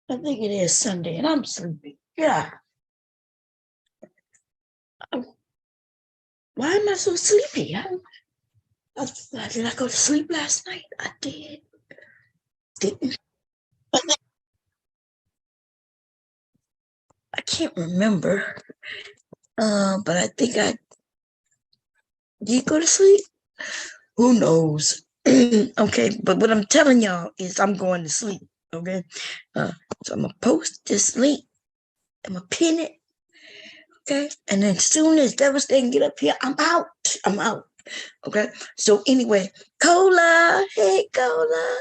I think it is Sunday, and I'm sleepy. Yeah. Why am I so sleepy? Did I go to sleep last night? I did. Didn't. I can't remember. But I think I did go to sleep. Who knows? Okay, but what I'm telling y'all is I'm going to sleep. Okay, so I'm gonna post this link. I'm gonna pin it. Okay, and then as soon as Devastating get up here, I'm out. I'm out. Okay. So anyway, Cola, hey Cola,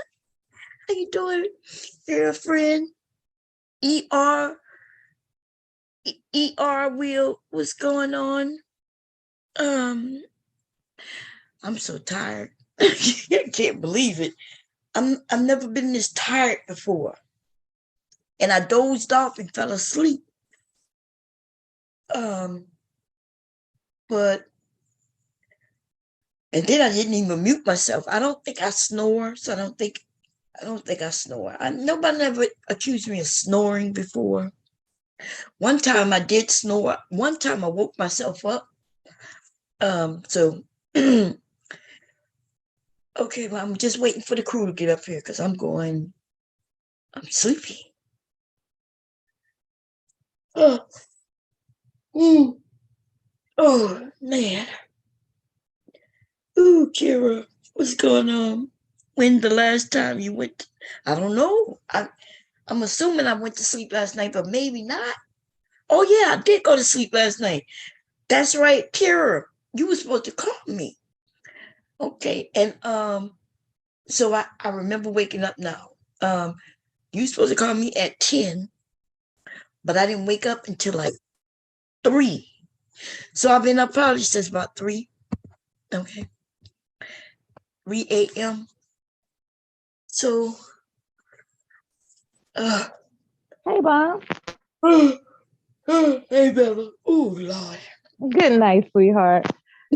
how you doing, girlfriend? ER, Will, what's going on? I'm so tired. I can't believe it. I've never been this tired before. And I dozed off and fell asleep. But and then I didn't even mute myself. I don't think I snore, so I don't think I snore. Nobody ever accused me of snoring before. One time I did snore. One time I woke myself up. So okay, well, I'm just waiting for the crew to get up here because I'm sleepy. Oh, oh man. Ooh, Kira, what's going on? When the last time you went? I don't know. I'm assuming I went to sleep last night, but maybe not. Oh yeah, I did go to sleep last night. That's right, Kira. You were supposed to call me. Okay, and so I remember waking up now. You were supposed to call me at 10, but I didn't wake up until like 3. So I've been up probably since about 3. Okay. 3 a.m. So Hey, Bob. Hey Bella. Oh Lord. Good night, sweetheart.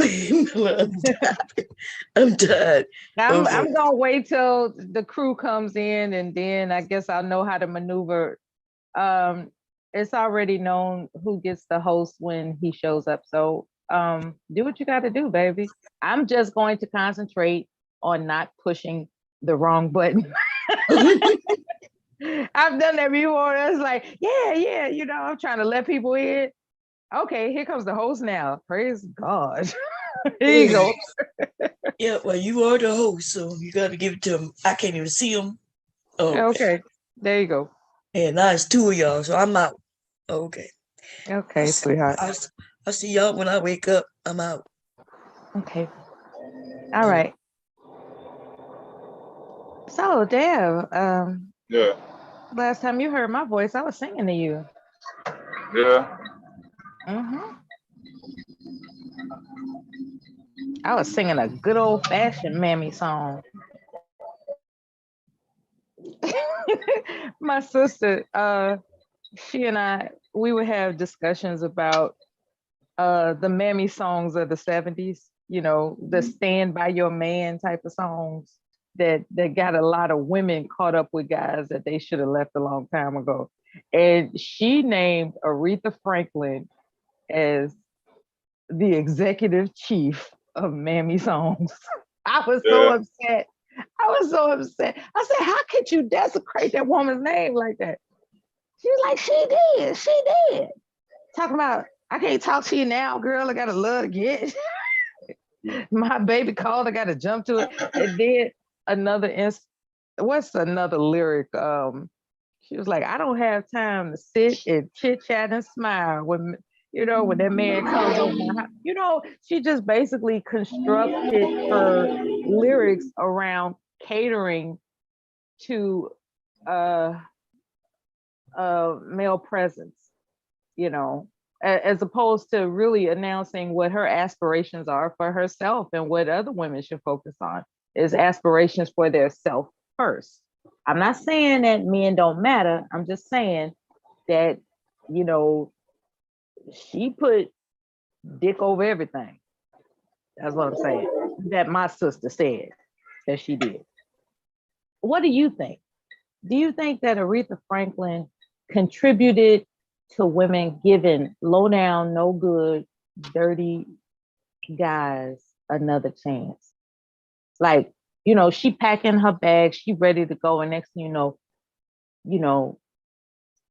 I'm tired. Okay. I'm gonna wait till the crew comes in, and then I guess I'll know how to maneuver. It's already known who gets the host when he shows up. So do what you got to do, baby. I'm just going to concentrate on not pushing the wrong button. I've done that before. It's like, yeah, I'm trying to let people in. Okay, here comes the host now. Praise God. Here you go. Yeah, well, you are the host, so you got to give it to him. I can't even see him. Oh, Okay, there you go. and now it's 2 of y'all, so I'm out. Okay. Okay, sweetheart. I'll see y'all when I wake up. I'm out. Okay. All right. So, Dev, Yeah. last time you heard my voice, I was singing to you. Yeah. hmm I was singing a good old fashioned mammy song. My sister, she and I, we would have discussions about the mammy songs of the 70s, the stand by your man type of songs that got a lot of women caught up with guys that they should have left a long time ago. And she named Aretha Franklin as the executive chief of mammy songs. I was so Yeah. upset. I was so upset. I said, how could you desecrate that woman's name like that? She was like, she did. She did. Talking about, I can't talk to you now, girl. I got a love to get. My baby called. I got to jump to it. And then what's another lyric? She was like, I don't have time to sit and chit chat and smile when that man comes over my house. She just basically constructed her lyrics around catering to uh male presence, as opposed to really announcing what her aspirations are for herself, and what other women should focus on is aspirations for their self first. I'm not saying that men don't matter. I'm just saying that, you know, she put dick over everything. That's what I'm saying. That my sister said that she did. What do you think? Do you think that Aretha Franklin contributed to women giving low down, no good, dirty guys another chance? Like, she packing her bag, she ready to go, and next thing you know,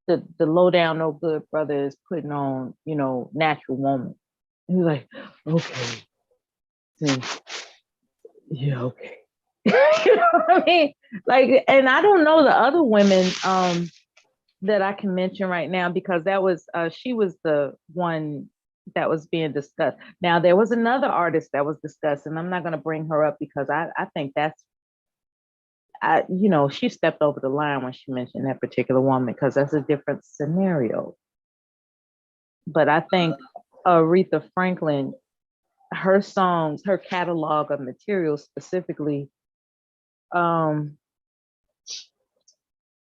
the low down, no good brother is putting on, Natural Woman. And he's like, okay, yeah, okay. You know what I mean? Like, and I don't know the other women that I can mention right now, because that was she was the one that was being discussed. Now there was another artist that was discussed, and I'm not going to bring her up because I think that's she stepped over the line when she mentioned that particular woman, because that's a different scenario. But I think Aretha Franklin, her songs, her catalog of material specifically,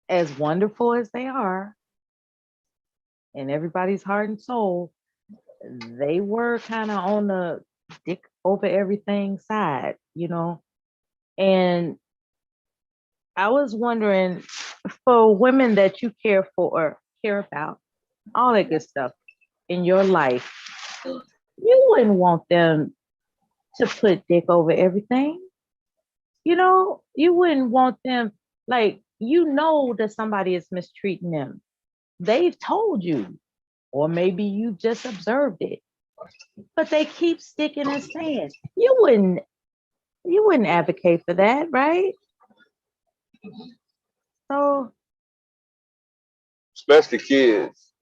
as wonderful as they are in everybody's heart and soul, they were kind of on the dick over everything side, And I was wondering, for women that you care for or care about, all that good stuff in your life, you wouldn't want them to put dick over everything. You wouldn't want them, like, that somebody is mistreating them. They've told you, or maybe you just observed it, but they keep sticking and saying, you wouldn't advocate for that, right? So, especially kids.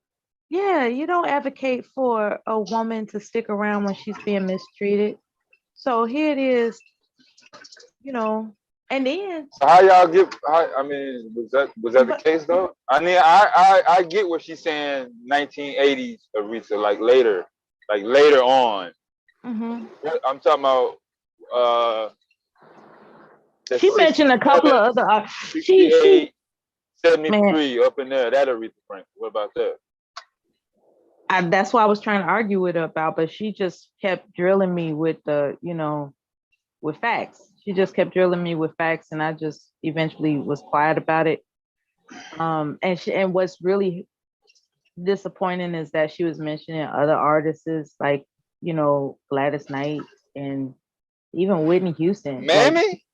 yeah, you don't advocate for a woman to stick around when she's being mistreated. So here it is, and then. So how y'all get? I mean, was that the case though? I mean, I get what she's saying. 1980s Aretha, like later on. Mm-hmm. I'm talking about. She mentioned a couple of other. 68, 73, up in there. That Aretha Franklin. What about that? That's what I was trying to argue with her about, but she just kept drilling me with with facts. She just kept drilling me with facts, and I just eventually was quiet about it. And what's really disappointing is that she was mentioning other artists like, Gladys Knight and even Whitney Houston. Mammy?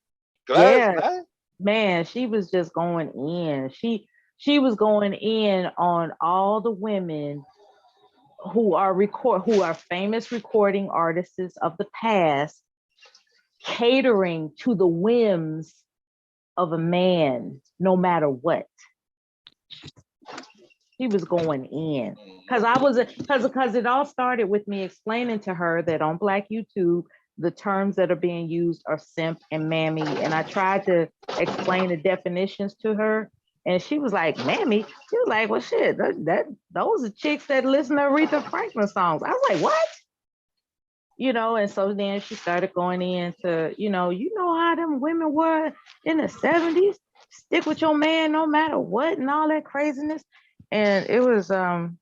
Gladys Knight? Man, she was just going in. She was going in on all the women who are famous recording artists of the past, catering to the whims of a man, no matter what. He was going in because it all started with me explaining to her that on Black YouTube, the terms that are being used are simp and mammy, and I tried to explain the definitions to her, and she was like, "Mammy," she was like, "Well, shit, that those are chicks that listen to Aretha Franklin songs." I was like, "What?" And so then she started going into, how them women were in the 70s, stick with your man no matter what, and all that craziness. And it was an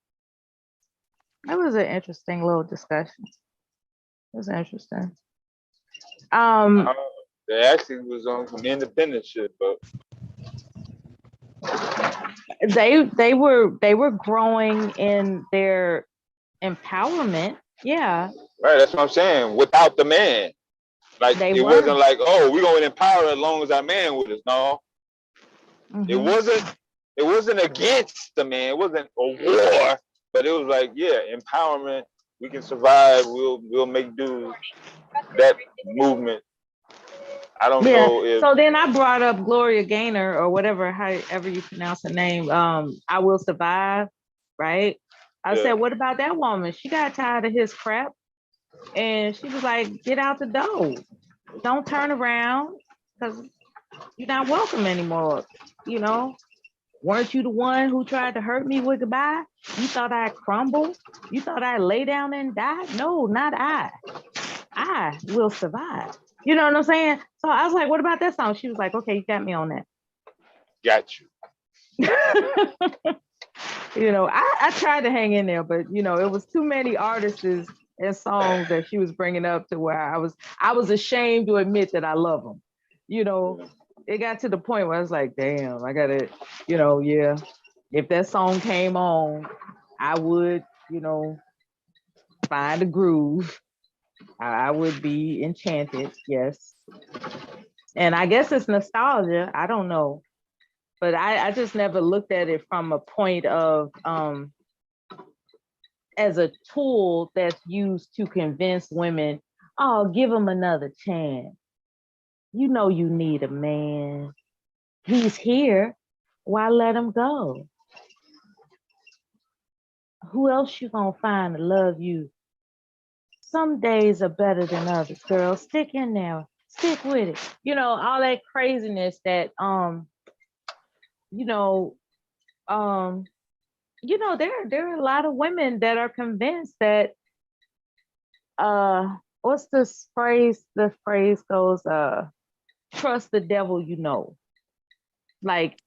interesting little discussion. It was interesting. They actually was on some independent shit, but they were growing in their empowerment. Yeah. Right, that's what I'm saying. Without the man. Like wasn't like, oh, we're gonna empower as long as our man with us. No. Mm-hmm. It wasn't against the man, it wasn't a war, but it was like, yeah, empowerment, we can survive, we'll make do. That movement. I don't know if. So then I brought up Gloria Gaynor or whatever, however you pronounce her name. I Will Survive, right? I said, what about that woman? She got tired of his crap, and she was like, "Get out the door, don't turn around, because you're not welcome anymore." Weren't you the one who tried to hurt me with goodbye? You thought I'd crumble? You thought I'd lay down and die? No, not I. I will survive. You know what I'm saying? So I was like, what about that song? She was like, okay, you got me on that. Got you. I tried to hang in there, but it was too many artists and songs that she was bringing up to where I was ashamed to admit that I love them. it got to the point where I was like, damn, I gotta, yeah. If that song came on, I would, find a groove. I would be enchanted, yes. And I guess it's nostalgia. I don't know. But I just never looked at it from a point of as a tool that's used to convince women, oh, give him another chance. You know you need a man. He's here. Why let him go? Who else you gonna find to love you? Some days are better than others, girl. Stick in there. Stick with it. All that craziness that there are a lot of women that are convinced that what's this phrase? The phrase goes, trust the devil you know. Like,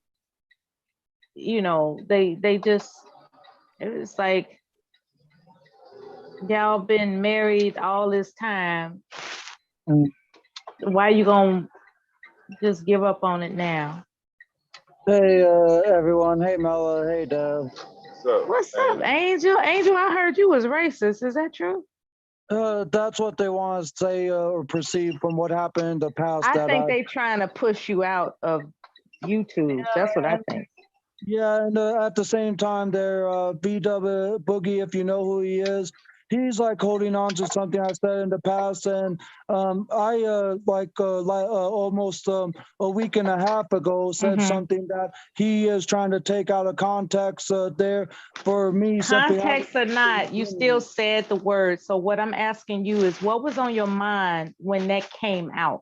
they just, it's like, y'all been married all this time. Why you gonna just give up on it now? Hey, everyone. Hey, Mella. Hey, Dev. What's up, Angel? Angel, I heard you was racist. Is that true? That's what they want to say or perceive from what happened in the past. I think they trying to push you out of YouTube. That's what I think. Yeah, and at the same time, they're VW Boogie, if you know who he is. He's like holding on to something I said in the past, and I almost a week and a half ago said something that he is trying to take out of context there for me. Context or not, you still said the word. So what I'm asking you is, what was on your mind when that came out?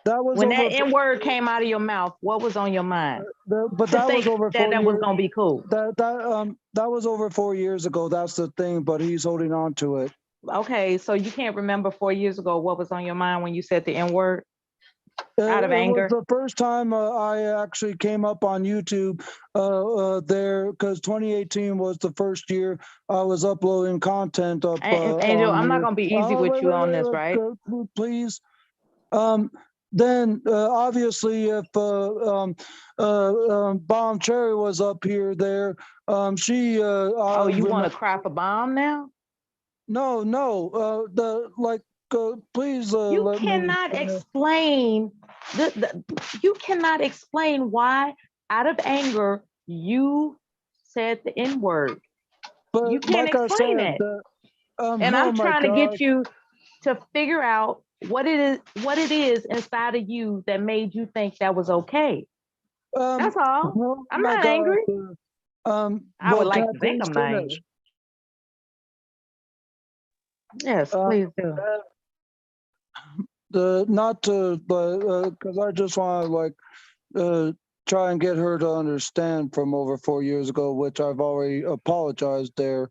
That was when that N-word came out of your mouth. What was on your mind? But that was over 4 years. That was gonna be cool. That was over 4 years ago. That's the thing. But he's holding on to it. Okay, so you can't remember 4 years ago what was on your mind when you said the N-word out of anger? It was the first time I actually came up on YouTube there, because 2018 was the first year I was uploading content up. Angel, I'm not gonna be easy with you on this, right? Please. Then obviously, if Bomb Cherry was up here, there, she. You want to crap a bomb now? No. Please. You cannot explain. You cannot explain why, out of anger, you said the N-word. You can't explain it. And I'm trying to get you to figure out what it is inside of you that made you think that was okay. That's all. I'm not angry. I would like to think I'm not angry. Yes, please do. Because I just want to try and get her to understand from over 4 years ago, which I've already apologized there.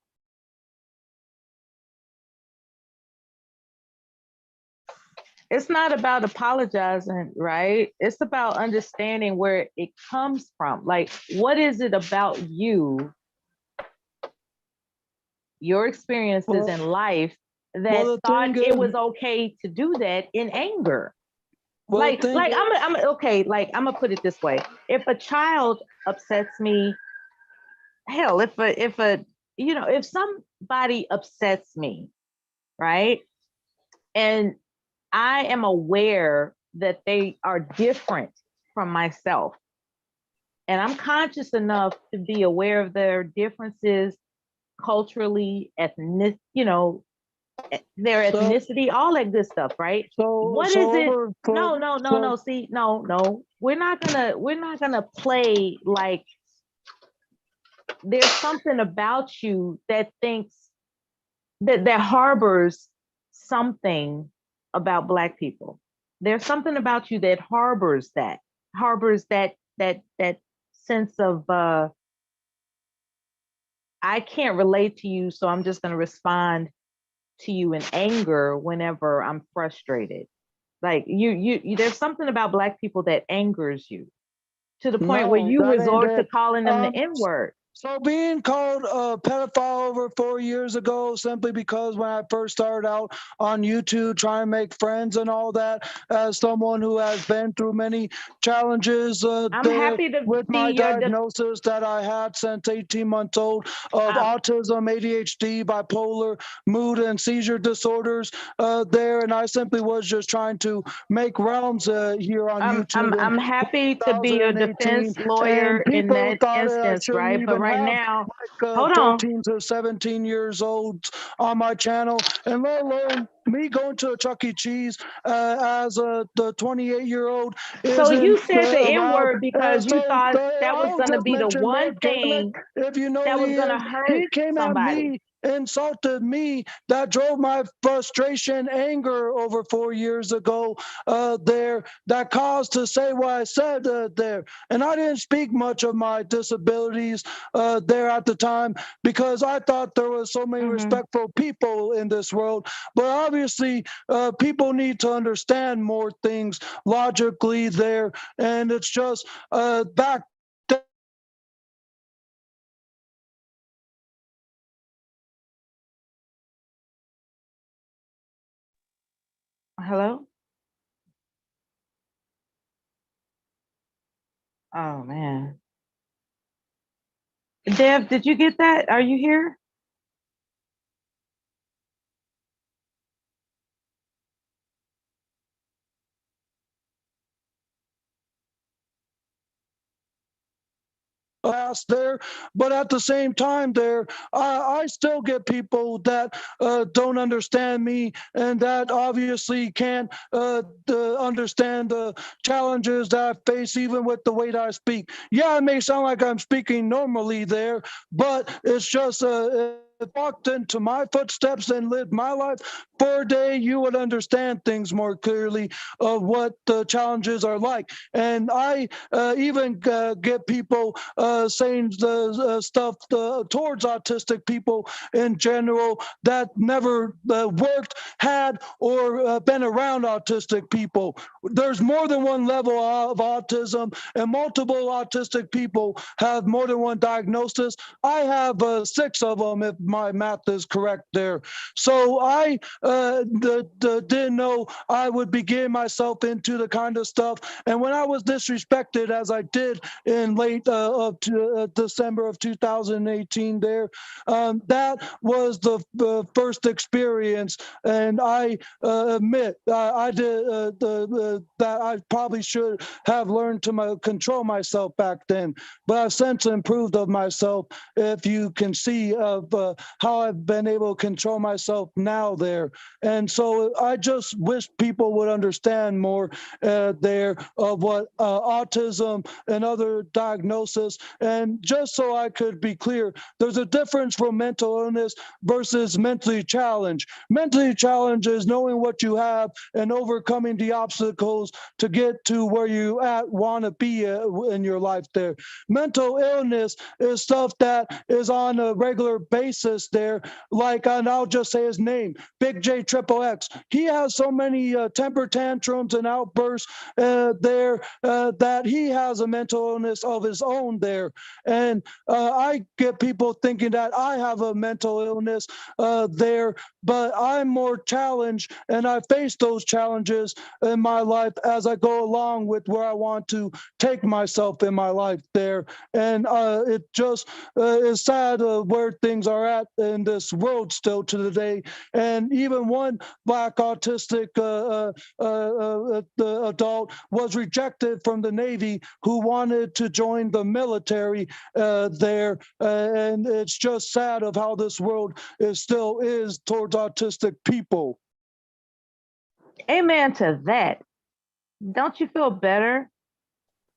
It's not about apologizing, right? It's about understanding where it comes from. Like, what is it about you, your experiences in life, that thought it was okay to do that in anger? I'm gonna put it this way. If a child upsets me, hell, if somebody upsets me, right? And I am aware that they are different from myself, and I'm conscious enough to be aware of their differences culturally, ethnic, their ethnicity, all that good stuff, right? No. See, no. We're not gonna play like there's something about you that thinks that harbors something about Black people. There's something about you that harbors that sense of I can't relate to you, so I'm just going to respond to you in anger whenever I'm frustrated. Like you there's something about Black people that angers you to the point where you resort to calling them the N-word. So being called a pedophile over 4 years ago, simply because when I first started out on YouTube trying to make friends and all that, as someone who has been through many challenges I'm happy to with be my your diagnosis that I had since 18 months old of autism, ADHD, bipolar, mood and seizure disorders there. And I simply was just trying to make realms here on YouTube. I'm happy to be your 2018, defense lawyer and in people that thought I instance, shouldn't right? But even right have now, like hold on. 13 to 17 years old on my channel, and let alone me going to a Chuck E. Cheese as the 28-year-old So you isn't said the N allowed. word because you thought that was I'll going to just be the mention one Mark Gaelic, thing if you know that who was he going to is. hurt He came at somebody. me, insulted me, that drove my frustration, anger over 4 years ago there, that caused to say what I said there. And I didn't speak much of my disabilities there at the time because I thought there was so many respectful people in this world. But obviously, people need to understand more things logically there. And it's just back Hello? Oh, man. Dev, did you get that? Are you here? there, but at the same time there, I still get people that don't understand me and that obviously can't understand the challenges that I face even with the way that I speak. Yeah, it may sound like I'm speaking normally there, but it's just walked into my footsteps and lived my life for a day, you would understand things more clearly of what the challenges are like. And I even get people saying the stuff towards autistic people in general that never worked, had, or been around autistic people. There's more than one level of autism, and multiple autistic people have more than one diagnosis. I have 6 of them, if my math is correct there. So I didn't know I would be getting myself into the kind of stuff. And when I was disrespected, as I did in late December of 2018 there, that was the first experience. And I admit I did that I probably should have learned to control myself back then. But I've since improved of myself, if you can see of how I've been able to control myself now there. And so I just wish people would understand more there of what autism and other diagnosis. And just so I could be clear, there's a difference from mental illness versus mentally challenged. Mentally challenged is knowing what you have and overcoming the obstacles to get to where you want to be in your life there. Mental illness is stuff that is on a regular basis there, like, and I'll just say his name, Big J Triple X. He has so many temper tantrums and outbursts there that he has a mental illness of his own there. And I get people thinking that I have a mental illness there, but I'm more challenged and I face those challenges in my life as I go along with where I want to take myself in my life there. And it just is sad where things are at in this world still to the day. And even one Black autistic the adult was rejected from the Navy who wanted to join the military there. And it's just sad of how this world still is towards autistic people. Amen to that. Don't you feel better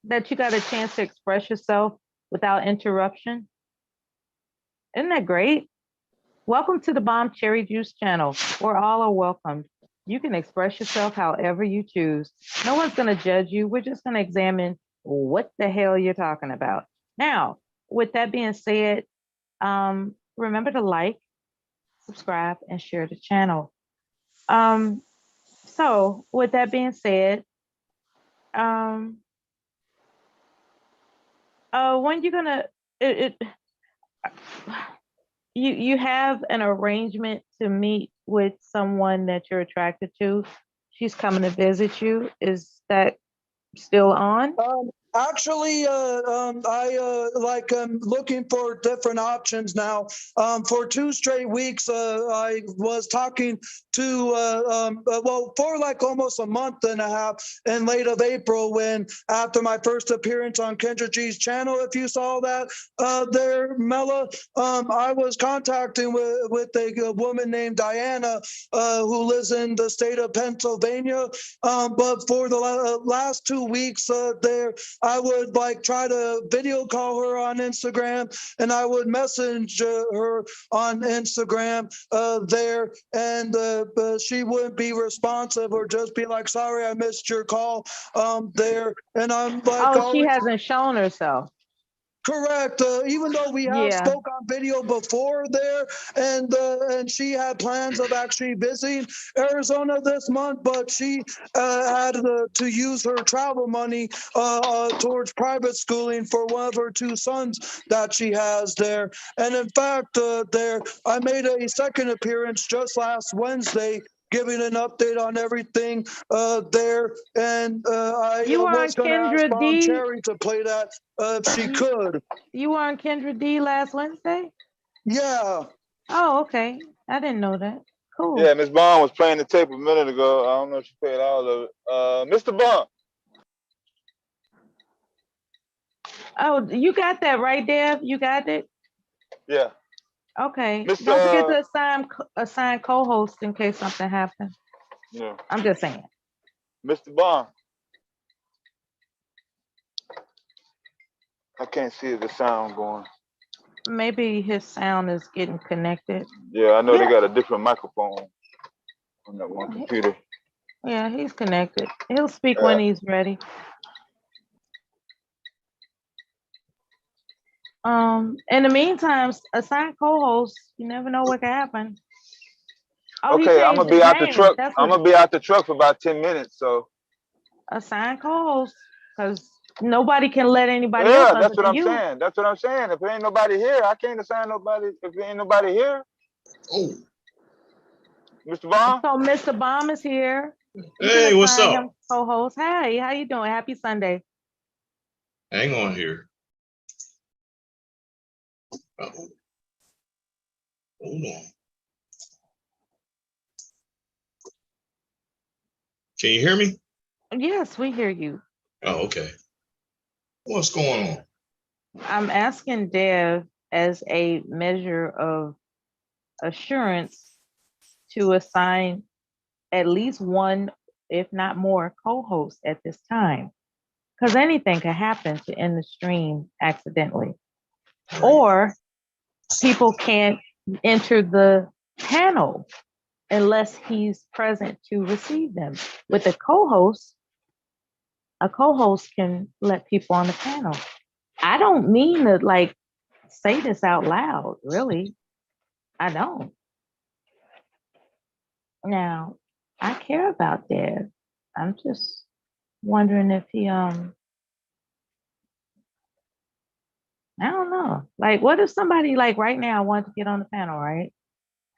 that you got a chance to express yourself without interruption? Isn't that great? Welcome to the Bomb Cherry Juice channel, where all are welcomed. You can express yourself however you choose. No one's going to judge you. We're just going to examine what the hell you're talking about. Now, with that being said, remember to like, subscribe, and share the channel. So with that being said, when you're gonna you have an arrangement to meet with someone that you're attracted to. She's coming to visit you. Is that still on? Actually, I'm looking for different options now. For 2 straight weeks, I was talking to, well, for like almost a month and a half in late of April, when after my first appearance on Kendra G's channel, if you saw that there, Mela, I was contacting with a woman named Diana, who lives in the state of Pennsylvania. But for the last 2 weeks there, I would like try to video call her on Instagram, and I would message her on Instagram there, and she wouldn't be responsive or just be like, sorry, I missed your call there. And I'm like, oh, she hasn't shown herself. Correct. Even though we have spoke on video before there, and she had plans of actually visiting Arizona this month, but she had to use her travel money towards private schooling for one of her 2 sons that she has there. And in fact, there I made a second appearance just last Wednesday, giving an update on everything there, and I was going to ask Mom Cherry to play that if she could. You were on Kendra D last Wednesday? Yeah. Oh, okay. I didn't know that. Cool. Yeah, Miss Bond was playing the tape a minute ago. I don't know if she played all of it. Mr. Bond. Oh, you got that right, Deb? You got it? Yeah. Okay. Don't forget to assign co-host in case something happens. Yeah. I'm just saying. Mr. Bond. I can't see the sound going. Maybe his sound is getting connected. Yeah, I know they got a different microphone on that one computer. Yeah, he's connected. He'll speak when he's ready. In the meantime, assign co-host. You never know what can happen. Oh, okay, I'm gonna be out the truck. I'm gonna be out the truck for about 10 minutes. So assign co-host, because nobody can let anybody else. Yeah, that's what I'm saying. That's what I'm saying. If there ain't nobody here, I can't assign nobody. If there ain't nobody here. Oh, Mr. Baum. So Mr. Baum is here. Hey, what's up? Co-host. Hey, how you doing? Happy Sunday. Hang on here. Uh-oh. Hold on. Can you hear me? Yes, we hear you. Oh, okay. What's going on? I'm asking Dev as a measure of assurance to assign at least one, if not more, co-hosts at this time. Because anything can happen to end the stream accidentally. Right. Or people can't enter the panel unless he's present to receive them. With a co-host can let people on the panel. I don't mean to like say this out loud, really. I don't. Now, I care about Dev. I'm just wondering if he I don't know. Like, what if somebody like right now wanted to get on the panel, right?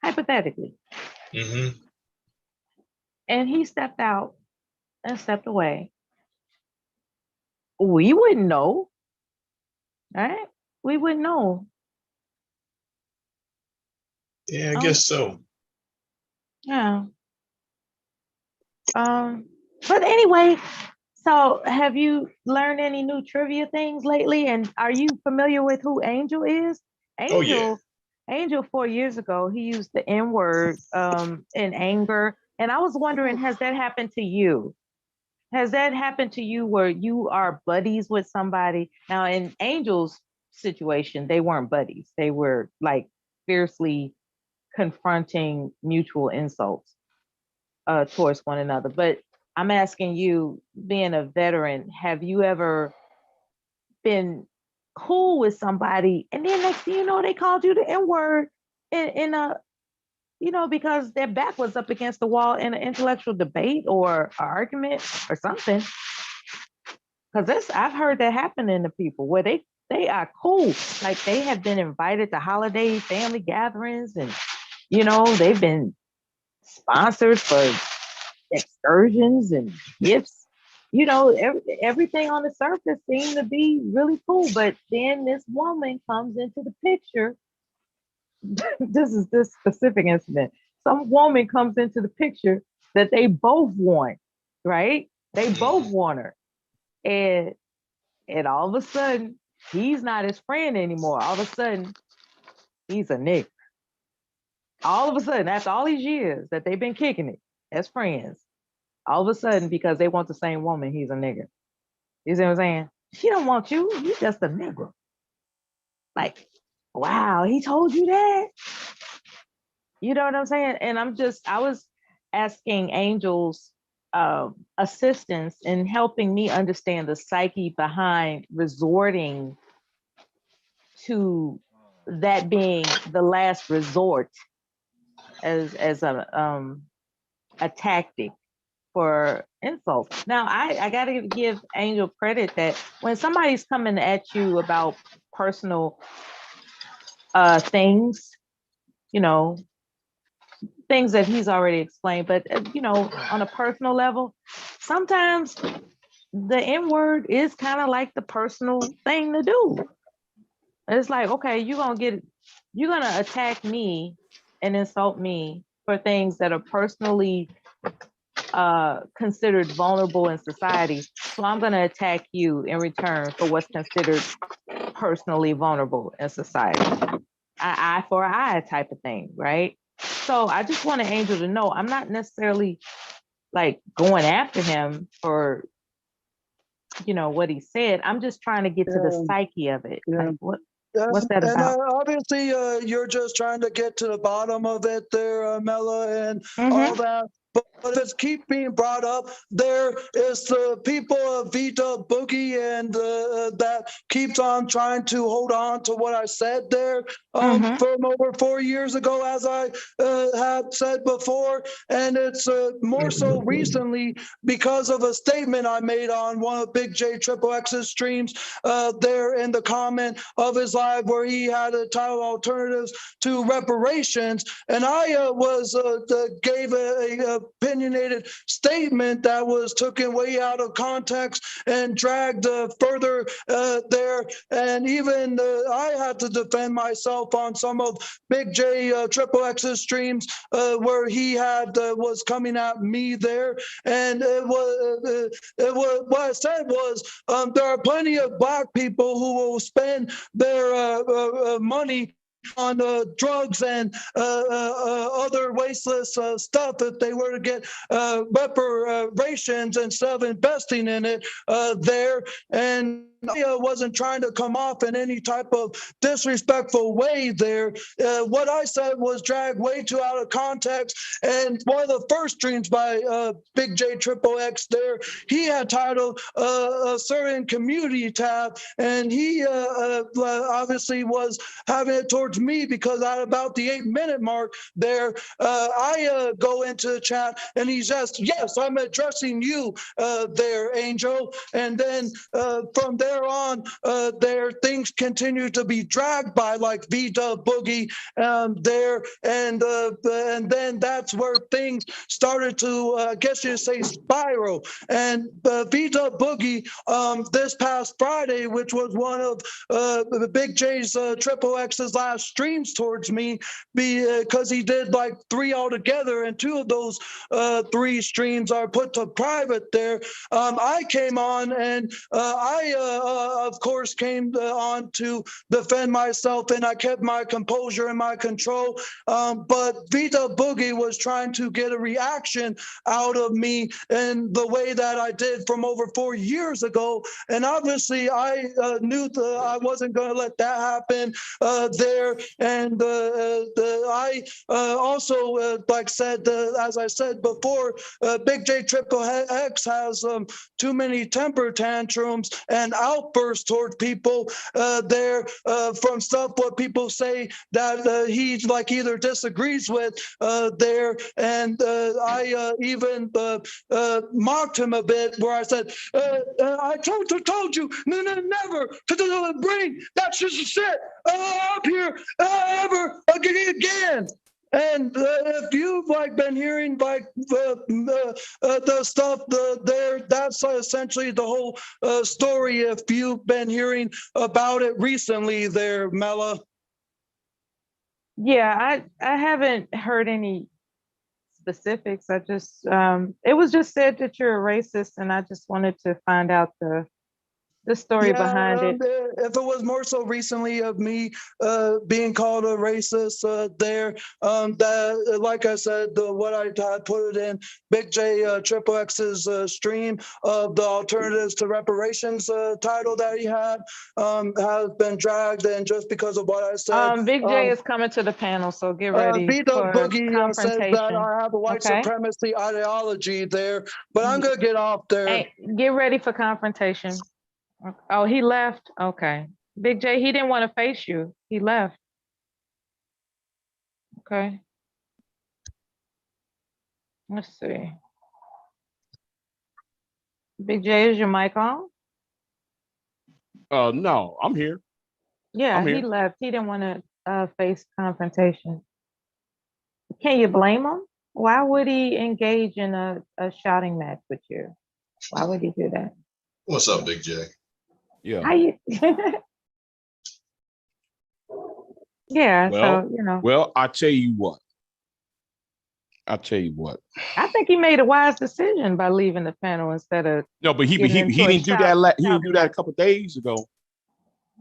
Hypothetically. Mm-hmm. And he stepped out and stepped away. We wouldn't know, right? We wouldn't know. Yeah, I guess so. Yeah. But anyway, so have you learned any new trivia things lately? And are you familiar with who Angel is? Angel, oh, yeah. Angel 4 years ago, he used the N-word in anger. And I was wondering, has that happened to you? Has that happened to you where you are buddies with somebody? Now, in Angel's situation, they weren't buddies. They were like fiercely confronting mutual insults towards one another. But I'm asking you, being a veteran, have you ever been cool with somebody and then next thing you know, they called you the N-word in a, you know, because their back was up against the wall in an intellectual debate or argument or something? Because I've heard that happen to people where they They are cool. Like they have been invited to holiday family gatherings, and you know they've been sponsored for excursions and gifts. You know, everything on the surface seemed to be really cool, but then this woman comes into the picture. This is this specific incident. Some woman comes into the picture that they both want, right? They both want her, and all of a sudden he's not his friend anymore. All of a sudden he's a nigga. All of a sudden, after all these years that they've been kicking it as friends, all of a sudden, because they want the same woman, he's a nigga. You see what I'm saying? She don't want you. You just a nigga. Like, wow, he told you that? You know what I'm saying? And I was asking Angel's assistance in helping me understand the psyche behind resorting to that being the last resort as a tactic for insults. Now, I got to give Angel credit that when somebody's coming at you about personal things, you know, things that he's already explained, but you know, on a personal level, sometimes the N word is kind of like the personal thing to do. It's like, okay, you're gonna attack me and insult me for things that are personally considered vulnerable in society. So I'm gonna attack you in return for what's considered personally vulnerable in society. Eye for eye type of thing, right? So I just wanted Angel to know I'm not necessarily like going after him for, you know, what he said. I'm just trying to get to the psyche of it. Yeah. Like, what's that And about? obviously, you're just trying to get to the bottom of it there, Mela, and all that. But if it's keep being brought up, there is the people of Vita Boogie and that keeps on trying to hold on to what I said there from over 4 years ago, as I had said before. And it's more so recently because of a statement I made on one of Big J Triple X's streams there in the comment of his live where he had a title alternatives to reparations. And I gave a opinionated statement that was taken way out of context and dragged further there. And even I had to defend myself on some of Big J Triple X's streams where he had was coming at me there. And it was what I said was there are plenty of black people who will spend their money on drugs and other wasteless stuff if they were to get reparations instead of investing in it there. And I wasn't trying to come off in any type of disrespectful way there. What I said was dragged way too out of context. And one of the first streams by Big J Triple X there, he had titled a certain community tab, and he obviously was having it towards me because at about the 8-minute mark there, I go into the chat and he's just, yes, I'm addressing you there, Angel. And then from there on, there things continue to be dragged by like Vita Boogie there, and then that's where things started to, I guess you'd say, spiral. And Vita Boogie this past Friday, which was one of Big J's Triple X's last streams towards me, because he did like 3 altogether, and 2 of those 3 streams are put to private there. I came on and I of course came on to defend myself, and I kept my composure and my control, but Vita Boogie was trying to get a reaction out of me in the way that I did from over 4 years ago. And obviously I knew that I wasn't going to let that happen there. And I also like said, as I said before, Big J Triple X has too many temper tantrums, and outbursts toward people there from stuff what people say that he like either disagrees with there, and I even mocked him a bit where I said, I told you, never to bring that shit up here ever again. And if you've like been hearing like the stuff there, that's essentially the whole story. If you've been hearing about it recently, there, Mela. Yeah, I haven't heard any specifics. I just it was just said that you're a racist, and I just wanted to find out the story behind it. If it was more so recently of me being called a racist there, that like I said, what I put it in Big J Triple X's stream of the Alternatives to Reparations title that he had has been dragged, and just because of what I said. Big J is coming to the panel, so get ready B-Dub for Boogie confrontation. says that I have a white supremacy ideology there, but I'm gonna get off there. Hey, get ready for confrontation. Oh, he left. Okay. Big J, he didn't want to face you. He left. Okay. Let's see. Big J, is your mic on? No, I'm here. Yeah, I'm he here. left. He didn't want to face confrontation. Can you blame him? Why would he engage in a shouting match with you? Why would he do that? What's up, Big J? Yeah. How you? Yeah, Well, so you know. Well, I tell you what. I think he made a wise decision by leaving the panel instead of. No, but he didn't do that. He didn't do that a couple of days ago.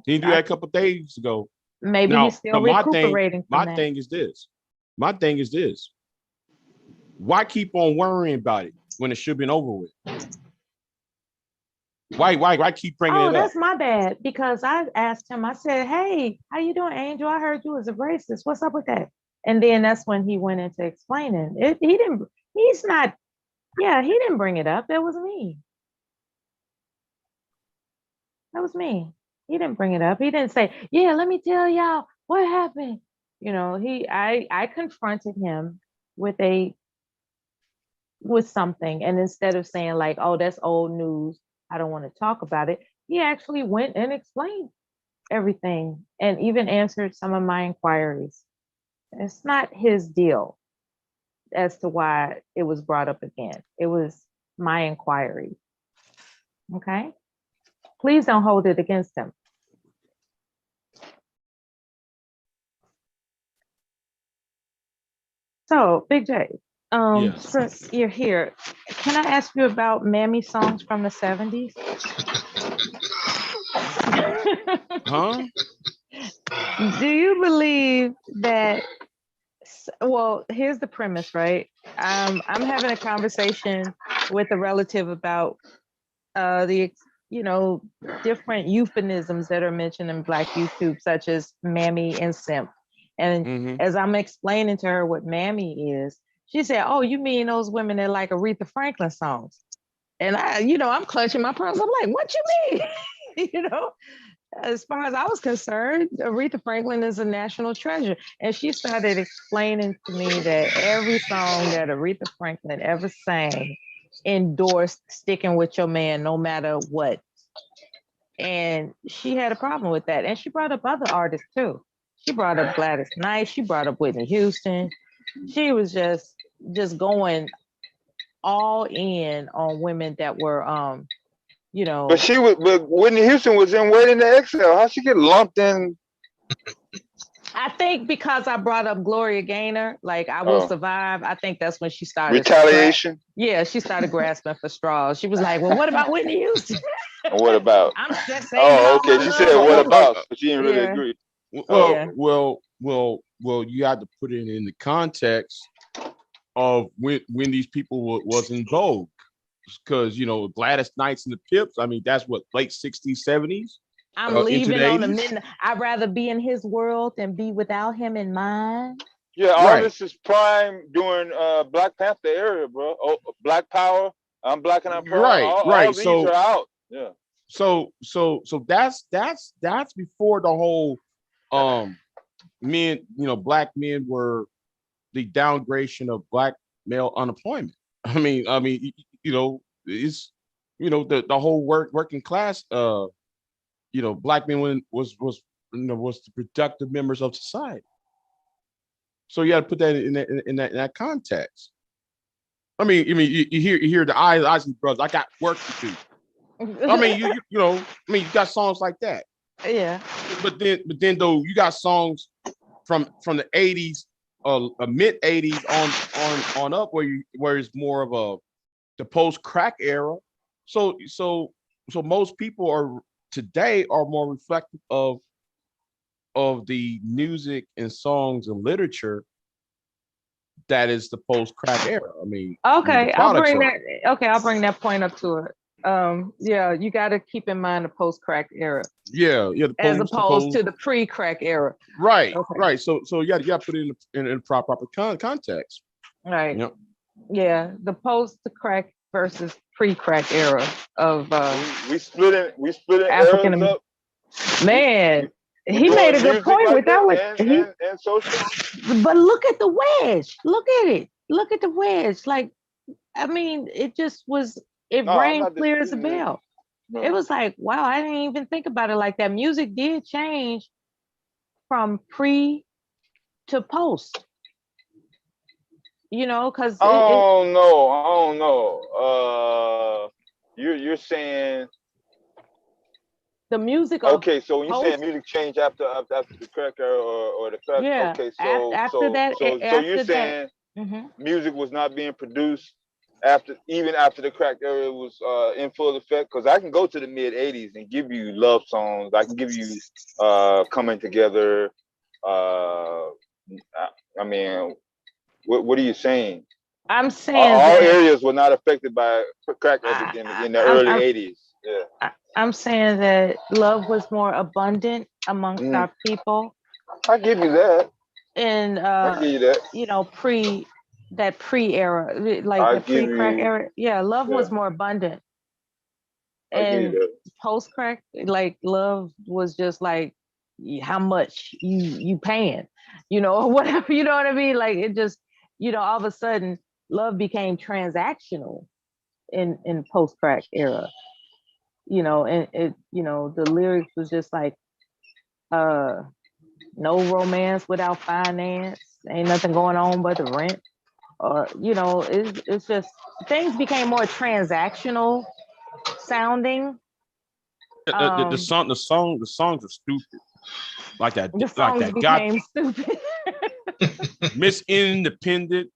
He didn't do that a couple of days ago. Maybe he's still recuperating. My thing is this. Why keep on worrying about it when it should have been over with? Why keep bringing it up? Oh, that's my bad. Because I asked him, I said, hey, how you doing, Angel? I heard you was a racist. What's up with that? And then that's when he went into explaining. He didn't bring it up. That was me. He didn't bring it up. He didn't say, yeah, let me tell y'all what happened. You know, I confronted him with something. And instead of saying like, oh, that's old news, I don't want to talk about it, he actually went and explained everything and even answered some of my inquiries. It's not his deal as to why it was brought up again. It was my inquiry. Okay? Please don't hold it against him. So, Big J, Yes. since you're here, can I ask you about Mammy songs from the 70s? Huh? Do you believe that? Well, here's the premise, right? I'm having a conversation with a relative about the different euphemisms that are mentioned in Black YouTube, such as mammy and simp. And as I'm explaining to her what mammy is, she said, "Oh, you mean those women that like Aretha Franklin songs?" And I'm clutching my pearls. I'm like, "What you mean?" As far as I was concerned, Aretha Franklin is a national treasure. And she started explaining to me that every song that Aretha Franklin ever sang endorsed sticking with your man no matter what. And she had a problem with that. And she brought up other artists too. She brought up Gladys Knight. She brought up Whitney Houston. She was just going all in on women that were But Whitney Houston was in Waiting to Exhale. How she get lumped in? I think because I brought up Gloria Gaynor, like I Will Survive. I think that's when she started retaliation. She started grasping for straws. She was like, "Well, what about Whitney Houston?" What about? I'm just saying. Okay. She said, "What about?" But she didn't really agree. Well, you have to put it in the context of when these people was in vogue, because Gladys Knights and the Pips. I mean, that's what, late 60s, 70s. I'm leaving on the midnight. I'd rather be in his world than be without him in mine. Yeah, all this is prime during Black Panther era, bro. Oh, Black Power. I'm Black and I'm proud. All these are out. Yeah. so that's before the whole men, black men were the downgradation of black male unemployment. It's the whole working class black men was the productive members of society. So you got to put that in that context. You hear the Isley Brothers. I got work to do. You got songs like that. Yeah. But then though you got songs from the 80s, mid 80s on up where it's more of the post crack era. So most people today are more reflective of the music and songs and literature that is the post crack era. Okay, I'll bring that point up to it. Yeah, you got to keep in mind the post crack era. Yeah, as opposed to the pre crack era. Right, okay. Right. So you got to put it in proper context. Right. Yep. Yeah, the post crack versus pre crack era of we split it African up. Man, he made a good point with that one. And social. But look at the wedge. Look at it. Look at the wedge. Like, it just was. It rang clear as a bell. No. It was like, wow, I didn't even think about it like that. Music did change from pre to post. Because I don't know. You're saying the music. Okay, so when you're saying music changed after the crack era or the crack. Yeah. Okay, so after that, so you're saying music was not being produced even after the crack era was in full effect, because I can go to the mid 80s and give you love songs. I can give you Coming Together. What are you saying? I'm saying all areas were not affected by crack epidemic in the early 80s. Yeah. I'm saying that love was more abundant amongst our people. I give you that. And I give you that. Pre era, like the pre crack era. Yeah, love was more abundant. And post crack, like love was just like how much you paying, or whatever, you know what I mean? Like it just, all of a sudden love became transactional in post crack era. And it, the lyrics was just like no romance without finance, ain't nothing going on but the rent. Or it's just things became more transactional sounding. The songs are stupid, like that. The songs became stupid. Miss Independent.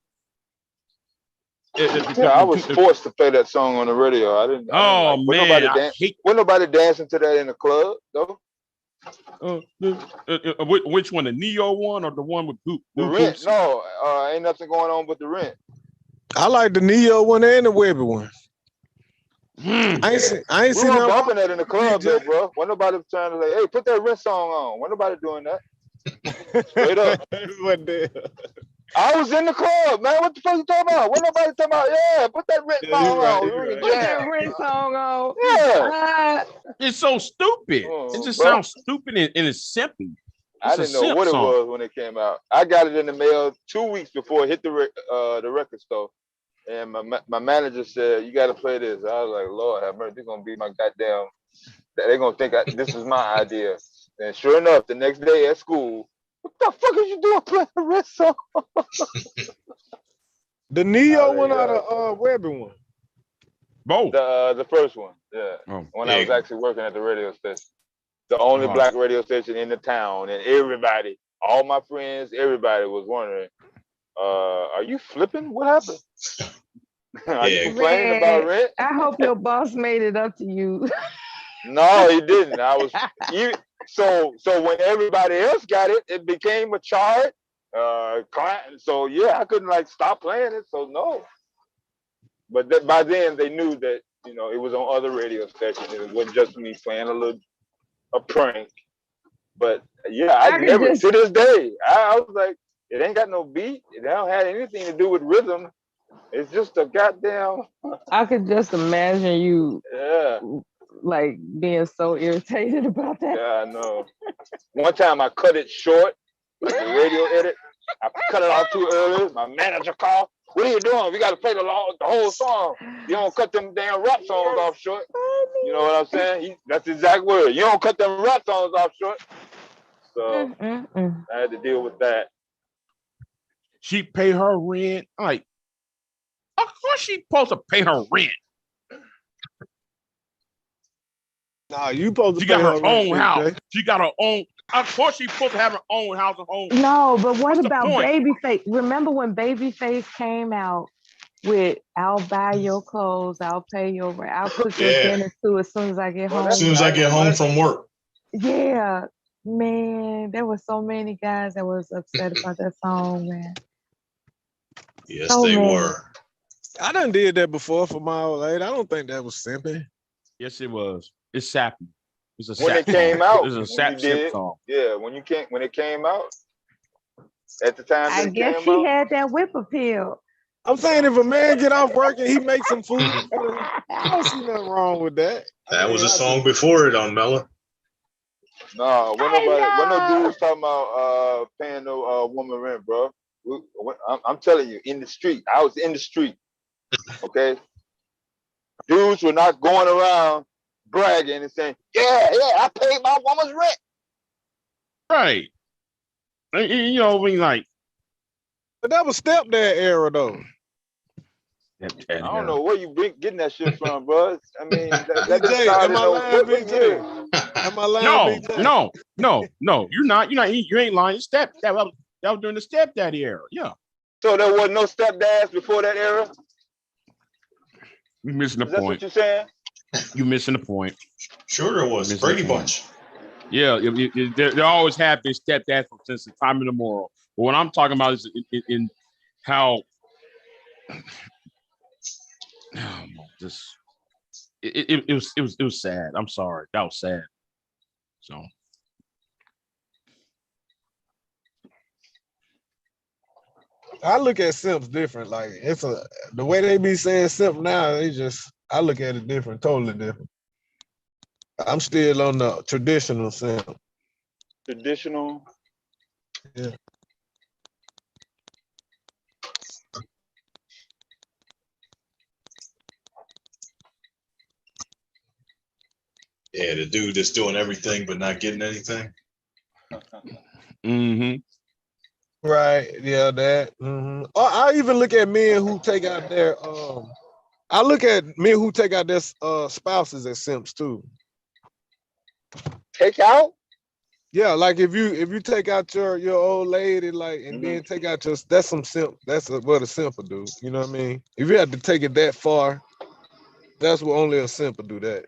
I was forced to play that song on the radio. I didn't. Oh man, wasn't nobody dancing to that in the club though. Which one, the Neo one or the one with the Rent? No, ain't nothing going on but the Rent. I like the Neo one and the Webby one. I ain't seen no bumping that in the club though, bro. Wasn't nobody trying to hey, put that Rent song on. Wasn't nobody doing that. Straight up. I was in the club, man. What the fuck you talking about? What nobody talking about? Yeah, put that Rent song on. Put that Rent song on. Yeah. It's so stupid. It just sounds stupid and it's simple. I didn't know what it was when it came out. I got it in the mail 2 weeks before it hit the record store. And my manager said, you got to play this. I was like, Lord have mercy, this is going to be my goddamn, they're going to think this is my idea. And sure enough, the next day at school, what the fuck is you doing playing the Rent song? The Neo one or the Webby one? Both. The first one, yeah. When I was actually working at the radio station. The only black radio station in the town, and everybody, all my friends, everybody was wondering, are you flipping? What happened? Are you complaining about Rent? I hope your boss made it up to you. No, he didn't. So when everybody else got it, it became a chart. So yeah, I couldn't stop playing it. So no. But by then they knew that it was on other radio stations. It wasn't just me playing a prank. But yeah, I never to this day. I was like, it ain't got no beat. It don't have anything to do with rhythm. It's just a goddamn. I could just imagine you. Yeah. like being so irritated about that. Yeah, I know. One time I cut it short, like the radio edit. I cut it off too early. My manager called. What are you doing? We got to play the whole song. You don't cut them damn rap songs off short. You know what I'm saying? That's the exact word. You don't cut them rap songs off short. So I had to deal with that. She pay her rent. I'm like, of course she supposed to pay her rent. Nah, you supposed to She pay got her own rent, house. Jay. She got her own. Of course she's supposed to have her own house and home. No, but what What's the about point? Babyface? Remember when Babyface came out with "I'll buy your clothes, I'll pay your rent, I'll cook your Yeah. dinner too as soon as I get Well, home." As soon as I get home from work. Yeah, man, there were so many guys that was upset about that song, man. Yes, So they many. were. I done did that before for my old lady. I don't think that was simping. Yes, it was. It's sappy. It's a When sap it came song. out, It's a when sap you sip did, song. yeah, when it came out, at the time I that it guess came she out, had that whip appeal. I'm saying if a man get off work and he makes some food, I don't see nothing wrong with that. That was a song before it on Mella. no, when I no know. dudes talking about paying no woman rent, bro. I'm telling you, in the street, I was in the street. Okay, dudes were not going around bragging and saying, "Yeah, I paid my woman's rent." Right. You know, I mean, like, But that was stepdad era though. I don't know where you getting that shit from, bro. I mean, that just BJ, started am I in lying, what year? BJ? Am I lying, No, BJ? no. You're not. You ain't lying. That was during the stepdaddy era. Yeah. So there was no stepdads before that era? You're missing the Is that what point. you're saying? You're missing the point. Sure there was. Missing Brady the point. Bunch. Yeah, there always have been stepdads since the time immemorial. But what I'm talking about is in how just it was sad. I'm sorry, that was sad. So I look at simps different. Like the way they be saying simp now, I look at it different, totally different. I'm still on the traditional simp. Traditional. Yeah. Yeah, the dude that's doing everything but not getting anything. Right. Yeah, that. Or I even look at men who take out their I look at men who take out their spouses as simps too. Take out? Yeah, like if you take out your old lady, like, and then take out that's some simp. That's what a simp will do. You know what I mean? If you have to take it that far, that's what only a simp will do that.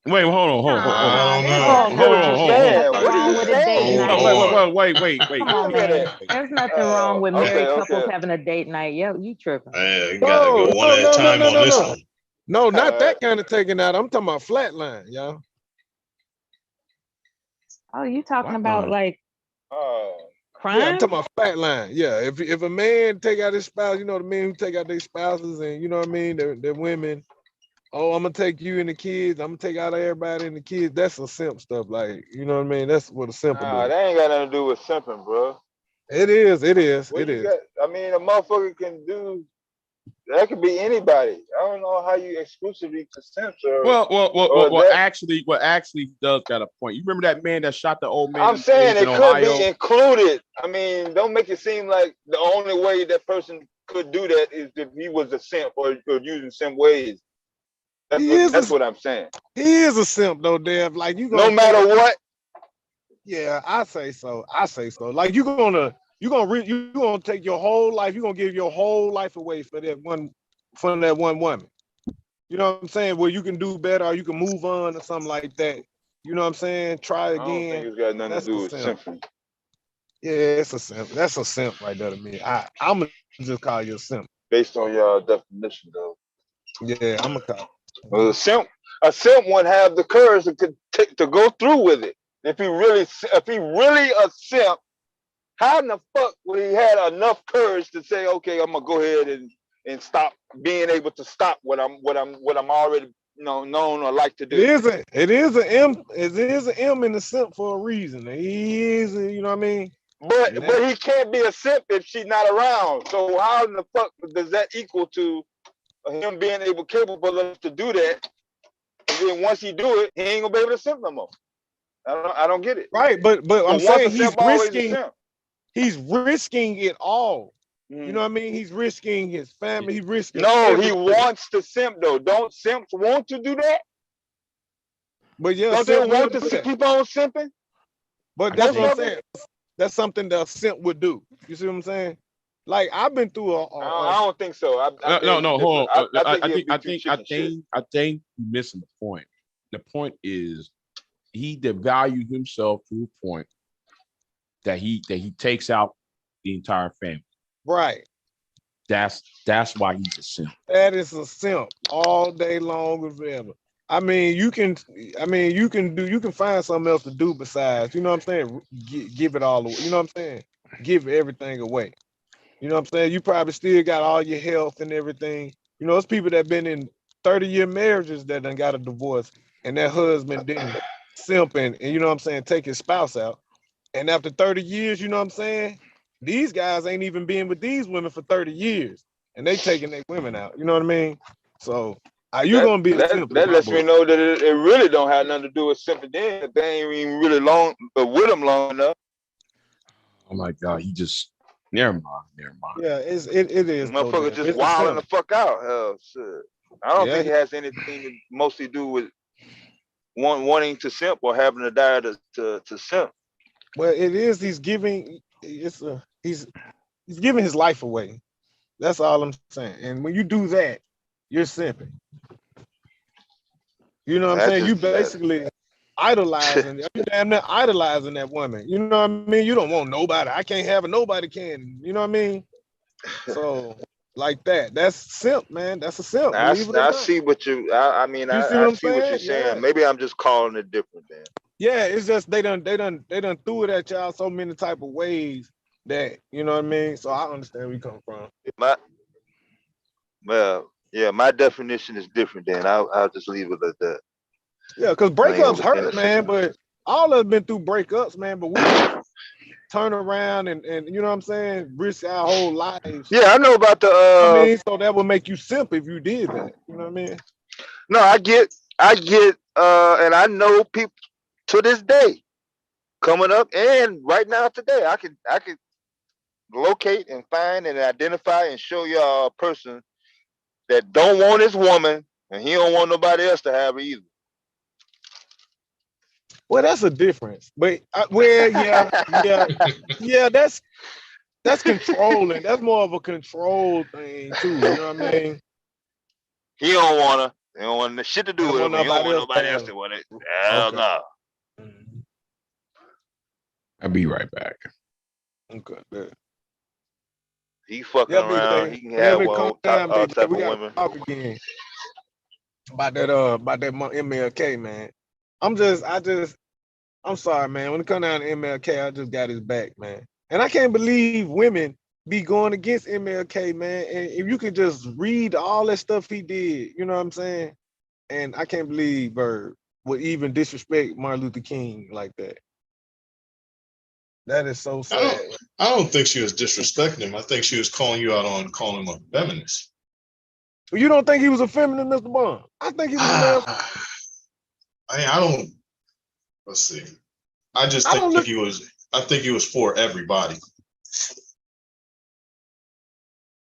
wait, hold on. I don't know. What are you saying? What are you saying? Wait. Come on, man. There's nothing wrong with married couples having a date night. Yeah, you tripping. You gotta go one at a time on this one. No, not that kind of taking out. I'm talking about flatline, y'all. Oh, you talking about like crime? Yeah, I'm talking about flatline. Yeah, if a man take out his spouse, you know, the men who take out their spouses, and you know what I mean, they're women. Oh, I'm gonna take you and the kids. I'm gonna take out everybody and the kids. That's some simp stuff. Like, you know what I mean? That's what a simp do. That ain't got nothing to do with simping, bro. It is. I mean, a motherfucker can do. That could be anybody. I don't know how you exclusively to simps. Actually, does got a point. You remember that man that shot the old man? I'm saying it could Ohio? be included. I mean, don't make it seem like the only way that person could do that is if he was a simp or using simp ways. That's what I'm saying. He is a simp though, Dev. Like you gonna no matter what. Yeah, I say so. Like you're gonna take your whole life. You're gonna give your whole life away for that one woman. You know what I'm saying? Well, you can do better, or you can move on, or something like that. You know what I'm saying? Try again. I don't think it's got nothing to do with simping. Yeah, it's a simp. That's a simp right there to me. I'm gonna just call you a simp. Based on your definition, though. Yeah, I'm gonna call. Well, a simp wouldn't have the courage to go through with it. If he really a simp, how in the fuck would he had enough courage to say, okay, I'm gonna go ahead and stop being able to stop what I'm already known or like to It do. isn't. It is an M. It is an M in the simp for a reason. He is. You know what I mean? But he can't be a simp if she's not around. So how in the fuck does that equal to him being capable enough to do that? And then once he do it, he ain't gonna be able to simp no more. I don't get it. Right, but So I'm once saying a simp, always a simp. he's risking it all. You know what I mean? He's risking his family. He's risking No, everything. he wants to simp though. Don't simps want to do that? But yeah, Don't they simp will want do to that. keep on simping? But that's what I'm Most of saying. That's something that a simp would do. You see what I'm saying? Like I've been through I don't think so. No, hold on. I think I think you're missing the point. The point is he devalued himself to a point that he takes out the entire family. Right. That's why he's a simp. That is a simp all day long and forever. I mean, you can find something else to do besides, you know what I'm saying? Give it all away. You know what I'm saying? Give everything away. You know what I'm saying? You probably still got all your health and everything. You know, it's people that been in 30-year marriages that done got a divorce and that husband didn't simping and you know what I'm saying, take his spouse out. And after 30 years, you know what I'm saying? These guys ain't even been with these women for 30 years and they taking their women out. You know what I mean? So are you gonna be a simp? That lets me know that it really don't have nothing to do with simping then. If they ain't even really with them long enough. Oh my God, he just never mind. Yeah, it is. Motherfucker just wilding the fuck out. Hell, shit. I don't think it has anything to mostly do with wanting to simp or having a desire to simp. Well, it is. He's giving his life away. That's all I'm saying. And when you do that, you're simping. You know what I'm saying? You basically idolizing. You damn near idolizing that woman. You know what I mean? You don't want nobody. I can't have it. Nobody can. You know what I mean? So like that. That's simp, man. That's a simp. I see what you. I see what you're saying. Yeah. Maybe I'm just calling it different then. Yeah, it's just they done threw it at y'all so many type of ways that you know what I mean. So I understand where you come from. My definition is different. Then I'll just leave it at that. Yeah, because breakups hurt, man. But all of us been through breakups, man. But we turn around and you know what I'm saying, risk our whole lives. Yeah, I know about the. I mean, so that would make you simp if you did that. You know what I mean? No, I get, and I know people to this day coming up and right now today. I can locate and find and identify and show y'all a person that don't want his woman and he don't want nobody else to have her either. Well, that's a difference. But yeah, that's controlling. That's more of a control thing too. You know what I mean? He don't want her. He don't want the shit to do with him. He don't want nobody else to want it. Hell no. I'll be right back. Okay. Good. He fucking around. He can have one type of women. Talk again about that MLK, man. I'm sorry, man. When it comes down to MLK, I just got his back, man. And I can't believe women be going against MLK, man. And if you could just read all that stuff he did, you know what I'm saying? And I can't believe Bird would even disrespect Martin Luther King like that. That is so sad. I don't think she was disrespecting him. I think she was calling you out on calling him a feminist. You don't think he was a feminist, Mr. Bond? I think he was I don't. Let's see. I think he was. I think he was for everybody.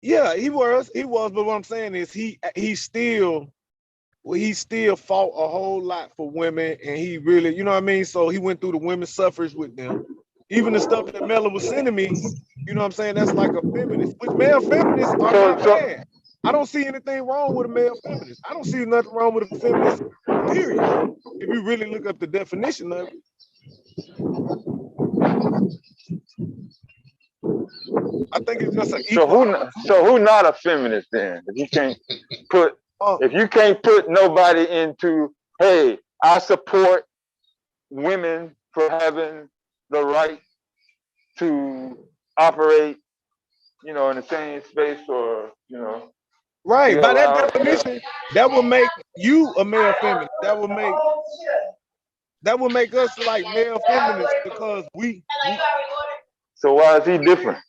Yeah, he was. But what I'm saying is he still fought a whole lot for women, and he really, you know what I mean. So he went through the women's suffrage with them. Even the stuff that Mella was sending me, you know what I'm saying? That's like a feminist. Which male feminists are not bad. I don't see anything wrong with a male feminist. I don't see nothing wrong with a feminist, period. If you really look up the definition of it. I think it's just so who not a feminist then? If you can't put nobody into, hey, I support women for having the right to operate, in the same space or, Right. You By that allow- definition, that would make you a male feminist. That would make us like male feminists because we So why is he different?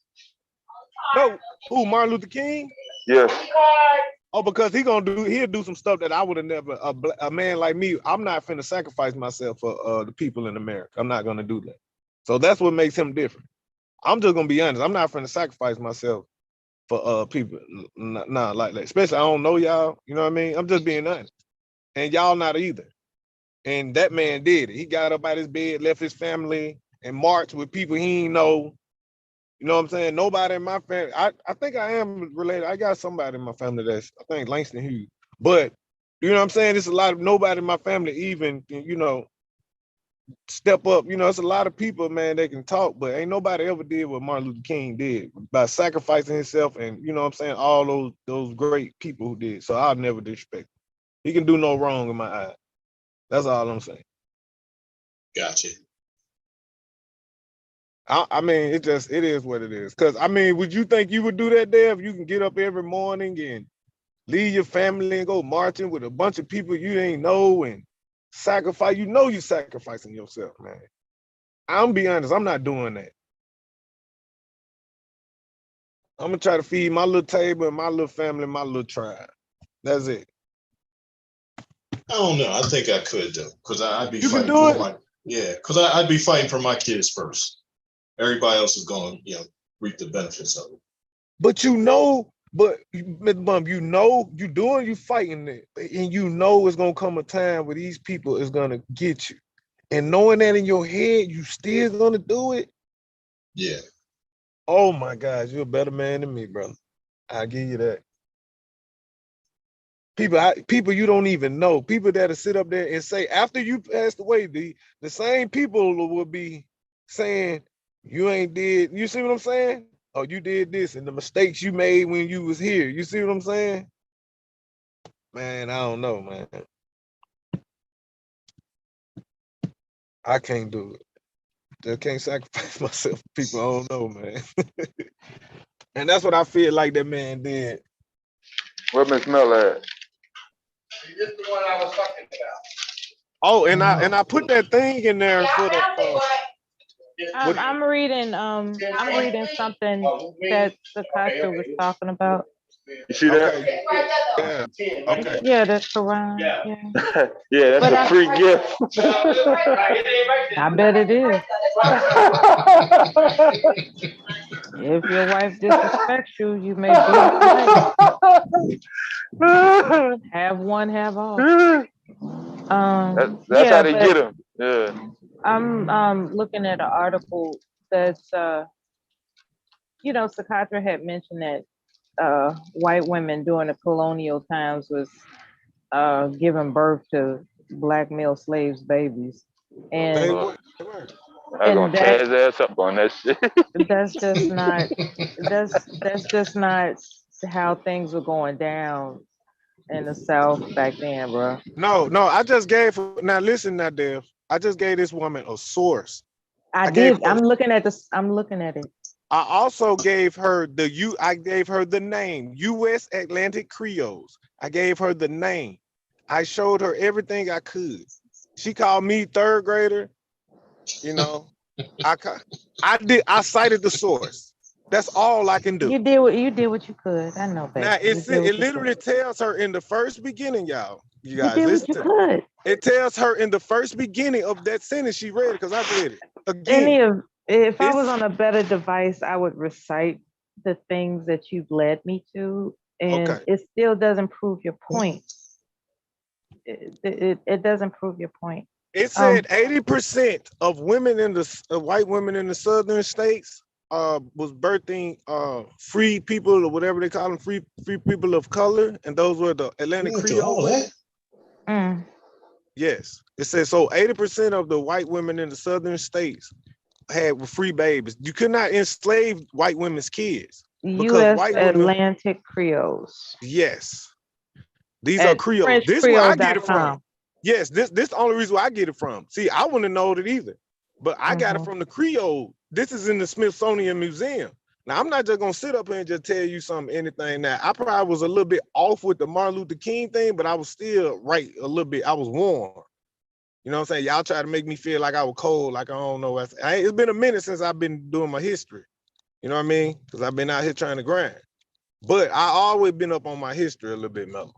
no who Martin Luther King? Yes. Oh, because he'll do some stuff that I would have never a man like me, I'm not finna sacrifice myself for the people in America. I'm not gonna do that. So that's what makes him different. I'm just gonna be honest. I'm not finna sacrifice myself for people. Nah, like that. Especially I don't know y'all. You know what I mean? I'm just being honest. And y'all not either. And that man did it. He got up out his bed, left his family, and marched with people he ain't know. You know what I'm saying? Nobody in my family. I think I am related. I got somebody in my family that's, I think, Langston Hughes. But you know what I'm saying? It's a lot of nobody in my family even, step up. It's a lot of people, man, they can talk, but ain't nobody ever did what Martin Luther King did by sacrificing himself and, you know what I'm saying, all those great people who did. So I'll never disrespect him. He can do no wrong in my eyes. That's all I'm saying. Gotcha. I mean, it is what it is. Because, I mean, would you think you would do that, Dev? You can get up every morning and leave your family and go marching with a bunch of people you ain't know and sacrifice. You sacrificing yourself, man. I'm be honest, I'm not doing that. I'm going to try to feed my little table and my little family, my little tribe. That's it. I don't know. I think I could though, because I'd be You can fighting do for it? because I'd be fighting for my kids first. Everybody else is going to, reap the benefits of it. But Mr. Bum, you fighting it, and it's gonna come a time where these people is gonna get you. And knowing that in your head, you still gonna do it. Yeah. Oh my gosh, you're a better man than me, brother. I'll give you that. People you don't even know, people that'll sit up there and say after you passed away, the same people will be saying you ain't did. You see what I'm saying? Oh, you did this and the mistakes you made when you was here. You see what I'm saying? Man, I don't know, man. I can't do it. I can't sacrifice myself for people I don't know, man. And that's what I feel like that man did. Where Miss Mel at? This is the one I was talking about. Oh, and I put that thing in there for the. I'm reading something that Sakasha was talking about. You see that? Okay. Yeah. Okay. Yeah, that's Quran. Yeah. Yeah, that's a free gift. I bet it is. If your wife disrespects you, you may be have one, have all. That's how they get them. Yeah. I'm looking at an article that's Sakatra had mentioned that white women during the colonial times was giving birth to black male slaves' babies, and Hey, I'm gonna tear his ass up on that shit. that's just not how things were going down in the South back then, bro. No, I just gave. Now listen, now, Dev. I just gave this woman a source. I did. I'm looking at this. I'm looking at it. I also gave her I gave her the name, U.S. Atlantic Creoles. I gave her the name. I showed her everything I could. She called me third grader. I cited the source. That's all I can do. You did what you could. I know, baby. Now it literally tells her in the first beginning, y'all. You guys listen to it. It tells her in the first beginning of that sentence. She read it because I read it again. If I was on a better device, I would recite the things that you've led me to, and it still doesn't prove your point. It doesn't prove your point. It said 80% of women white women in the southern states was birthing free people, or whatever they call them, free people of color, and those were the Atlantic Creole. Yes, it says so. 80% of the white women in the southern states had free babies. You could not enslave white women's kids. U.S. Atlantic Creoles. Yes, these are Creoles. This is where I get it from. Yes, this the only reason why I get it from. See, I wouldn't know it either, but I got it from the Creole. This is in the Smithsonian Museum. Now, I'm not just gonna sit up here and just tell you anything that I probably was a little bit off with the Martin Luther King thing, but I was still right a little bit. I was warm. You know what I'm saying? Y'all try to make me feel like I was cold, like I don't know. It's been a minute since I've been doing my history. You know what I mean? Because I've been out here trying to grind. But I always been up on my history a little bit, Mello.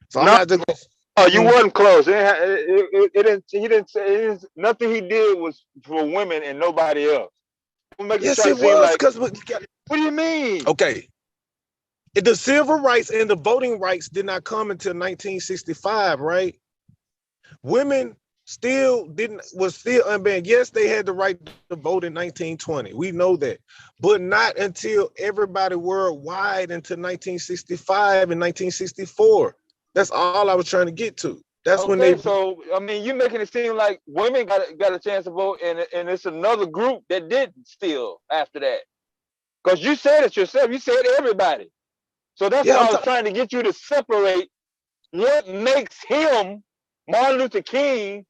So I'm not just gonna, Oh, you wasn't close. It didn't. He didn't say nothing. He did was for women and nobody else. yes, it was. Because what do you mean? Okay, the civil rights and the voting rights did not come until 1965, right? Women was still unbanned. Yes, they had the right to vote in 1920. We know that, but not until everybody worldwide until 1965 and 1964. That's all I was trying to get to. That's when they. So I mean, you're making it seem like women got a chance to vote, and it's another group that didn't still after that. Because you said it yourself. You said everybody. So that's why I was trying to get you to separate what makes him, Martin Luther King,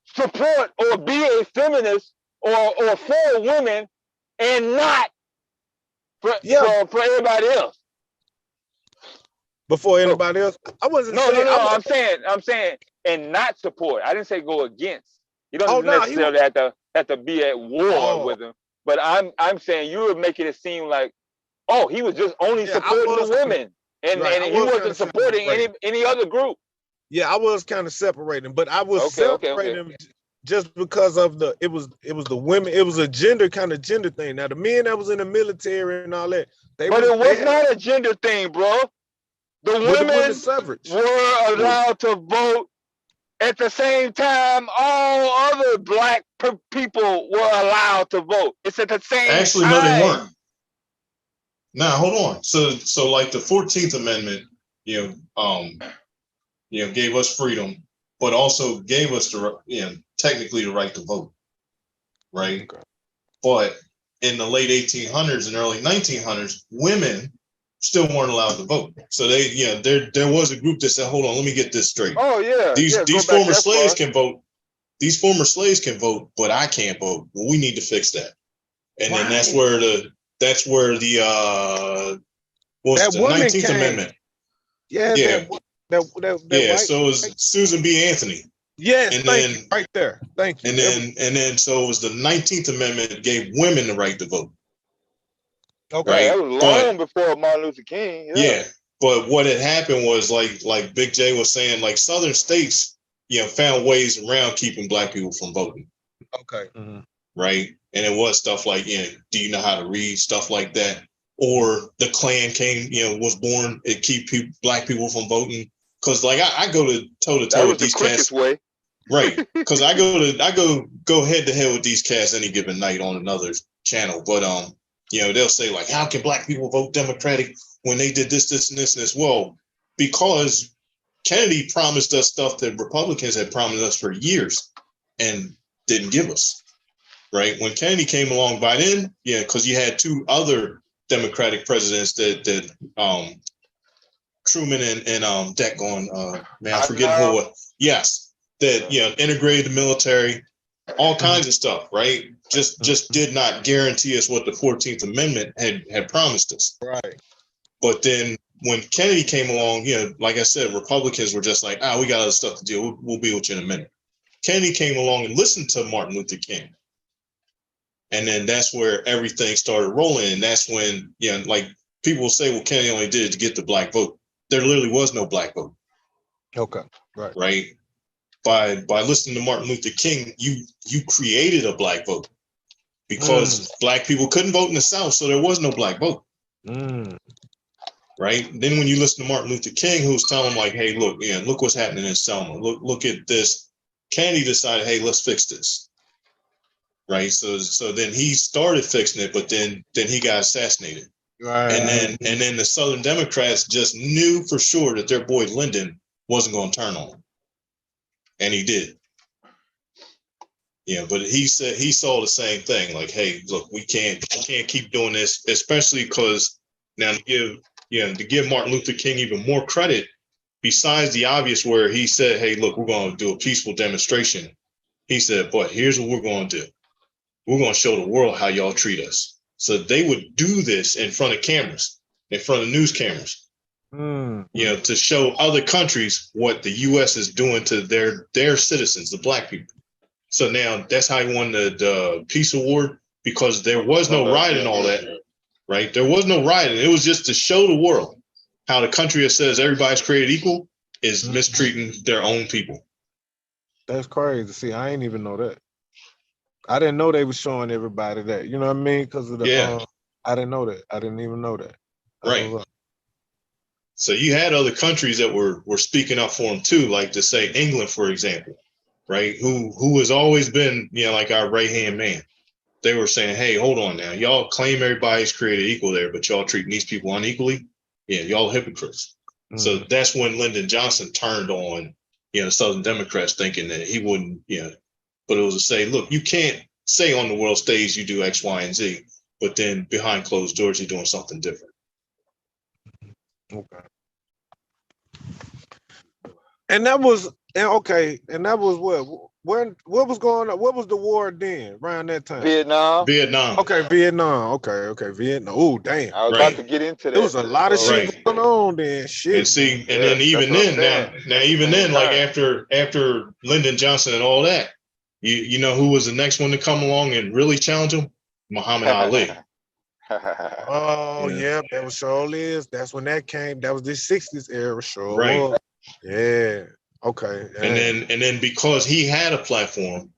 support or be a feminist or for women and not for everybody else. Before anybody else, I wasn't. No. I'm saying, and not support. I didn't say go against. You don't necessarily have to be at war with him. But I'm saying you were making it seem like, oh, he was just only supporting the women, and he wasn't supporting any other group. Yeah, I was kind of separating, but I was separating just because of it was the women. It was a gender thing. Now the men that was in the military and all that, it was not a gender thing, bro. The women were allowed to vote at the same time all other black people were allowed to vote. It's at the same time. Actually, no, they weren't. Now, hold on. So like the 14th Amendment, gave us freedom, but also gave us technically the right to vote, right? Okay. But in the late 1800s and early 1900s, women still weren't allowed to vote. So there was a group that said, hold on, let me get this straight. Oh yeah. These former slaves can vote. These former slaves can vote, but I can't vote. Well, we need to fix that. And then that's where the 19th Amendment. Yeah. That so it was Susan B. Anthony. Yes, and then right there. Thank you. And then so it was the 19th Amendment that gave women the right to vote. Okay, that was long before Martin Luther King. Yeah, but what had happened was like Big J was saying, like southern states, found ways around keeping black people from voting. Okay. Mm-hmm. Right, and it was stuff like, do you know how to read, stuff like that, or the Klan came, was born to keep black people from voting. Because like I go to toe to toe with these cats, way. Right? Because I go head to head with these cats any given night on another channel, but they'll say like, how can black people vote Democratic when they did this, and this? Well, because Kennedy promised us stuff that Republicans had promised us for years and didn't give us, right? When Kennedy came along by then, because you had two other Democratic presidents that Truman and Deck on, I forget who. Yes, that integrated the military, all kinds of stuff, right? Just did not guarantee us what the 14th Amendment had promised us. Right. But then when Kennedy came along, like I said, Republicans were just like, we got other stuff to do. We'll be with you in a minute. Kennedy came along and listened to Martin Luther King. And then that's where everything started rolling. And that's when, like people will say, well, Kennedy only did it to get the black vote. There literally was no black vote. Okay. Right. Right. By listening to Martin Luther King, you created a black vote because black people couldn't vote in the South, so there was no black vote. Right. Then when you listen to Martin Luther King, who's telling them like, hey, look what's happening in Selma. Look at this. Kennedy decided, hey, let's fix this. Right. So then he started fixing it, but then he got assassinated. Right. And then the Southern Democrats just knew for sure that their boy Lyndon wasn't going to turn on him. And he did. But he said he saw the same thing. Like, hey, look, we can't keep doing this, especially because now to give Martin Luther King even more credit, besides the obvious where he said, hey, look, we're going to do a peaceful demonstration. He said, but here's what we're going to do. We're going to show the world how y'all treat us. So they would do this in front of cameras, in front of news cameras, to show other countries what the U.S. is doing to their citizens, the black people. So now that's how he won the Peace Award, because there was no riot and all that, right? There was no riot. It was just to show the world how the country that says everybody's created equal is mistreating their own people. That's crazy. See, I ain't even know that. I didn't know they was showing everybody that. You know what I mean? Because of the I didn't know that. I didn't even know that. Right. So you had other countries that were speaking up for him too, like to say England, for example, right? Who has always been, like our right hand man. They were saying, hey, hold on now. Y'all claim everybody's created equal there, but y'all treating these people unequally. Yeah, y'all hypocrites. So that's when Lyndon Johnson turned on, Southern Democrats, thinking that he wouldn't, but it was to say, look, you can't say on the world stage you do X, Y, and Z, but then behind closed doors, you're doing something different. Okay. And that was what was going on? What was the war then around that time? Vietnam. Okay, Vietnam. Okay, Vietnam. Oh, damn. I was about to get into that. There was a lot of shit going on then. Shit. And see, and then even then, like after Lyndon Johnson and all that, you know who was the next one to come along and really challenge him? Muhammad Ali. Oh yeah, that was sure is. That's when that came. That was the 60s era, sure. Right. Yeah. Okay. And then because he had a platform,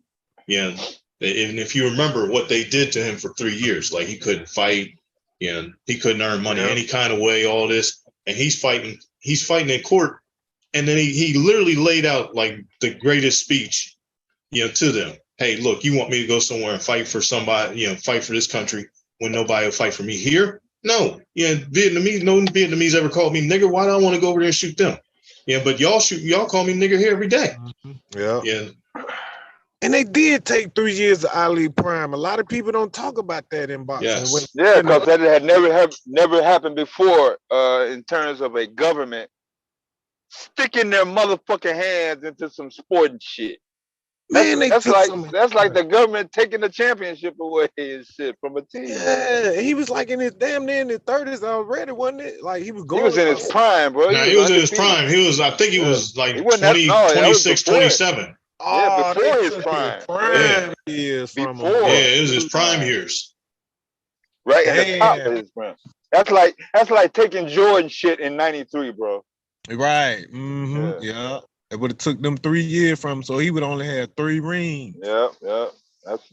and if you remember what they did to him for 3 years, like he couldn't fight, he couldn't earn money any kind of way, all this, and he's fighting in court, and then he literally laid out like the greatest speech, to them. Hey, look, you want me to go somewhere and fight for somebody, fight for this country when nobody will fight for me here? No, no Vietnamese ever called me nigger. Why do I want to go over there and shoot them? But y'all call me nigger here every day. Yeah. And they did take 3 years of Ali Prime. A lot of people don't talk about that in boxing. Yes. Because that had never happened before in terms of a government sticking their motherfucking hands into some sporting shit. That's like the government taking the championship away and shit from a team. Yeah, he was like in his damn near in his 30s already, wasn't it? Like he was going. He was in his prime, bro. He was in his prime. I think he was like 26, 27. Yeah, before his prime. It was his prime years. Right at the top of his prime. That's like taking Jordan shit in '93, bro. Right. Yeah. It would have took them 3 years from him, so he would only have 3 rings. Yeah.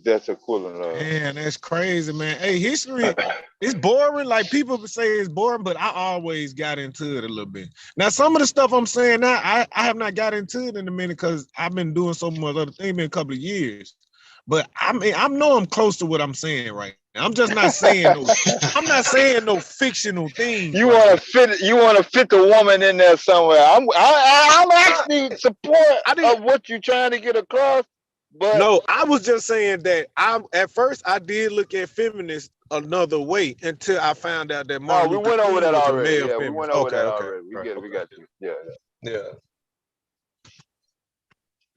That's equivalent of. Man, that's crazy, man. Hey, history, it's boring. Like people would say it's boring, but I always got into it a little bit. Now, some of the stuff I'm saying now, I have not got into it in a minute because I've been doing so much other things in a couple of years. But I know I'm close to what I'm saying right now. I'm just not saying no fictional thing. You want to fit the woman in there somewhere. I'm actually support of what you're trying to get across. But no, I was just saying that at first I did look at feminists another way until I found out that Martin Luther went over that was already. a male we went over that already. We got you.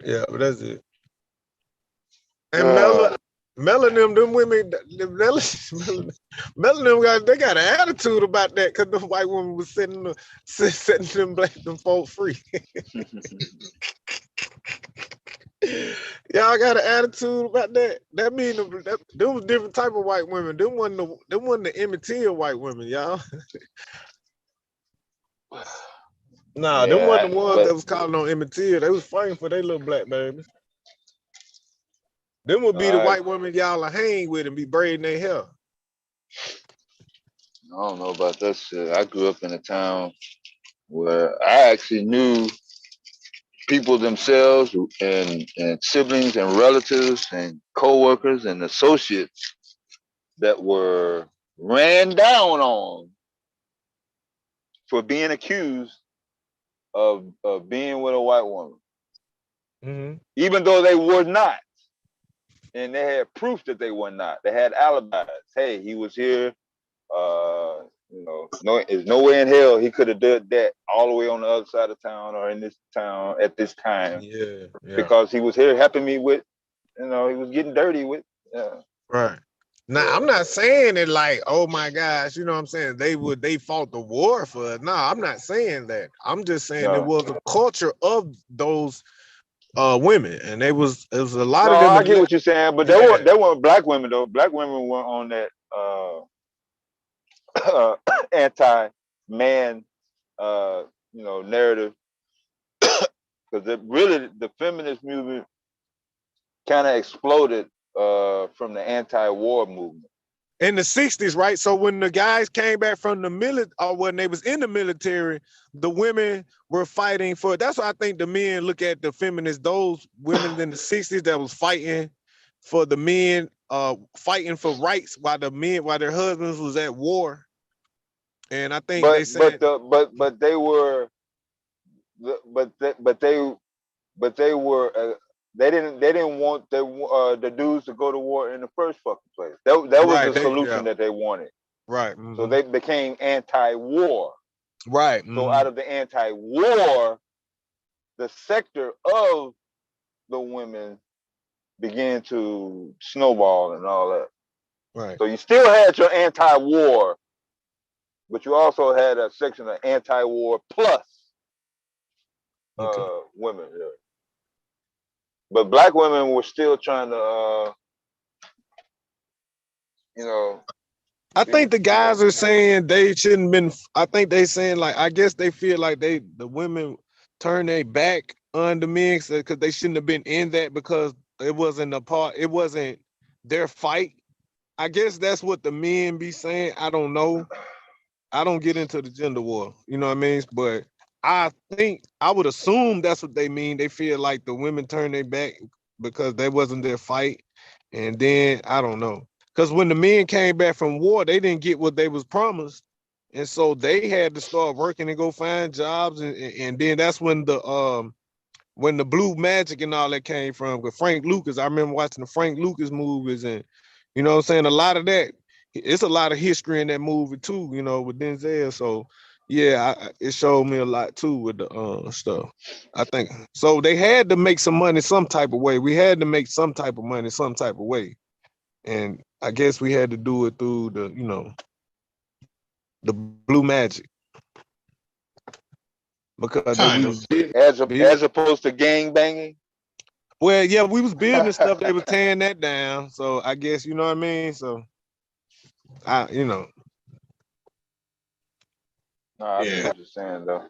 Yeah, but that's it. And Mel and them women, Mel and them guys, they got an attitude about that because the white woman was setting them folk free. Y'all got an attitude about that. That mean them was different type of white women. Them wasn't the Emmett Till white women, y'all. Nah, them wasn't the ones that was calling on Emmett Till. They was fighting for their little black babies. Them would be the white women y'all hang with and be braiding their hair. I don't know about that shit. I grew up in a town where I actually knew people themselves and siblings and relatives and co-workers and associates that were ran down on for being accused of being with a white woman, even though they were not. And they had proof that they were not. They had alibis. Hey, he was here. There's no way in hell he could have done that all the way on the other side of town or in this town at this time. Yeah. Because he was here helping me with, he was getting dirty with. Right. Now, I'm not saying it like, oh my gosh, you know what I'm saying? They fought the war for it. No, I'm not saying that. I'm just saying it was a culture of those women, and it was a lot No, of them. I get what you're saying, but Yeah. they weren't black women though. Black women weren't on that anti-man narrative, because really the feminist movement kind of exploded from the anti-war movement In the 60s, right? So when the guys came back from the military, or when they was in the military, the women were fighting for. That's why I think the men look at the feminists, those women in the 60s that was fighting for the men, fighting for rights while their husbands was at war. And I think they said, but they were they didn't want the dudes to go to war in the first fucking place. That was right, the solution that they wanted. right, So they became anti-war. right. So out of the anti-war, the sector of the women began to snowball and all that. Right. So you still had your anti-war, but you also had a section of anti-war plus women. Yeah. But black women were still trying to, I think the guys are saying they shouldn't been. I think they saying like, I guess they feel like the women turn their back on the men because they shouldn't have been in that because it wasn't it wasn't their fight. I guess that's what the men be saying. I don't know. I don't get into the gender war, you know what I mean? But I think I would assume that's what they mean. They feel like the women turn their back because that wasn't their fight. And then I don't know. Because when the men came back from war, they didn't get what they was promised. And so they had to start working and go find jobs. And then that's when the blue magic and all that came from. With Frank Lucas, I remember watching the Frank Lucas movies, and you know what I'm saying? A lot of that, it's a lot of history in that movie too, with Denzel. So yeah, it showed me a lot too with the stuff. I think so. They had to make some money some type of way. We had to make some type of money some type of way. And I guess we had to do it through the blue magic. Because as opposed to gang banging. Well, yeah, we was building stuff. They was tearing that down. So I guess you know what I mean. So I No, I get what you're saying though.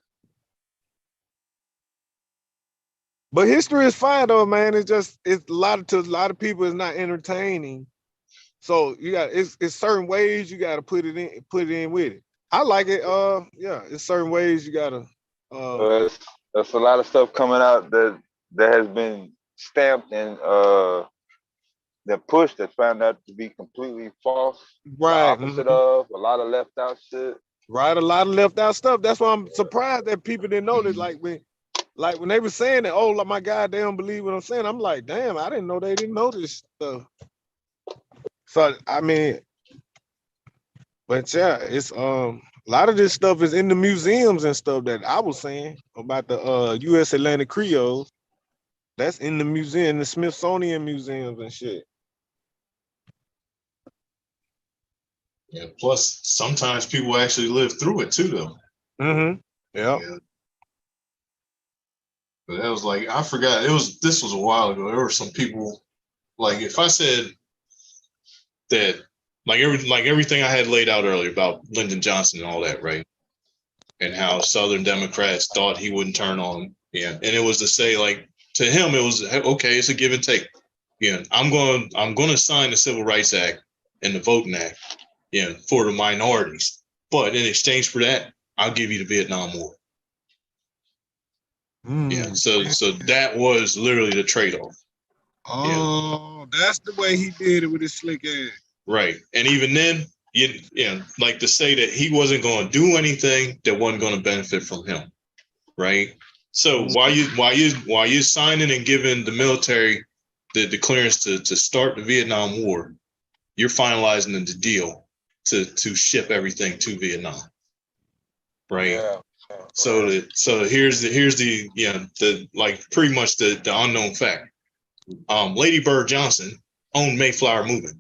But history is fine though, man. It's a lot of people it's not entertaining. So you got it's certain ways you got to put it in with it. I like it. Yeah, it's certain ways you gotta. There's a lot of stuff coming out that has been stamped and that pushed that found out to be completely false. Right. The opposite of a lot of left out shit. Right, a lot of left out stuff. That's why I'm surprised that people didn't know this. Like when they were saying that, oh my God, they don't believe what I'm saying. I'm like, damn, I didn't know they didn't know this stuff. So I mean, but yeah, it's a lot of this stuff is in the museums and stuff that I was saying about the U.S. Atlantic Creoles. That's in the museum, the Smithsonian museums and shit. Yeah. Plus, sometimes people actually live through it too, though. Mm-hmm. Yeah. But that was like, I forgot. This was a while ago. There were some people, like if I said that, like everything I had laid out earlier about Lyndon Johnson and all that, right? And how Southern Democrats thought he wouldn't turn on, and it was to say, like, to him, it was okay. It's a give and take. I'm going to sign the Civil Rights Act and the Voting Act, for the minorities. But in exchange for that, I'll give you the Vietnam War. Yeah. So that was literally the trade-off. Oh, that's the way he did it with his slick ass. Right. And even then, like to say that he wasn't going to do anything that wasn't going to benefit from him. Right. So while you signing and giving the military the clearance to start the Vietnam War, you're finalizing the deal to ship everything to Vietnam. Right. Yeah. So here's the like pretty much the unknown fact. Lady Bird Johnson owned Mayflower Movement.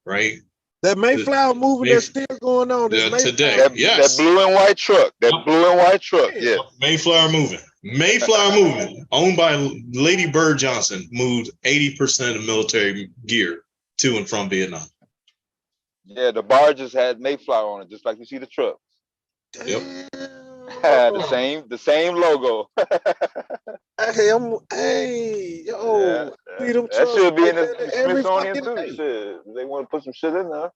right? That Mayflower movie that's still going on today. That Yes. blue and white truck. That blue and white truck. Yeah. Mayflower moving. Owned by Lady Bird Johnson, moved 80% of military gear to and from Vietnam. Yeah, the barges had Mayflower on it, just like you see the truck. Yep. the same logo. Hey, yo, that should be in the Smithsonian too. Shit. They want to put some shit in there.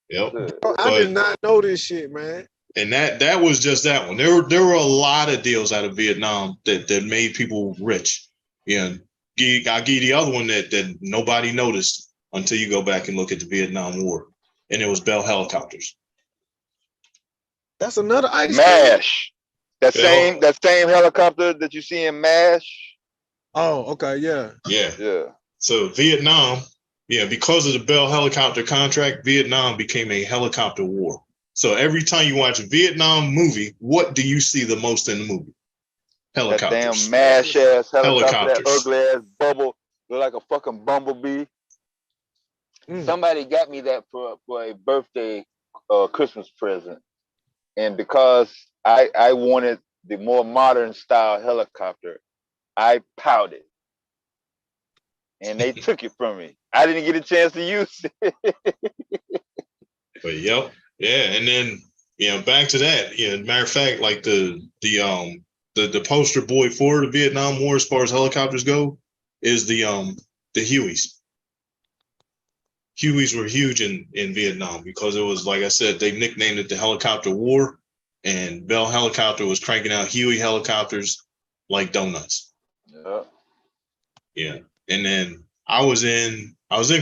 Yep. I did not know this shit, man. And that was just that one. There were a lot of deals out of Vietnam that made people rich. Yeah. I'll give you the other one that nobody noticed until you go back and look at the Vietnam War. And it was Bell helicopters. That's another ice MASH. That same helicopter that you see in MASH. Oh, okay, yeah. So Vietnam, because of the Bell helicopter contract, Vietnam became a helicopter war. So every time you watch a Vietnam movie, what do you see the most in the movie? Helicopters. That damn MASH ass helicopter, that ugly ass bubble, look like a fucking bumblebee. Somebody got me that for a birthday Christmas present. And because I wanted the more modern style helicopter, I pouted. And they took it from me. I didn't get a chance to use it. But yep. Yeah. And then, back to that, matter of fact, like the poster boy for the Vietnam War as far as helicopters go is the Hueys. Hueys were huge in Vietnam because it was, like I said, they nicknamed it the helicopter war, and Bell Helicopter was cranking out Huey helicopters like donuts. Yeah. And then I was in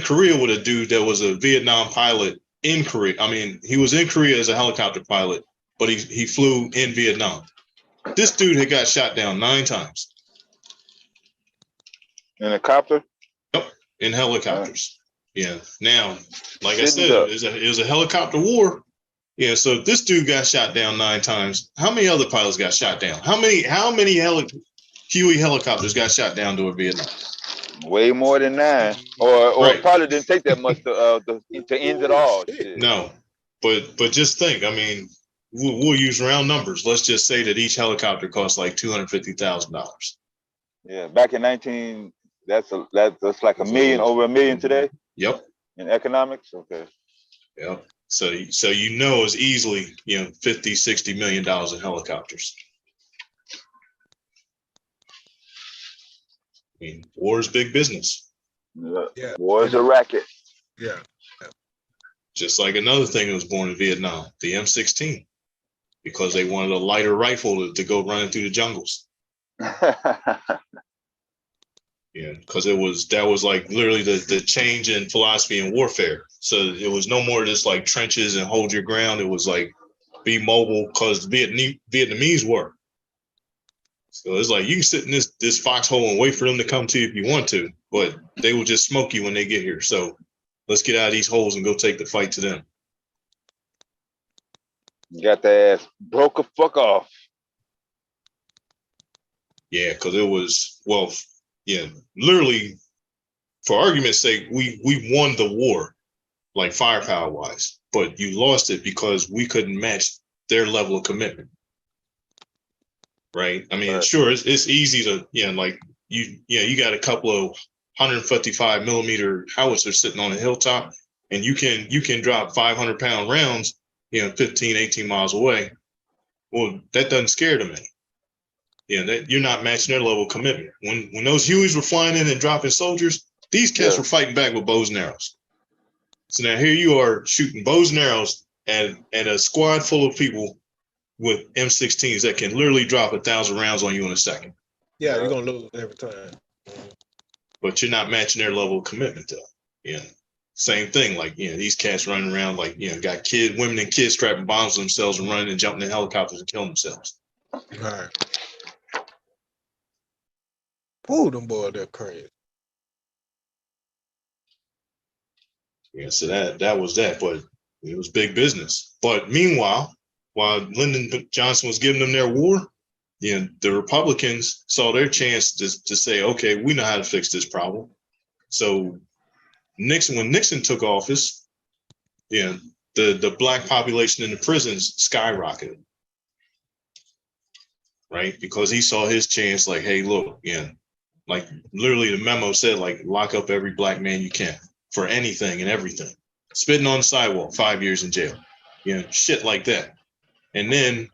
Korea with a dude that was a Vietnam pilot in Korea. I mean, he was in Korea as a helicopter pilot, but he flew in Vietnam. This dude had got shot down 9 times. In a copter? Yep, in helicopters. Yeah. Now, like I said, it was a helicopter war. Yeah. So if this dude got shot down 9 times, how many other pilots got shot down? How many Huey helicopters got shot down during Vietnam? Way more than 9, or right. Probably didn't take that much to end it all. Shit. No, but just think. I mean, we'll use round numbers. Let's just say that each helicopter costs like $250,000. Yeah, back in that's like over $1 million today. Yep. In economics, okay. Yep. So it's easily $50-60 million in helicopters. I mean, war is big business. Yeah. War is a racket. Yeah. Just like another thing that was born in Vietnam, the M16, because they wanted a lighter rifle to go running through the jungles. Yeah, because that was like literally the change in philosophy in warfare. So it was no more just like trenches and hold your ground. It was like be mobile, because the Vietnamese were. So it's like you can sit in this foxhole and wait for them to come to you if you want to, but they will just smoke you when they get here. So let's get out of these holes and go take the fight to them. You got the ass broke the fuck off. Yeah, because it was, literally, for argument's sake, we won the war, like firepower wise, but you lost it because we couldn't match their level of commitment. Right. I mean, right. Sure, it's easy to, you got a couple of 155 millimeter howitzers sitting on a hilltop, and you can drop 500-pound rounds, 15, 18 miles away. Well, that doesn't scare them any. That you're not matching their level of commitment. When those Hueys were flying in and dropping soldiers, these cats were fighting back with bows and arrows. So now here you are shooting bows and arrows at a squad full of people with M16s that can literally drop 1,000 rounds on you in a second. Yeah, you're gonna lose every time. But you're not matching their level of commitment to. Yeah. Same thing, like these cats running around like got women and kids strapping bombs to themselves and running and jumping in helicopters and killing themselves. All right. Ooh, them boys, they're crazy. Yeah, so that was that, but it was big business. But meanwhile, while Lyndon Johnson was giving them their war, the Republicans saw their chance to say, okay, we know how to fix this problem. So when Nixon took office, the black population in the prisons skyrocketed, right? Because he saw his chance. Like, hey, look, like literally the memo said, like, lock up every black man you can for anything and everything. Spitting on the sidewalk, 5 years in jail, shit like that. And then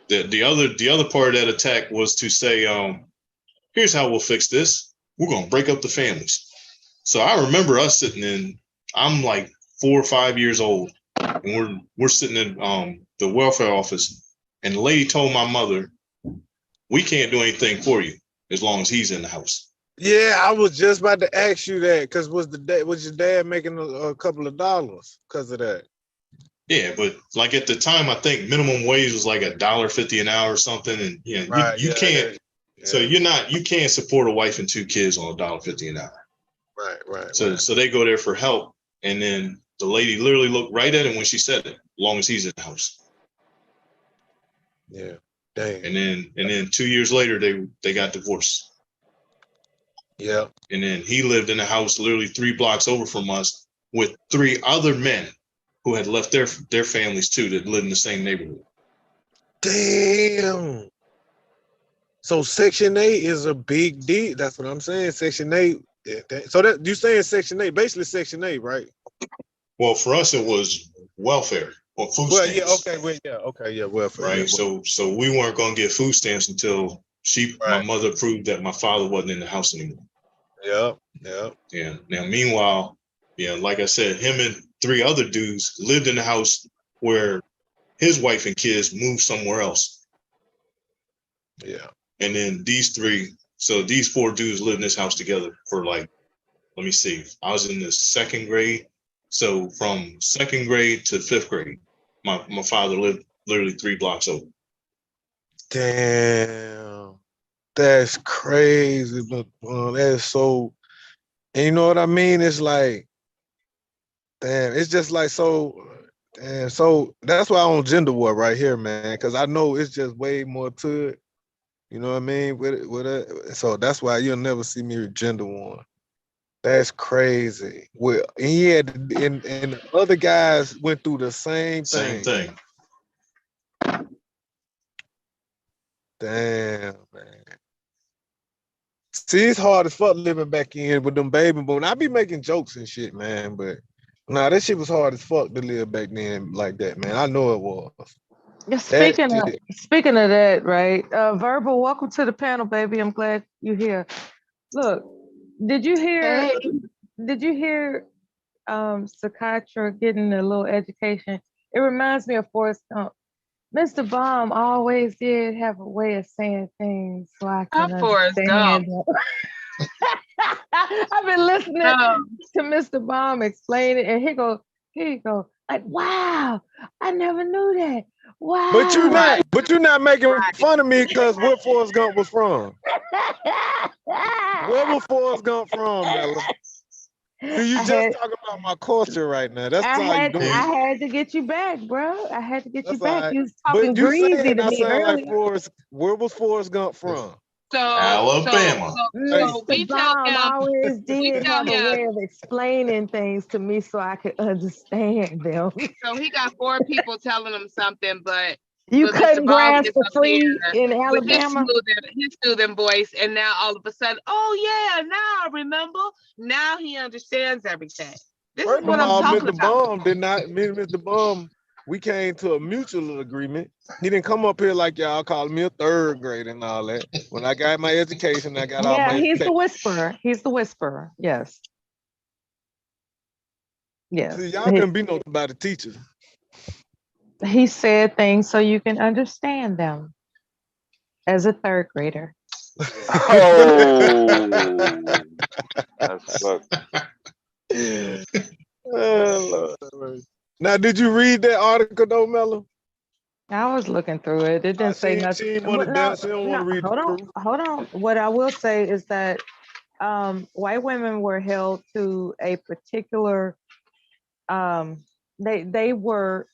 the other part of that attack was to say, here's how we'll fix this. We're gonna break up the families. So I remember us sitting in. I'm like 4 or 5 years old, and we're sitting in the welfare office, and the lady told my mother, "We can't do anything for you as long as he's in the house." Yeah, I was just about to ask you that because was your dad making a couple of dollars because of that? Yeah, but like at the time, I think minimum wage was like $1.50 an hour or something, and you can't. Yeah. So you can't support a wife and 2 kids on $1.50 an hour. Right. So they go there for help, and then the lady literally looked right at him when she said it. As long as he's in the house. Yeah. Dang. And then 2 years later, they got divorced. Yeah. And then he lived in a house literally 3 blocks over from us with 3 other men who had left their families too that lived in the same neighborhood. Damn. So Section 8 is a big deal. That's what I'm saying. Section 8. So that you saying Section 8, basically Section 8, right? Well, for us it was welfare or food stamps. Welfare. Right. Yeah, so we weren't gonna get food stamps until my mother proved that my father wasn't in the house anymore. Yeah. Yeah. Now, meanwhile, like I said, him and 3 other dudes lived in the house where his wife and kids moved somewhere else. Yeah. And then these 4 dudes lived in this house together for like, let me see, I was in the 2nd grade. So from 2nd grade to 5th grade, my father lived literally 3 blocks over. Damn. That's crazy, but that's so, and you know what I mean? It's like, damn, it's just like so, and so that's why I own Gender War right here, man, because I know it's just way more to it. You know what I mean? With it. So that's why you'll never see me with Gender War. That's crazy. Well, and he had, and the other guys went through the same thing. Damn, man. See, it's hard as fuck living back in with them baby boom. I be making jokes and shit, man, but nah, that shit was hard as fuck to live back then like that, man. I know it was. Speaking of that, right? Verbal, welcome to the panel, baby. I'm glad you're here. Look, did you hear Sakatra getting a little education? It reminds me of Forrest Gump. Mr. Baum always did have a way of saying things so I can understand. I've been listening to Mr. Baum explain it, and he go, like, wow, I never knew that. Wow. But you're not making fun of me because where Forrest Gump was from. Where was Forrest Gump from, Mella? You just talking about my culture right now. That's all you doing. I had to get you back, bro. I had to get you back. Right. You was talking greasy to me earlier. Like where was Forrest Gump from? So Alabama. So we Baum always did have a way of explaining things to me so I could understand them. So he got 4 people telling him something, but you couldn't grasp the free in Alabama. His soothing voice, and now all of a sudden, oh yeah, now I remember. Now he understands everything. This is what I'm talking about. Me and Mr. Baum, we came to a mutual agreement. He didn't come up here like y'all calling me a 3rd grader and all that. When I got my education, I got all my he's the whisperer. He's the whisperer. Yes. Yes. See, y'all couldn't be nothing about a teacher. He said things so you can understand them as a 3rd grader. Oh, that's fucked. Oh, Lord. Now, did you read that article though, Mello? I was looking through it. It didn't say nothing. She didn't want to dance. She don't want to read the proof. Hold on. What I will say is that white women were held to a particular, they were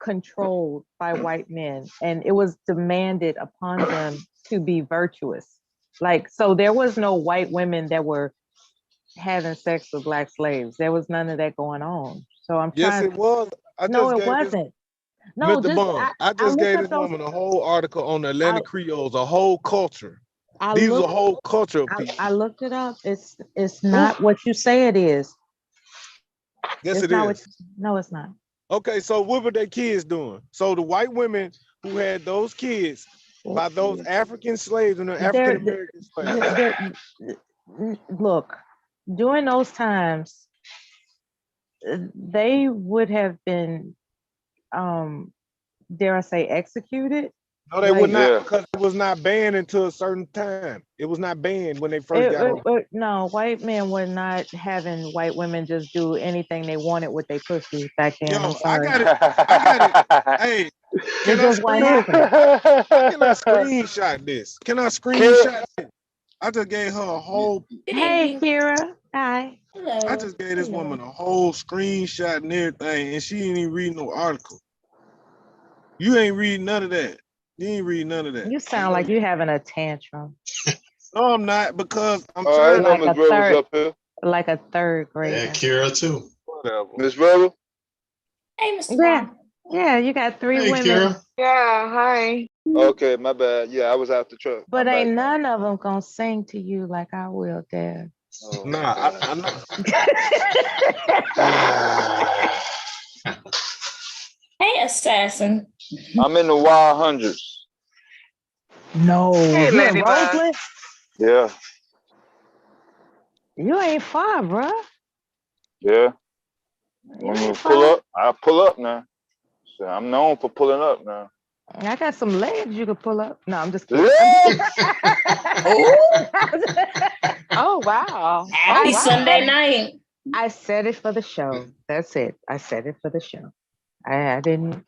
controlled by white men, and it was demanded upon them to be virtuous. Like, so there was no white women that were having sex with black slaves. There was none of that going on. So I'm Yes, trying. it was. No, it wasn't. No, Mr. Bond, I just gave this woman a whole article on the Atlantic Creoles, a whole culture. These are a whole culture of people. I looked it up. It's not what you say it is. Yes, It's it not is. No, it's not. Okay, so what were their kids doing? So the white women who had those kids by those African slaves and the African American slaves. Look, during those times, they would have been, dare I say, executed. No, they would not, because it was not banned until a certain time. It was not banned when they first got on. No, white men were not having white women just do anything they wanted with their pussy back then. Yo, I'm sorry. I got it. Hey, can I screenshot this? Can I screenshot it? I just gave her a whole. Hey, Kira. Hi. Hello. I just gave this woman a whole screenshot and everything, and she ain't even reading no article. You ain't reading none of that. You ain't reading none of that. You sound like you having a tantrum. No, I'm not, because I'm trying to Miss Rebel's up here. Like a third grader. Yeah, Kira too. Whatever. Miss Rebel? Hey, Mr. Bond. Yeah, you got three Hey, women. Kira. Yeah, hi. Okay, my bad. Yeah, I was out the truck. But ain't none of them gonna sing to you like I will, Dad. Oh, nah, I Hey, assassin. I'm in the wild hundreds. No, Hey, you in Ladybug. Roseland? Yeah, You ain't far, bruh. yeah. You Want me ain't to pull far. up? I'll pull up now. So I'm known for pulling up now. I got some legs you could pull up. No, I'm just kidding. Legs? Oh, wow. Happy Sunday night. I said it for the show. That's it. I said it for the show. I didn't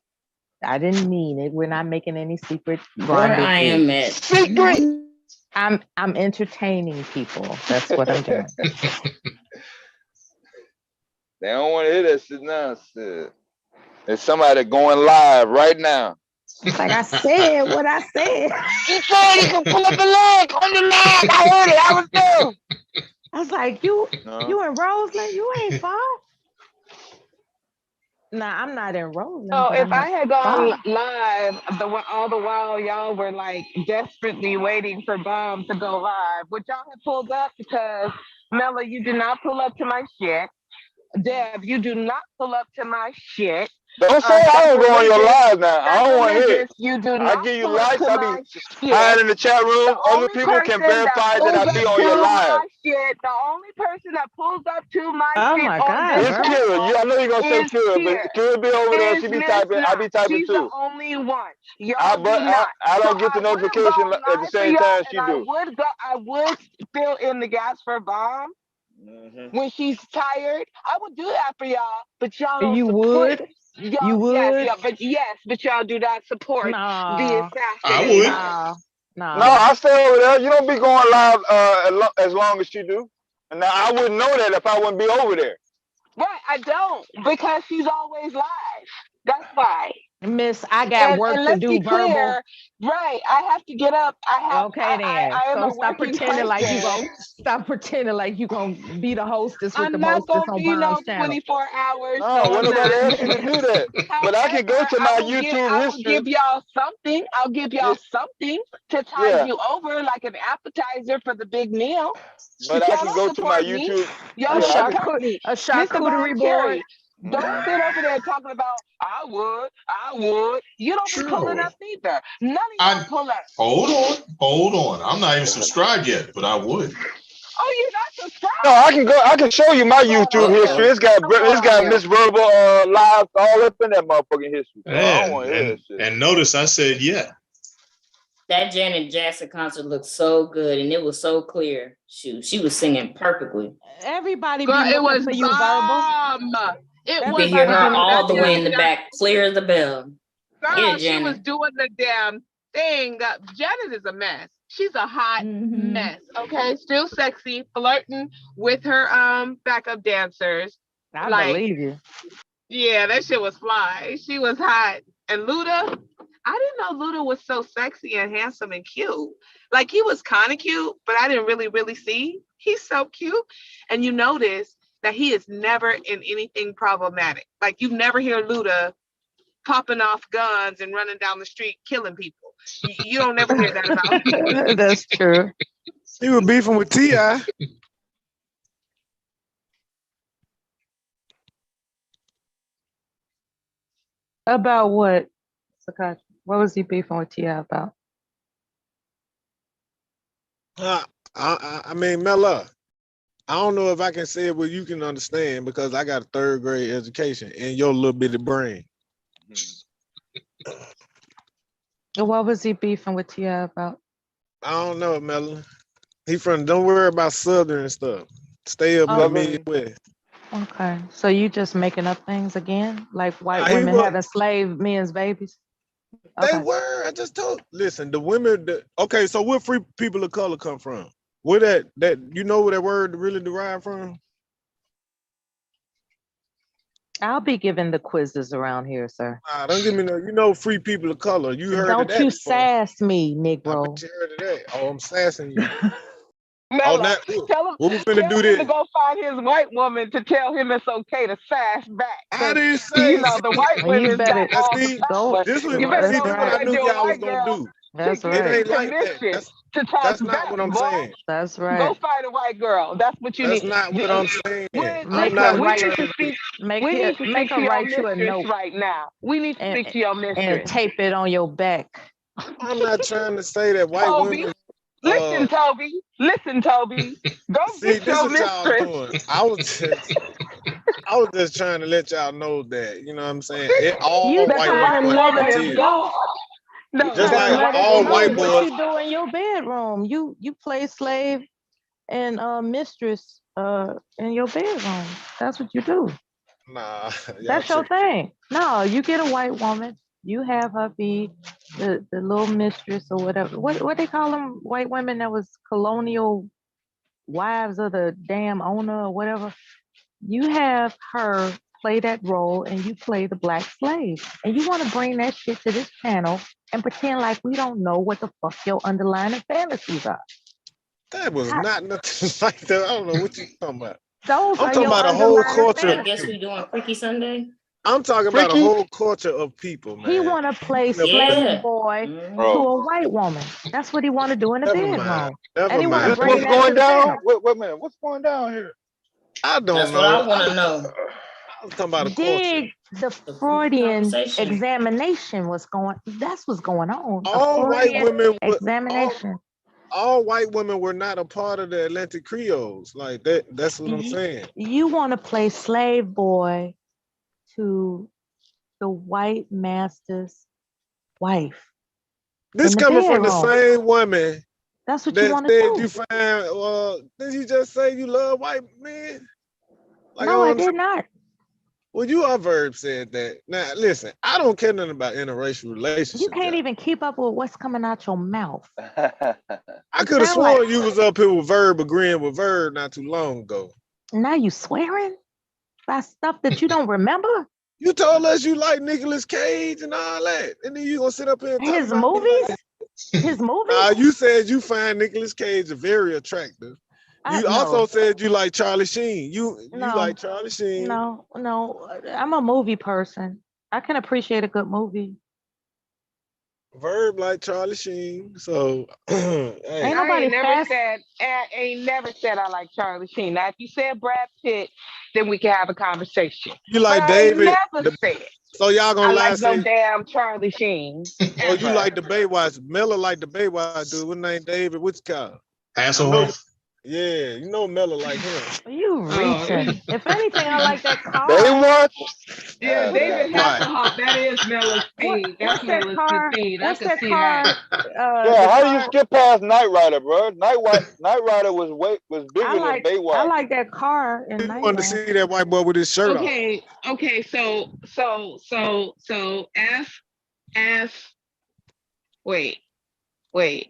mean it. We're not making any secret Where I am at. Secret. I'm entertaining people. That's what I'm doing. They don't want to hear that shit now. Shit. There's somebody going live right now. It's like I said what I said. He said he can pull up the leg on the leg. I heard it. I was there. I was like, you in Roseland? You ain't far. Nah, I'm not in Roseland. So but if I'm I not had gone far. live all the while y'all were like desperately waiting for Bomb to go live, would y'all have pulled up? Because Mella, you do not pull up to my shit. Deb, you do not pull up to my shit. Don't say I don't go on your live now. I don't want to hear it. You do I not give you pull up likes. to I my be shit. hiding in the chat room. Other people can verify that I be on your live. The only person that pulls up to my Oh shit my on God, this It's bro. Kira. I know you're gonna say is Kira, but Kira be over there. She be typing. I be typing She's too. the only one. Y'all But do not. I don't get the I would've notification gone at the live same for y'all, time she and do. I would fill in the gas for Bomb when she's tired. I would do that for y'all, but y'all don't You support would? it. Y'all, You would? but y'all do not support the No. I assassination. would. No. No, I stay over there. You don't be going live as long as she do. And now I wouldn't know that if I wouldn't be over there. Right, I don't, because she's always live. That's why. Miss, I got work and to let's do, be verbal. clear, right? I have to get up. Okay, then. I am So a stop working pretending like you person. stop pretending like you gonna be the hostess with I'm the not mostest gonna on be no Bomb's channel. 24 hours. No, No, when I'm nobody not. asked you to do that. But I can go to my YouTube I will history. give y'all something. I'll give y'all something to tide you over, like an appetizer for the big meal. But I can go to my YouTube. Y'all don't support me. A charcuterie board. Don't sit over there talking about I would. You don't be pulling up either. None of y'all pull up. Hold on. I'm not even subscribed yet, but I would. Oh, you're not subscribed? No, I can go. I can show you my YouTube history. It's got Miss Verbal live all up in that motherfucking history. So I don't want to hear that shit. And notice I said yeah. That Janet Jackson concert looked so good, and it was so clear. Shoot, she was singing perfectly. Everybody Girl, be it was looking for you, verbal. You could hear her all the way in the back, clear as the bell. Girl, she was doing the damn thing. Janet is a mess. She's a hot mess. Okay, still sexy, flirting with her backup dancers. I believe you. Yeah, that shit was fly. She was hot. And Luda, I didn't know Luda was so sexy and handsome and cute. Like, he was kind of cute, but I didn't really see. He's so cute. And you notice that he is never in anything problematic. Like you never hear Luda popping off guns and running down the street killing people. You don't never hear that about him. That's true. He was beefing with T.I. About what, Sakat? What was he beefing with T.I. about? I mean, Mella, I don't know if I can say it where you can understand because I got a 3rd grade education and your little bitty brain. What was he beefing with T.I. about? I don't know, Mella. He from, don't worry about Southern stuff. Stay up in the Midwest. Okay, so you just making up things again, like white Nah, he women was- having slave men's babies? They Okay. were. I just told. Listen, the women. Okay, so where free people of color come from? Where that you know where that word really derived from? I'll be giving the quizzes around here, sir. Nah, don't give me no. You know, free people of color. You heard of Don't that you before. sass me, I Negro. bet you heard of that. Oh, I'm sassing you. Mella, now, tell him, what we finna tell do him this? to go find his white woman to tell him it's okay to sass back. I didn't say. You know, the white Well, you women better got all see, the power. This was You better see, go this what I find knew your y'all was white gonna girl. do. That's Give right. you It ain't like that. permission to talk That's back, not what I'm boy. saying. That's Go right. find a white girl. That's what you That's need. not what I'm saying. Make I'm her not We write. need to trying to speak. Make We need to make speak her to your write you a mistress note right now. We need to and, speak to your and mistress. tape it on your back. I'm not trying to say that white Toby, women. listen, Toby. Listen, Toby. Go See, get this your is y'all mistress. doing. I was just trying to let y'all know that, you know what I'm saying? All You That white the white women woman are is material. God. No, Just that like the white all woman white is boys. What you do in your bedroom? You play slave and mistress in your bedroom. That's what you do. Nah, That's your thing. No, you get a white woman. You have her be the little mistress or whatever. What they call them? White women that was colonial wives of the damn owner or whatever. You have her play that role and you play the black slave. And you want to bring that shit to this channel and pretend like we don't know what the fuck your underlying fantasies are. That was not nothing like that. I don't know what you talking about. Those I'm are talking your about a whole underlying culture. I guess we doing Freaky Sunday. I'm talking about a whole culture of people, man. He want to play slave Yeah. boy Mhm. to a white woman. That's what he want to do in the Never bedroom. mind. And Never he want to mind. bring What's that going to the down? channel. Wait a minute. What's going down here? I don't That's know. what I want to know. I'm talking about a culture. Dig the The Freudian conversation. examination. That's what's going on. A All white Freudian women were examination. all white women were not a part of the Atlantic Creoles. Like that. That's what I'm saying. You want to play slave boy to the white master's wife. This in the coming from the bedroom. same woman That's what you that want to said do. you find. Did you just say you love white men? Like, No, I did not. Well, you are verb said that. Now, listen, I don't care nothing about interracial relationships. You can't even keep up with what's coming out your mouth. I could have sound sworn like- you was up here with verb agreeing with verb not too long ago. Now you swearing by stuff that you don't remember? You told us you like Nicolas Cage and all that, and then you gonna sit up here and talk His about movies? His movies? You said you find Nicolas Cage very attractive. You also said you like Charlie Sheen. You like Charlie Sheen. No, I'm a movie person. I can appreciate a good movie. Verb like Charlie Sheen. So hey. Ain't nobody ain't never said I like Charlie Sheen. Now, if you said Brad Pitt, then we can have a conversation. You like But David? I never said. So y'all gonna I lie like no damn Charlie Sheen. Oh, you like the Baywatch. Miller like the Baywatch dude. What name David? What's called? Hasselhoff. Yeah, you know Miller like him. You reaching. If anything, I like that car. Baywatch? Yeah, David Right. Hasselhoff, that is Miller's speed. That's What's that Miller's car? speed. I What's can that see car? that. Yeah, how do you skip past Knight Rider, bro? Knight Rider was bigger I like than Baywatch. I like that car in You Night wanted to Rider. see that white boy with his shirt Okay, so wait,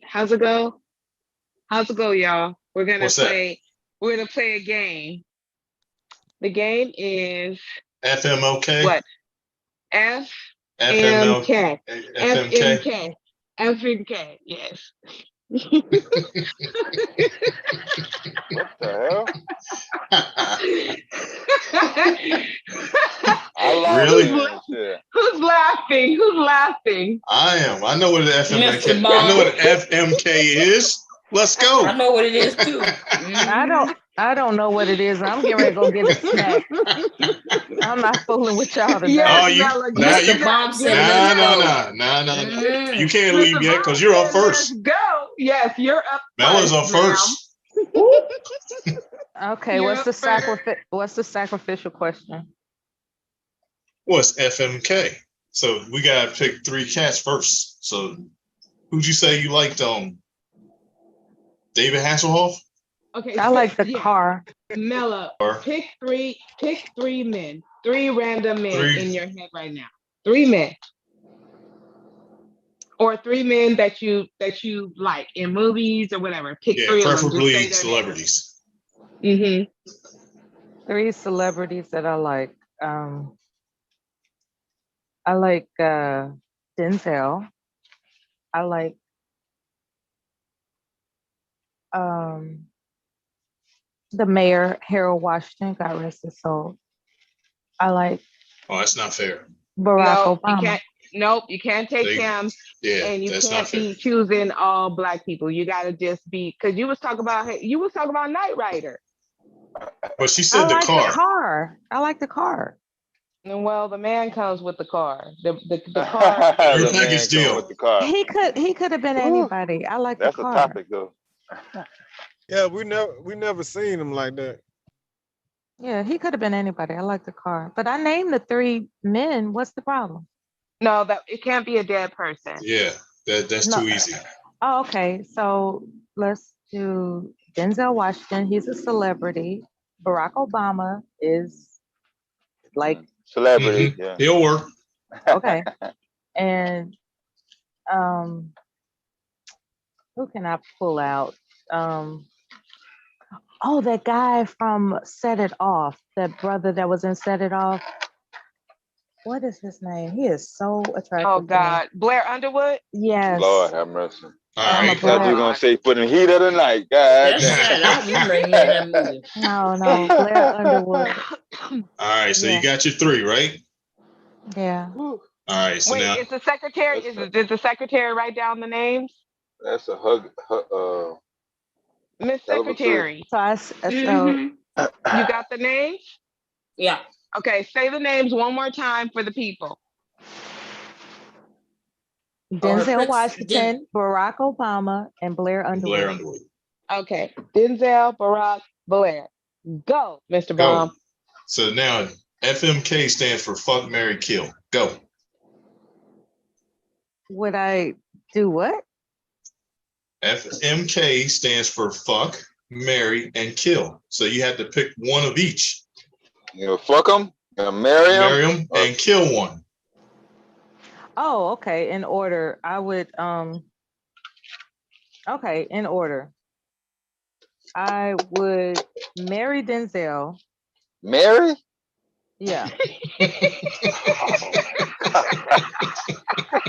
how's it go? How's it go, y'all? We're gonna What's that? play a game. The game is FMOK. what? FMK. FMK. FMK, yes. What the hell? I lost Really? it and shit. Who's laughing? Who's laughing? I am. I know what an FMK. Mr. I know what Bond. an FMK is. Let's go. I know what it is too. I don't know what it is. I'm getting ready to go get a snack. I'm not fooling with y'all today. Yes, Oh, you Mela, now get you Mr. that, Bomb get said, that. no. Mm. You can't Mr. leave yet because you're up Bomb said, first. Let's go. Yes, you're up Bella's up first, first. Okay, You're what's up the sacrificial question? What's FMK? So we gotta pick 3 cats first. So who'd you say you liked? David Hasselhoff? Okay, I like the car. Mela, Or pick three men, 3 random men 3. in your head right now. 3 men. Or 3 men that you like in movies or whatever. Pick Yeah, 3 of them. preferably celebrities. Mm-hmm. 3 celebrities that I like. I like Denzel. I like the mayor, Harold Washington, God rest his soul. I like Oh, that's not fair. Barack No, Obama. you can't take him, Yeah, and you that's not can't fair. be choosing all black people. You gotta just be, because you was talking about Knight Rider. But she said the car. I like the car. And well, the man comes with the car. The car. Your The man package going deal. with the car. He could have been anybody. I like That's the a car. topic though. Yeah, we never seen him like that. Yeah, he could have been anybody. I like the car. But I named the 3 men. What's the problem? No, that it can't be a dead person. Yeah, that's No. too easy. Oh, okay. So let's do Denzel Washington. He's a celebrity. Barack Obama is like Celebrity. Mhm. Yeah. He'll work. okay. And who can I pull out? Oh, that guy from Set It Off, that brother that was in Set It Off. What is his name? He is so attractive. Oh to me. God, Blair Underwood. Yes. Lord have mercy. All I'm a right. Thought you were gonna say for the heat of the night, God. That's right. I remember him in that movie. No, Blair Underwood. All right, so Yeah. you got your 3, right? Yeah. All right, so Wait, now is the secretary? Did the secretary write down the names? That's a hug. Miss Hell of a trip. Secretary, So you got the names? Yeah. Okay, say the names one more time for the people. Denzel Washington, Barack Obama, and Blair Underwood. Blair Underwood. Okay, Denzel, Barack, Blair. Go, Mr. Go. Baum. So now FMK stands for fuck, marry, kill. Go. Would I do what? FMK stands for fuck, marry, and kill. So you have to pick one of each. You know, fuck them, marry them, and kill one. Oh, okay. In order, I would okay, in order. I would marry Denzel. Marry? Yeah.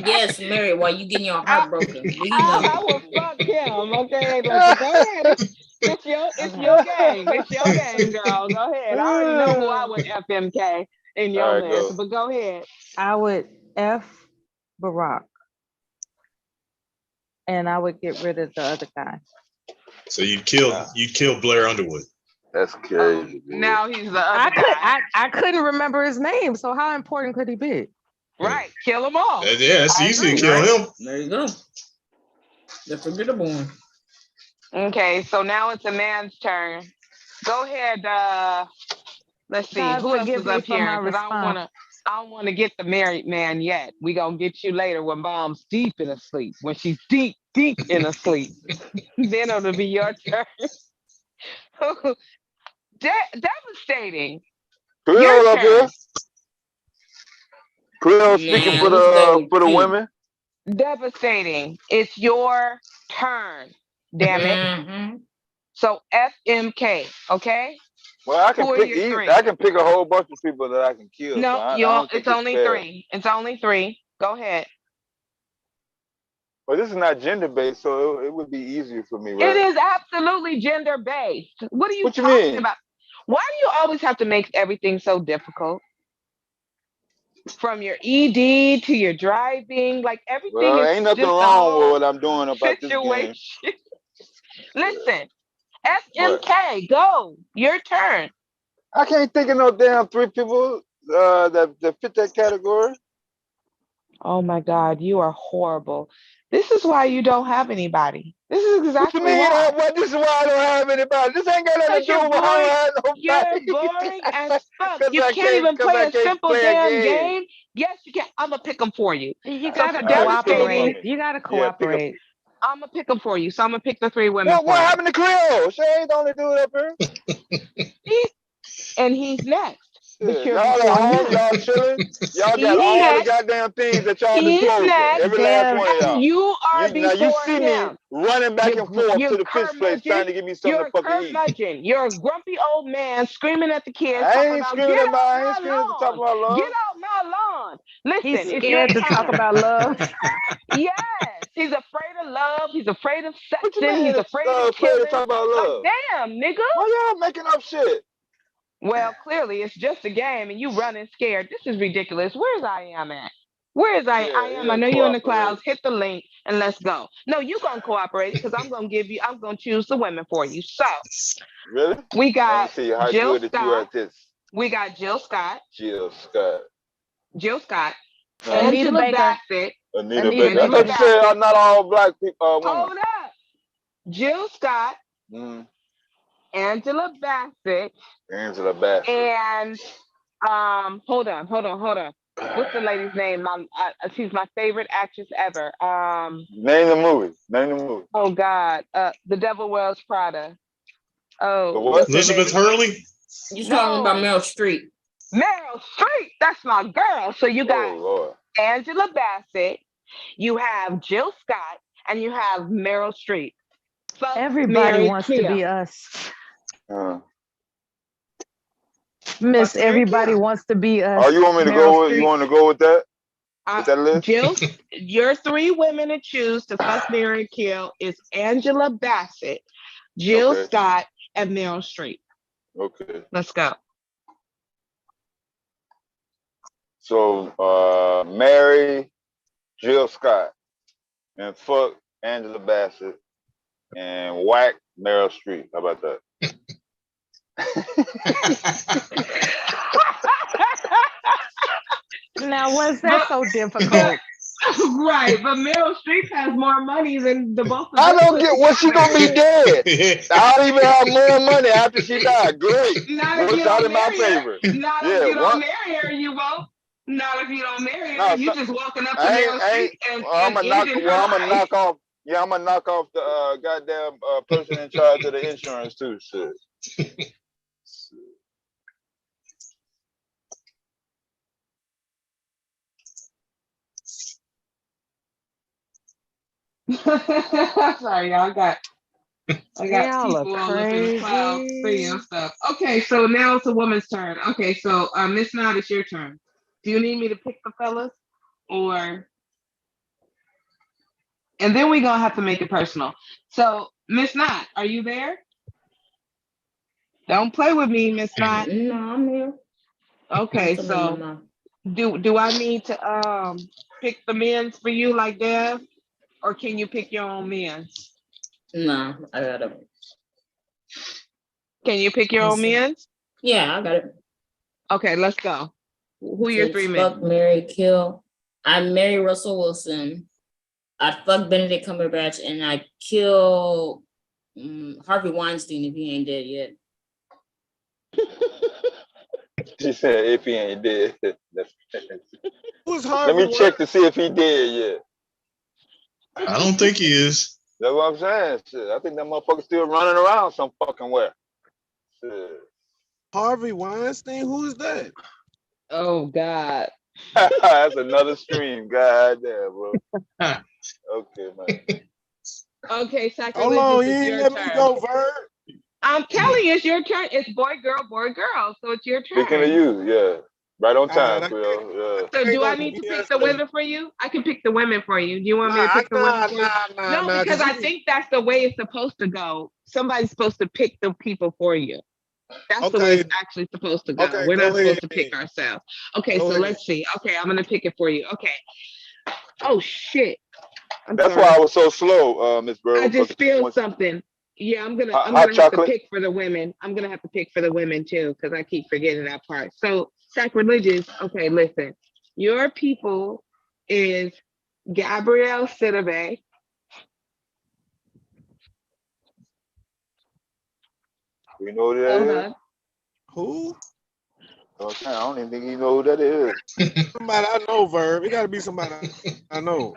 Yes, Mary, while you getting your heart broken. We know. I will fuck him. Okay, like, go ahead. It's your game. It's your game, girl. Go ahead. I already know who I would FMK in your All right, list, go. but go ahead. I would F Barack. And I would get rid of the other guy. So you'd kill Blair Underwood. That's crazy. Now he's the other guy. I couldn't remember his name, so how important could he be? Right, kill them all. Yeah, it's easy to agree, kill right? him. There you go. The forgettable one. Okay, so now it's a man's turn. Go ahead. Let's see. God Who else forgive is me up for here? my Because I don't want to get the married man yet. We gonna get you later when mom's deep in a sleep. When she's deep in a sleep, then it'll be your turn. Devastating. Cleo Your up here. turn. Cleo speaking for the women. Devastating. It's your turn. Damn it. Mm-hmm. So FMK. Okay. Well, I can Who are pick. your 3? I can pick a whole bunch of people that I can kill. No, so I don't think it's only fair. 3. It's only 3. Go ahead. But this is not gender based, so it would be easier for me, right? It is absolutely gender based. What are you What you talking mean? about? Why do you always have to make everything so difficult? From your ED to your driving, like everything Well, is ain't nothing just a wrong with whole what I'm doing about this game. situation. Listen, What? SMK, go. Your turn. I can't think of no damn 3 people that fit that category. Oh my God, you are horrible. This is why you don't have anybody. This is exactly What you mean? why. What? This is why I don't have anybody. This ain't got nothing to Because do you're with I boring. don't have nobody. You're boring as fuck. Cause You I can't even cause play I a can't simple play a damn game. game. Yes, you can. I'm gonna pick them for you. You So gotta for cooperate. devastating, You gotta Yeah, pick 'em. cooperate. I'm gonna pick them for you. So I'm gonna pick the 3 women What for you. happened to Creole? She ain't the only dude up here. And he's next. But Shit, you're y'all before at home, him. y'all chilling. Y'all got He's all the next. goddamn things that y'all He's disclosing. next. Every last Dev, one of And y'all. you are Now you before see him. me running back and forth You're to the fish place trying to give me something You're to fucking eat. curmudgeon. You're a grumpy old man screaming at the kids, I talking ain't about screaming get at my, off I ain't my screaming to talk lawn. about love. Get off my lawn. Listen, he's it's your scared to talk turn. about love. Yes, he's afraid of love. He's afraid of What you sexing. mean He's afraid of afraid to killing. talk about Like, love? damn, nigga. Why y'all making up shit? Well, clearly it's just a game and you running scared. This is ridiculous. Where's I am at? Where is I am? I know you're in the clouds. Hit the link and let's go. No, you gonna cooperate because I'm gonna choose the women for you. So Really? we got Let me see how Jill good that you are Scott. at this. We got Jill Scott. Jill Scott. Anita Angela Baker. Bassett. Anita Anita Baker. I thought you Baker. said not all black people, women. Hold up. Jill Scott. Mm. Angela Bassett. Angela Bassett. And hold on. What's the lady's name? She's my favorite actress ever. Name the movie. Oh God. The Devil Wears Prada. Oh, The what? Elizabeth Hurley? You talking about Meryl Streep? Meryl Streep. That's my girl. So you got Lord. Angela Bassett, you have Jill Scott, and you have Meryl Streep. Fuck, Everybody Mary, wants kill. to be us. Miss Fuck, Mary, Everybody kill. Wants to Be Us. Oh, you want me to Meryl go with? Streep. You want to go with that? With that list? Jill, your 3 women to choose to fuck, Mary, kill is Angela Bassett, Jill Scott, and Meryl Streep. Okay. Let's go. So marry Jill Scott and fuck Angela Bassett and whack Meryl Streep. How about that? Now, was that so difficult? Right, but Meryl Streep has more money than the both of them. I don't get what she gonna be dead. I'll even have more money after she died. Great. What's out in my favor? Not if you don't marry her, you won't. Not if you don't marry her. You just walking up to Meryl Streep and I'm gonna knock off. Yeah, I'm gonna knock off the goddamn person in charge of the insurance too. Shit. Sorry, y'all. I got Y'all people are all up in the clouds crazy. saying stuff. Okay, so now it's a woman's turn. Okay, so Miss Knott, it's your turn. Do you need me to pick the fellas, or? And then we're gonna have to make it personal. So, Miss Knott, are you there? Don't play with me, Miss Knott. No, I'm here. Okay, so do I need to pick the men's for you like Dev, or can you pick your own men's? No, I got it. Can you pick your own men's? Yeah, I got it. Okay, let's go. Who are your 3 men? Fuck, marry, kill. I marry Russell Wilson. I fuck Benedict Cumberbatch, and I kill Harvey Weinstein if he ain't dead yet. She said if he ain't dead. Who's Harvey? Let me check to see if he dead yet. I don't think he is. That's what I'm saying. Shit, I think that motherfucker's still running around some fucking where. Shit. Harvey Weinstein? Who is that? Oh God. That's another stream. God damn, bro. Okay, man. Okay, Hold on, sacrilegious, you it's ain't your let me turn. go, Vern. Kelly, it's your turn. It's boy, girl, so it's your turn. Speaking of you, yeah. Right on Ah, time, Quill. Yeah. So ain't do no I need to pick the BS. women for you? I can pick the women for you. Do you want me to pick the women for you? No, because 'cause I think that's the way it's supposed to go. Somebody's supposed to pick the people for you. That's the way Okay, it's actually supposed to go. okay, We're not go supposed to ahead. pick ourselves. Okay, Go so ahead. let's see. Okay, I'm gonna pick it for you. Okay. Oh shit. I'm That's sorry. why I was so slow, Miss Burrow. I just 'cause spilled once- something. Yeah, I'm gonna hot have to chocolate. pick for the women. I'm gonna have to pick for the women too, because I keep forgetting that part. So sacrilegious. Okay, listen. Your people is Gabrielle Sidibe. You know who that Hold is? on. Who? Okay, I don't even think you know who that is. Somebody I know, Verb. It gotta be somebody I know.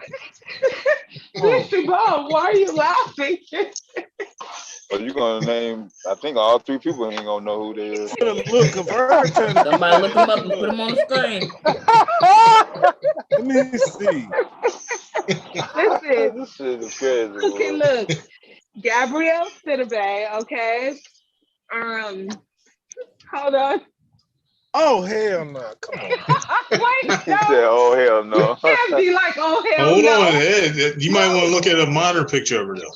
Listen, Bob, why are you laughing? But you gonna name? I think all 3 people ain't gonna know who they is. Look, Verb trying to Somebody look him up and put him on the screen. let me see. Listen, This shit is crazy. okay, Bro. look. Gabrielle Sidibe, okay? Hold on. Oh hell no! Come on. Wait, He no. said, "Oh hell no." Can't be like, oh hell Hold no. on. Hey, you might want to look at a modern picture of her though.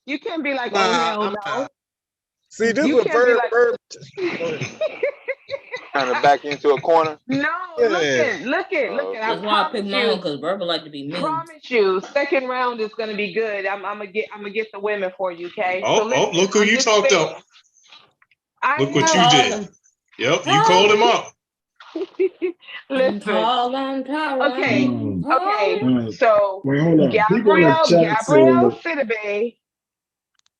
You can't be like, oh Nah, hell I'm no. not. See, this You what can't be Verb. like- Verb. Go ahead. Kind of back into a corner. No, Yeah. look it. I That's why I picked promise my own you. because Verbal like to be mean. Promise you, second round is gonna be good. I'm gonna get the women for you, okay? Oh, look who I'm you just talked saying. up. I Look what know. you did. Yep, you called him up. Listen. Call on power. Okay. Okay. So Wait, hold on. People in the chat Gabrielle say, Sidibe.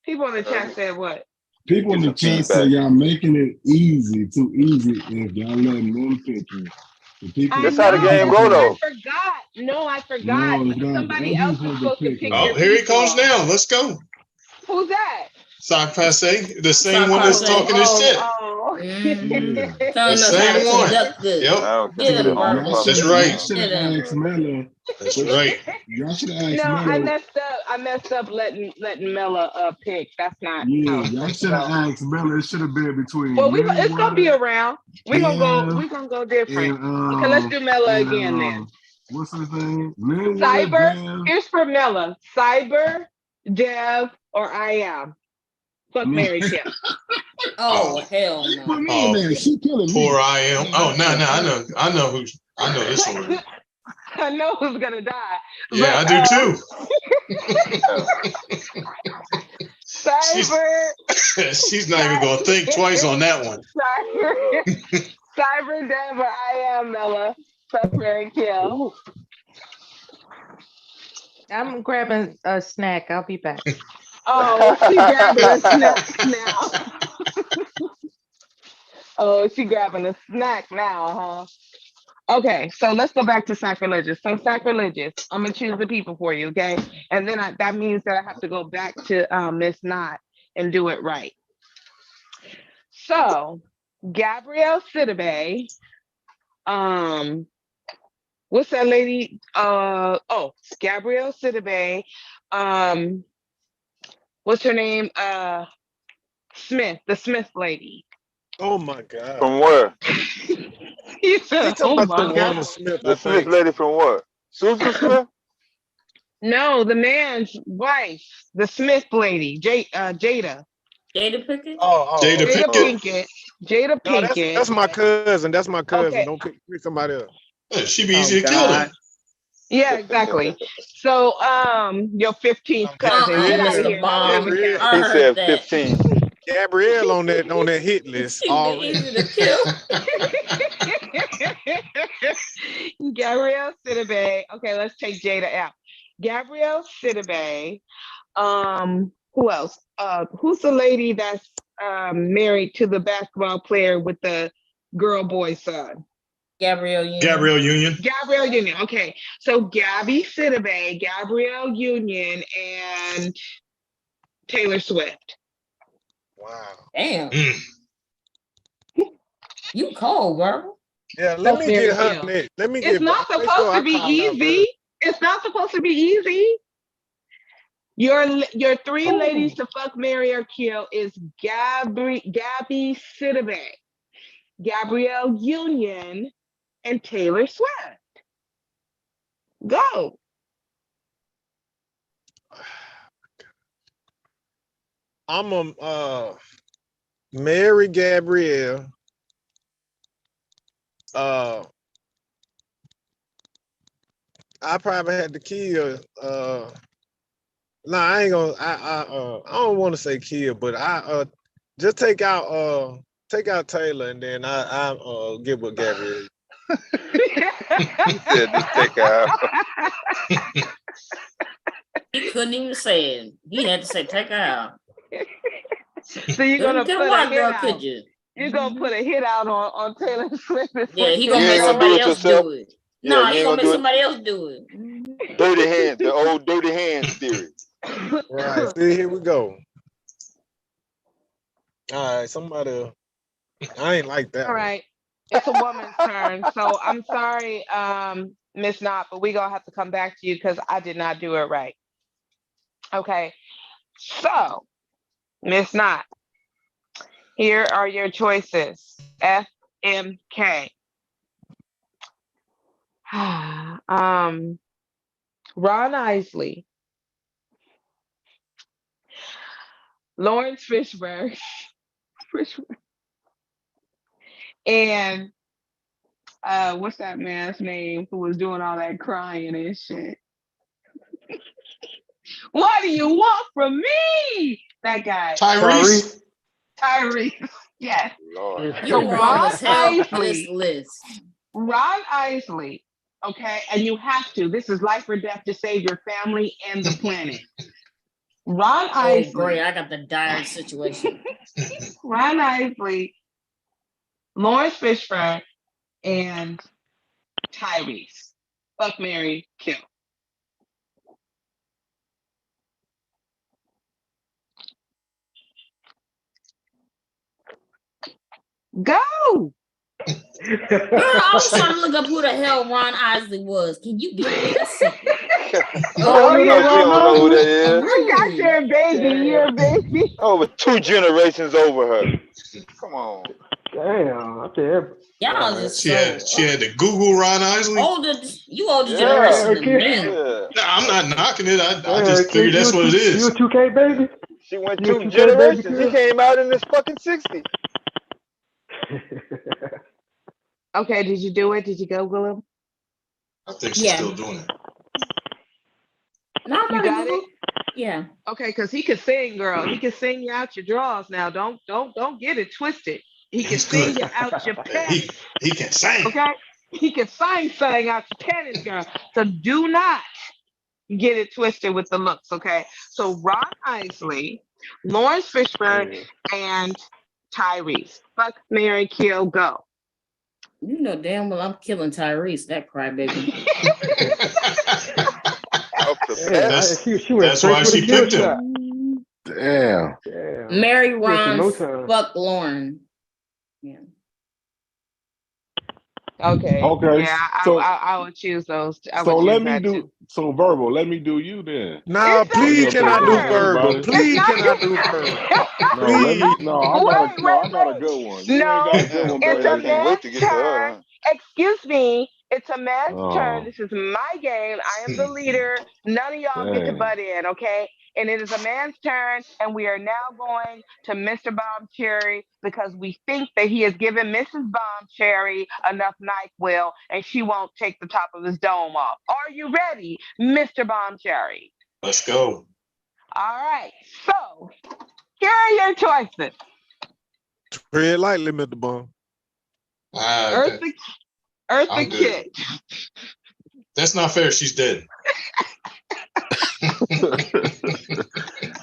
People in the chat said what? people in the Get some chat say feedback. y'all making it easy, too easy if y'all letting them pick you. The people That's how the game go, I though. forgot. No, I forgot. No, it's not. Somebody Other else people was supposed to pick pick them. your Oh, here he people. comes now. Let's go. Who's that? Sock Passe, the same Sock one that's Passe. talking his shit. Mm-hmm. Yeah. Telling The us how to same one. conduct this. Yep, I don't Get consider him, home Verbal. Y'all that's should right. have asked Mella. That's right. Y'all should have asked No, I Mella. messed up. I messed up letting Mela pick. That's not Yeah, how it's y'all supposed to should have go. asked Mella. It should have been between Well, Mary it's gonna be Ward around. We're gonna go different. Okay, let's do Mela again then. what's his name? Mary Ward, Cyber. Dev. Here's for Mela. Cyber, Dev, or I am. Fuck Mary Kim. Oh, hell no. Put me in there. She killing me. Poor I am. Oh, no, I know this one. I know who's gonna die. Yeah, but, I do too. Cyber. She's not even gonna think twice on that one. Cyber, Dev, or I am Mela. Fuck Mary Kill. I'm grabbing a snack. I'll be back. Oh, she grabbing a snack now. Oh, she grabbing a snack now, huh? Okay, so let's go back to sacrilegious. So sacrilegious, I'm gonna choose the people for you, okay? And then that means that I have to go back to Miss Knott and do it right. So Gabrielle Sidibe, what's that lady? Gabrielle Sidibe, what's her name? Smith, the Smith lady. Oh my God. From where? He said, Talking oh about my the God. woman Smith. The I Smith think. lady from what? Susan Smith? No, the man's wife, the Smith lady, Jada. Jada Pickett? Jada Pinkett. Jada No, Pinkett. that's my cousin. That's my cousin. Okay. Don't pick somebody else. She'd be easy to kill then. Yeah, exactly. So, your 15th cousin. Get out of Mr. here. Bob. Gabrielle, I He heard said that. 15. Gabrielle on that hit list She be already. easy to kill. Gabrielle Sidibe. Okay, let's take Jada out. Gabrielle Sidibe. Who else? Who's the lady that's married to the basketball player with the girl boy son? Gabrielle Union. Gabrielle Union. Gabrielle Union. Okay, so Gabby Sidibe, Gabrielle Union, and Taylor Swift. Wow. Damn. Mm. You cold, Verbal. Yeah, let Fuck me Mary get her Kill. next. Let me It's get. not make supposed sure to I be call out easy. It's not supposed to be easy. Your three ladies to fuck, marry, or kill is Gabby Sidibe, Gabrielle Union, and Taylor Swift. Go. I'm a Mary Gabrielle. I probably had to kill. No, I ain't gonna. I don't want to say kill, but I just take out Taylor, and then I get with Gabrielle. He said just take out. He couldn't even say it. He had to say take her out. So you're gonna put a hit out. Could you? You're gonna put a hit out on Taylor Swift. Yeah, he gonna You make ain't gonna do somebody it else yourself? do it. Yeah, No, you he ain't gonna gonna make do it. somebody else do it. Dirty hands, the old dirty hands theory. Right. See, here we go. All right, somebody. I ain't like that. All right. It's a woman's turn. So I'm sorry, Miss Knott, but we're gonna have to come back to you because I did not do it right. Okay. So, Miss Knott, here are your choices. FMK. Ron Isley, Lawrence Fishburne, and what's that man's name who was doing all that crying and shit? What do you want from me? That guy. Tyrese. Tyrese. Yes. Lord. You're So wrong Ron as hell for Isley. this list. Ron Isley. Okay, and you have to. This is life or death to save your family and the planet. Ron Oh, Isley. great. I got the dire situation. Ron Isley, Lawrence Fishburne, and Tyrese. Fuck, marry, kill. Go. Girl, I was trying to look up who the hell Ron Isley was. Can you give me a second? Oh, you don't know who that is. I got your baby. Your baby. Over 2 generations over her. Come on. Damn, I tell Y'all just She had to Google Ron Isley. You older Yeah. generation than me. Yeah. Nah, I'm not knocking it. I just figured that's what it is. You a 2K baby? She went You a 2 2K generations. baby, He came out in this fucking 60s. Okay, did you do it? Did you Google him? I think she's still doing it. No, I'm You gonna got Google. it? Yeah. Okay, because he could sing, girl. He can sing you out your drawers now. Don't get it twisted. He can He's sing good. you out your pants. He can sing. Okay? He can sing out your panties, girl. So do not get it twisted with the looks, okay? So Ron Isley, Lawrence Fishburne, and Tyrese. Fuck, marry, kill, go. You know damn well I'm killing Tyrese, that crybaby. That's why she picked him. Damn. Mary Ron, no time. fuck Lauren. Yeah. Okay. Okay, Yeah, so- I would choose those. I So would let choose me that do too. so verbal. Let me do you then. Nah, It's please not can I your do turn. verbal? It's Please not can I your do verbal? No, let me. Please. No, I got a good one. You No, ain't got a good one, it's bro. a man's turn. Excuse me. It's a man's Oh. turn. This is my game. I am the leader. None of y'all get to Dang. butt in, okay? And it is a man's turn, and we are now going to Mr. Bombcherry because we think that he has given Mrs. Bombcherry enough NyQuil, and she won't take the top of his dome off. Are you ready, Mr. Bombcherry? Let's go. All right. So here are your choices. Tread lightly, Mr. Bum. Eartha I'm good. Kitt. That's not fair. She's dead.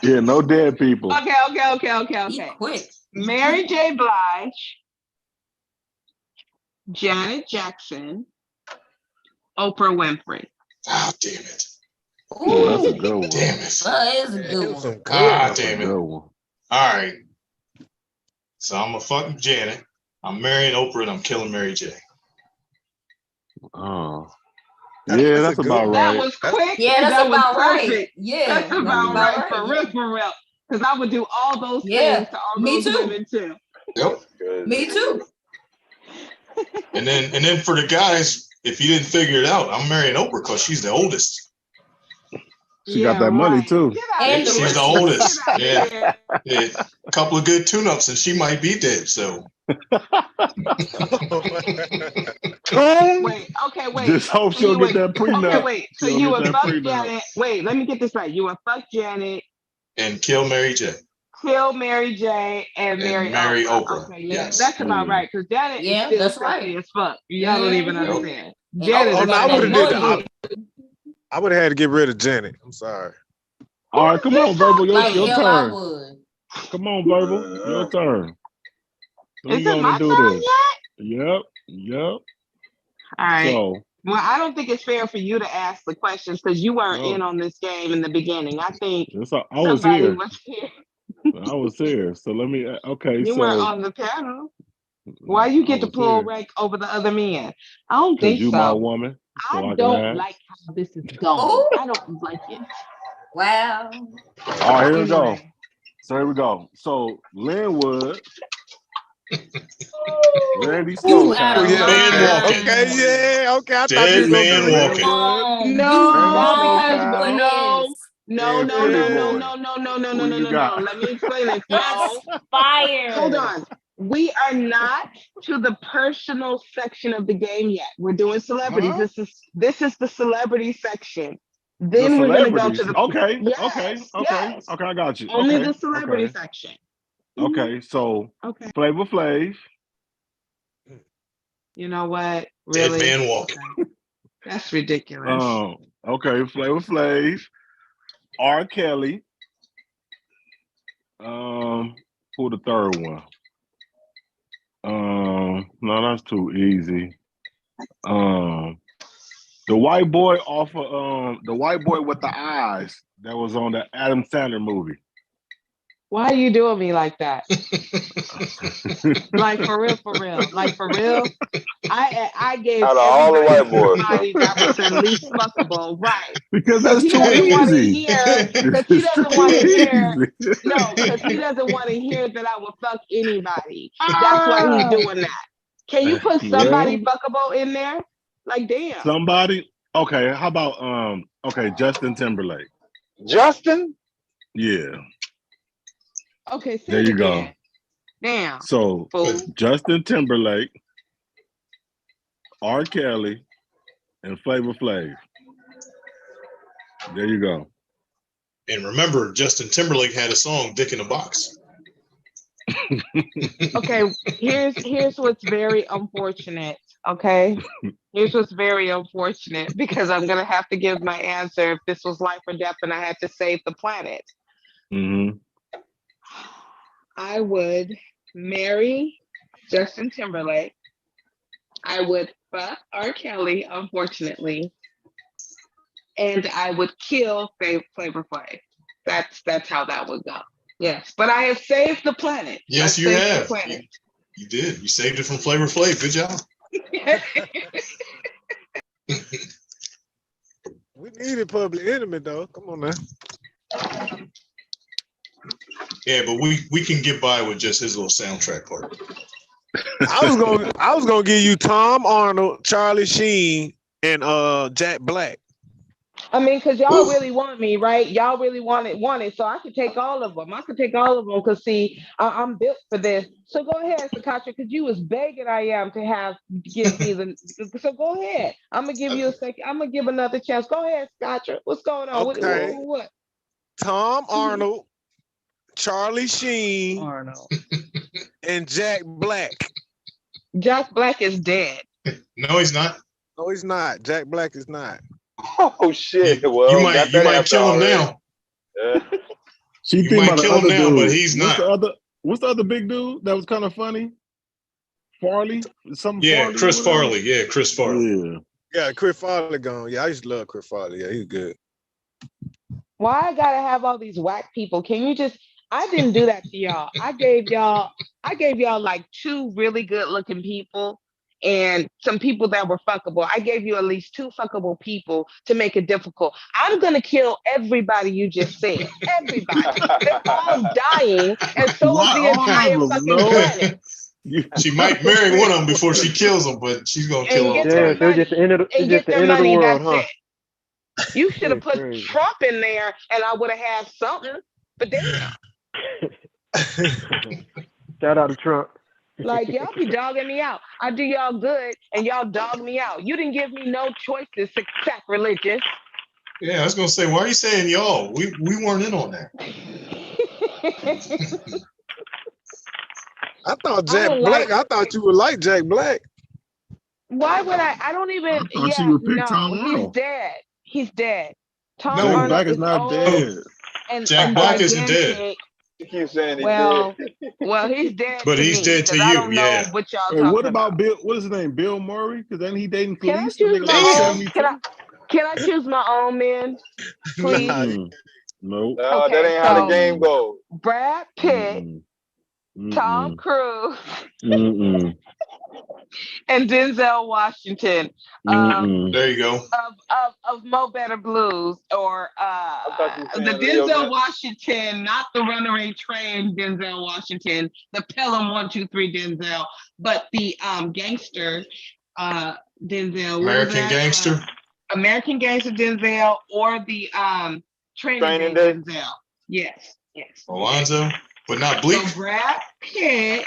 Yeah, no dead people. Okay. Quick. Mary J. Blige, Janet Jackson, Oprah Winfrey. Oh, damn it. Oh, that's a good one. Damn it. That is a good one. Damn it. Good one. All right. So I'm a fucking Janet. I'm marrying Oprah and I'm killing Mary J. Oh. Yeah, that's about That right. was quick. Yeah, that's that about was right. perfect. Yeah, That's about right. For real. Because I would do all those Yeah, things to all me those too. women too. Yep. Me too. And then for the guys, if you didn't figure it out, I'm marrying Oprah because she's the oldest. She got that money too. Yeah, she's the oldest. Yeah. A couple of good tune-ups and she might be dead. So Wait, okay, wait. Just hope So she'll you get would- that prenup. Okay, wait. So She'll you get would that fuck prenup. Janet. Wait, let me get this right. You would fuck Janet, and kill Mary J. kill Mary J, and marry Oprah. Okay, Yes. that's about right. Because Janet Yeah, is still that's sexy right. as fuck. Y'all don't even Mhm. understand. And Janet Oprah is got I would have that did money. I would have had to get rid of Janet. I'm sorry. All right, come on, Verbal. Like Your hell I turn. would. Come on, Verbal. Your turn. Let me Is go it on my and do turn this. yet? Yep. All right. So, Well, I don't think it's fair for you to ask the questions because you weren't No. in on this game in the beginning. I think I was somebody here. was here. I was here. So let me. Okay. You So weren't on the panel. Why you get to pull rank over the other men? I don't because think you my so. woman, so I I can don't ask. like how this is going. Oh. I don't like it. Wow. All right, here we go. Anyway. So here we go. So Linwood, Randy You Smoke out Oh of House, yeah. Man walking. Okay, yeah. Okay, I thought Dead you was gonna man do it. walking. wrong. No, Randy You wrong, Smokehouse, Wiggins. no, and no, Pretty no, no, Boy. no, no, no, no, no, Who no, you no, no. got? Let me explain it. That's No. fire. Hold on. We are not to the personal section of the game yet. We're doing celebrities. Huh? This is the celebrity section. The Then we're gonna go celebrities. to the Okay. yes, Okay. yes. I got you. Only Okay. the celebrity Okay. section. Okay. So Okay. Flavor Flav. You know what? Dead Really? man walking. That's ridiculous. Okay. Flavor Flav. R. Kelly. Who the third one? No, that's too easy. The white boy off of the white boy with the eyes that was on the Adam Sandler movie. Why are you doing me like that? Like for real, for real. Like for real. I gave Out of all the everybody white boys. somebody that was at least fuckable, right? Because that's he too doesn't want to easy. hear. Because he It's doesn't too want to hear. easy. No, because he doesn't want to hear that I would fuck anybody. That's why he's doing that. Can you put somebody Well, fuckable in there? Like damn. somebody. Okay, how about okay, Justin Timberlake. Justin? Yeah. Okay, say There it you go. again. Damn. So Fool. Justin Timberlake, R. Kelly, and Flavor Flav. There you go. And remember, Justin Timberlake had a song, Dick in a Box. Okay, here's what's very unfortunate. Okay, here's what's very unfortunate because I'm gonna have to give my answer if this was life or death and I had to save the planet. Mm-hmm. I would marry Justin Timberlake. I would fuck R. Kelly, unfortunately, and I would kill Flavor Flav. That's how that would go. Yes, but I have saved the planet. Yes, I've you saved the have. planet. You did. You saved it from Flavor Flav. Good job. We needed Public Enemy though. Come on now. Yeah, but we can get by with just his little soundtrack part. I was gonna give you Tom Arnold, Charlie Sheen, and Jack Black. I mean, because y'all really want me, right? Y'all really want it. So I could take all of them. Because see, I'm built for this. So go ahead, Sakatra, because you was begging I am to give me the. So go ahead. I'm gonna give you a second. I'm gonna give another chance. Go ahead, Sakatra. What's going on? Okay. What? Tom Arnold, Charlie Sheen, Arnold, and Jack Black. Jack Black is dead. No, he's not. No, he's not. Jack Black is not. Oh shit! Well, you might kill him now. Yeah. She You think might about the kill him other now, dude. but he's not. What's the other big dude that was kind of funny? Farley? Yeah, Farley Chris or whatever? Farley. Yeah, Chris Farley. Yeah. Yeah, Chris Farley gone. Yeah, I used to love Chris Farley. Yeah, he's good. Why I gotta have all these whack people? Can you just? I didn't do that to y'all. I gave y'all like two really good looking people and some people that were fuckable. I gave you at least two fuckable people to make it difficult. I'm gonna kill everybody you just said. Everybody. They're all dying, and so is the entire fucking planet. She might marry one of them before she kills them, but she's gonna kill all get Yeah, three. so it's just the end of the, and it's get just the their end of the money. world, That's huh? it. You should have Yeah, put crazy. Trump in there, and I would have had something. But damn, Shout out to Trump. like y'all be dogging me out. I do y'all good, and y'all dog me out. You didn't give me no choices except religious. Yeah, I was gonna say, why are you saying y'all? We weren't in on that. I thought I Jack don't Black. like. I thought you would like Jack Black. Why would I? I don't even. I thought Yeah, you would pick no, Tom he's Arnold. dead. He's dead. Tom No, Jack Arnold Black is is not old dead. and Jack Black isn't dead, gigantic. You keep saying he's Well, dead. well, he's dead but to he's me dead to because I you. don't know Yeah. what y'all Hey, what talking about about. Bill? What is his name? Bill Murray? Because then he dating Can I Khaleesi. The choose nigga my like own? Damn. 72. Can I choose my own men, please? Nah, Nope. No, that Okay, ain't how the so game goes. Brad Pitt, Tom Cruise, and Denzel Washington. There you go. Of Mo Better Blues, or I thought you were the saying Leo Denzel Messi. Washington, not the Runaway Train Denzel Washington, the Pelham 1-2-3 Denzel, but the gangster Denzel. What was American that? Gangster. American Gangster Denzel, or the Training Day Denzel. Yes. Alonzo, but not Bleak. So Brad Pitt,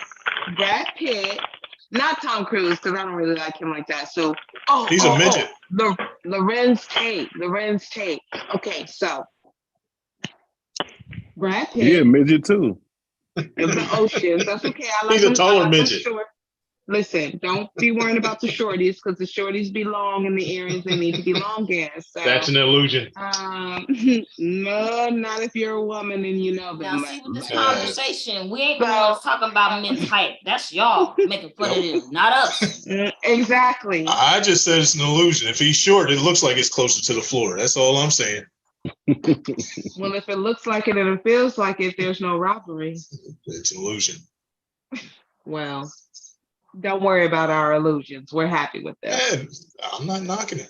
not Tom Cruise, because I don't really like him like that. So, He's a midget. Lorenz Tate. Okay, so Brad Pitt. Yeah, midget too. The Oceans. That's okay. I like He's a them. taller I like them midget. short. Listen, don't be worrying about the shorties, because the shorties be long in the areas they need to be long in. So, That's an illusion. no, not if you're a woman and you know Now, them. see, with this Yeah. conversation, we ain't the ones talking about men's height. That's y'all making fun of them, not us. Exactly. I just said it's an illusion. If he's short, it looks like it's closer to the floor. That's all I'm saying. Well, if it looks like it and it feels like it, there's no robbery. It's an illusion. Well, don't worry about our illusions. We're happy with them. Yeah, I'm not knocking it.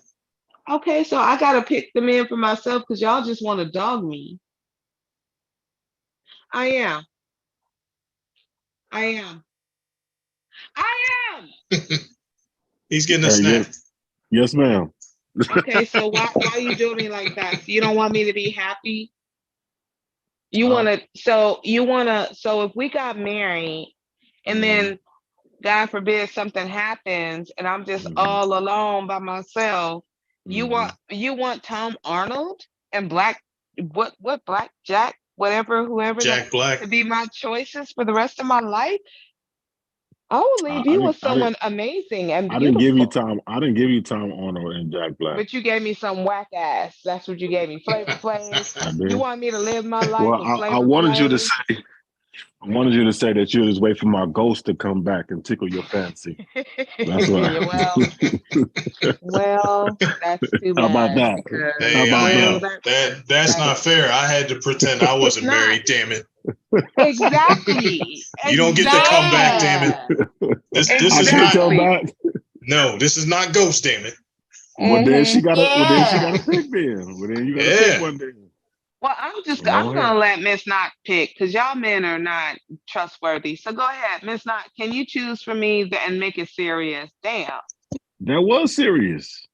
Okay, so I gotta pick the men for myself because y'all just want to dog me. I am. He's getting a Hey, snack. yes, ma'am. Okay, so why you doing me like that? You don't want me to be happy? You wanna so if we got married and then God forbid something happens and I'm just all alone by myself, you want Tom Arnold and Black Jack, whoever Jack Black. to be my choices for the rest of my life? I will leave you with someone amazing and I beautiful. didn't give you Tom Arnold and Jack Black. But you gave me some whack ass. That's what you gave me. Flavor Flav. I did. You want me to live my life Well, with Flavor I wanted you to Flav? say. I wanted you to say that you just wait for my ghost to come back and tickle your fancy. That's why. well, that's too bad. How about that? because- Hey, How about that's not fair. I had to pretend I wasn't not. married. Damn it! Exactly. You don't get to come back. Damn it! This I is can't not. come back. No, this is not Ghost. Damn it! Well, then she got to. Yeah. Well, then she got to pick. Then. Well, then you got to pick one day. Well, I'm Go gonna ahead. let Miss Knott pick because y'all men are not trustworthy. So go ahead, Miss Knott. Can you choose for me and make it serious? Damn. That was serious.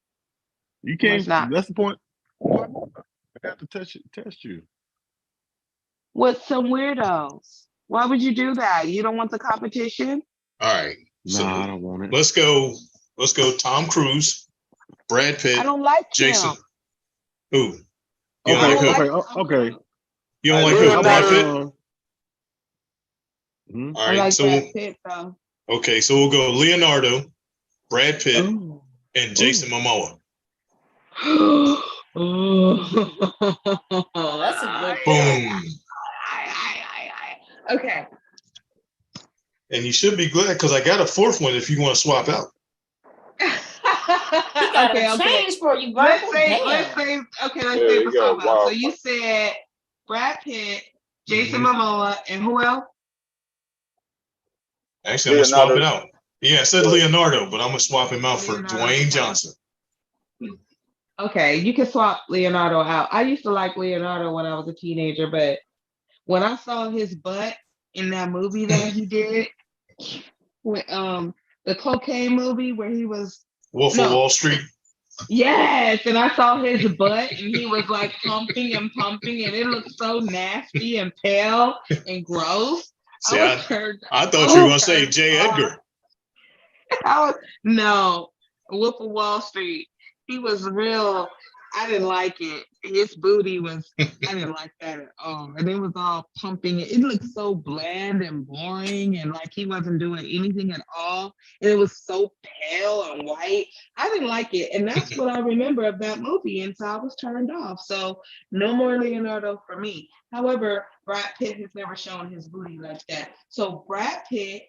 You It's can't. not. That's the point. I got to test you. With some weirdos. Why would you do that? You don't want the competition? All right. So Nah, I don't want it. let's go. Let's go. Tom Cruise, Brad Pitt, I don't like Jason. him. Who? You don't like who? Okay. You don't like How who? Brad about, Pitt. I All right. like So Brad Pitt though. okay. So we'll go Leonardo, Brad Pitt, Ooh. and Jason Momoa. That's a good Boom. Okay. And you should be glad because I got a fourth one if you want to swap out. He got Okay, a okay. change for you, bro. Let's say, Damn. let's say There the you go. swap out. So Wow. you said Brad Pitt, Jason Momoa, and who else? Actually, I'm gonna swap Leonardo. it out. Yeah, I said Leonardo, but I'm gonna swap him out for Leonardo Dwayne DiCaprio. Johnson. Okay, you can swap Leonardo out. I used to like Leonardo when I was a teenager, but when I saw his butt in that movie that he did, With the cocaine movie where he was Wolf of Wall Street. Yes, and I saw his butt and he was like pumping and it looked so nasty and pale and gross. See, I thought you were gonna say J. Edgar. No, Wolf of Wall Street. He was real. I didn't like it. His booty was. I didn't like that at all. And it was all pumping. It looked so bland and boring, and like he wasn't doing anything at all. And it was so pale and white. I didn't like it, and that's what I remember of that movie. And so I was turned off. So no more Leonardo for me. However, Brad Pitt has never shown his booty like that. So Brad Pitt.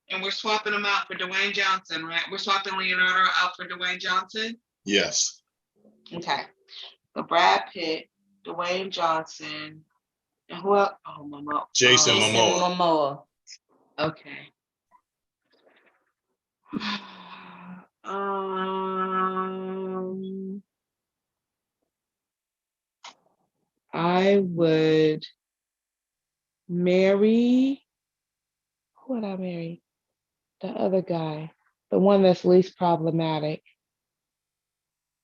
And we're swapping them out for Dwayne Johnson, right? We're swapping Leonardo out for Dwayne Johnson? Yes. Okay. So Brad Pitt, Dwayne Johnson, and who else? Oh, Momoa. Jason Momoa. Okay. I would marry. Who would I marry? The other guy, the one that's least problematic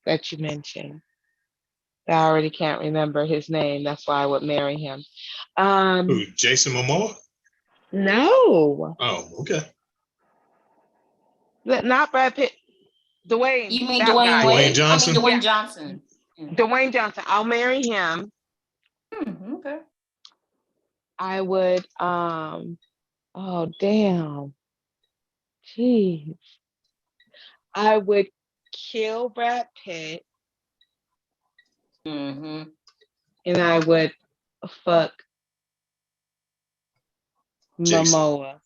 that you mentioned. I already can't remember his name. That's why I would marry him. Who, Jason Momoa? No. Oh, okay. Not Brad Pitt. Dwayne. You mean Dwayne Wade? Dwayne Johnson? I mean Dwayne Johnson. Dwayne Johnson. I'll marry him. Okay. I would, oh, damn. Jeez. I would kill Brad Pitt. Mm-hmm. And I would fuck Jason. Momoa.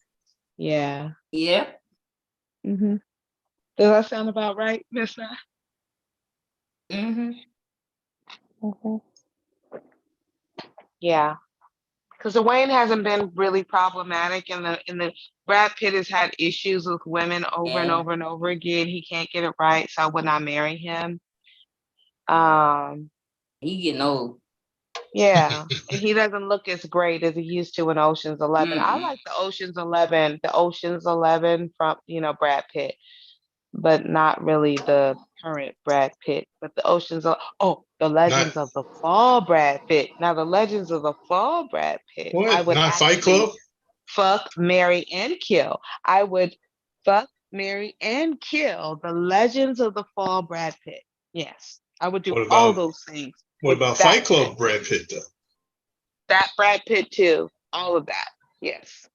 Yeah. Yeah. Mm-hmm. Does that sound about right, Miss Na? Mm-hmm. Mm-hmm. Yeah. Because Dwayne hasn't been really problematic, and the Brad Pitt has had issues with women over and over and over again. He can't get it right, so I would not marry him. He getting old. Yeah, and he doesn't look as great as he used to in Ocean's 11. I like the Ocean's 11 from Brad Pitt, but not really the current Brad Pitt. But the the Legends of the Fall Brad Pitt. Now the Legends of the Fall Brad Pitt. What? I would Not Fight Club? Fuck, marry, and kill. I would fuck, marry, and kill the Legends of the Fall Brad Pitt. Yes, I would do all those things. What about Fight Club Brad Pitt though? That Brad Pitt too. All of that. Yes.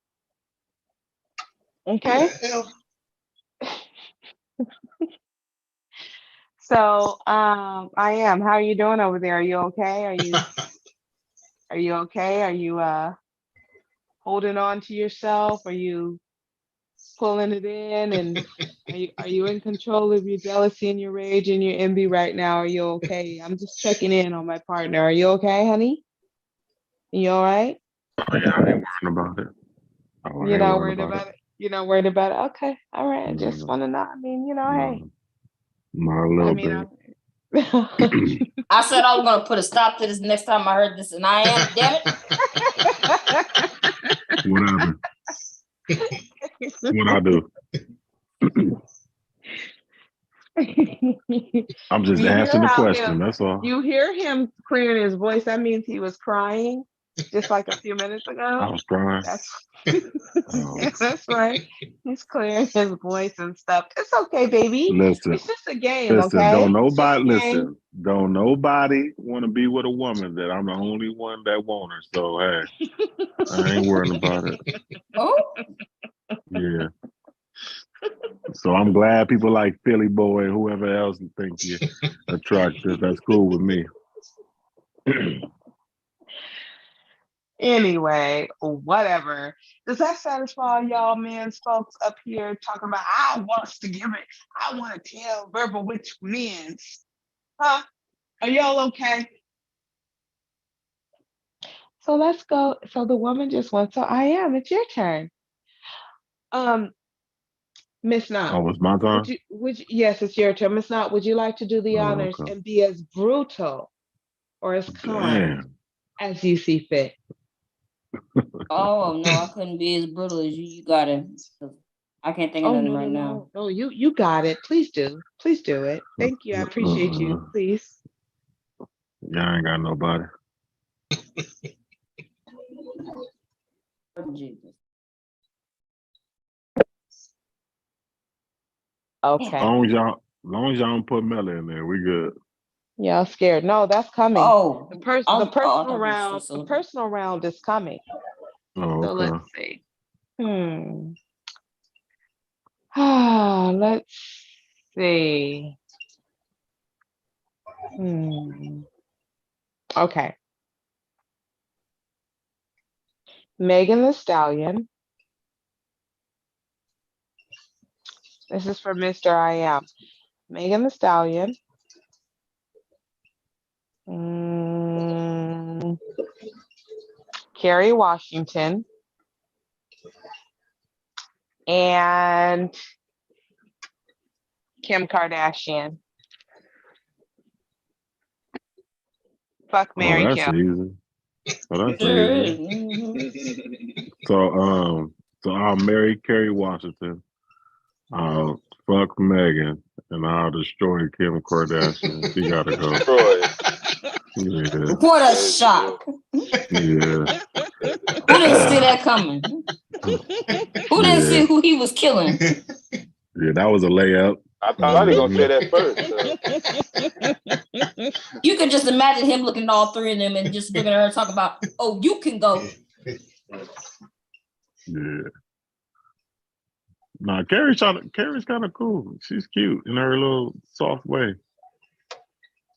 Okay. So I am. How are you doing over there? Are you okay? Are you okay? Are you holding on to yourself? Are you pulling it in? And are you in control of your jealousy and your rage and your envy right now? Are you okay? I'm just checking in on my partner. Are you okay, honey? You all right? Oh, yeah, I ain't worrying about it. You're not worried about it? You're not worried about it? Okay. All right. I just want to know. I mean, hey. Not a little bit. I said I was going to put a stop to this next time I heard this, and I am, damn it. Whatever. What I do? I'm just asking the question. That's all. You hear him clearing his voice. That means he was crying just like a few minutes ago. I was crying. That's right. He's clearing his voice and stuff. It's okay, baby. Listen, it's just a game, listen, okay? Don't nobody want to be with a woman that I'm the only one that want her. So hey, I ain't worrying about it. Oh, yeah. So I'm glad people like Philly Boy and whoever else think you're attractive. That's cool with me. Anyway, whatever. Does that satisfy y'all men's folks up here talking about I want to give it? I want to tell verbal which men's. Huh? Are y'all okay? So let's go. So the woman just went. So I am. It's your turn. Miss Knott. Oh, it's my turn? Yes, it's your turn. Miss Knott, would you like to do the honors and be as brutal or as kind as you see fit? Oh no, I couldn't be as brutal as you. You gotta. I can't think of Oh nothing no, right no, now. no, no. You got it. Please do. Please do it. Thank you. I appreciate you. Please. Yeah, I ain't got nobody. Jesus. Okay. As long as y'all don't put Mella in there, we good. Yeah, I'm scared. No, that's coming. Oh, The I thought personal it was round. so The personal round is coming. Oh, So okay. let's see. Let's see. Okay. Megan Thee Stallion. This is for Mr. I Am. Megan Thee Stallion. Kerry Washington. And Kim Kardashian. Fuck, marry, that's kill. easy. Oh, that's Sure easy. is. So I'll marry Kerry Washington. I'll fuck Megan, and I'll destroy Kim Kardashian. She gotta go. Yeah. What a shock. Yeah. Who didn't see that coming? Who didn't see who he was killing? Yeah, that was a layup. I thought he gonna say that first. You could just imagine him looking at all three of them and just looking at her talk about, oh, you can go. Yeah. Nah, Carrie's kind of cool. She's cute in her little soft way.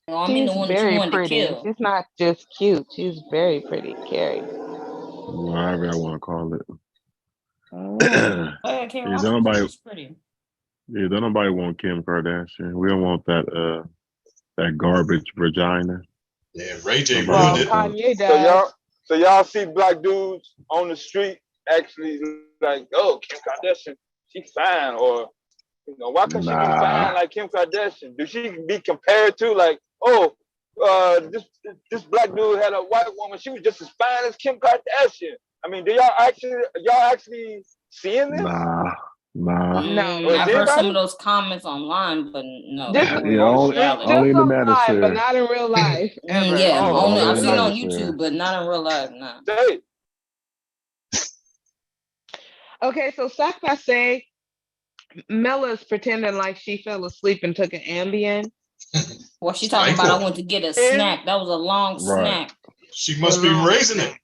I mean, the She's one that you very wanted pretty. to kill. She's not just cute. She's very pretty, Carrie. Whatever I want to call it. Yeah, Kerry don't nobody. Washington's pretty. Yeah, don't nobody want Kim Kardashian. We don't want that garbage vagina. Yeah, Ray J Well, ruined it. Kanye does. So y'all see black dudes on the street actually like, oh, Kim Kardashian, she fine, or why couldn't she be fine like Kim Kardashian? Do she be compared to like, oh, this black dude had a white woman, she was just as fine as Kim Kardashian? I mean, do y'all actually seeing this? Nah. I've heard some of those comments online, but no. Only in the manosphere. But not in real life. Ever. Only I've seen it on YouTube, but not in real life. Nah. Okay, so Sac Passe, Mella's pretending like she fell asleep and took an Ambien. What she talking about? I went to get a snack. That was a long snack. She must be raising it.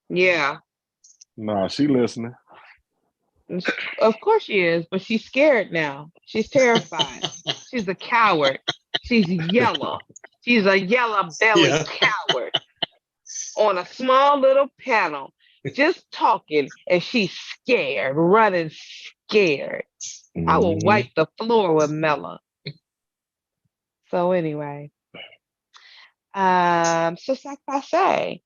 Yeah. Nah, she listening. Of course she is, but she's scared now. She's terrified. She's a coward. She's yellow. She's a yellow belly coward on a small little panel, just talking, and she's scared, running scared. I will wipe the floor with Mella. So anyway, so Sac Passe.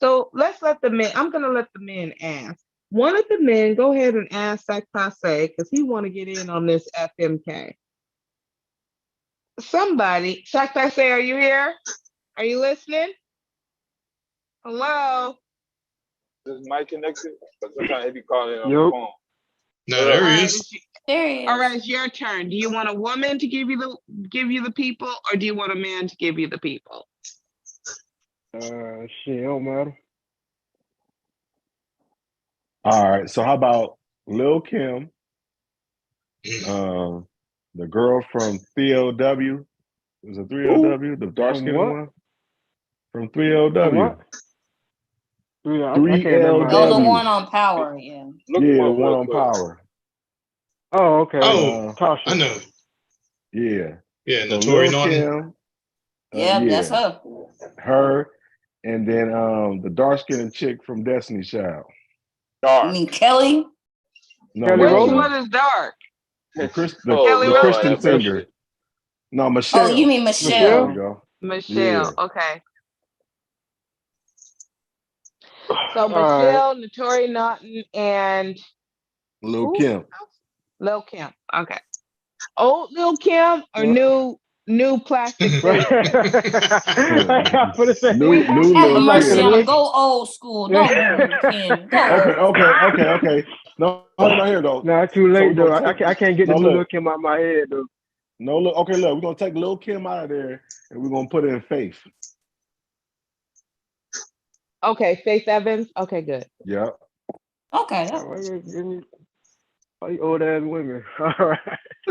So let's let the men, I'm going to let the men ask. One of the men, go ahead and ask Sac Passe because he want to get in on this FMK. Somebody, Sac Passe, are you here? Are you listening? Hello? Is Mike connected? Because sometimes he be calling on the phone. No, there he is. There he is. All right, it's your turn. Do you want a woman to give you the people, or do you want a man to give you the people? Shit, don't matter. All right, so how about Lil Kim, the girl from 3LW? Was it 3LW? The dark skinned one? From 3LW. 3LW. Oh, the one on Power, yeah. Yeah, the one on Power. Oh, okay. Tasha. I know. Yeah. Yeah, so Notori Norton. That's her. Her, and then the dark skinned chick from Destiny Child. You mean Kelly? No, Which one is dark? The Christian singer. No, Michelle. Oh, you mean Michelle? There we go. Michelle, okay. So Michelle, Notori Norton, and Lil Kim. Lil Kim, okay. Old Lil Kim or new new plastic Right. baby. I put it say, New it's Have little like mercy the kid. on him. link. Go old school. Don't do it again. Go Okay, old school. okay. No, no, here though. Nah, too So late we're though. gonna take I can't get the no new look, look came out my head though. no look. Okay, look, we're gonna take Lil Kim out of there and we're gonna put it in Faith. Okay, Faith Evans. Okay, good. Yeah. Okay. All you old ass women. All right.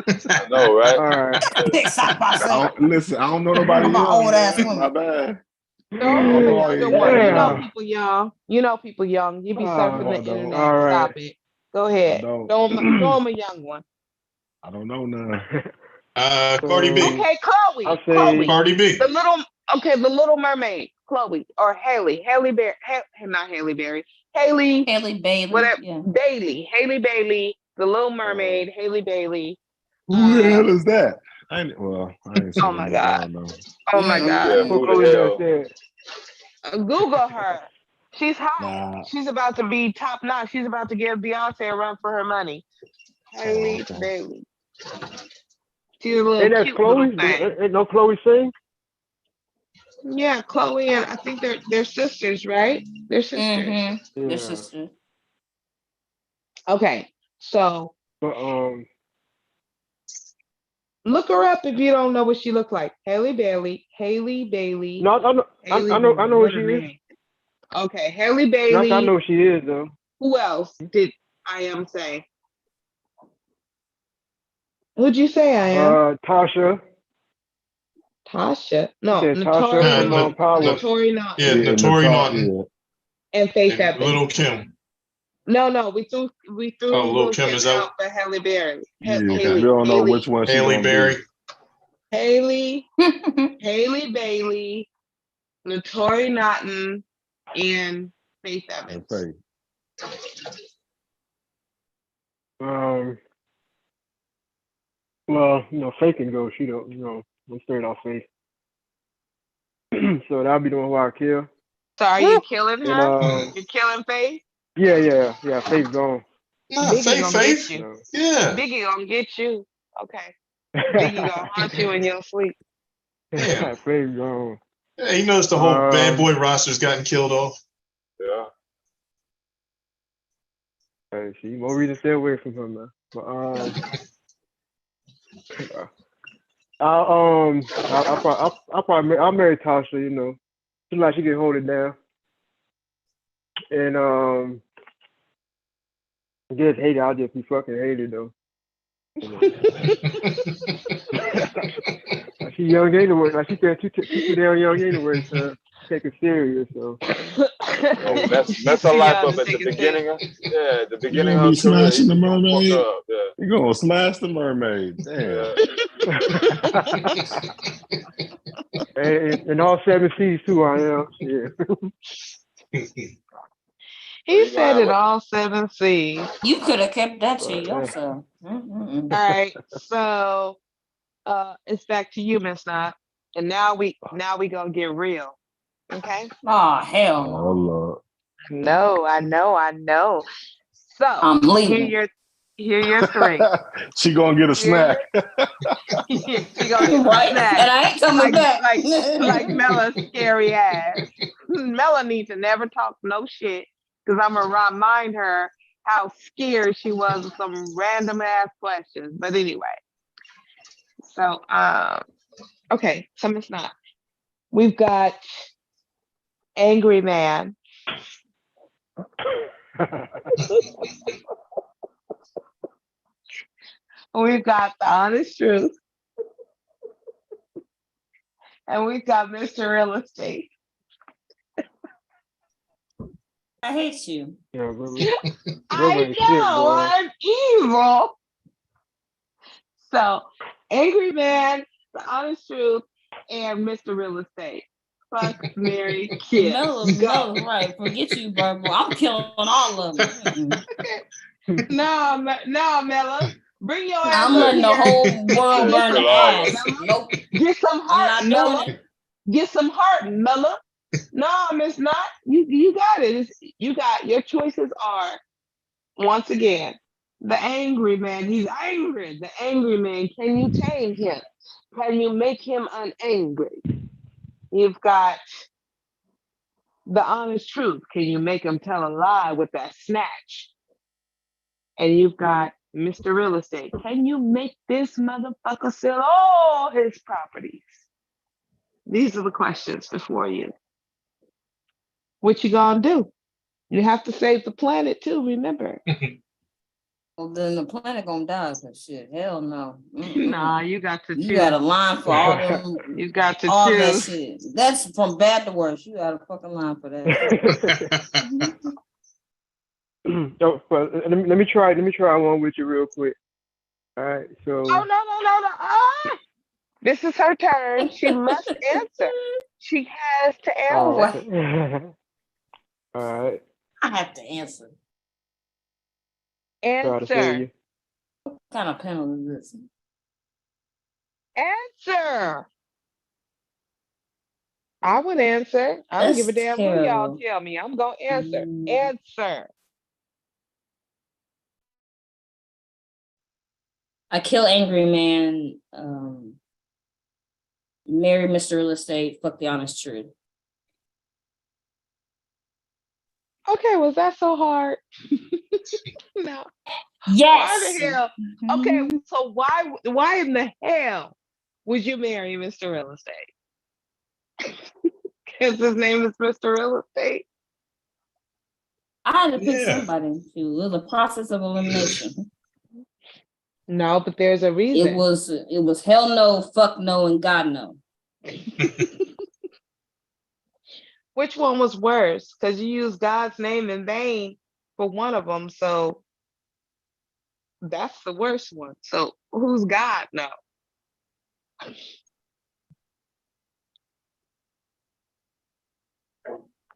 I know, right? All right. Listen, I don't know nobody I'm an young, old ass man. woman. My bad. Throw don't me know a all younger these one. You young know Damn. men. people young. You know people young. You be surfing No, I the don't. internet. All right. Stop it. Go I ahead. don't. Throw him a young one. I don't know none. Cardi B. Okay, Chloe. I'll say Chloe. Cardi B. The Little Mermaid. Chloe or Haley. Haley Berry. Not Haley Berry. Haley. Haley Bailey. Whatever. Yeah. Bailey. Haley Bailey. The Little Mermaid. Haley Bailey. Who the hell is that? I ain't seen Oh my it. God. I don't know. Oh my Yeah, God. who Chloe the does hell? that. Google her. She's hot. Nah. She's about to be top notch. She's about to give Beyonce a run for her money. Haley okay. Bailey. She's a little Ain't that cute Chloe? little thing. Ain't no Chloe sing? Yeah, Chloe and I think they're sisters, right? They're sisters. Mm-hmm. Yeah. Their sister. Okay, so But look her up if you don't know what she looked like. Haley Bailey. no, I know who she is. Okay, Haley No, Bailey. I know who she is though. Who else did I am say? Who'd you say I am? Tasha. Tasha. No, Said Tasha from Power. Notori not. Yeah, Notori Naughton. And Faith And Evans. Little Kim. No, we threw Lil' Kim is out. for Halle Berry. Yeah, we don't know which one she Haley gonna Berry. Haley, Haley Bailey, Notori Naughton, and Faith Evans. Okay. Well, Faith can go. She don't, I'm straight off Faith. So that'll be the one who I kill. So are you killing her? And, You're killing Faith? Yeah. Faith gone. Nah, Biggie gonna Faith. get you. Yeah. Biggie gonna get you. Okay. Biggie gonna haunt you in your sleep. Yeah. Faith gone. Yeah, he knows the whole bad boy roster's gotten killed off. Yeah. Hey, she more reason to stay away from her, man. But I'll marry Tasha. Seems like she can hold it down. And I guess hated. I'll just be fucking hated though. She young anyway. Like she too damn young anyway. So take it serious. So. Oh, that's a life of at the beginning of the beginning You of be smashing the career, mermaid. up, yeah. You gonna smash the mermaid? Damn. And all 7 C's too. I am. Yeah. He said it all 7 C's. You could have kept that to yourself. All right, so it's back to you, Miss Knott. And now we gonna get real. Okay? Oh hell no. Oh Lord. No, I know. So I'm leaving. Here your 3. She gonna get a snack. She gonna get Right? a snack. And I ain't coming back. Like Mella's scary ass. Mella needs to never talk no shit because I'm gonna remind her how scared she was of some random ass questions. But anyway, so okay, so Miss Knott, we've got Angry Man. We've got The Honest Truth. And we've got Mr. Real Estate. I hate you. Yeah, really. I know, I'm evil. So, Angry Man, The Honest Truth, and Mr. Real Estate. Fuck, Mary, kill. No, right. Forget you, Burbo. I'm killing all of them. No, Mella. Bring your ass I'm letting the whole world burn the ass. Nope. Get some heart, I'm not doing Mella. it. Get some heart, Mella. No, Miss Knott. You got it. You got your choices are, once again, The angry man. He's angry. The angry man. Can you tame him? Can you make him unangry? You've got the honest truth. Can you make him tell a lie with that snatch? And you've got Mr. Real Estate. Can you make this motherfucker sell all his properties? These are the questions before you. What you gonna do? You have to save the planet too, remember. Well, then the planet gonna die. So shit, hell no. Nah, you got to choose. You got a line for all them. You got to all choose. that shit. That's from bad to worse. You got a fucking line for that. Let me try one with you real quick. All right, so. Oh no. This is her turn. She must answer. She has to answer. Oh, all right. I have to answer. Answer. What kind of panel is this? Answer. I would answer. I don't give a damn who y'all tell me. I'm gonna answer. Answer. I kill angry man. Marry Mr. Real Estate. Fuck the honest truth. Okay, was that so hard? No. Yes. Why the hell? Okay, so why in the hell would you marry Mr. Real Estate? Because his name is Mr. Real Estate. I had to pick somebody. It was a process of elimination. No, but there's a reason. It was hell no, fuck no, and God no. Which one was worse? Because you used God's name in vain for one of them, so that's the worst one. So who's God now?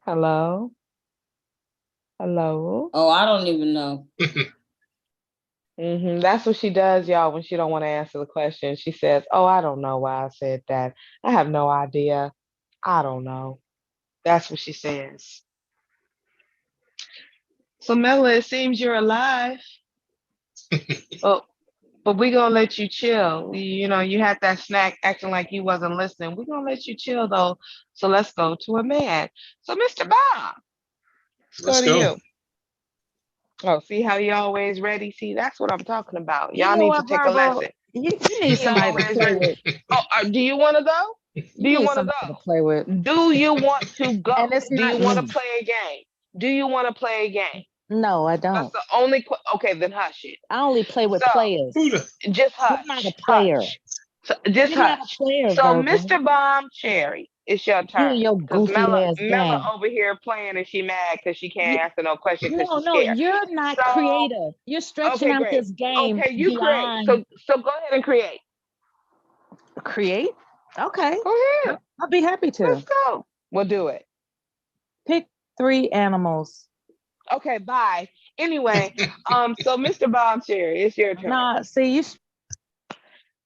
Hello? Hello? Oh, I don't even know. That's what she does, y'all, when she don't want to answer the question. She says, oh, I don't know why I said that. I have no idea. I don't know. That's what she says. So, Mela, it seems you're alive. Oh, but we're going to let you chill. You know, you had that snack acting like you wasn't listening. We're going to let you chill, though. So let's go to a man. So, Mr. Bob, let's go to you. Oh, see how you always ready? See, that's what I'm talking about. Y'all need to take a lesson. You need somebody to play with. Oh, do you want to go? Do you want to go? Play with. Do you want to go? And it's Do you not want to me. play a game? Do you want to play a game? No, I don't. That's the only. Okay, then hush it. I only play with So, players. Just hush. You're not a player. Hush. So, just You're hush. not a player, So, Virgil. Mr. Bomb Cherry, it's your You turn. and your Because goofy ass game. Mela over here playing and she mad because she can't answer no question because she's No, scared. you're not So, creative. You're stretching out great. this game Okay, you beyond. create. So go ahead and create. Create? Okay. Go ahead. I'll be happy to. Let's go. We'll do it. Pick 3 animals. Okay, bye. Anyway, so Mr. Bomb Cherry, it's your turn. Nah, see,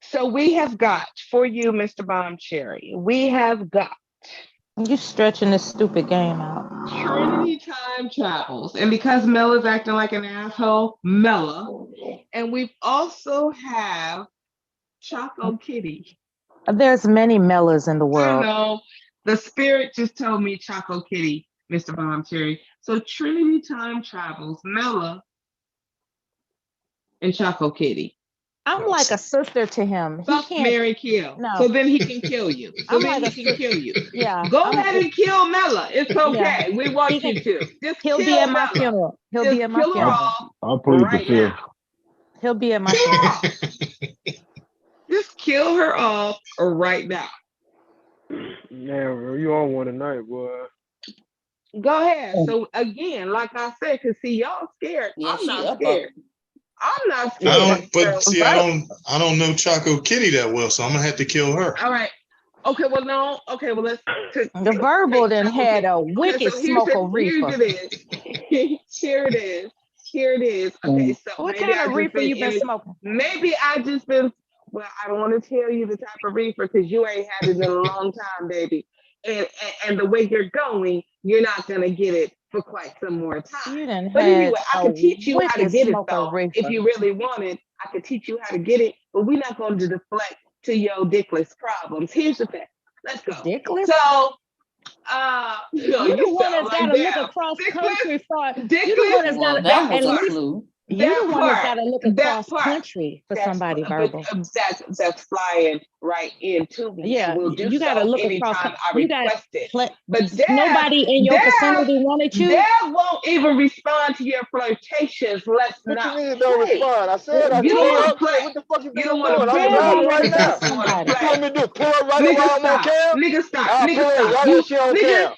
So we have got for you, Mr. Bomb Cherry, we have got you stretching this stupid game out. Trinity Time Travels. And because Mella's acting like an asshole, Mella. And we also have Choco Kitty. There's many Mellas in the I world. know. The spirit just told me Choco Kitty, Mr. Bomb Cherry. So Trinity Time Travels, Mella, and Choco Kitty. I'm like a sister to him. Fuck, He can't. Mary, kill. No. So then he can kill you. So I'm then like he can kill you. Yeah. Go ahead and kill Mella. It's okay. Yeah. We want you to. Just He'll kill be at my Mella. funeral. He'll Just be at my kill her funeral. off I'll plead right the fifth. now. He'll be at my funeral. Just kill her off right now. Man, bro, you on one tonight, boy. Go ahead. So again, like I said, cause see y'all scared. Yeah, I'm she not up. scared. I'm not I scared. don't. But see, I don't know Choco Kitty that well, so I'm gonna have to kill her. All right. Okay. Well, no. Okay. Well, let's. The verbal then had a wicked smoke of reefer. Here it is. Here it is. Okay. So What maybe kind of reefer you been smoking? Maybe I just been. Well, I don't want to tell you the type of reefer because you ain't had it in a long time, baby. And the way you're going, you're not gonna get it for quite some more time. You done But had anyway, I a could teach you how to wicked get it smoker though. If reefer. you really wanted, I could teach you how to get it, but we're not going to deflect to your dickless problems. Here's the thing. Let's go. Dickless? So, no, You the you one sound that's like gotta look them. across Dickless, country for you the dickless. one that's Well, gotta that at was a least clue. you That the one that's part, gotta look that across part, country for that's somebody but verbal. that's flying right into me, and Yeah, will do you gotta so look across. anytime I You got request it. pla- But Deb, nobody in your vicinity wanted you. Deb won't even respond to your flirtations. Let's What you not mean don't play. respond? I said I You don't pull want to up. play. What the fuck you You think don't I'm want doing? to I'm play. Deb driving already right got now. You want to somebody. What you want play. me to do? Pull up right Nigga, while I'm on stop. cam? Nigga, stop. I'll Nigga, pull up stop. right You, when she on cam.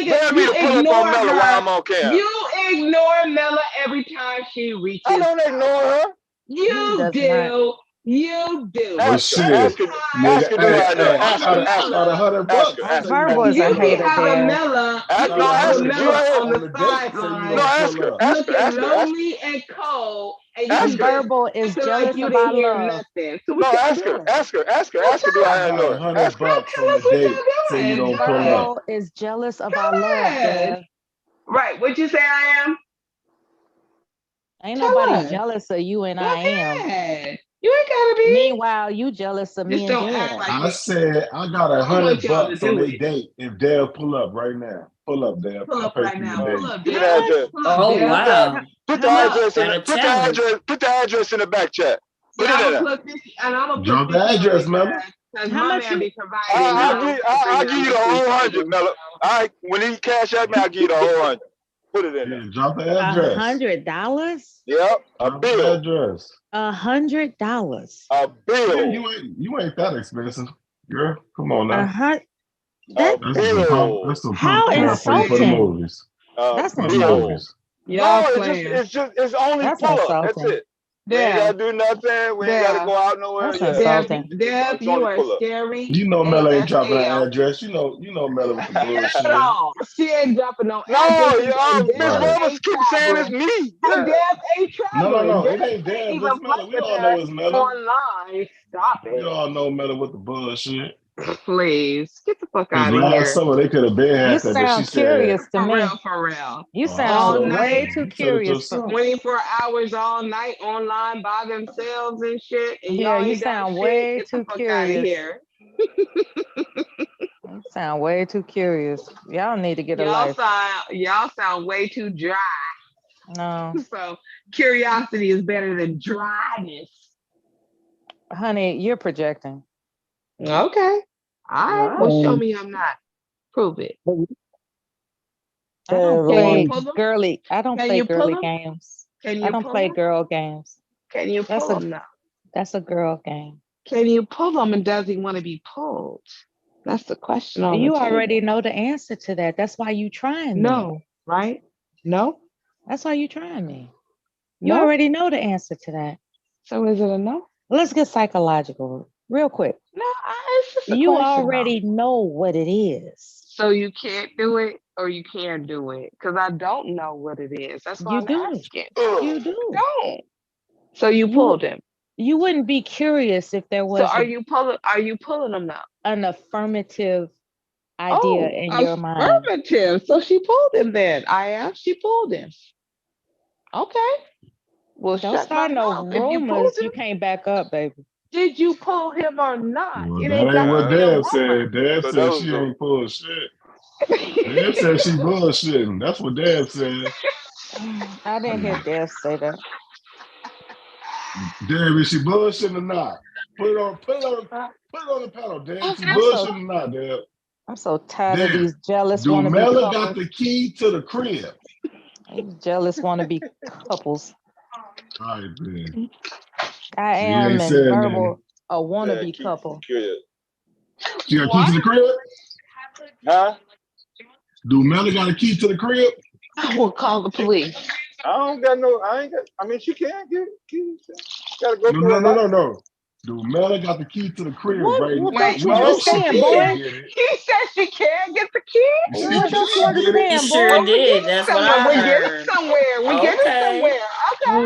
Dare me you to pull up ignore on Mella while I'm her. on cam. You ignore Mella every time she I reaches don't out. ignore her. He You does not. do. You do. Well, Ask her. shit, Ask her. Ask nigga. her do Hey, I know. hey, Ask I her. got Ask her. $100 Ask her. I Ask say her. you Verbal is You a be hater, having Deb. Mella, Ask you her. be Ask having her. Go Mella ahead. on on the the date. Say you sideline No, gonna ask pull her. up. Ask her. looking Ask her. Ask her. lonely and cold, and you Ask And her. just verbal is acting like jealous you of didn't our hear love. nothing. So No, what y'all ask her. doing? Ask her. Ask her. What Ask her. Do y'all I I got know her? $100 Ask her. Tell on us the what date. Say you y'all don't doing. pull up. Verbal is jealous of our Go love, ahead. Deb. Right. What you say I am? Ain't Tell nobody us. jealous of you and Go I am. ahead. You ain't gotta be. Meanwhile, you jealous of me Just and don't act Deb. like I it. said I got I want $100 y'all to on do their it. date if Deb pull up right now. Pull up, Deb. Pull I'll up pay right for your now. Pull date. up, Give me Deb. the address. Pull up, Oh Deb. wow. Put the How much? address in Got the a challenge. put the address in the back chat. Put Yeah, it in I'm there. gonna put 50, and I'm gonna put Drop the 50 on address, it, Mella. cause How my much man you? be providing. I'll give you the whole 100, Mella. All right, when he cash at me, I'll give you the whole 100. Put it in there. Yeah, drop the address. $100? Yep, a Drop the bill. address. $100. A Yeah, bill. you ain't that expensive, girl. Come on now. $100. A That bill. That's some how popcorn for the insulting. movies. A That's For the bill. insulting. movies. Y'all No, playing. it's only That's pull up. That's insulting. it. We ain't Deb, gotta do nothing. We ain't gotta Deb, go out nowhere. That's Yeah, insulting. Deb, it's you only are pull up. scary You know Mella ain't dropping an ASL. address. You know Mella with the bullshit. No, she ain't dropping no No, addresses. And Miss Deb Right. Verbal ain't keep saying it's traveling. me. And Yeah. Deb ain't traveling. No. Deb It ain't can't Deb. even It's Mella. play We with all know us it's Mella. online. Stop We it. all know Mella with the bullshit. Please. Get the fuck Because out of last here. summer they could have been You had that, but she sound said, curious to For me. real, for real. You "Oh, sound All way night, too you said it curious for yourself." 24 hours all night online by themselves and shit. And Yeah, y'all you ain't done sound shit. way Get the too fuck out of curious. here. You sound way too curious. Y'all need to get a Y'all life. sound way too dry. No, So curiosity is better than dryness. honey, you're projecting. Okay. All right. Well, show me I'm not. Prove it. I don't Can play you pull them? girly. I don't Can play you pull girly them? games. Can I you don't pull play them? girl games. Can you That's pull a them now? that's a girl game. Can you pull them, and does he want to be pulled? That's the question on You the already table. know the answer to that. That's why you trying me. No, right? No, That's why you trying me. You no. already know the answer to that. So is it a no? Let's get psychological real quick. No, it's just a You question. already know what it is. So you can't do it, or you can do it, because I don't know what it is. That's why You I'm do. asking. You do. Don't. So you You pulled him. you wouldn't be curious if there So was are you pulling him now? an affirmative idea in your mind. Affirmative. So she pulled him then. I asked, she pulled him. Okay. Well, Don't shut start my no mouth. If you pulled rumors. him, You can't back up, baby. did you pull him or not? Well, It that ain't ain't got to what be a Deb rumor. said. Deb So said that was she the ain't full of shit. Deb said she bullshitting. That's what Deb said. I didn't hear Deb say that. Deb, is she bullshitting or not? Put it on the panel, Deb. She bullshitting or not, Deb? I'm so tired of Deb, these jealous do wannabe Mella got couples. the key to the crib? These jealous wannabe couples. All right, then. I She am ain't and said verbal nothing. a wannabe couple. Curious. She got a key to the crib? Huh? Do Mella got a key to the crib? I will call the police. I mean, she can get keys. Gotta go through her life. No. Do Mella got the key to the crib What? right now? What don't you We know she understand, can boy? get it. He said she can't get the key. She What don't you can get it. He understand, sure boy? did. That's what Somewhere. I We're getting heard. somewhere. We're getting Okay. somewhere. Okay.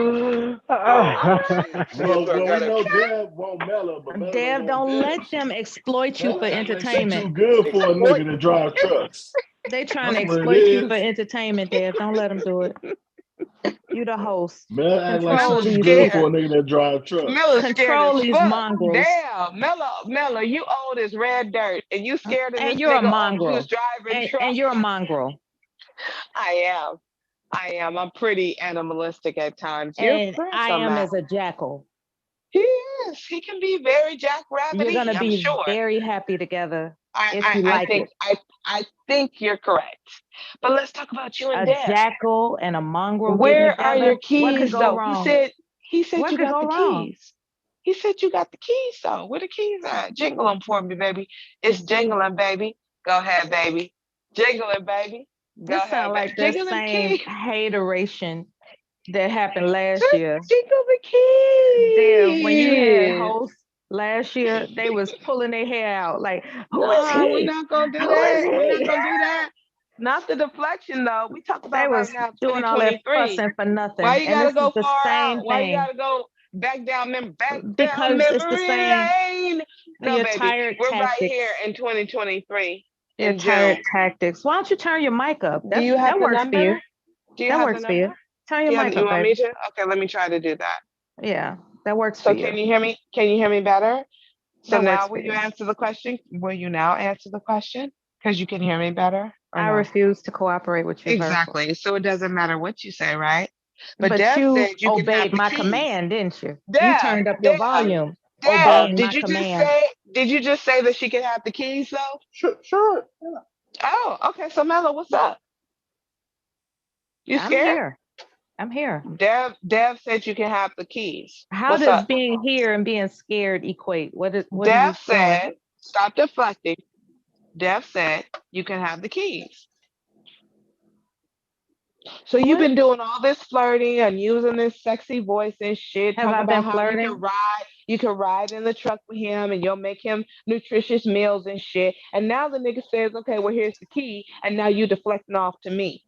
Well, we know Deb won't Mella, but Mella Deb, won't don't Deb. let them exploit you Mella for act like she too entertainment. good for a nigga to drive trucks. They trying to That's what it exploit you is. for entertainment, Dev. Don't let them do it. You the host. Mel act like Control she's these good people. for a nigga that drive truck. Mella's scared Control as these fuck. mongrels. Damn, Mella, you old as red dirt, and you scared of And this you're a nigga mongrel. who's driving truck. And you're a mongrel. I am. I'm pretty animalistic at times. You're And correct I on am that. as a jackal. He is. He can be very jackrabbity. You're gonna I'm be sure. very happy together if you I like think it. I think you're correct. But let's talk about you and A Dad. jackal and a mongrel. Where getting are together? your What keys could go though? wrong? He said What you could got go the wrong? keys. He said you got the keys though. Where the keys at? Jingle them for me, baby. It's jingling, baby. Go ahead, baby. Jingling, baby. Go This ahead, sound baby. like that Jingle them same keys. hateration that happened last year. Jingle the keys. There, when you had hosts last year, they was pulling their hair out like, who is No, we're he? not gonna do Who that. is We're he? not gonna do that. Not the deflection though. We talk They about was right now doing all that 2023. fussing for nothing. Why you And gotta this go is the far same out? Why you thing. gotta go back down Because it's the memory same. lane? No, Your baby, tired we're right tactics. here in 2023 Your in tired June. tactics. Why don't you turn your mic up? Do you have That the works for number? you. Do you That have works the for you. number? Turn your mic You up, want me baby. to? Okay, let me try to do that. Yeah, that works So for you. can you hear me? Can you hear me better? So That works now for will you you. answer the question? Will you now answer the question? Because you can hear me better. Or I no? refuse to cooperate with you. Exactly. So it doesn't matter what you say, right? But Deb you said you can have obeyed the my keys. command, didn't you? You Deb, turned up your Deb, volume, Deb, obeying did my you command. did you just say that she could have the keys though? Sure. Oh, okay. So Mello, what's up? You I'm scared? here. I'm here. Deb said you can have the keys. How What's does up? being here and being scared equate? What are you Deb said, doing? stop deflecting. Deb said you can have the keys. So you've been doing all this flirting and using this sexy voice and shit. Have Talking I been about how flirting? you can ride in the truck with him and you'll make him nutritious meals and shit. And now the nigga says, okay, well, here's the key. And now you deflecting off to me.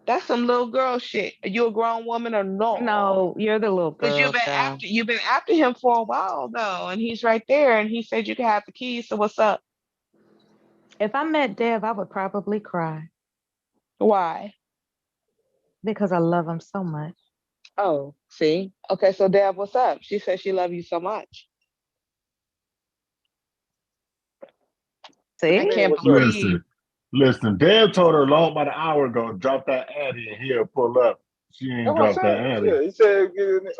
That's some little girl shit. Are you a grown woman or no? No, you're the little girl. Because you've been after him for a while though, and he's right there, and he said you can have the keys. So what's up? If I met Dev, I would probably cry Why? because I love him so much. Oh, see? Okay, so Deb, what's up? She said she loves you so much. See? I can't believe. Listen, Dad told her long about an hour ago, drop that addy and he'll pull up. She ain't That's what dropped I'm that saying. addy. Yeah, he said give me,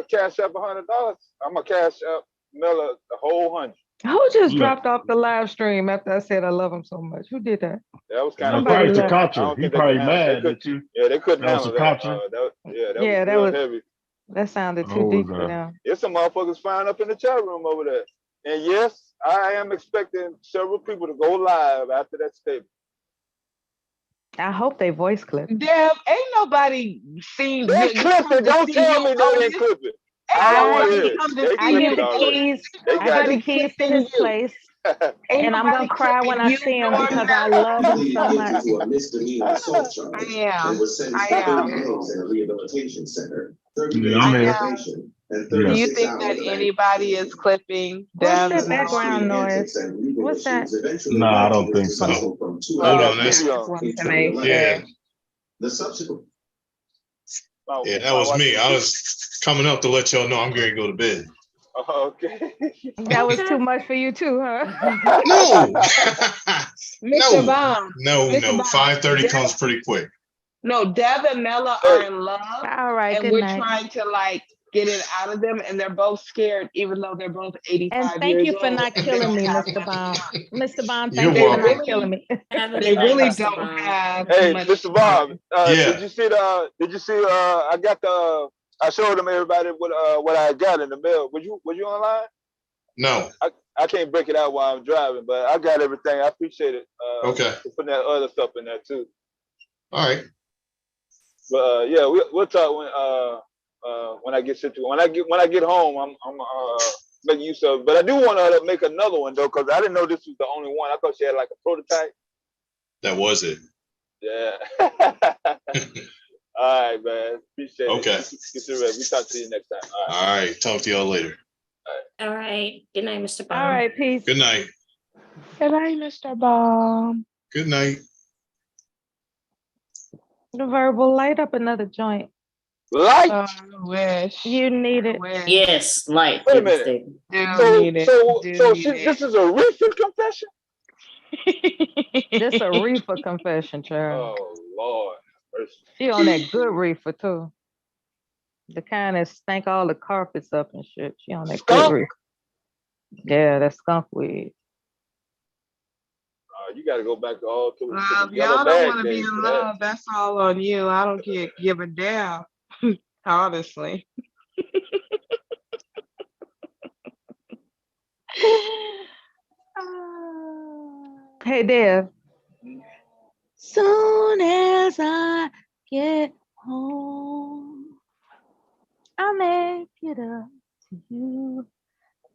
cash up $100. I'm gonna cash up Miller the whole 100. Who just Look. dropped off the live stream after I said I love him so much? Who did that? That was kind of Somebody Probably left. I Takacha. don't He think they probably could handle. mad at you. Yeah, they couldn't That was handle that. Takacha. That that was was real heavy. that sounded Oh, too deep was for them. There's some motherfuckers flying up in the chat room over there. And yes, I am expecting several people to go live after that statement. I hope they voice clip. Deb, ain't nobody seen. They clip it. Don't tell me they didn't clip it. I don't want to hear it. I give the keys. They I got give it. the keys to his place, and I'm gonna cry when I see him because I love him so much. I am. Do you think that anybody is clipping Deb? What's that background noise? What's that? No, I don't think so. Hold on, that's Yeah. The subsequent. Yeah, that was me. I was coming up to let y'all know I'm going to go to bed. Okay. That was too much for you too, huh? No. Mr. Bond. No. Mr. Bond. 5:30 comes pretty quick. No, Deb and Mella are in love. All right, and good we're night. trying to like get it out of them, and they're both scared, even though they're both 85 And thank years you for old, not and they killing don't me, have Mr. Baum. Mr. Baum, You're thank you for welcome. not killing me. Have a They good night, really Mr. don't Bond. have Hey, much. Mr. Bob, Yeah. did you see I got I showed them everybody what I got in the mail. Was you online? No. I can't break it out while I'm driving, but I got everything. I appreciate it. Okay. For putting that other stuff in there too. All right. But yeah, we'll talk when I get situated. When I get home, I'm making use of it. But I do want to make another one though, because I didn't know this was the only one. I thought she had like a prototype. That was it. Yeah. All right, man. Appreciate it. Okay. We talk to you next time. All right. Talk to y'all later. All right. Good night, Mr. Baum. All right, peace. Good night. Good night, Mr. Bomb. Good night. The verbal, light up another joint. Light. I wish. You need it. Yes, light. Wait a minute. This is a reefer confession. This a reefer confession, child. Oh Lord. She on that good reefer too. The kind that stank all the carpets up and shit. She on that Skunk? good reefer. Yeah, that skunk weed. You got to go back to all to Well, the if yellow y'all don't bag want to be days in for that. love, that's all on you. I don't give a damn. Honestly. Hey, Dev. Soon as I get home, I'll make it up to you.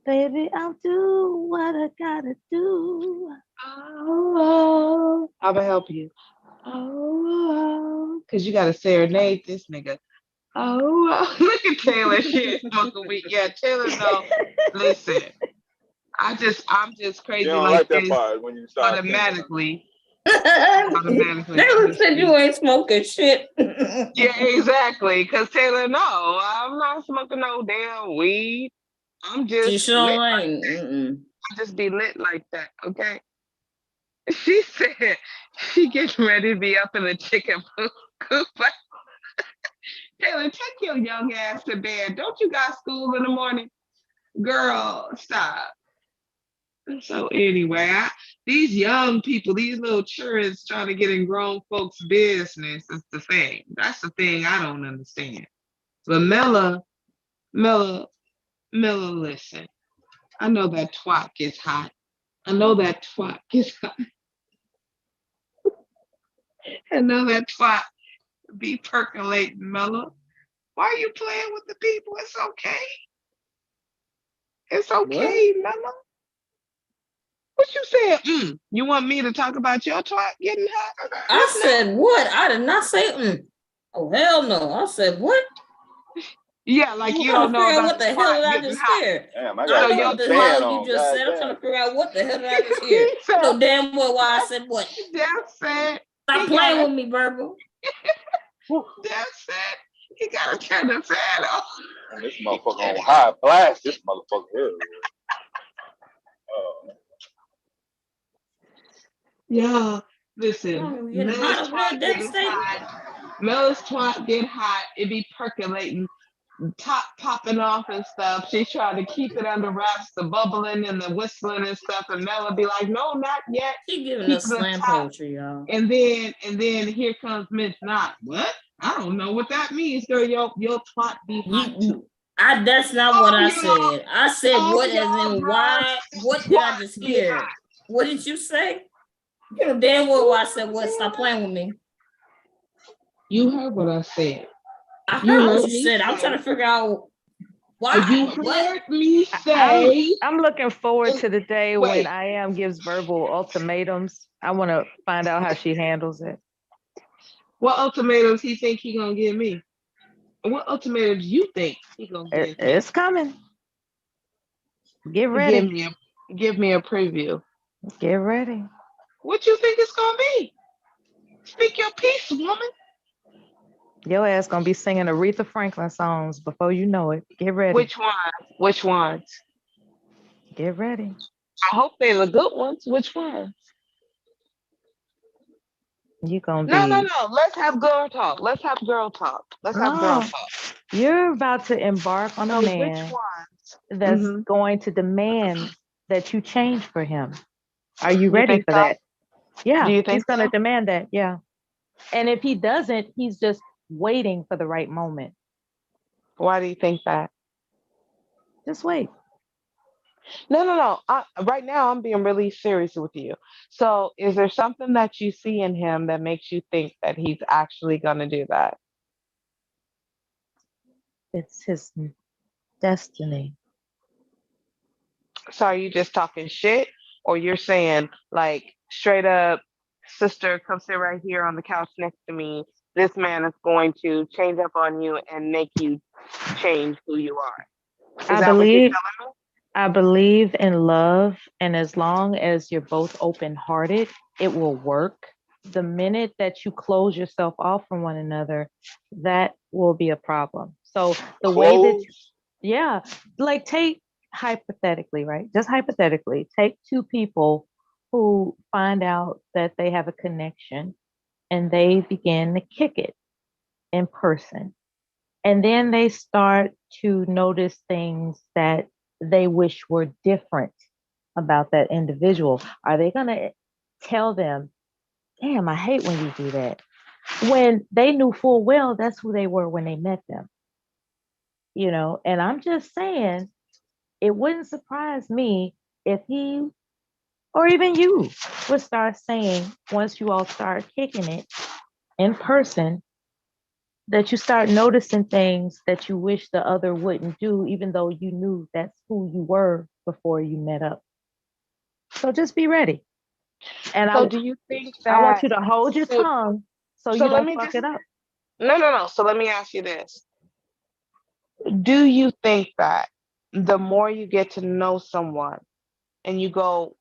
Baby, I'll do what I gotta do. Oh, I'm gonna help you. Oh, because you gotta serenade this nigga. Oh, look at Taylor. She ain't smoking weed. Yeah, Taylor, no. Listen, I'm just crazy You don't like like that this part when you start automatically. Taylor said you ain't smoking shit. Yeah, exactly. Because Taylor, no, I'm not smoking no damn weed. I'm just You sure lit ain't. like that. I just be lit like that, okay? She said she getting ready to be up in the chicken coop. Taylor, take your young ass to bed. Don't you got school in the morning? Girl, stop. So anyway, these young people, these little children trying to get in grown folks' business is the thing. That's the thing I don't understand. But Mella, listen. I know that twat gets hot. I know that twat gets hot. I know that twat be percolating, Mella. Why are you playing with the people? It's okay. It's okay, Mella. What you said? You want me to talk about your twat getting hot? I said what? I did not say Oh hell no. I said what? Yeah, like I'm you trying don't to know figure out about what the the hell did twat I getting just hot. hear. Damn, I I got know to what the fan hell on. you just said. I'm trying to figure out what the hell did I just hear. I know damn well why I said what. That said, Stop playing with me, Verbal. That said, you gotta turn the fan off. And this motherfucker on high blast. This motherfucker here. Yeah, listen, Mella's twat get hot. It be percolating, top popping off and stuff. She's trying to keep it under wraps, the bubbling and the whistling and stuff. And Mella be like, no, not yet. She giving Keep us it on slam top. poetry, y'all. And then here comes Mitch Knott. What? I don't know what that means, girl. Your twat be hot too. That's not what I said. I said what as in why? What did I just hear? What did you say? You know damn well why I said what. Stop playing with me. You heard what I said. I heard what you said. I'm trying to figure out why. You heard me say. I'm looking forward to the day when IAM gives verbal ultimatums. I want to find out how she handles it. What ultimatums he think he gonna give me? What ultimatums you think he gonna give me? It's coming. Get ready. Give me a preview. Get ready. What you think it's gonna be? Speak your piece, woman. Your ass gonna be singing Aretha Franklin songs before you know it. Get ready. Which ones? Get ready. I hope they're the good ones. Which ones? You gonna be No. Let's have girl talk. Let's have girl talk. You're about to embark on a man which ones? that's going to demand that you change for him. Are you ready for that? Yeah, Do you think he's gonna demand that. Yeah. And if he doesn't, he's just waiting for the right moment. Why do you think that? Just wait. No. Right now, I'm being really serious with you. So, is there something that you see in him that makes you think that he's actually going to do that? It's his destiny. So, are you just talking shit? Or you're saying, like, straight up, sister, come sit right here on the couch next to me. This man is going to change up on you and make you change who you are. Is that what you're telling me? I believe in love, and as long as you're both open-hearted, it will work. the minute that you close yourself off from one another, that will be a problem. So the way that, yeah, like take hypothetically, right? Just hypothetically, take two people who find out that they have a connection and they begin to kick it in person. And then they start to notice things that they wish were different about that individual. Are they going to tell them, damn, I hate when you do that? When they knew full well that's who they were when they met them. You know, and I'm just saying, it wouldn't surprise me if he or even you would start saying, once you all start kicking it in person, that you start noticing things that you wish the other wouldn't do, even though you knew that's who you were before you met up. So just be ready. And So do you think that I want you to hold your tongue so you don't fuck it up. No. So let me ask you this. Do you think that the more you get to know someone and you go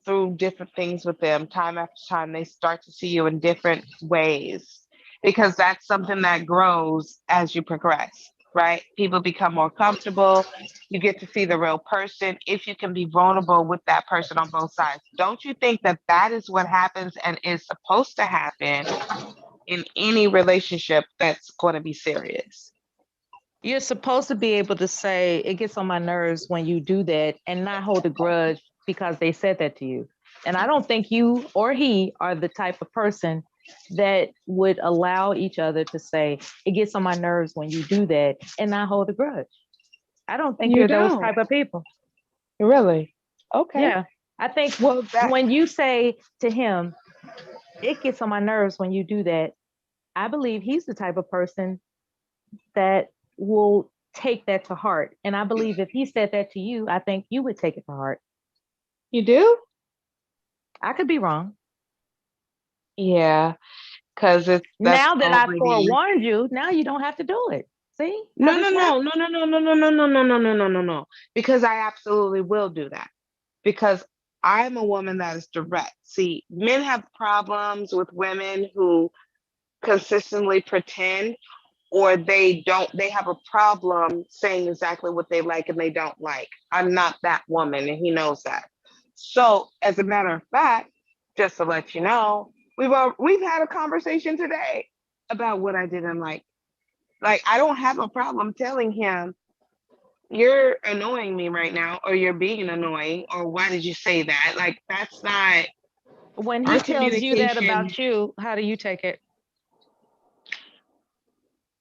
through different things with them time after time, they start to see you in different ways? Because that's something that grows as you progress, right? People become more comfortable. You get to see the real person if you can be vulnerable with that person on both sides. Don't you think that that is what happens and is supposed to happen in any relationship that's going to be serious? You're supposed to be able to say, it gets on my nerves when you do that, and not hold a grudge because they said that to you. And I don't think you or he are the type of person that would allow each other to say, it gets on my nerves when you do that, and not hold a grudge. I don't think you're those type of people. Really? Okay. Yeah. I think when you say to him, it gets on my nerves when you do that, I believe he's the type of person that will take that to heart. And I believe if he said that to you, I think you would take it to heart. You do? I could be wrong. Yeah, because it's now that I forewarned you, now you don't have to do it. See? No. Because I absolutely will do that. Because I'm a woman that is direct. See, men have problems with women who consistently pretend, or they have a problem saying exactly what they like and they don't like. I'm not that woman, and he knows that. So, as a matter of fact, just to let you know, we've had a conversation today about what I didn't like. Like, I don't have a problem telling him, you're annoying me right now, or you're being annoying, or why did you say that? Like, that's not. When he tells you that about you, how do you take it?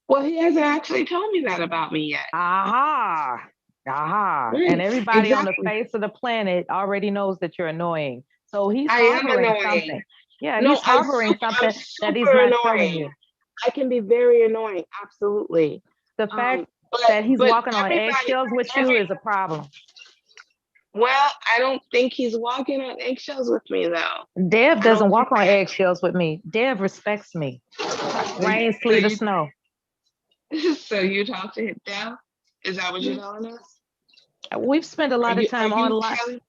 Well, he hasn't actually told me that about me yet. Aha. Right. And everybody on the face of the planet already knows that you're annoying. So he's harboring something. Yeah, he's harboring something that he's not telling you. I can be very annoying, absolutely. The fact that he's walking on eggshells with you is a problem. Well, I don't think he's walking on eggshells with me, though. Dev doesn't walk on eggshells with me. Dev respects me. Rain, sleet, or snow. So you talk to him, Dev? Is that what you're telling us? We've spent a lot of time online.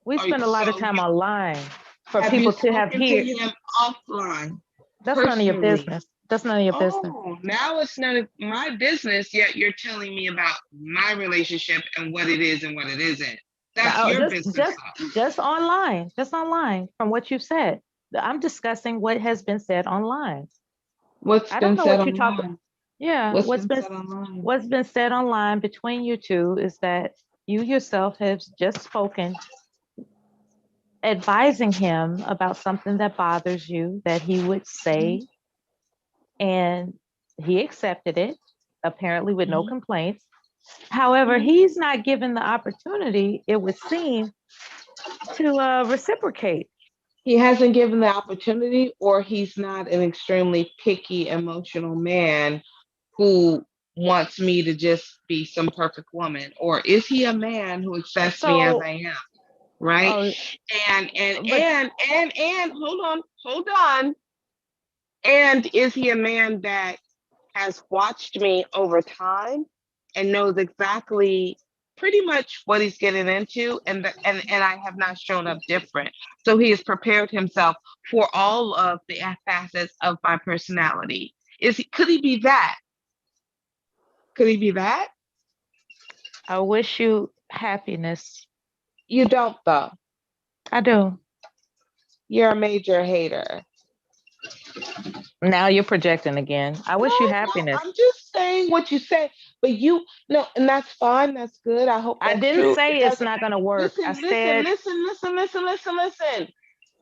We spend a lot of time online for people to have here. Him offline. That's none of your business. That's none of your business. Now it's none of my business, yet you're telling me about my relationship and what it is and what it isn't. That's your business. Just online. Just online from what you've said. I'm discussing what has been said online. I don't know what you're talking about. Yeah, what's been said online between you two is that you yourself have just spoken, advising him about something that bothers you that he would say, and he accepted it, apparently with no complaints. However, he's not given the opportunity, it would seem, to reciprocate. He hasn't given the opportunity, or he's not an extremely picky, emotional man who wants me to just be some perfect woman, or is he a man who accepts me as I am? Right? And hold on. And is he a man that has watched me over time and knows exactly pretty much what he's getting into, and I have not shown up different. So he has prepared himself for all of the facets of my personality. Could he be that? Could he be that? I wish you happiness. You don't, though. I do. You're a major hater. Now you're projecting again. I wish you happiness. I'm just saying what you say, but and that's fine. That's good. I hope. I didn't true. say it's not going to work. Listen, I said, listen.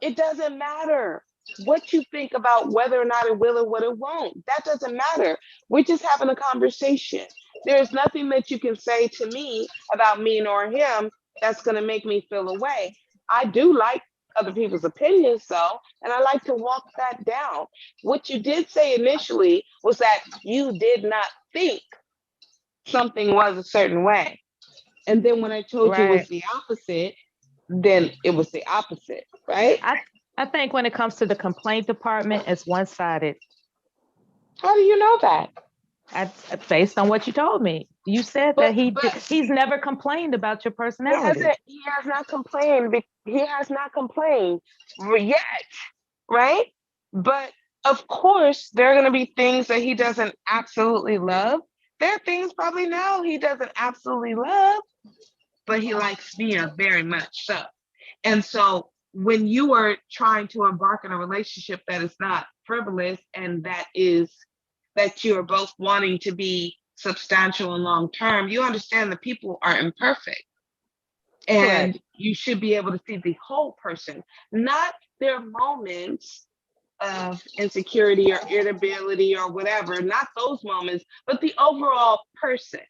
It doesn't matter what you think about whether or not it will or what it won't. That doesn't matter. We're just having a conversation. There's nothing that you can say to me about me nor him that's going to make me feel away. I do like other people's opinions, though, and I like to walk that down. What you did say initially was that you did not think something was a certain way. And then when I told you it was the opposite, then it was the opposite, right? I think when it comes to the complaint department, it's one-sided. How do you know that? Based on what you told me. You said that he's never complained about your personality. He has not complained. He has not complained yet, right? But of course, there are going to be things that he doesn't absolutely love. There are things probably now he doesn't absolutely love, but he likes me very much so. And so when you are trying to embark in a relationship that is not frivolous and that you are both wanting to be substantial and long-term, you understand that people are imperfect. And you should be able to see the whole person, not their moments of insecurity or irritability or whatever, not those moments, but the overall person.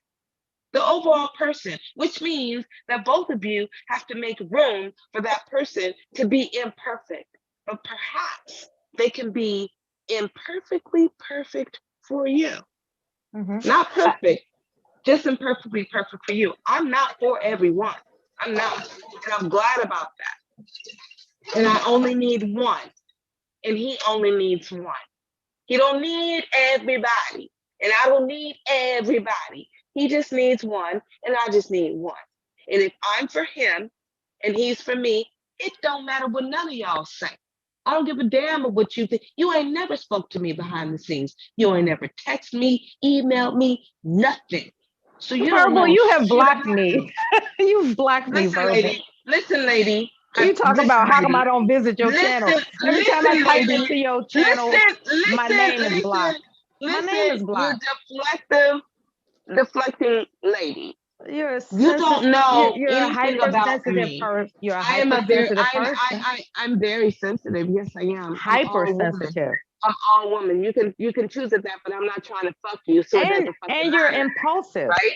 The overall person, which means that both of you have to make room for that person to be imperfect. But perhaps they can be imperfectly perfect for you. Mm-hmm. Not perfect, just imperfectly perfect for you. I'm not for everyone. I'm not. And I'm glad about that. And I only need one. And he only needs one. He don't need everybody. And I don't need everybody. He just needs one, and I just need one. And if I'm for him and he's for me, it don't matter what none of y'all say. I don't give a damn of what you think. You ain't never spoke to me behind the scenes. You ain't never text me, emailed me, nothing. So you don't know. You have blocked me. You've blocked me, Verbal. Listen, lady. You talk about how come I don't visit your channel. Every time I type into your channel, my name is blocked. My name is blocked. You deflecting lady. You don't know you're a hypersensitive person. You're a hypersensitive person. I'm very sensitive. Yes, I am. Hypersensitive. I'm all woman. You can choose it that, but I'm not trying to fuck you. So and you're impulsive, right?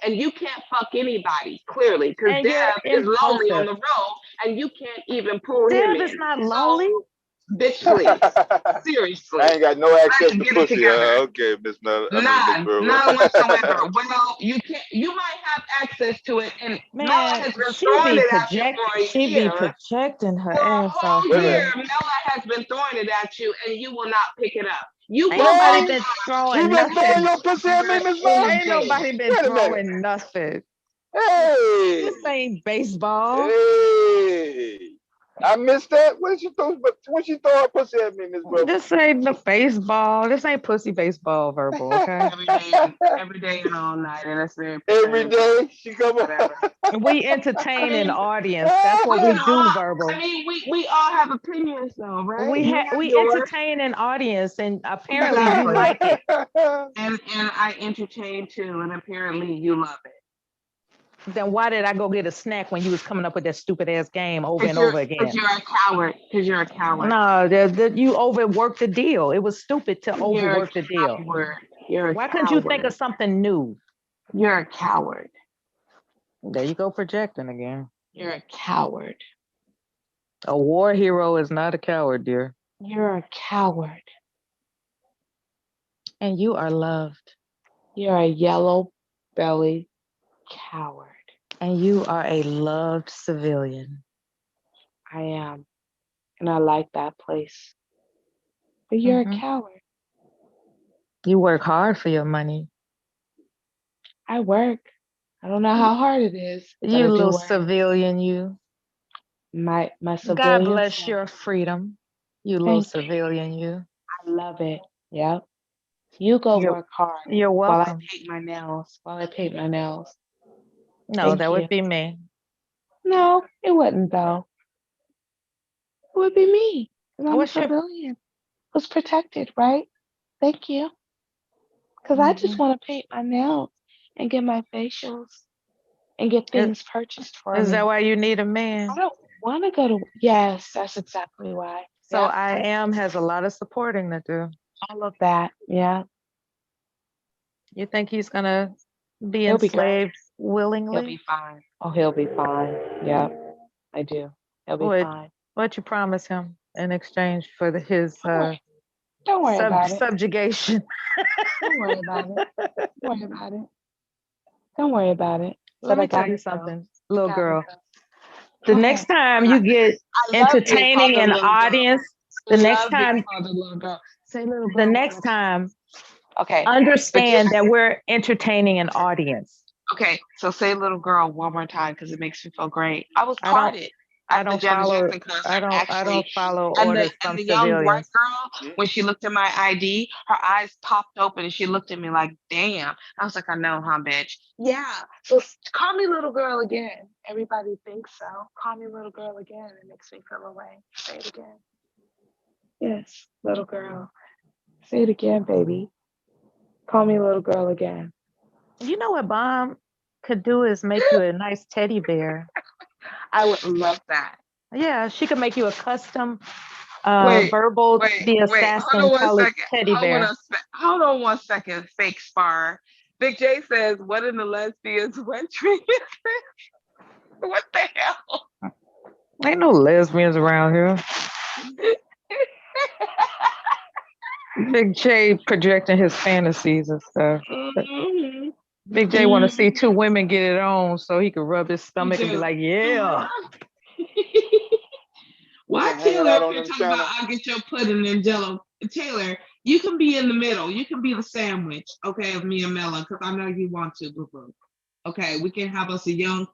And you can't fuck anybody, clearly, because Deb is lonely on the road, and you can't even pull him in. Deb is not lonely. Bitch, please. Seriously. I ain't got no access to pussy. Okay, Miss None whatsoever. Well, you can't. You might have access to it, and Mella has been throwing it at you for a year. She be projecting her ass off. For a year, Mella has been throwing it at you, and you will not pick it up. Ain't nobody been throwing nothing. Ain't nobody been throwing nothing. Hey, this ain't baseball. Hey. I missed that. When she throw her pussy at me, Miss Brother? This ain't the baseball. This ain't pussy baseball, Verbal. Okay. every day and all night, and that's very. Every day she come up. We entertain an audience. That's what we do, Verbal. I mean, we all have opinions, though, right? We entertain an audience, and apparently you like it. And I entertain too, and apparently you love it. Then why did I go get a snack when you was coming up with that stupid ass game over and over again? Because you're a coward. Because you're a coward. No, you overworked the deal. It was stupid to overwork the deal. Why couldn't you think of something new? You're a coward. There you go, projecting again. You're a coward. A war hero is not a coward, dear. You're a coward. And you are loved. You're a yellow belly coward. And you are a loved civilian. I am. And I like that place. But you're a coward. You work hard for your money. I work. I don't know how hard it is, but You I do little work. civilian, you. My God civilian bless self. your freedom. You little Thank you. civilian, you. I love it. Yep. You go You're, work hard you're while I welcome. paint my nails. While I paint my nails. No, Thank that you. would be me. No, it wouldn't though. It would be me. 'Cause I'm a What's your civilian who's protected, right? Thank you. Because I just want to paint my nails and get my facials and get things purchased for Is me. that why you need a man? I don't want to go to. Yes, that's exactly why. So Yep. I am has a lot of supporting to do. All of that. Yeah. You think he's gonna be He'll be great. enslaved willingly? He'll be fine. Oh, he'll be fine. Yep. I do. He'll be fine. What you promise him in exchange for his Don't worry about it. subjugation? Don't worry about it. Don't worry about it. Don't worry about it. Let But me I tell got you it, though. something, little Got it, girl. though. The Go next ahead. time you get I love being entertaining called a an little girl. audience, I the next love being time, called a little girl. Say little girl. the one next more time. time, Okay. understand that we're entertaining an audience. Okay. So say little girl one more time because it makes me feel great. I was I don't- carded I at the don't Janet follow. Jackson concert. I Actually, don't follow and orders the from young white civilians. girl, when she looked at my ID, her eyes popped open and she looked at me like, damn. I was like, I know, huh, bitch? Yeah. So call me little girl again. Everybody thinks so. Call me little girl again. It makes me feel away. Say it again. Yes, little girl. Say it again, baby. Call me little girl again. You know what Bomb could do is make you a nice teddy bear. I would love that. Yeah, she could make you a custom verbal the assassin Hold on colored 1 second. teddy bear. Hold on 1 second, fake spar. Big J says, what in the lesbians wet dream is this? What the hell? Ain't no lesbians around here. Big J projecting his fantasies and stuff. Mm-hmm. Big J want to see two women get it on so he could rub his stomach and be like, yeah. Why Taylor up here talking about I'll get your pudding and jello? Taylor, you can be in the middle. You can be the sandwich, okay, of me and Mela, because I know you want to, boo-boo. Okay, we can have us a young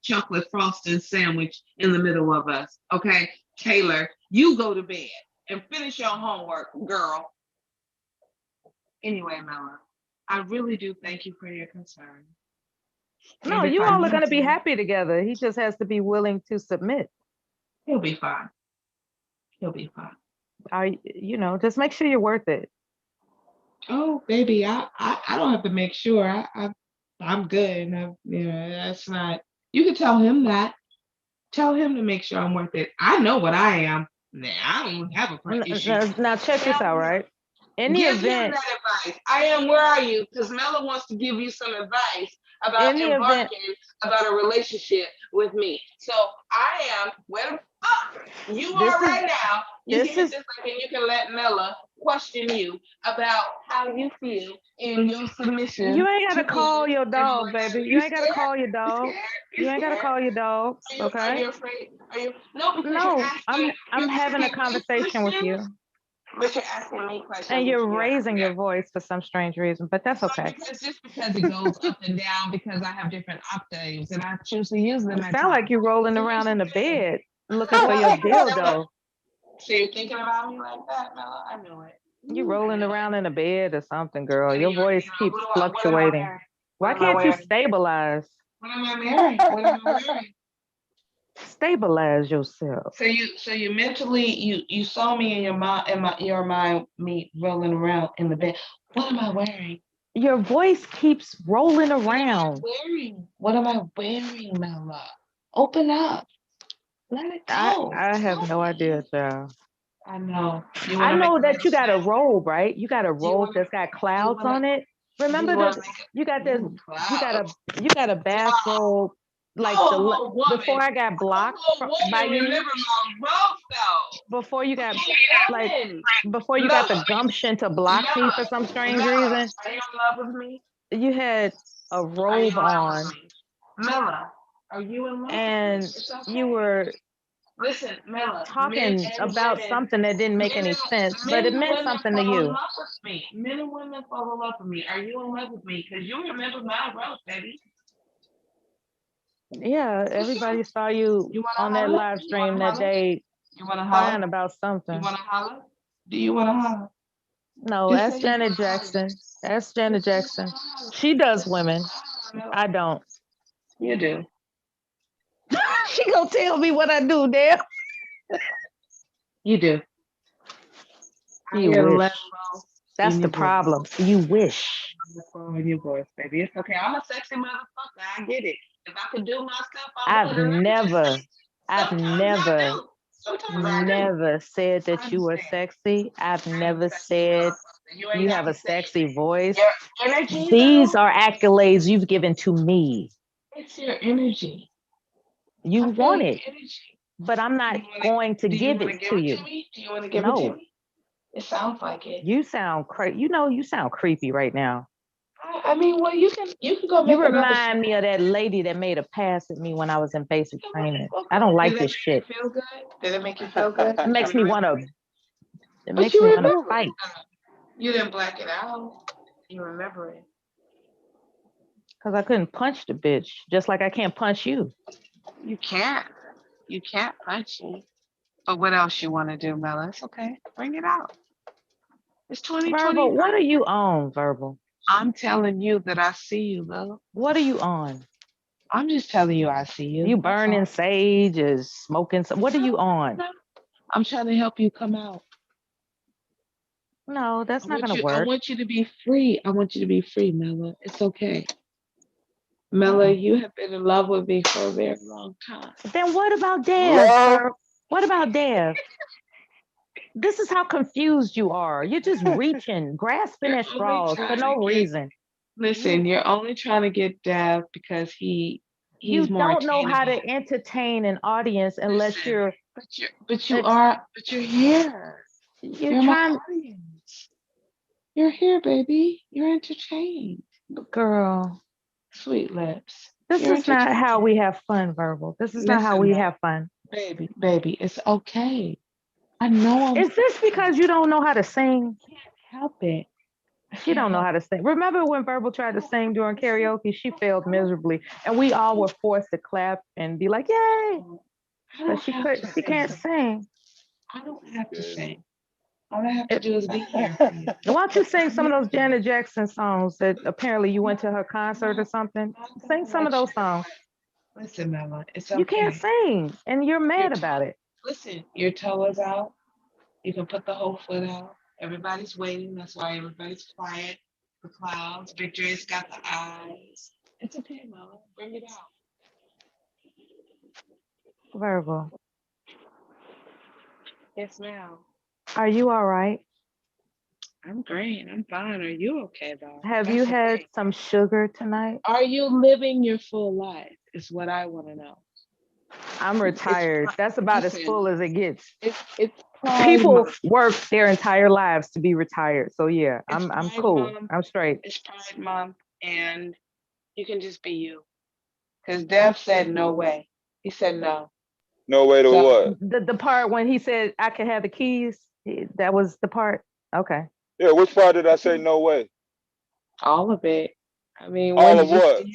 chocolate frosting sandwich in the middle of us. Okay, Taylor, you go to bed and finish your homework, girl. Anyway, Mela, I really do thank you for your concern. No, you all are going to be happy together. He just has to be willing to submit. He'll be fine. He'll be fine. Just make sure you're worth it. Oh, baby, I don't have to make sure. I'm good. And that's not. You can tell him that. Tell him to make sure I'm worth it. I know what I am. Nah, I don't have a issue. Now check this out, right? In the Give event, him that advice. I am. Where are you? Because Mela wants to give you some advice about embarking about a relationship with me. So I am. Where the fuck you are right now? You can hit this link and you can let Mela question you about how you feel in your submission. You ain't gotta call your dog, baby. You ain't gotta call your dog. You ain't gotta call your dog. Okay. Are you afraid? No, I'm having a conversation with you. But you're asking me questions. And you're raising your voice for some strange reason, but that's okay. Because it goes up and down because I have different octaves and I choose to use them. It sounds like you're rolling around in the bed looking for your dildo. So you're thinking about me like that, Mela? I knew it. You rolling around in a bed or something, girl. Your voice keeps fluctuating. Why can't you stabilize? What am I wearing? What am I wearing? Stabilize yourself. So you mentally you saw me in your mind me rolling around in the bed. What am I wearing? Your voice keeps rolling around. What am I wearing, Mela? Open up. Let it go. I have no idea, child. I know. I know that you got a robe, right? You got a robe that's got clouds on it. Remember you got a bathrobe like before I got blocked by you. Remember my robe though. Before you got the gumption to block me for some strange reason. Are you in love with me? You had a robe on. Mela, are you in love? And you were listen, Mela, talking about something that didn't make any sense, but it meant something to you. Men and women fall in love with me. Are you in love with me? Because you remember my robe, baby. Yeah, everybody saw you on that live stream that day You want to crying holler? about something. You want to holler? Do you want to holler? No, Just ask say you Janet wanna holler. Jackson. Ask Janet Jackson. She does women. I don't. You do. She gonna tell me what I do, damn. You do. You Higher wish. level That's in the your voice. problem. You wish. In your voice, baby. It's okay. I'm a sexy motherfucker. I get it. If I could do my stuff, I I've would. And let me just never, say, I've sometimes I never, do. Sometimes I do. never said I that you were understand. sexy. I've never said You ain't you got have to a say sexy voice. your energy, These though. are accolades you've given to me. It's your energy. You I feel want your it, energy. but I'm not going to Do you give want to it give to it you. to me? Do you want to give it No, to me? It sounds like it. you sound crazy. You know, you sound creepy right now. I mean, well, you can go You make another. remind me of that lady that made a pass at me when I was in basic training. I don't like Did this that shit. make you feel good? Did it make you feel good? It makes me want to. It But makes you me want to remember fight. it. You didn't black it out. You remember it. Because I couldn't punch the bitch, just like I can't punch you. You can't. You can't punch me. But what else you want to do, Mela? It's okay. Bring it out. It's 2020. Verbal, what are you on, Verbal? I'm telling you that I see you, Lil. What are you on? I'm just telling you I see you. You That's burning all. sage or smoking? What are you on? I'm trying to help you come out. No, that's not gonna I work. want you to be free. I want you to be free, Mela. It's okay. Mela, you have been in love with me for a very long time. Then what about Dev? Love. Sir? What about Dev? This is how confused you are. You're just reaching, grasping at straws for no reason. Listen, you're only trying to get Dev because he's You more don't know how attainable. to entertain an audience unless Listen, you're. But you're here. You're my trying. audience. You're here, baby. You're entertained. Girl, Sweet lips. this You're is not entertained. how we have fun, Verbal. This is not how we have fun. Baby, it's okay. I know. Is this because you don't know how to sing? Help it. She don't know how to sing. Remember when Verbal tried to sing during karaoke? She failed miserably, and we all were forced to clap and be like, "Yay!" But she could. She can't sing. I don't have to sing. All I have to do is be here. Why don't you sing some of those Janet Jackson songs that apparently you went to her concert or something? Sing some of those songs. Listen, Mama, it's okay. You can't sing, and you're mad about it. Listen, your toe is out. You can put the whole foot out. Everybody's waiting. That's why everybody's quiet. The clouds. Victory's got the eyes. It's okay, Mama. Bring it out. Verbal. Yes, ma'am. Are you all right? I'm great. I'm fine. Are you okay, though? Have you had some sugar tonight? Are you living your full life? Is what I want to know. I'm retired. That's about as full as it gets. It's people work their entire lives to be retired. So yeah, I'm cool. Month. I'm straight. It's Pride Month, and you can just be you. Because Dev said no way. He said no. No way to what? The part when he said I could have the keys, that was the part. Okay. Yeah, which part did I say no way? All of it. I mean, all of what?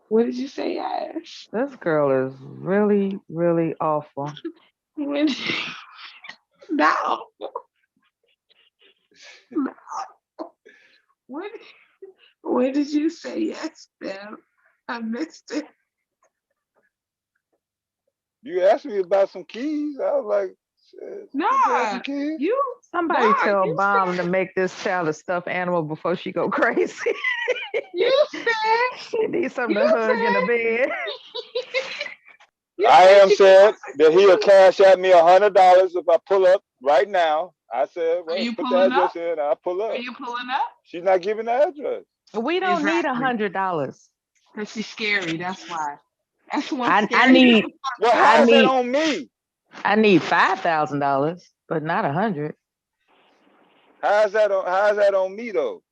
What did you say? Yes. This girl is really, really awful. No. No. When did you say yes, Dev? I missed it. You asked me about some keys. I was like, nah, you. Somebody tell Bomb to make this child a stuffed animal before she go crazy. You said she needs something to hug in the bed. I am said that he'll cash at me $100 if I pull up right now. I said, well, put the address in. I'll pull up. Are you pulling up? She's not giving the address. We don't need $100. Because she's scary. That's why. That's why. I need. Well, how's that on me? I need $5,000, but not 100. How's that on me though?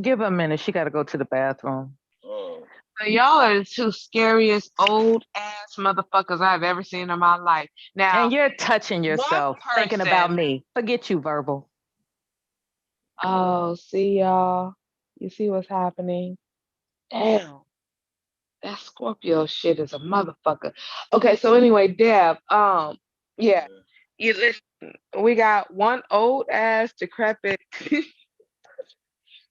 Give her a minute. She got to go to the bathroom. Oh. So y'all are the two scariest old ass motherfuckers I've ever seen in my life. Now, and you're touching yourself, thinking about me. Forget you, Verbal. Oh, see y'all. You see what's happening? Damn, that Scorpio shit is a motherfucker. Okay, so anyway, Deb, yeah, you listen. We got one old ass decrepit,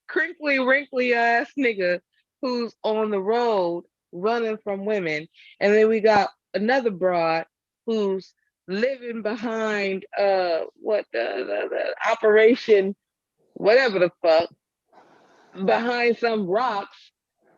crinkly, wrinkly ass nigga who's on the road running from women, and then we got another broad who's living behind what the operation, whatever the fuck, behind some rocks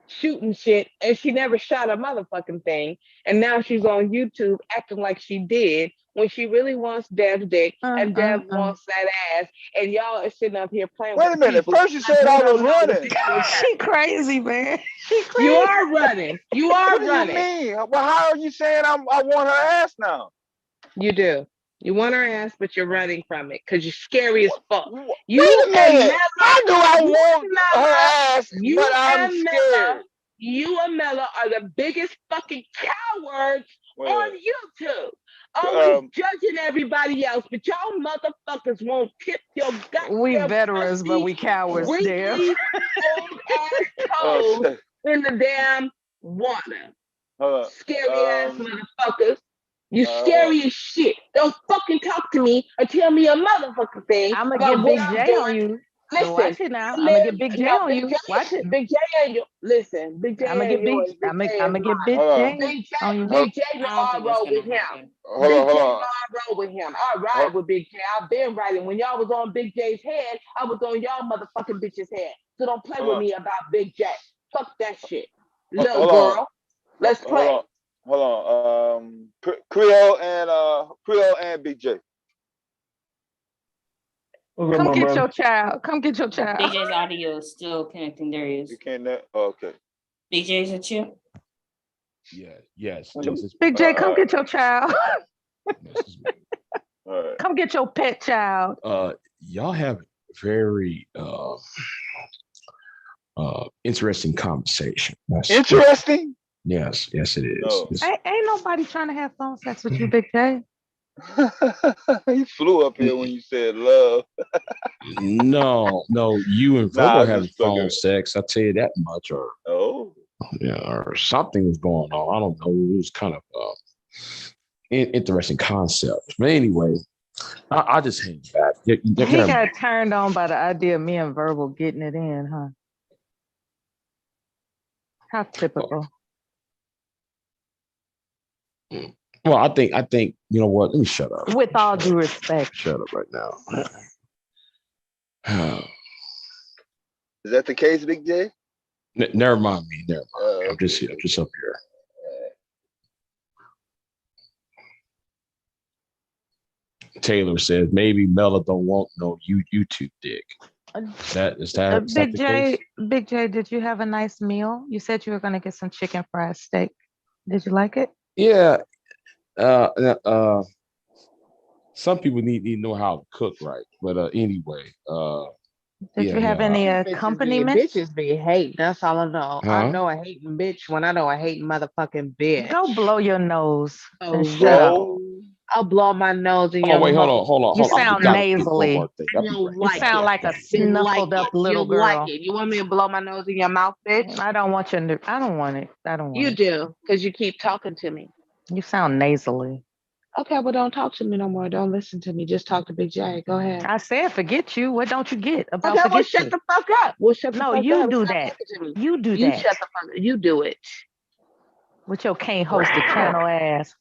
shooting shit, and she never shot a motherfucking thing, and now she's on YouTube acting like she did when she really wants Dev's dick and Dev wants that ass, and y'all are sitting up here playing Wait a with minute. people First you like said you I don't was know what running. the hell is She happening. crazy, man. She crazy. You are running. You are What do you running. mean? Well, how are you saying I want her ass now? You do. You want her ass, but you're running from it because you're scary as fuck. You Wait a minute. and Mella, How do I you want and Mella, her ass, you but I'm and Mella, scared? you and Mella are the biggest fucking cowards Wait. on YouTube. Always judging everybody else, but y'all motherfuckers won't tip your goddamn We veterans, but we cowards, Dev. wrinkly, old ass toes in the damn water. Scary ass motherfuckers. You scary as shit. Don't fucking talk to me or tell me a motherfucking thing I'm gonna about get what Big I'm J doing. on you. Listen, Watch it now. I'm gonna get Big J on you. Watch it. Big J ain't your. Listen, Big J I'm gonna ain't get Big. yours. Big I'm J gonna is get mine. Big J on you. Big J know I don't I think that's roll with gonna him. happen. Big J know I roll with him. I ride with Big J. I've been riding. When y'all was on Big J's head, I was on y'all motherfucking bitch's head. So don't play with me about Big J. Fuck that shit. Little girl. Let's play. Hold on. Creole and Big J. Come get your child. Come get your child. BJ's audio is still connecting. There he is. You can't. Okay. BJ's at you. Yeah. Yes. Big J, come get your child. Right. Come get your pet child. Y'all have very interesting conversation. Interesting? Yes, it is. No. Ain't nobody trying to have phone sex with you, Big J. He flew up here when you said love. No, you and Virgo I'm having just fucking- phone sex. I tell you that much. Or or something was going on. I don't know. It was kind of interesting concept. But anyway, I just hang back. He got turned on by the idea of me and Verbal getting it in, huh? How typical. Well, I think you know what? Let me shut up. With all due respect. Shut up right now. Is that the case, Big J? Never mind me. Never mind. I'm just here. I'm just up here. Taylor says maybe Mella don't want no YouTube dick. Is that Big the J, case? Big J, did you have a nice meal? You said you were going to get some chicken fried steak. Did you like it? Yeah. Some people need to know how to cook right. But anyway, did you have any accompaniment? Bitches be hating. That's all I know. Huh? I know a hating bitch when I know a hating motherfucking bitch. Go blow your nose and Oh, shut up. I'll blow my nose in your Oh wait, hold on. You I sound forgot to do one nasally. more thing. You don't You like sound it. like a You snuffled like up it. little You girl. like it. You want me to blow my nose in your mouth, bitch? I don't want you. I don't want it. I don't want You it. do, because you keep talking to me. You sound nasally. Okay, well, don't talk to me no more. Don't listen to me. Just talk to Big J. Go ahead. I said forget you. What don't you get about Okay, well, forget shut you? the fuck up. Well, shut the No, fuck you up. do Stop that. talking to me. You do You that. shut the fuck up. You do it. With your can't host a channel ass.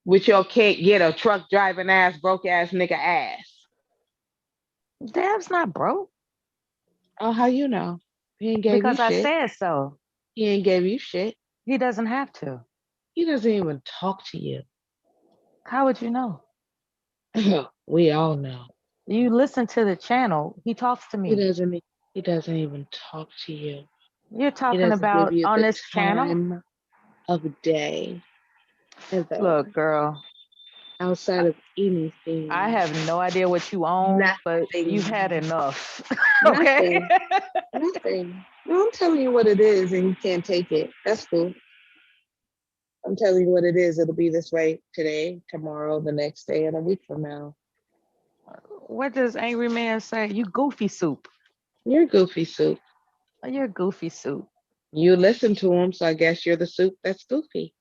With your can't get a truck driving ass, broke ass nigga ass. Dev's not broke. Oh, how you know? He ain't gave Because you I shit. said so. He ain't gave you shit. He doesn't have to. He doesn't even talk to you. How would you know? We all know. You listen to the channel. He talks to me. He doesn't even talk to you. You're He talking doesn't about give you on the this channel? time of day. Look, girl. Outside of anything. I have no idea what you own, but you've had enough. Okay? Nothing. No, I'm telling you what it is and you can't take it. That's cool. I'm telling you what it is. It'll be this way today, tomorrow, the next day, and a week from now. What does Angry Man say? You goofy soup. You're goofy soup. You're goofy soup. You listen to him, so I guess you're the soup that's goofy.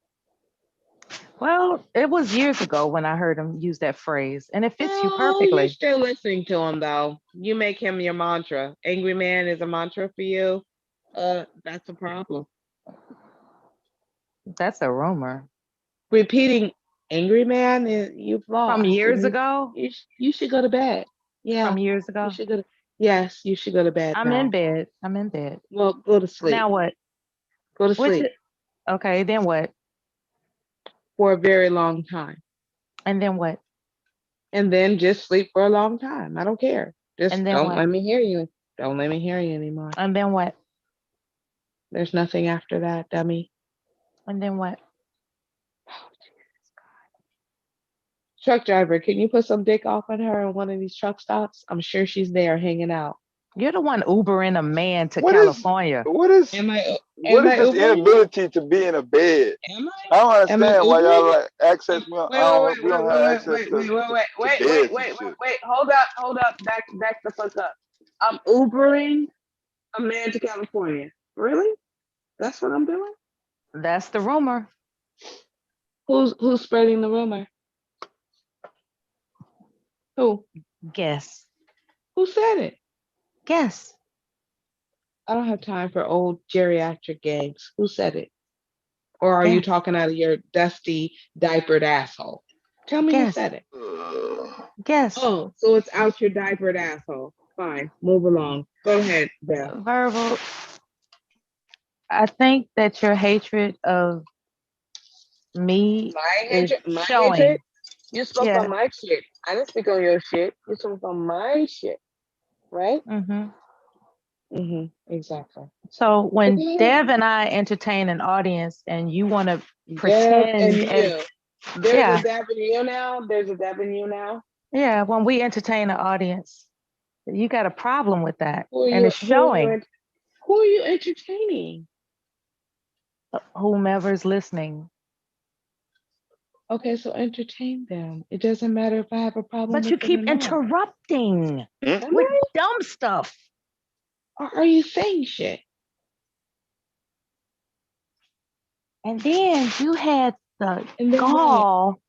Well, it was years ago when I heard him use that phrase, and it fits you You're perfectly. still listening to him though. You make him your mantra. Angry man is a mantra for you. That's a problem. That's a rumor. Repeating angry man is you've lost. From years ago? You should go to bed. Yeah. From years ago? You should go to yes, you should go to bed. I'm now. in bed. I'm in bed. Well, go to sleep. Now what? Go to sleep. Okay, then what? For a very long time. And then what? And then just sleep for a long time. I don't care. Just And then don't what? let me hear you. Don't let me hear you anymore. And then what? There's nothing after that, dummy. And then what? Truck driver, can you put some dick off on her in one of these truck stops? I'm sure she's there hanging out. You're the one Ubering a man to What is- California. What is Am I this inability to be in a bed? I don't understand why y'all like access. We don't have access to Wait. Hold up. Back the fuck up. I'm Ubering a man to California. Really? That's what I'm doing? That's the rumor. Who's spreading the rumor? Who? Guess. Who said it? Guess. I don't have time for old geriatric games. Who said it? Or are you talking out of your dusty, diapered asshole? Tell me who said it. Guess. Oh, so it's out your diapered asshole. Fine, move along. Go ahead, Beth. Verbal. I think that your hatred of me is showing. Hatred? You spoke Yeah. on my shit. I didn't speak on your shit. You spoke on my shit, right? Exactly. So when Okay. Dev and I entertain an audience and you want to Dev pretend and as- you. There's yeah. a Dev and you now. There's a Dev and you now. Yeah, when we entertain an audience, you got a problem with that. Who are And you- it's showing Who are you entertaining? whomever's listening. Okay, so entertain them. It doesn't matter if I have a problem. But with you it or keep not. interrupting Am with I? dumb stuff. Or are you saying shit? And then you had the And then gall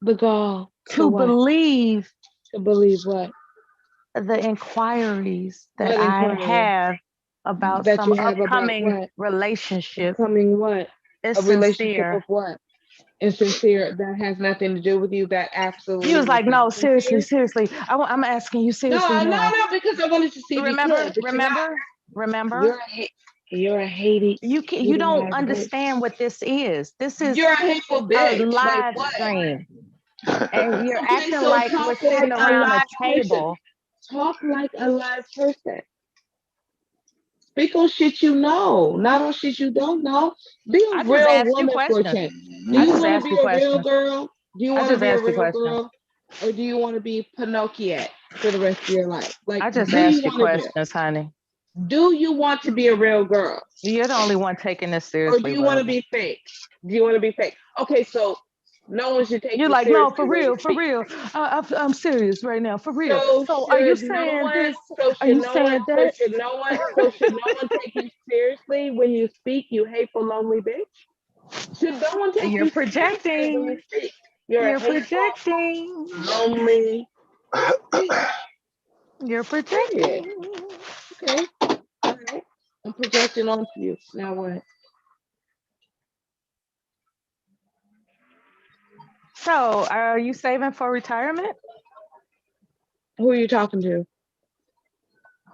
The gall to what? believe To believe what? the inquiries that What I inquiry? have about That some you have about upcoming what? relationship. Upcoming what? It's A relationship sincere. of what? Insincere. That has nothing to do with you. That absolutely. He was like, is no, not sincere. seriously. I'm asking you No, seriously now. because I wanted to see if you Remember, could, but you're not. remember. You're a hating. You don't understand what this is. This is You're a hateful a bitch. Like live what? stream. And you're Okay, acting so like talk we're sitting like a around a live table. person. Talk like a live person. Speak on shit you know, not on shit you don't know. Be I a just real asked you woman for a questions. change. Do I you just want asked to you be a real questions. girl? Do you I want to just be a asked you real questions. girl? Or do you want to be Pinocchio for the rest of your life? Like, I just do asked you you want to questions, honey. do you want to be a real girl? You're the only one taking this Or seriously. do you want to Virgil. be fake? Do you want to be fake? Okay, so no one should take You're you like, no, seriously when you speak. real. I'm serious right now, for real. So So are you should no saying one? this? So Are should you no saying one? So that? should no one? So should no one take you seriously when you speak? You hateful, lonely bitch. Should no one take You're you seriously when you projecting. speak? You're a hateful, Projecting. lonely bitch. You're Period. projecting. Okay. All right. I'm projecting onto you. Now what? So are you saving for retirement? Who are you talking to?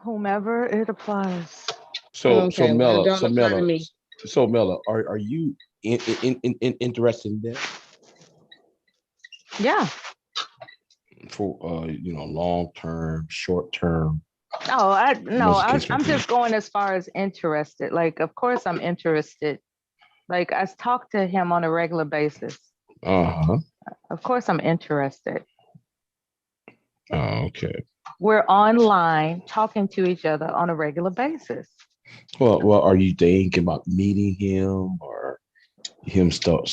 Whomever it applies. So Okay, well, Mela, don't apply to me. are you interested in that Yeah. for long term, short term? Oh, I'm case may be. just going as far as interested. Like, of course I'm interested. Like, I talk to him on a regular basis. Uh-huh. Of course I'm interested. Oh, okay. We're online talking to each other on a regular basis. Well, are you thinking about meeting him or him still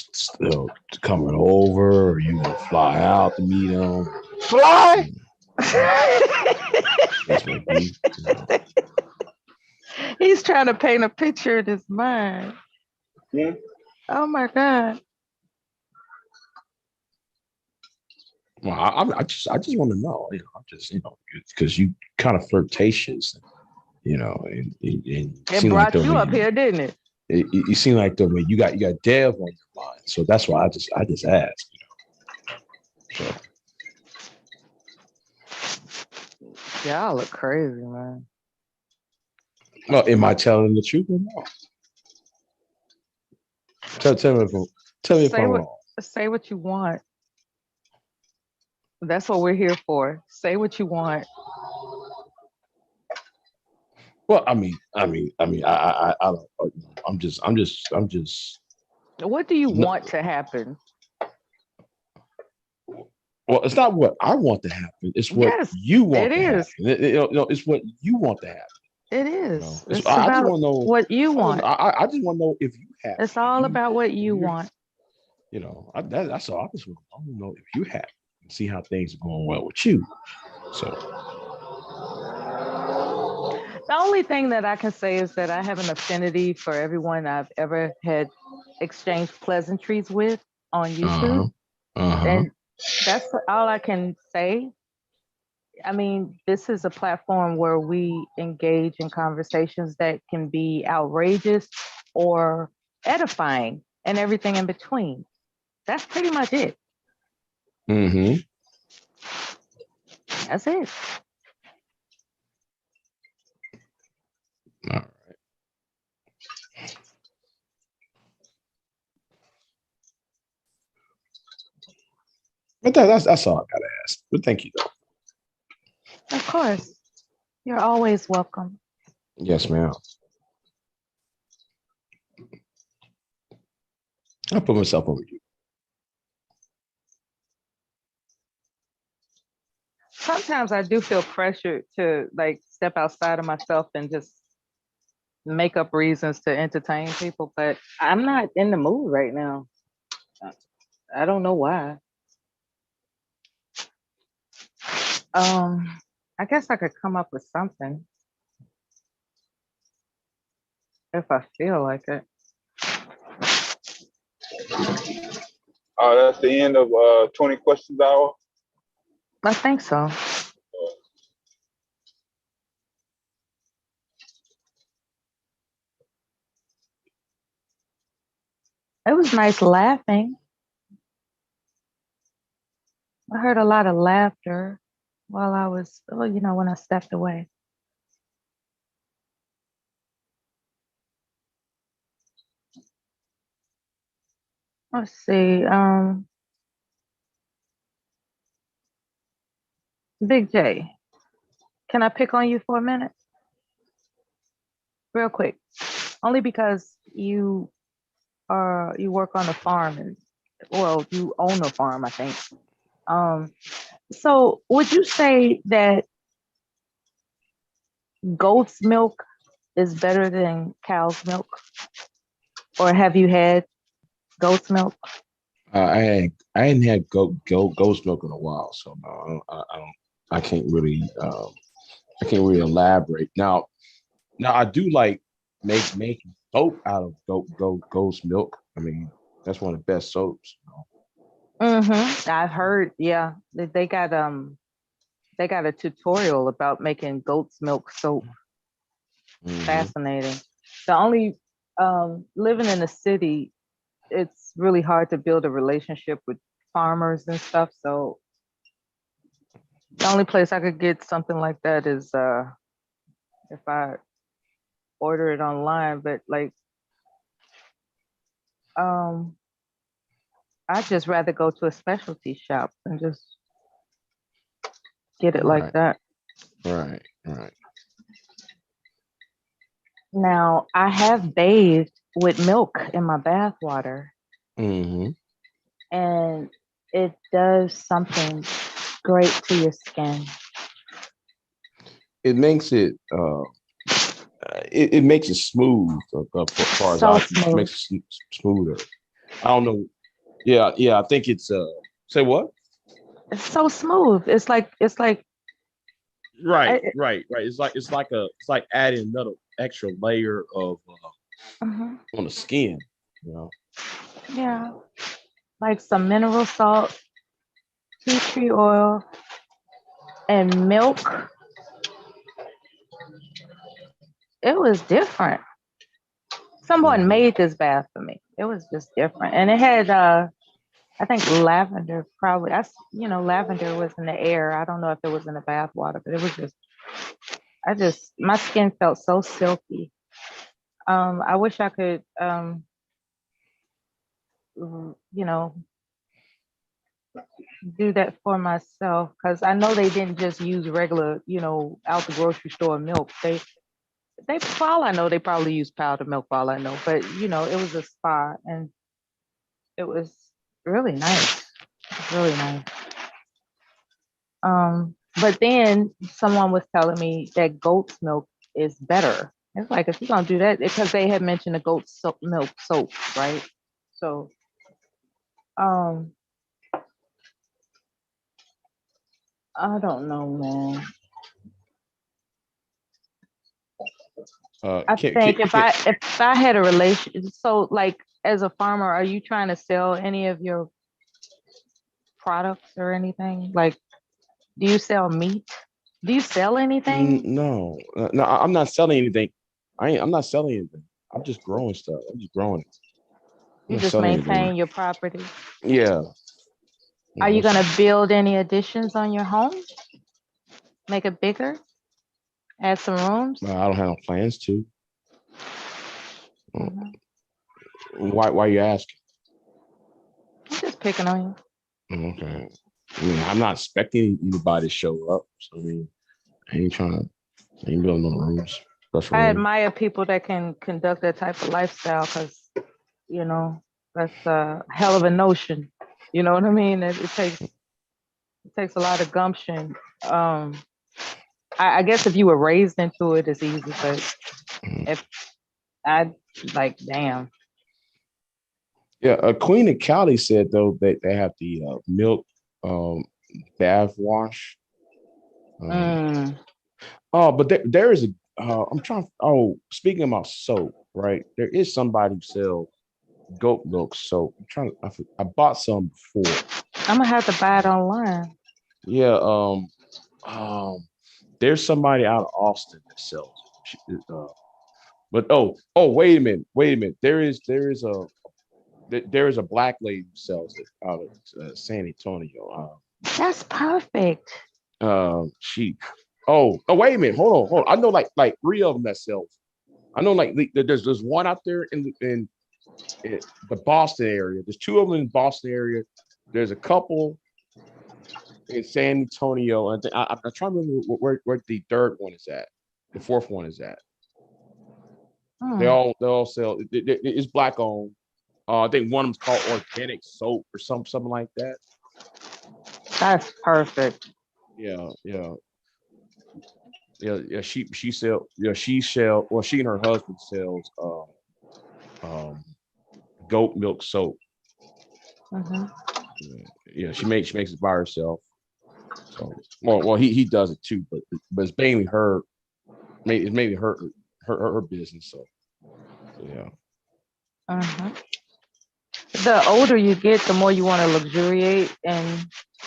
coming over, or you gonna fly out to meet him? Fly? That's what he, He's trying to paint a picture in his mind. Yeah. Oh my God. Well, I just want to know, because you kind of flirtatious, and It seem like brought you up here, didn't it? You seem like the way you got Dev on your mind, so that's why I just asked. So. Y'all look crazy, man. Well, am I telling the truth or no? Tell me if I'm wrong. Say what you want. That's what we're here for. Say what you want. Well, I don't. I'm just. What do you want to happen? Well, it's not what I want to happen. It's what you want to happen. It's what you want to happen. It is. It's I just about want to know what you want. I just want to know if you have. It's all about what you want. That's all. I just want to know if you have and see how things are going well with you. So. The only thing that I can say is that I have an affinity for everyone I've ever had exchanged pleasantries with on YouTube. And that's all I can say. I mean, this is a platform where we engage in conversations that can be outrageous or edifying and everything in between. That's pretty much it. Mm-hmm. That's it. All right. But that's all I gotta ask. But thank you, though. Of course. You're always welcome. Yes, ma'am. I'll put myself over you. Sometimes I do feel pressured to step outside of myself and just make up reasons to entertain people, but I'm not in the mood right now. I don't know why. I guess I could come up with something if I feel like it. That's the end of 20 questions hour. I think so. It was nice laughing. I heard a lot of laughter while I was, when I stepped away. Let's see. Big J, can I pick on you for a minute? Real quick. Only because you work on a farm and you own a farm, I think. So would you say that goat's milk is better than cow's milk? Or have you had goat's milk? I hadn't had goat's milk in a while, so no, I can't really elaborate. Now I do like making soap out of goat's milk. I mean, that's one of the best soaps. I've heard, yeah, they got a tutorial about making goat's milk soap. Fascinating. The only living in the city, it's really hard to build a relationship with farmers and stuff. So the only place I could get something like that is if I order it online. But I'd just rather go to a specialty shop and just get it like that. Right. Now, I have bathed with milk in my bath water. And it does something great to your skin. It makes it it makes it smooth as far as it makes it smoother. I don't know. Yeah, I think it's say what? It's so smooth. It's like Right. It's like adding extra layer of Mhm. on the skin. You know. Yeah, like some mineral salt, tea tree oil, and milk. It was different. Someone made this bath for me. It was just different, and it had I think lavender probably. Lavender was in the air. I don't know if it was in the bath water, but it was my skin felt so silky. I wish I could, do that for myself because I know they didn't just use regular, out the grocery store milk. For all I know, they probably use powdered milk. For all I know, but it was a spa and it was really nice. Really nice. But then someone was telling me that goat's milk is better. It's like if you're gonna do that, because they had mentioned the milk soap, right? So, I don't know, man. I think if I had a relation, so like as a farmer, are you trying to sell any of your products or anything? Like, do you sell meat? Do you sell anything? No, I'm not selling anything. I'm not selling anything. I'm just growing stuff. I'm just growing it. You just maintain your property. Yeah. Are you gonna build any additions on your home? Make it bigger? Add some rooms? I don't have no plans to. Why are you asking? I'm just picking on you. Okay. I mean, I'm not expecting anybody to show up. So I mean, I ain't building no rooms. I admire people that can conduct that type of lifestyle because, that's a hell of a notion. You know what I mean? It takes a lot of gumption. I guess if you were raised into it, it's easy, but if I like, damn. Yeah, Queen of Cali said though that they have the milk bath wash. But there is a speaking about soap, right? There is somebody who sells goat milk soap. I bought some before. I'm gonna have to buy it online. Yeah, there's somebody out of Austin that sells it. But wait a minute. There is a black lady who sells it out of San Antonio. That's perfect. Wait a minute, hold on. I know like 3 of them that sells. I know like there's one out there in the Boston area. There's 2 of them in the Boston area. There's a couple in San Antonio, and I'm trying to remember where the 3rd one is at. The 4th one is at. They all sell. It's black owned. I think one of them's called Organic Soap or something like that. That's perfect. Yeah. She sell. Well, she and her husband sells goat milk soap. Yeah, she makes it by herself. So, well, he does it too, but it's mainly her. It's mainly her business. So, yeah. The older you get, the more you want to luxuriate, and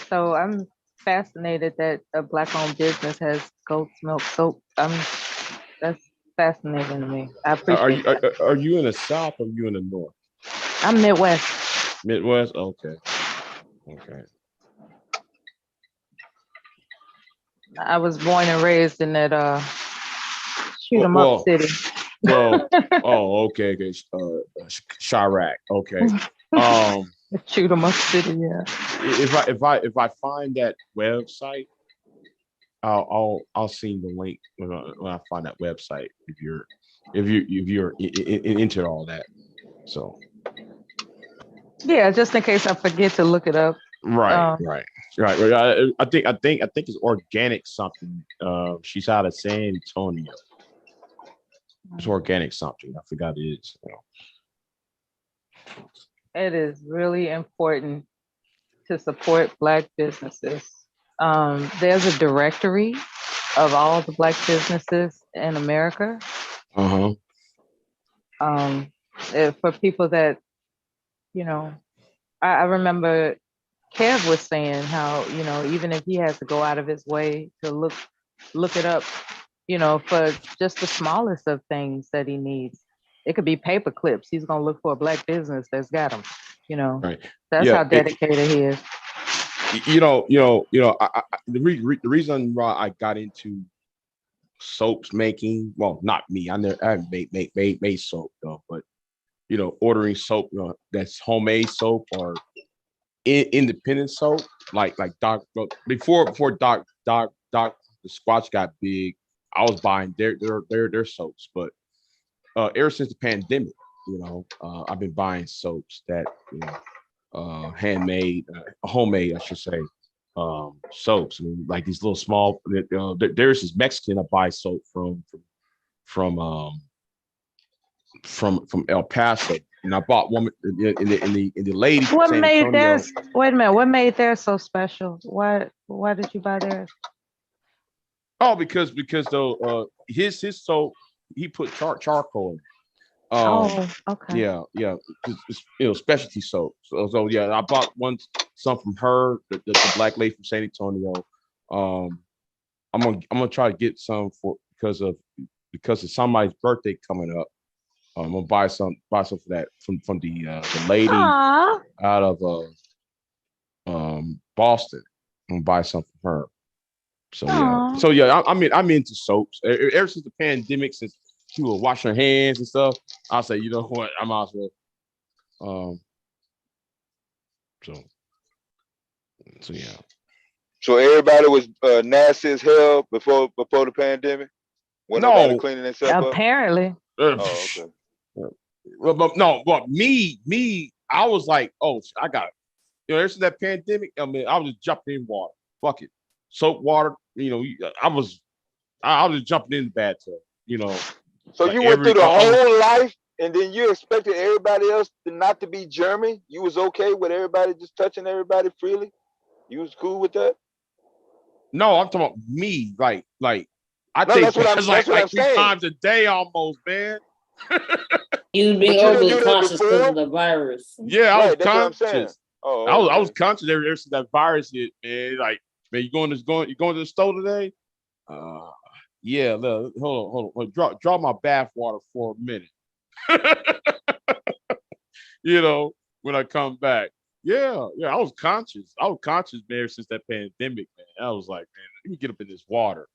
so I'm fascinated that a black-owned business has goat's milk soap. That's fascinating to me. I appreciate that. Are you in the South or are you in the North? I'm Midwest. Midwest? Okay. I was born and raised in that shoot 'em up city. Well, okay. Chirac, okay. Shoot 'em up city, yeah. If I find that website, I'll send the link when I find that website. If you're into all that, so yeah, just in case I forget to look it up. Right. I think it's organic something. She's out of San Antonio. It's organic something. I forgot it is. It is really important to support Black businesses. There's a directory of all the Black businesses in America. For people that, you know, I remember Kev was saying how, you know, even if he has to go out of his way to look it up, you know, for just the smallest of things that he needs. It could be paper clips. He's gonna look for a black business that's got them. You know, Right. that's how dedicated he is. The reason why I got into soaps making, well, not me. I haven't made soap though, but you know, ordering soap that's homemade soap or independent soap, like Doc before Doc the Squatch got big. I was buying their soaps, but ever since the pandemic, you know, I've been buying soaps that, you know, handmade, homemade, I should say, soaps. I mean, like these little small. There's this Mexican I buy soap from El Paso, and I bought one in the lady. What made theirs? Wait a minute. What made theirs so special? Why did you buy theirs? Oh, because though his soap, he put charcoal in it. Okay. Yeah. It's, you know, specialty soap. So yeah, I bought some from her, the black lady from San Antonio. I'm gonna try to get some because of somebody's birthday coming up. I'm gonna buy some for that from the lady Aww. out of Boston. I'm gonna buy some from her. So yeah, I'm into soaps. Ever since the pandemic, since people were washing their hands and stuff, I'll say, you know what, I might as well. So yeah. So everybody was nasty as hell before the pandemic. When nobody cleaning themselves up. Apparently. Oh, okay. But me, I was like, oh, I got it. You know, ever since that pandemic, I mean, I was just jumping in water. Fuck it. Soap, water, you know, I was just jumping in the bathtub, you know. So like you went through the whole life and then you expected everybody else not to be germy? You was okay with everybody just touching everybody freely? You was cool with that? No, I'm talking about me. Like I take like 3 times a day almost, man. You've been overly conscious because of the virus. Yeah, I was conscious. I was conscious ever since that virus hit, man. Like, man, you going to the store today? Yeah, look, hold on. Draw my bath water for a minute. You know, when I come back. Yeah, I was conscious. Man, since that pandemic, man. I was like, man, let me get up in this water,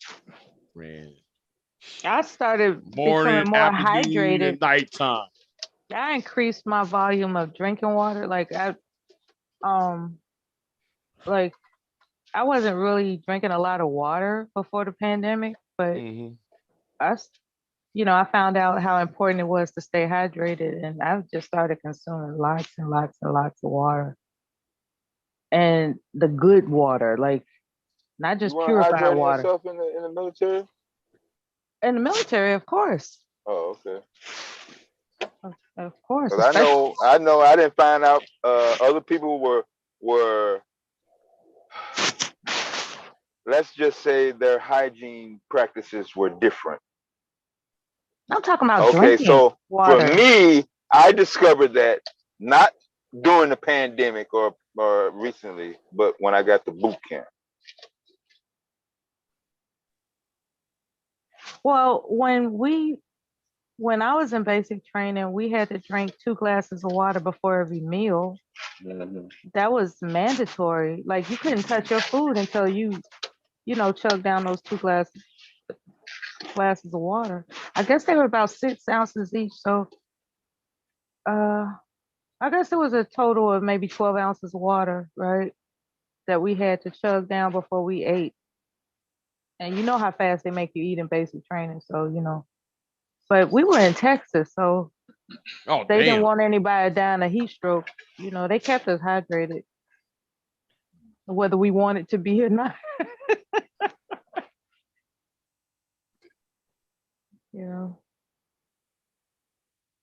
man. I started morning, becoming more hydrated at nighttime. I increased my volume of drinking water. Like I wasn't really drinking a lot of water before the pandemic, but I found out how important it was to stay hydrated, and I've just started consuming lots and lots and lots of water. And the good water, like not just purified water. Yourself in the military? In the military, of course. Oh, okay. Of course. I know. I didn't find out other people were. Let's just say their hygiene practices were different. I'm talking about drinking so water. For me, I discovered that not during the pandemic or recently, but when I got to boot camp. Well, when I was in basic training, we had to drink 2 glasses of water before every meal. That was mandatory. Like you couldn't touch your food until you chug down those 2 glasses of water. I guess they were about 6 ounces each. So I guess it was a total of maybe 12 ounces of water, right? That we had to chug down before we ate. And you know how fast they make you eat in basic training. So, but we were in Texas, so they didn't want anybody dying of heat stroke. They kept us hydrated, whether we wanted to be or not.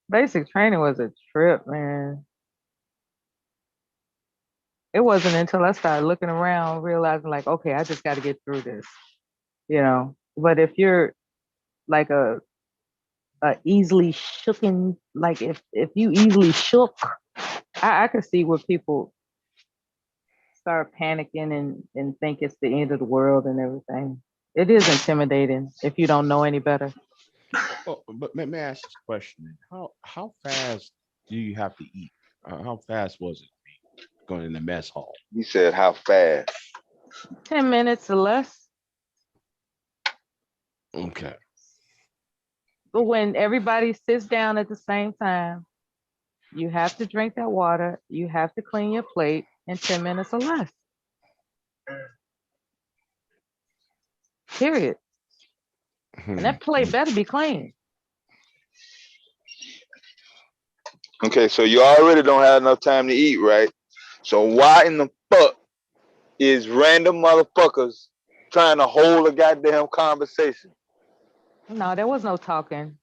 Basic training was a trip, man. It wasn't until I started looking around, realizing like, okay, I just got to get through this, But if you're like a easily shooken, like if you easily shook, I could see where people start panicking and think it's the end of the world and everything. It is intimidating if you don't know any better. Well, but let me ask this question: how fast do you have to eat? How fast was it going in the mess hall? He said, "How fast?" 10 minutes or less. Okay. But when everybody sits down at the same time, you have to drink that water. You have to clean your plate in 10 minutes or less. Period. And that plate better be clean. Okay, so you already don't have enough time to eat, right? So why in the fuck is random motherfuckers trying to hold a goddamn conversation? No, there was no talking.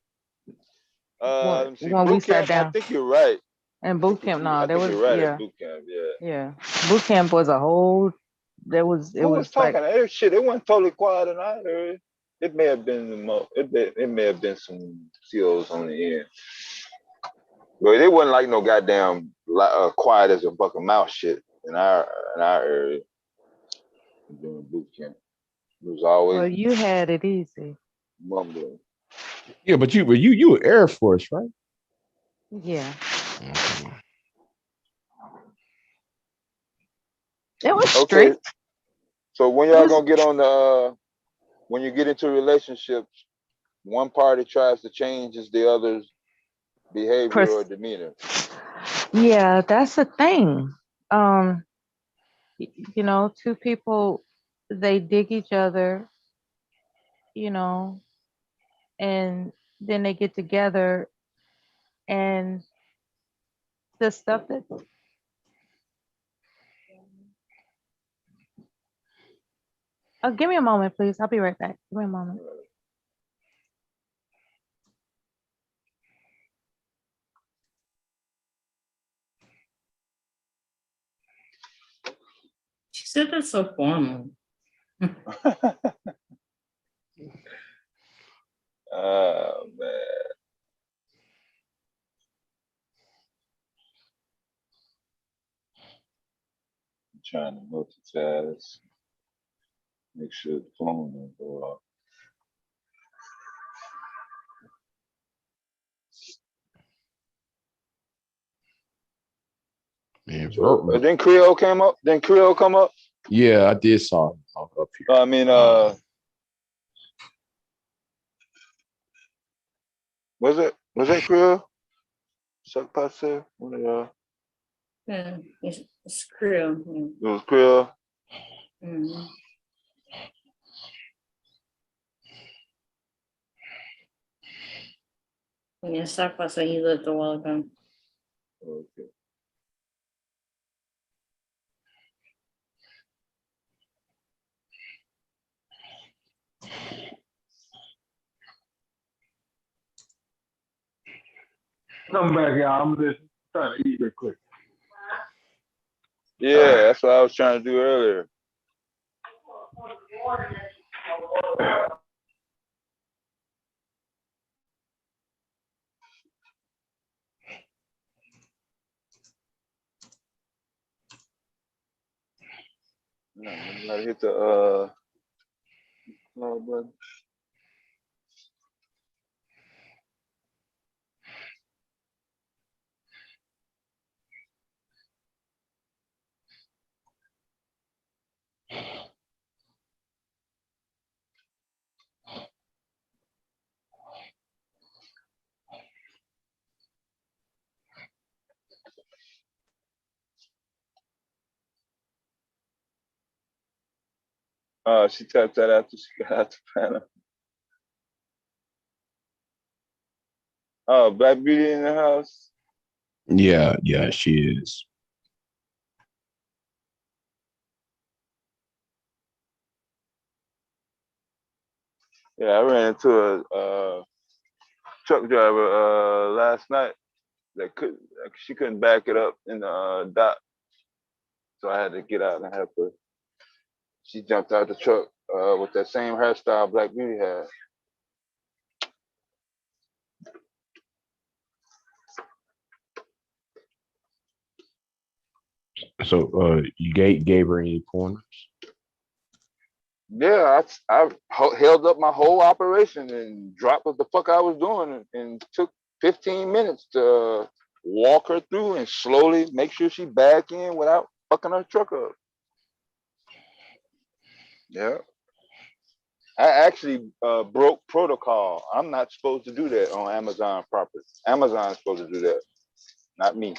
When we sat down. I think you're right. In boot camp, no, there was you're right. yeah. At boot camp, Yeah. Boot camp was a whole. It was talking? like, Shit, it wasn't totally quiet, and I heard. It may have been it may have been some COs on the end, but it wasn't like no goddamn quiet as a fucking mouse shit in our area during boot camp. It was always. Well, you had it easy. Mumbling. Yeah, but you were Air Force, right? Yeah. It was strict. So when y'all gonna get on the when you get into relationships, one party tries to change the other's behavior or demeanor. Yeah, that's the thing. You know, two people, they dig each other, you know, and then they get together and the stuff that give me a moment, please. I'll be right back. Give me a moment. She said that's so formal. Oh man. I'm trying to multitask. Make sure the phone don't go off. Man, then Creole came up. Then Creole come up. Yeah, I did saw him up here. I mean, was it Creole? Chuck Passe? One of y'all. Yeah, it's Creole. Yeah. It was Creole. Mm-hmm. Yeah, Sakpa said he lived a while ago. Okay. Come back, y'all. I'm just trying to eat real quick. Yeah, that's what I was trying to do earlier. No, you gotta hit the button. She tapped that after she got out the panel. Oh, Black Beauty in the house. Yeah, she is. Yeah, I ran into a truck driver last night that she couldn't back it up in the dock, so I had to get out and help her. She jumped out the truck with that same hairstyle Black Beauty had. So you gave her any pointers? Yeah, I held up my whole operation and dropped what the fuck I was doing and took 15 minutes to walk her through and slowly make sure she back in without fucking her truck up. Yeah. I actually broke protocol. I'm not supposed to do that on Amazon property. Amazon's supposed to do that, not me.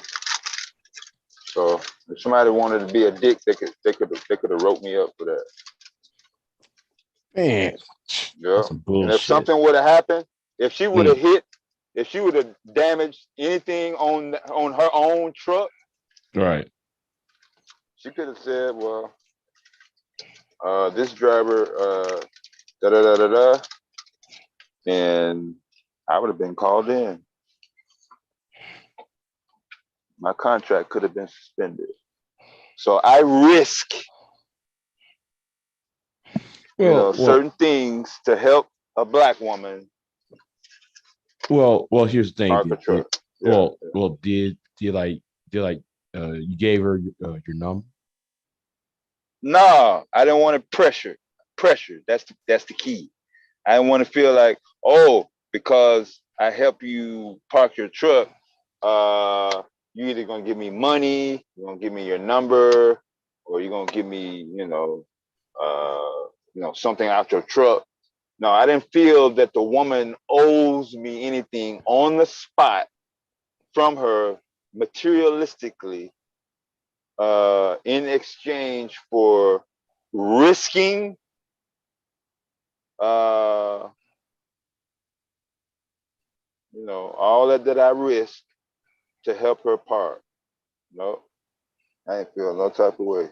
So if somebody wanted to be a dick, they could have wrote me up for that. Man, yeah. Some bullshit. And if something would have happened, if she would have hit, if she would have damaged anything on her own truck, right? She could have said, "Well, this driver, da da da da da," and I would have been called in. My contract could have been suspended. So I risk, certain things to help a black woman. Well, here's the thing. Did You gave her your number? No, I didn't want to pressure. That's the key. I didn't want to feel like, oh, because I help you park your truck, you either gonna give me money, you're gonna give me your number, or you're gonna give me, something out your truck. No, I didn't feel that the woman owes me anything on the spot from her materialistically, in exchange for risking all that I risked to help her park. No, I ain't feel no type of way.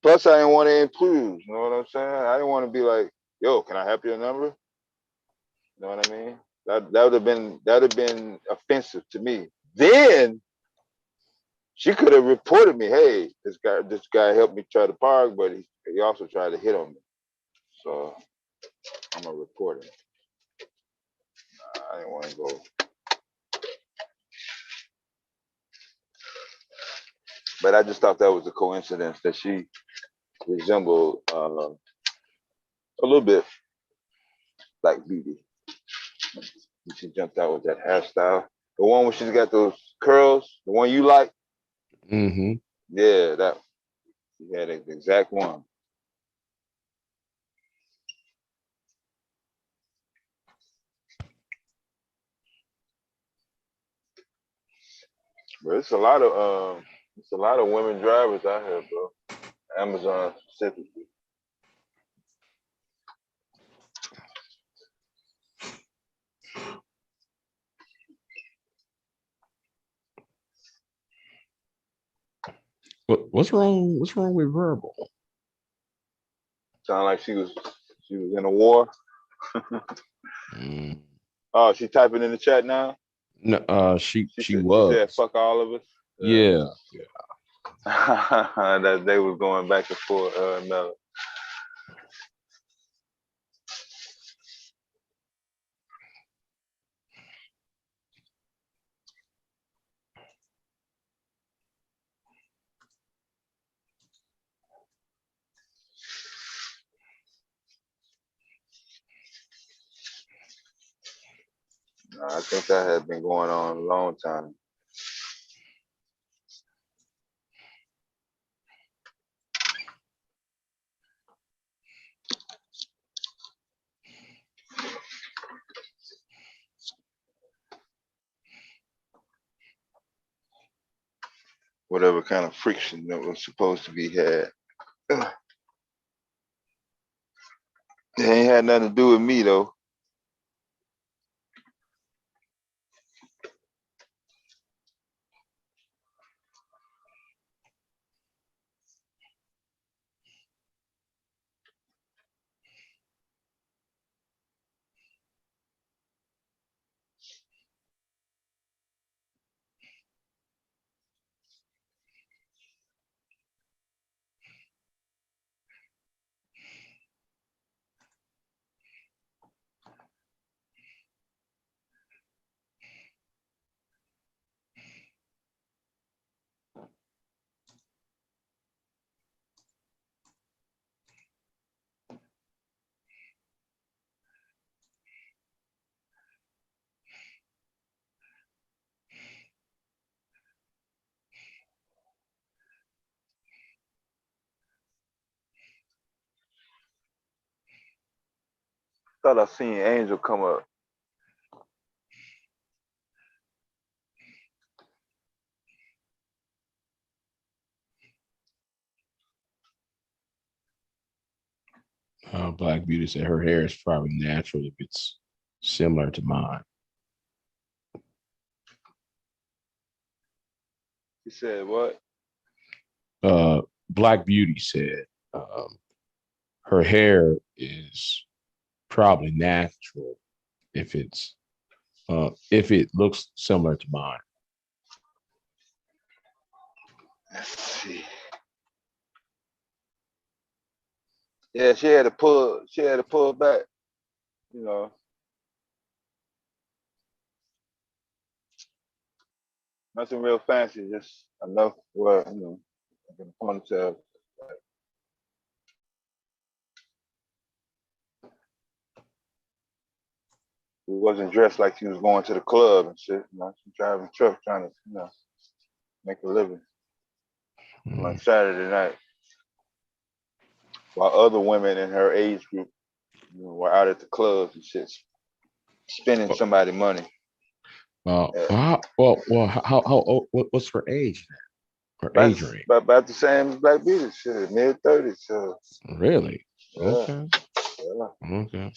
Plus, I didn't want to include, you know what I'm saying? I didn't want to be like, yo, can I have your number? You know what I mean? That would have been offensive to me. Then she could have reported me, hey, this guy helped me try to park, but he also tried to hit on me. So I'm gonna report him. I didn't want to go. But I just thought that was a coincidence that she resembled a little bit like Beauty. She jumped out with that hairstyle. The one where she's got those curls, the one you like. Mm-hmm. Yeah, that. She had the exact one. But it's a lot of women drivers out here, bro. Amazon specifically. What's wrong? What's wrong with Verbal? Sound like she was in a war. Oh, she typing in the chat now? No, she was. She said, "Fuck all of us." Yeah. That they was going back and forth. Melon. I think that had been going on a long time. Whatever kind of friction that was supposed to be had. It ain't had nothing to do with me though. thought I seen Angel come up. Black Beauty said her hair is probably natural if it's similar to mine. He said what? Black Beauty said her hair is probably natural if it looks similar to mine. Let's see. Yeah, she had to pull back, you know. Nothing real fancy, just enough where, you know, like a ponytail. She wasn't dressed like she was going to the club and shit, you know. She driving truck trying to, you know, make a living on Saturday night. While other women in her age group, you know, were out at the clubs and shit, spending somebody money. How old? What's her age now? Her age range? About the same as Black Beauty, shit, mid-30s. So. Really? Yeah. Okay. Yeah. Okay.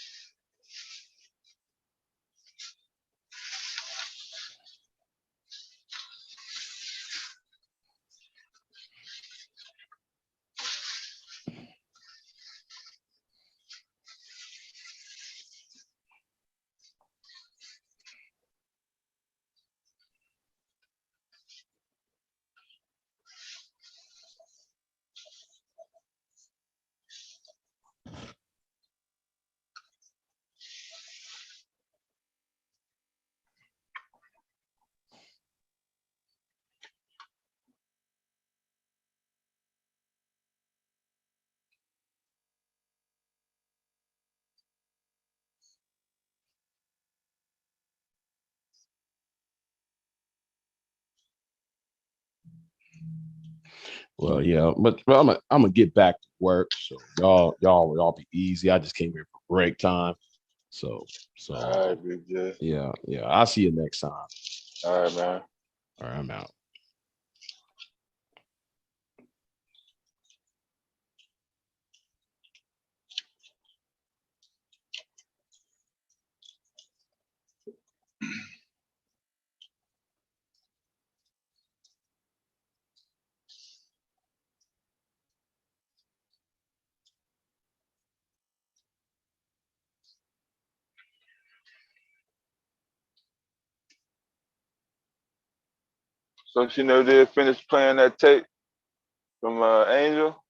Well, yeah, but I'm gonna get back to work. So y'all be easy. I just came here for break time. So all right, Big J. Yeah. I'll see you next time. All right, man. All right, I'm out. So she never did finish playing that tape from Angel?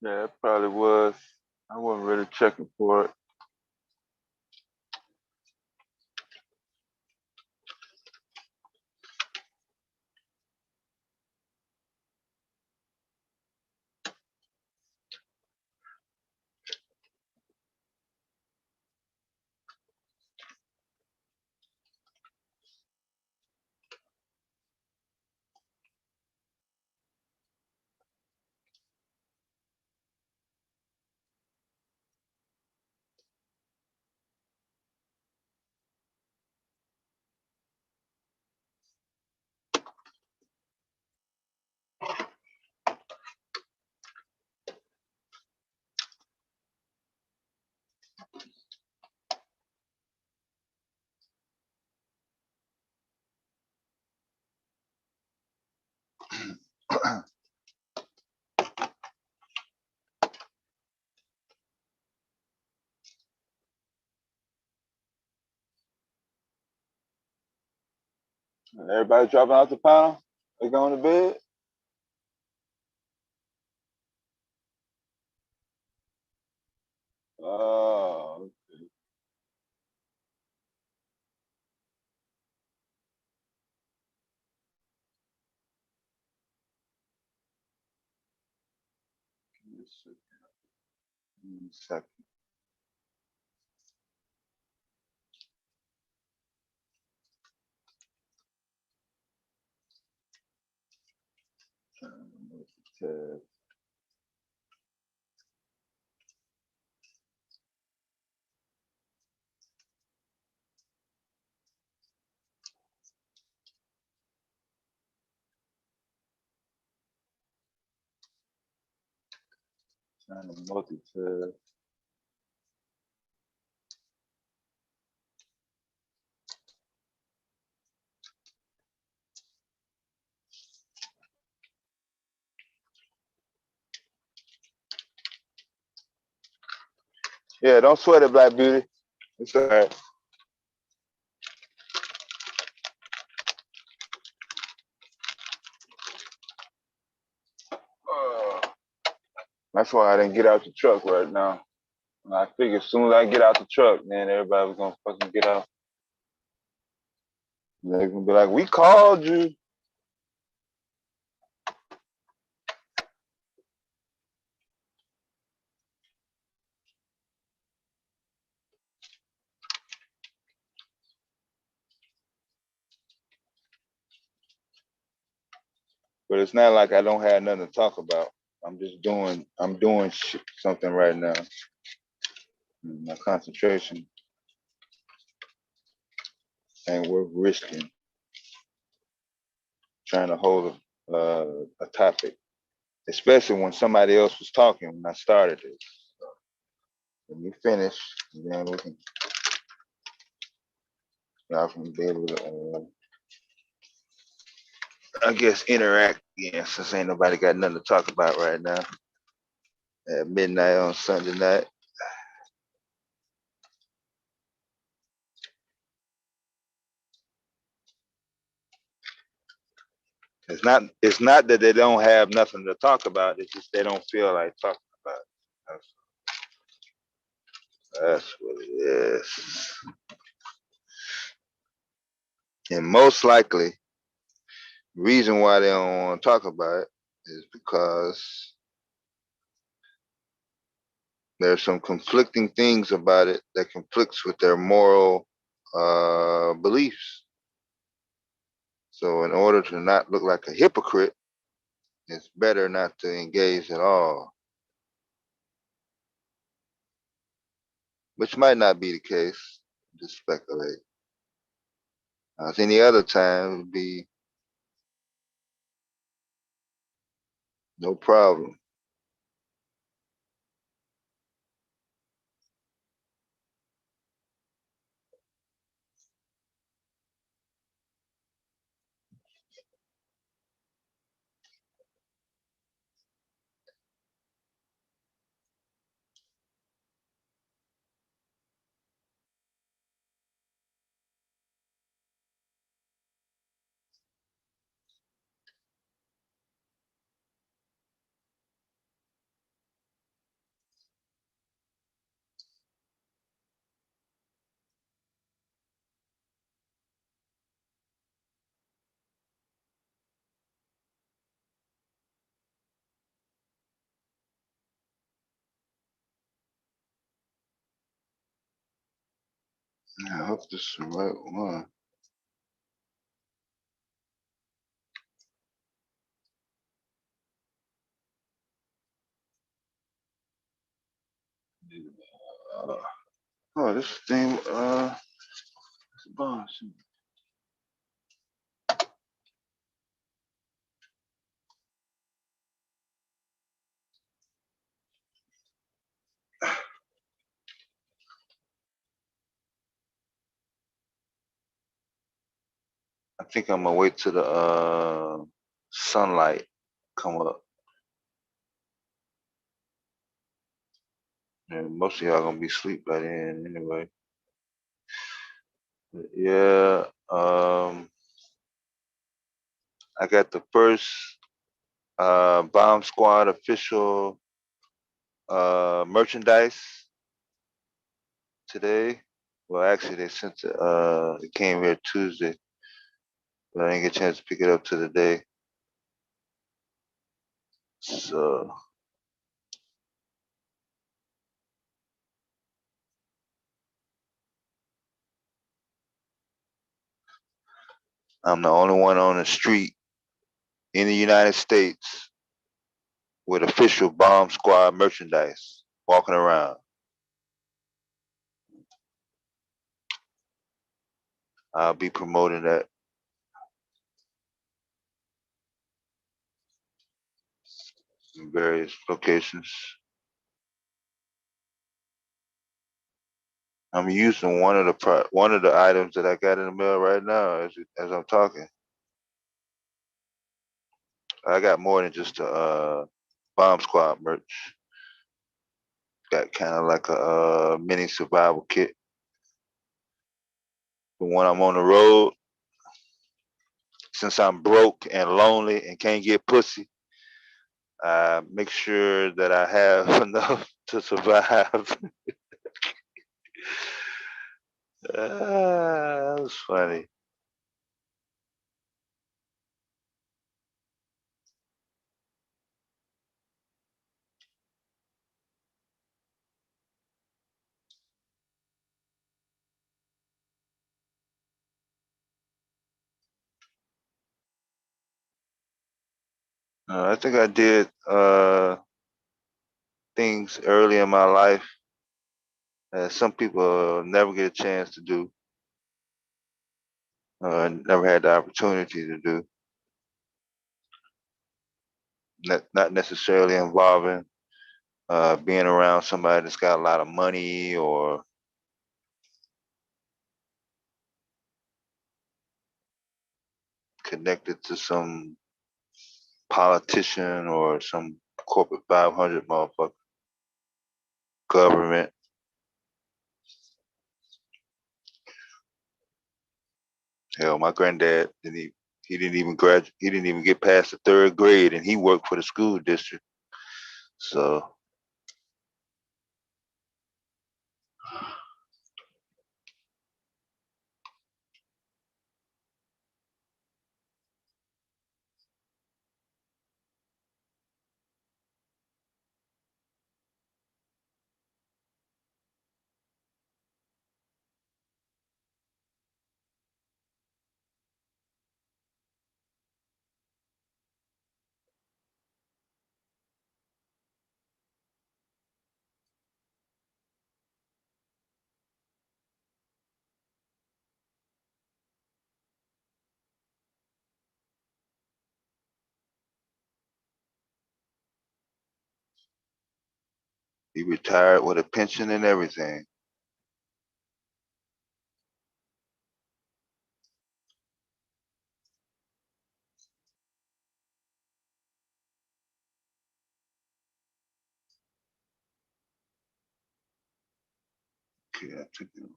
Yeah, it probably was. I wasn't really checking for it. Everybody dropping out the panel? They going to bed? Oh, give me a second. Tab. Trying to multi-tab. Yeah, don't sweat it, Black Beauty. It's all right. That's why I didn't get out the truck right now. I figured as soon as I get out the truck, man, everybody was gonna fucking get out. And they're gonna be like, "We called you." But it's not like I don't have nothing to talk about. I'm doing something right now. My concentration ain't worth risking trying to hold a topic, especially when somebody else was talking when I started it. So when you finish, then we can, y'all can be able to, I guess, interact again, since ain't nobody got nothing to talk about right now at midnight on Sunday night. It's not that they don't have nothing to talk about. It's just they don't feel like talking about it. That's what it is. And most likely, reason why they don't want to talk about it is because there's some conflicting things about it that conflicts with their moral beliefs. So in order to not look like a hypocrite, it's better not to engage at all. Which might not be the case, just speculate. As any other time, it would be no problem. I hope this is the right one. Oh, this thing, it's a bomb. I think I'm gonna wait till the sunlight come up. And most of y'all gonna be asleep by then anyway. But yeah, I got the first Bomb Squad official merchandise today. Well, actually, they sent it came here Tuesday, but I didn't get a chance to pick it up to the day. So I'm the only one on the street in the United States with official Bomb Squad merchandise walking around. I'll be promoting that in various locations. I'm using one of the items that I got in the mail right now as I'm talking. I got more than just a Bomb Squad merch. Got kind of like a mini survival kit. The one I'm on the road, since I'm broke and lonely and can't get pussy, I make sure that I have enough to survive. That was funny. I think I did things early in my life that some people never get a chance to do, never had the opportunity to do. Not necessarily involving being around somebody that's got a lot of money or connected to some politician or some corporate 500 motherfucker, government. Hell, my granddad he didn't even graduate. He didn't even get past the 3rd grade, and he worked for the school district. So he retired with a pension and everything. Okay, I took it.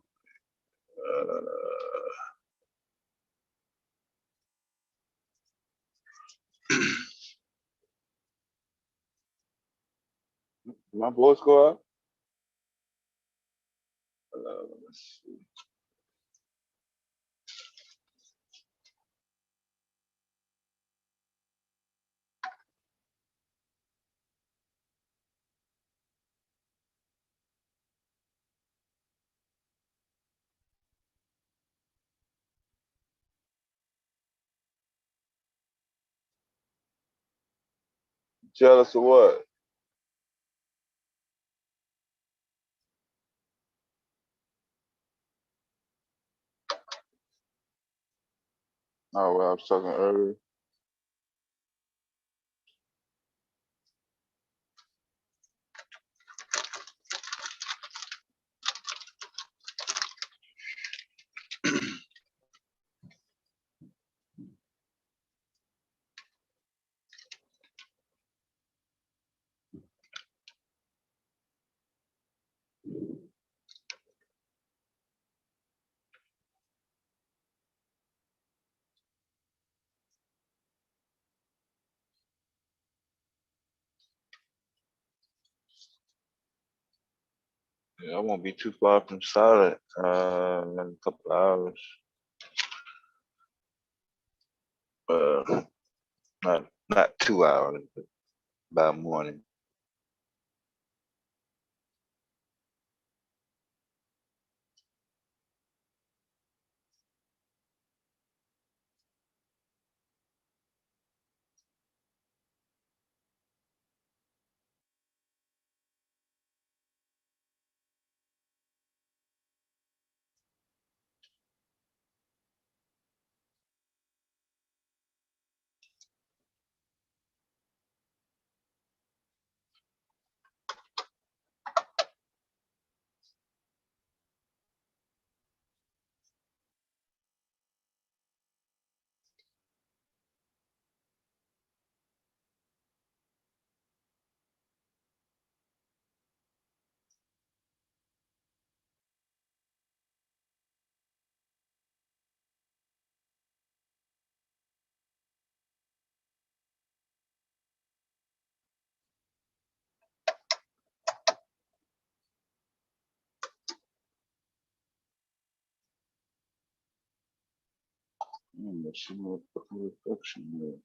My voice go up? Let's see. Jealous of what? Oh, well, I was talking earlier. Yeah, I won't be too far from Solid in a couple of hours. Not 2 hours, but by morning. She motherfucking reflection there.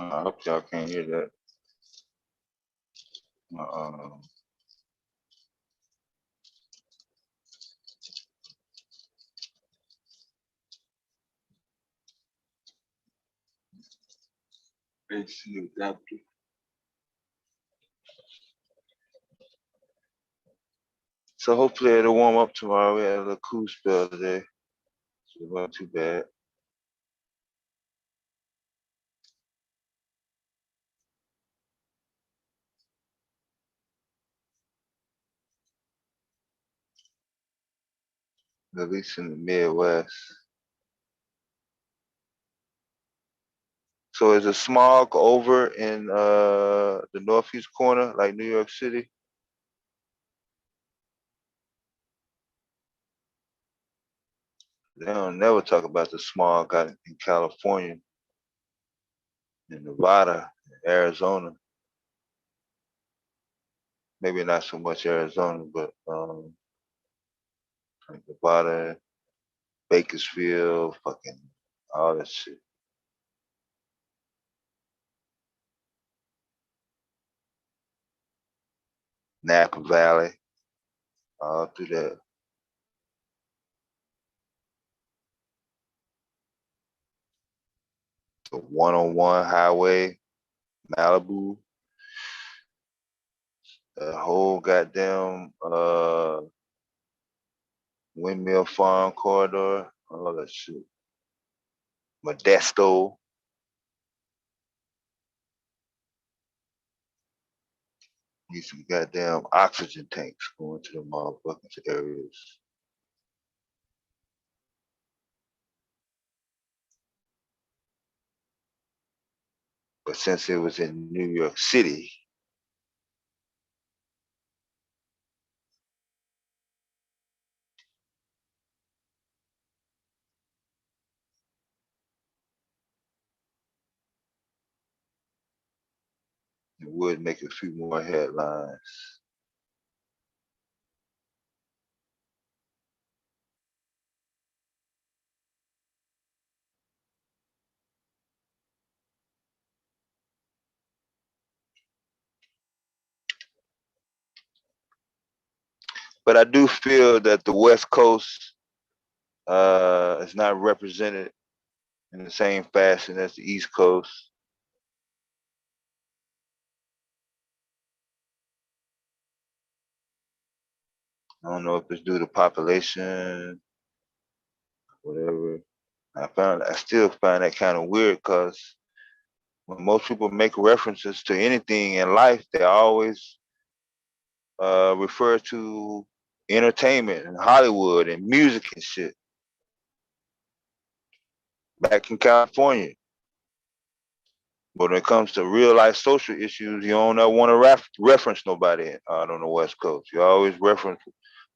I hope y'all can't hear that. AC adapter. So hopefully it'll warm up tomorrow. We had a little cool spell today. So it wasn't too bad. At least in the Midwest. So is the smog over in the northeast corner, like New York City? They don't never talk about the smog out in California, in Nevada, Arizona. Maybe not so much Arizona, but like Nevada, Bakersfield, fucking all that shit. Napa Valley, all through that. The 101 highway, Malibu, the whole goddamn Windmill Farm corridor, all that shit. Modesto. Need some goddamn oxygen tanks going to the motherfucking areas. But since it was in New York City, it would make a few more headlines. But I do feel that the West Coast is not represented in the same fashion as the East Coast. I don't know if it's due to population, whatever. I still find that kind of weird because when most people make references to anything in life, they always refer to entertainment and Hollywood and music and shit. Back in California. But when it comes to real life social issues, you don't ever want to reference nobody out on the West Coast. You always reference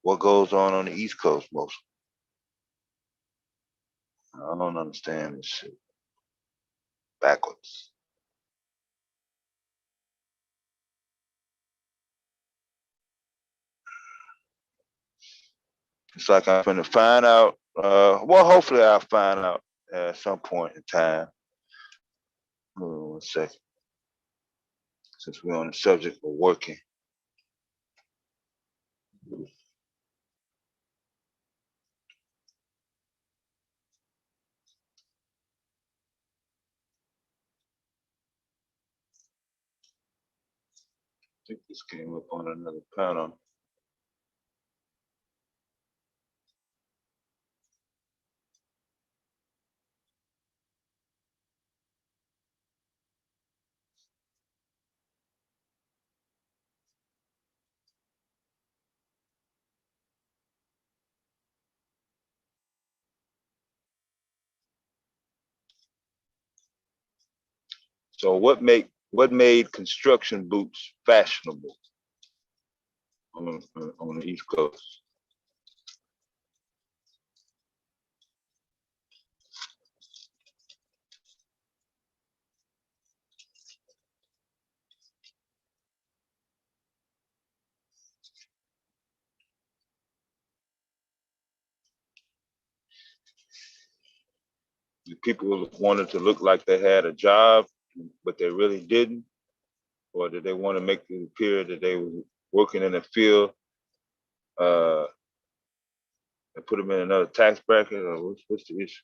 what goes on the East Coast mostly. I don't understand this shit. Backwards. It's like I'm gonna find out. Well, hopefully I'll find out at some point in time. Hold on 1 second. Since we're on the subject of working. I think this came up on another panel. So what made construction boots fashionable on the East Coast? People wanted to look like they had a job, but they really didn't? Or did they want to make it appear that they were working in a field and put them in another tax bracket? Or what's the issue?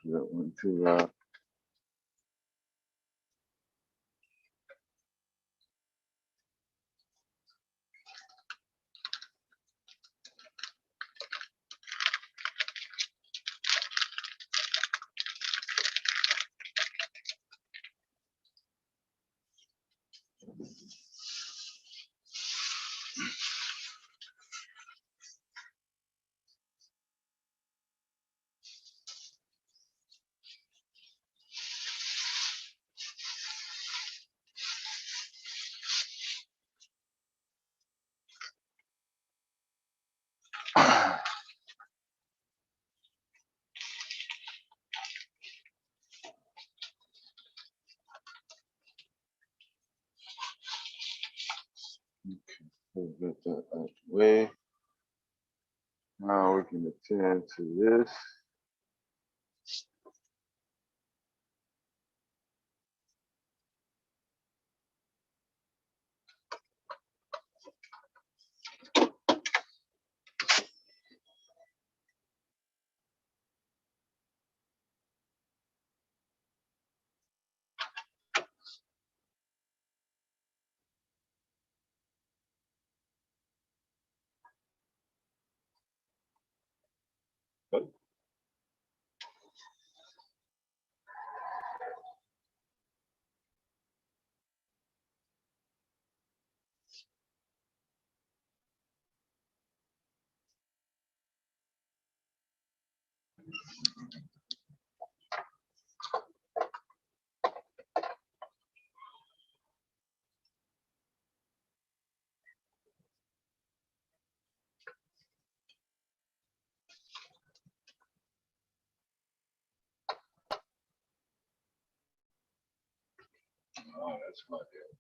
That went too loud. Let's get that out the way. Now we can attend to this. Oh, that's my deal.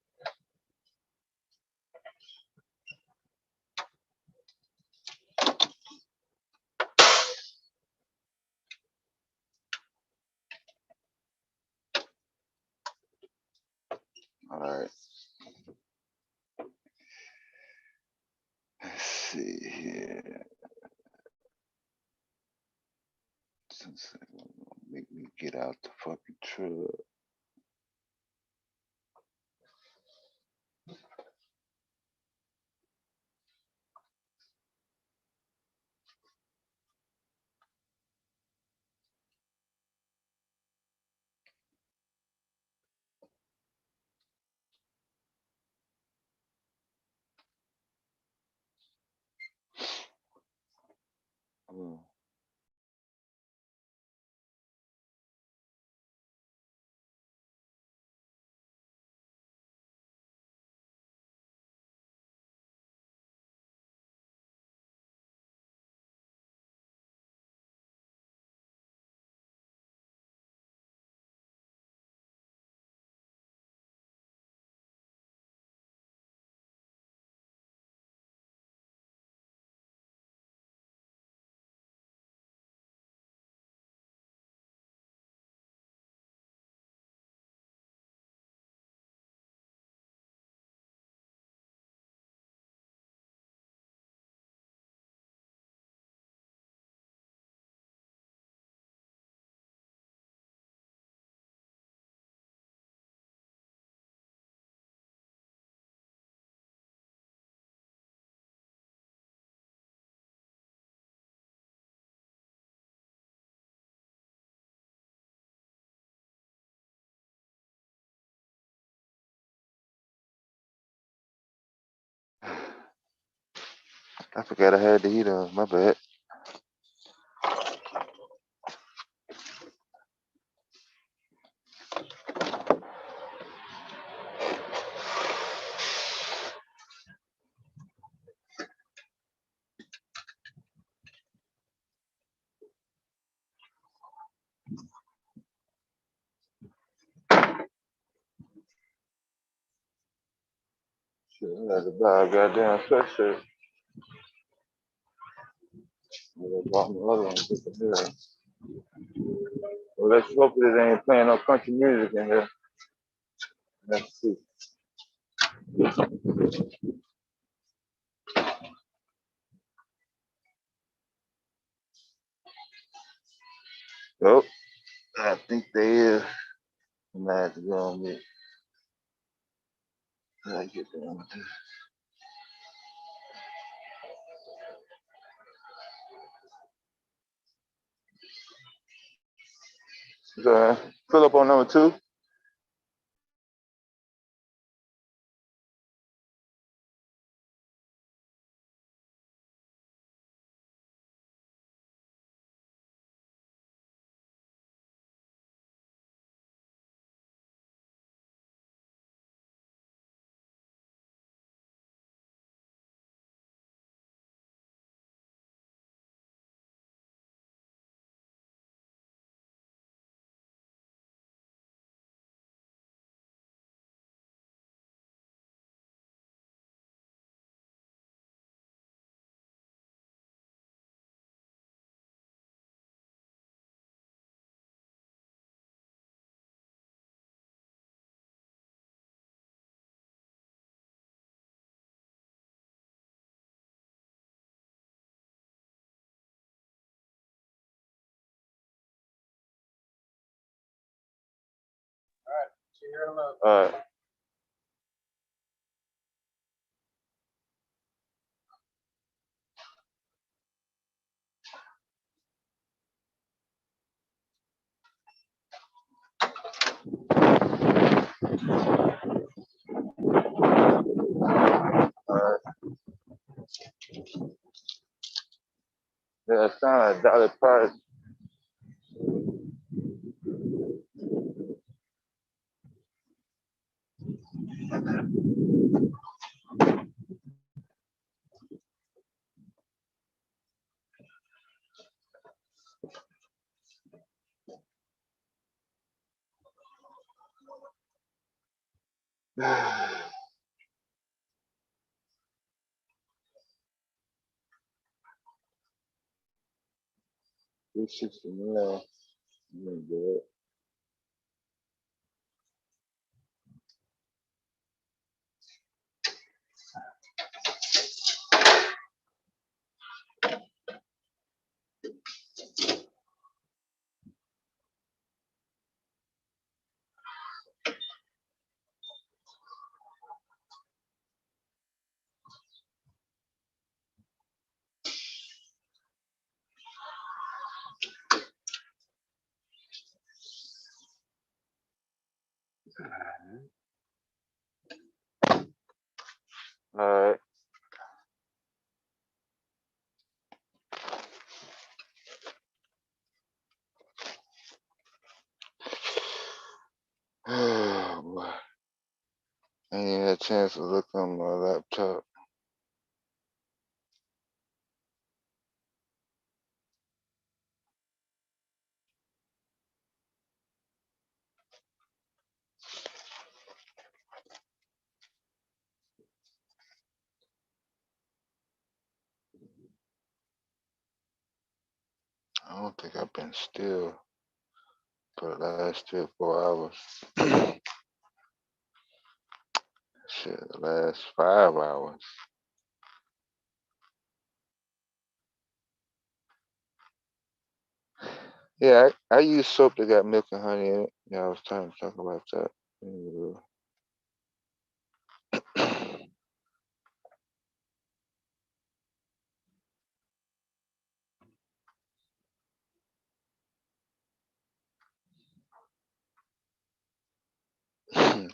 All right. Let's see here. Since they gonna make me get out the fucking truck. Oh. I forgot I had the heat on. My bad. Shit, I had to buy a goddamn sweatshirt. I bought my other one just in here. Well, let's hope they ain't playing no country music in here. Let's see. Oh, I think they is. I'm gonna have to go on mute. I get down with this. So, fill up on number 2. All right. Yeah, it's not a dollar price. $369. I'm gonna do it. All right. Oh boy. I ain't even had a chance to look on my laptop. I don't think I've been still for the last 3 or 4 hours. Shit, the last 5 hours. Yeah, I use soap that got milk and honey in it. Yeah, I was trying to talk about that.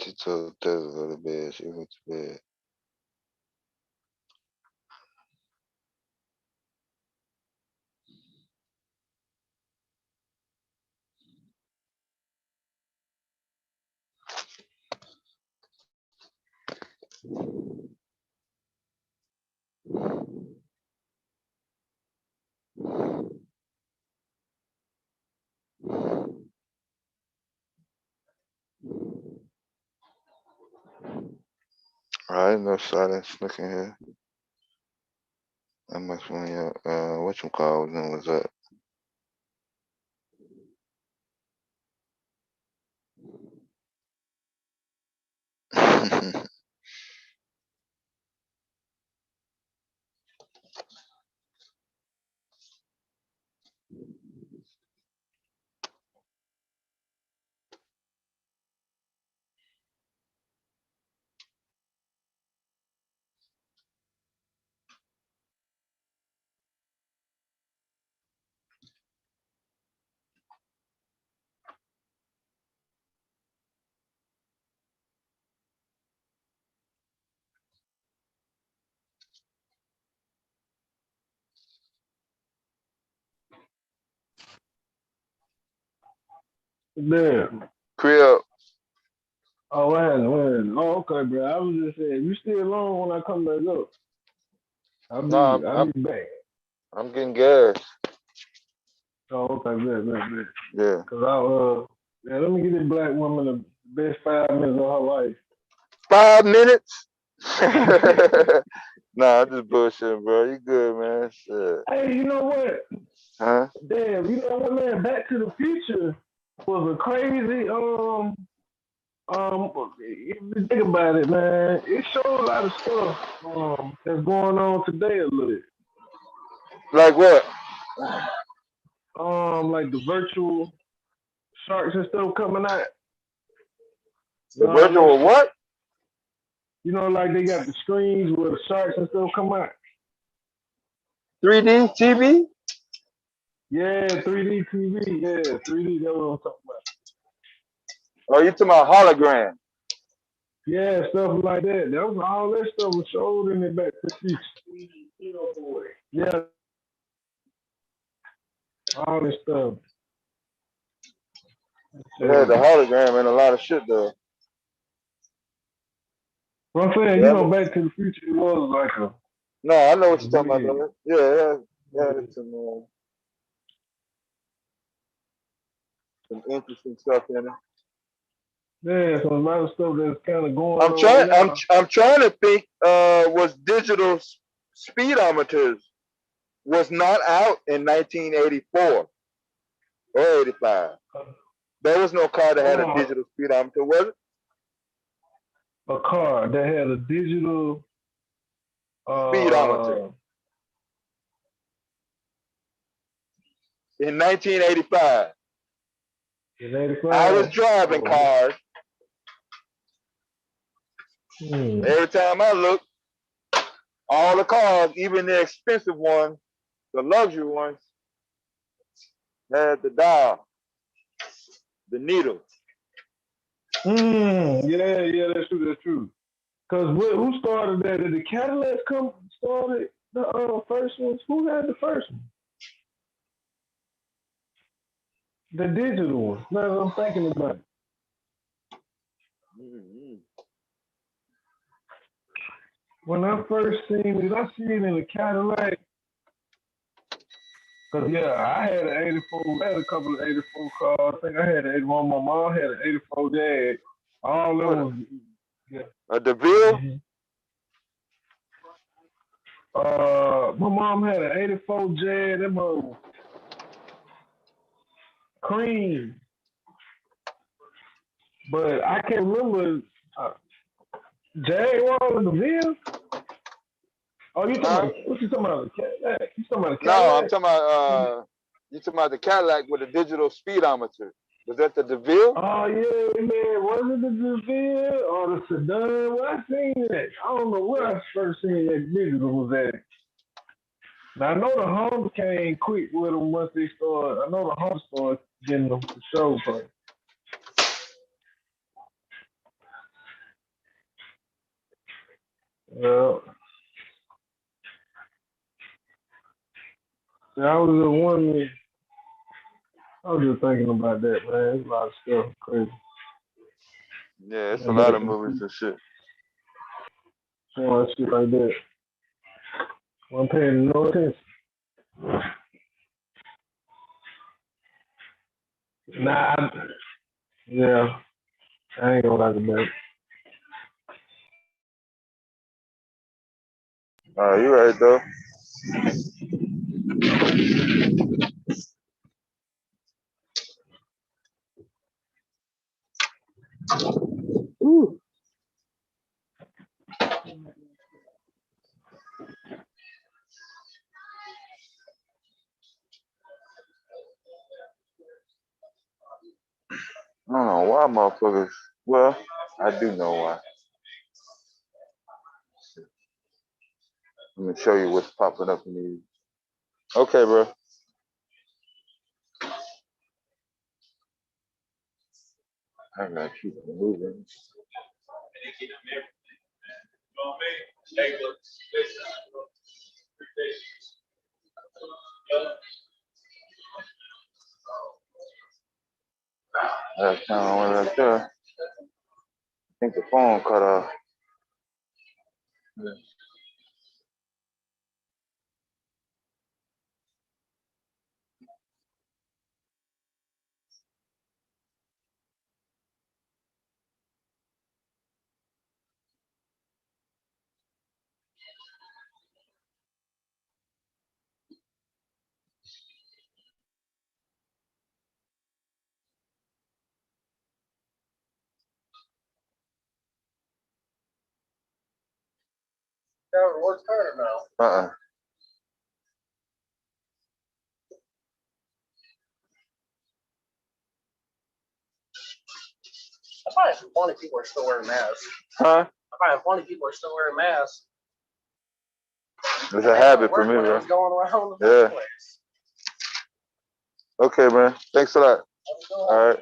She told Tessa to go to bed. She went to bed. I no silence looking here. That must when your whatchamacallit was up. Damn. Crib. Oh, when? Oh, okay, bro. I was just saying, you still alone when I come back up. I'll be back. I'm getting gas. Oh, okay, bet. Yeah. Cause let me give this black woman the best 5 minutes of her life. 5 minutes? Nah, I'm just bullshitting, bro. You good, man. Shit. Hey, you know what? Huh? Damn, you know what, man? Back to the Future was a crazy if you think about it, man, it shows a lot of stuff that's going on today a little bit. Like what? Like the virtual sharks and stuff coming out. The virtual what? You know, like they got the screens where the sharks and stuff come out. 3D TV? Yeah, 3D TV. Yeah, 3D. That's what I'm talking about. Oh, you talking about hologram? Yeah, stuff like that. That was all that stuff was showed in the Back to the Future. Yeah, all this stuff. Yeah, the hologram and a lot of shit though. Well, I'm saying, you know, Back to the Future was like a. No, I know what you're talking about though. Yeah, some interesting stuff in it. Yeah, so a lot of stuff that's kind of going on. I'm trying to think. Was digital speedometers was not out in 1984 or 85. There was no car that had a digital speedometer, was it? A car that had a digital speedometer. In 1985. In 85? I was driving cars. Every time I look, all the cars, even the expensive ones, the luxury ones, had the dial, the needle. Yeah, that's true. That's true. Cause who started that? Did the Cadillacs started the first ones? Who had the first one? The digital one. That's what I'm thinking about. When I first seen it, I seen it in a Cadillac. Cause yeah, I had an 84. I had a couple of 84 cars. I think I had an 81. My mom had an 84 Jag. All of them. Yeah. A DeVille? My mom had an 84 Jag. Them old cream. But I can't remember. Jaguar or DeVille? Oh, you talking about? What you talking about? You talking about a Cadillac? No, I'm talking about you talking about the Cadillac with a digital speedometer. Was that the DeVille? Oh yeah, man. Was it the DeVille or the Sedan? Well, I seen that. I don't know where I first seen that digital was at. Now I know the Honda came quick with them once they started. I know the Honda started getting them for show, but. Yeah. I was the one. I was just thinking about that, man. There's a lot of stuff crazy. Yeah, it's a lot of movies and shit. A lot of shit like that. I'm paying no attention. Nah. Yeah. I ain't gonna like about it. You right though. Ooh. I don't know why motherfuckers. Well, I do know why. Let me show you what's popping up in these. Okay, bro. I gotta keep it moving. That's kind of one right there. I think the phone cut off. Yeah. What's her now? find it's funny people are still wearing masks. Huh? I find it funny people are still wearing masks. It's a habit for me, bro. Going around the Yeah. place. Okay, man. Thanks a lot. All right.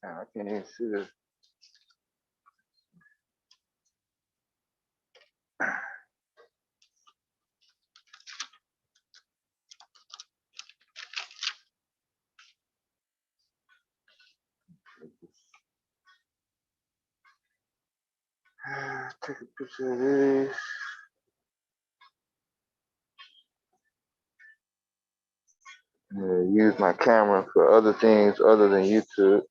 Man, I can't even see this. Take a picture of this. Use my camera for other things other than YouTube.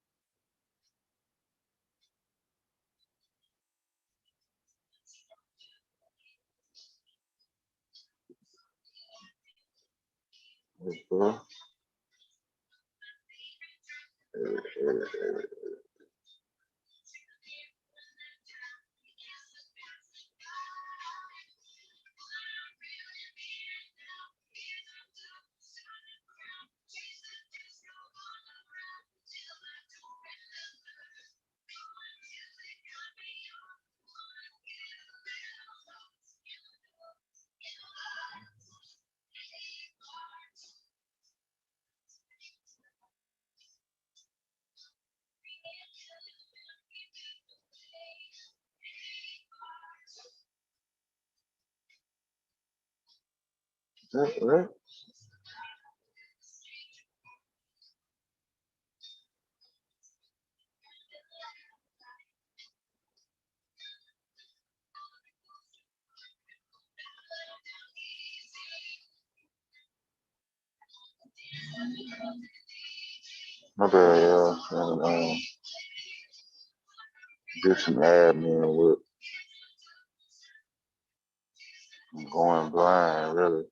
Is that right? My bad, y'all. Trying to do some admin work. I'm going blind, really.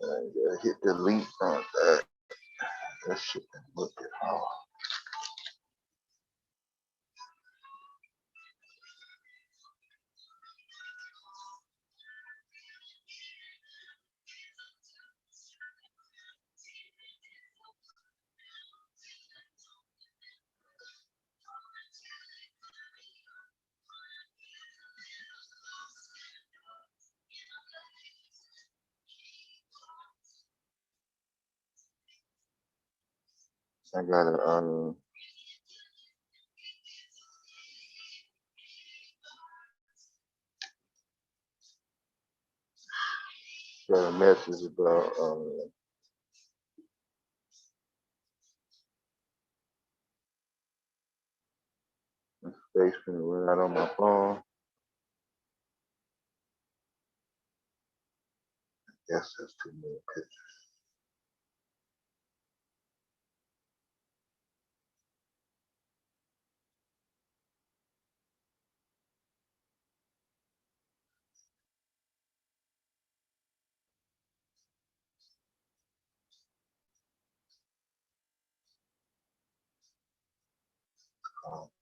I gotta hit delete on that. That shit been looking hard. I gotta got a message about space finna run out on my phone. Guess that's too many pictures.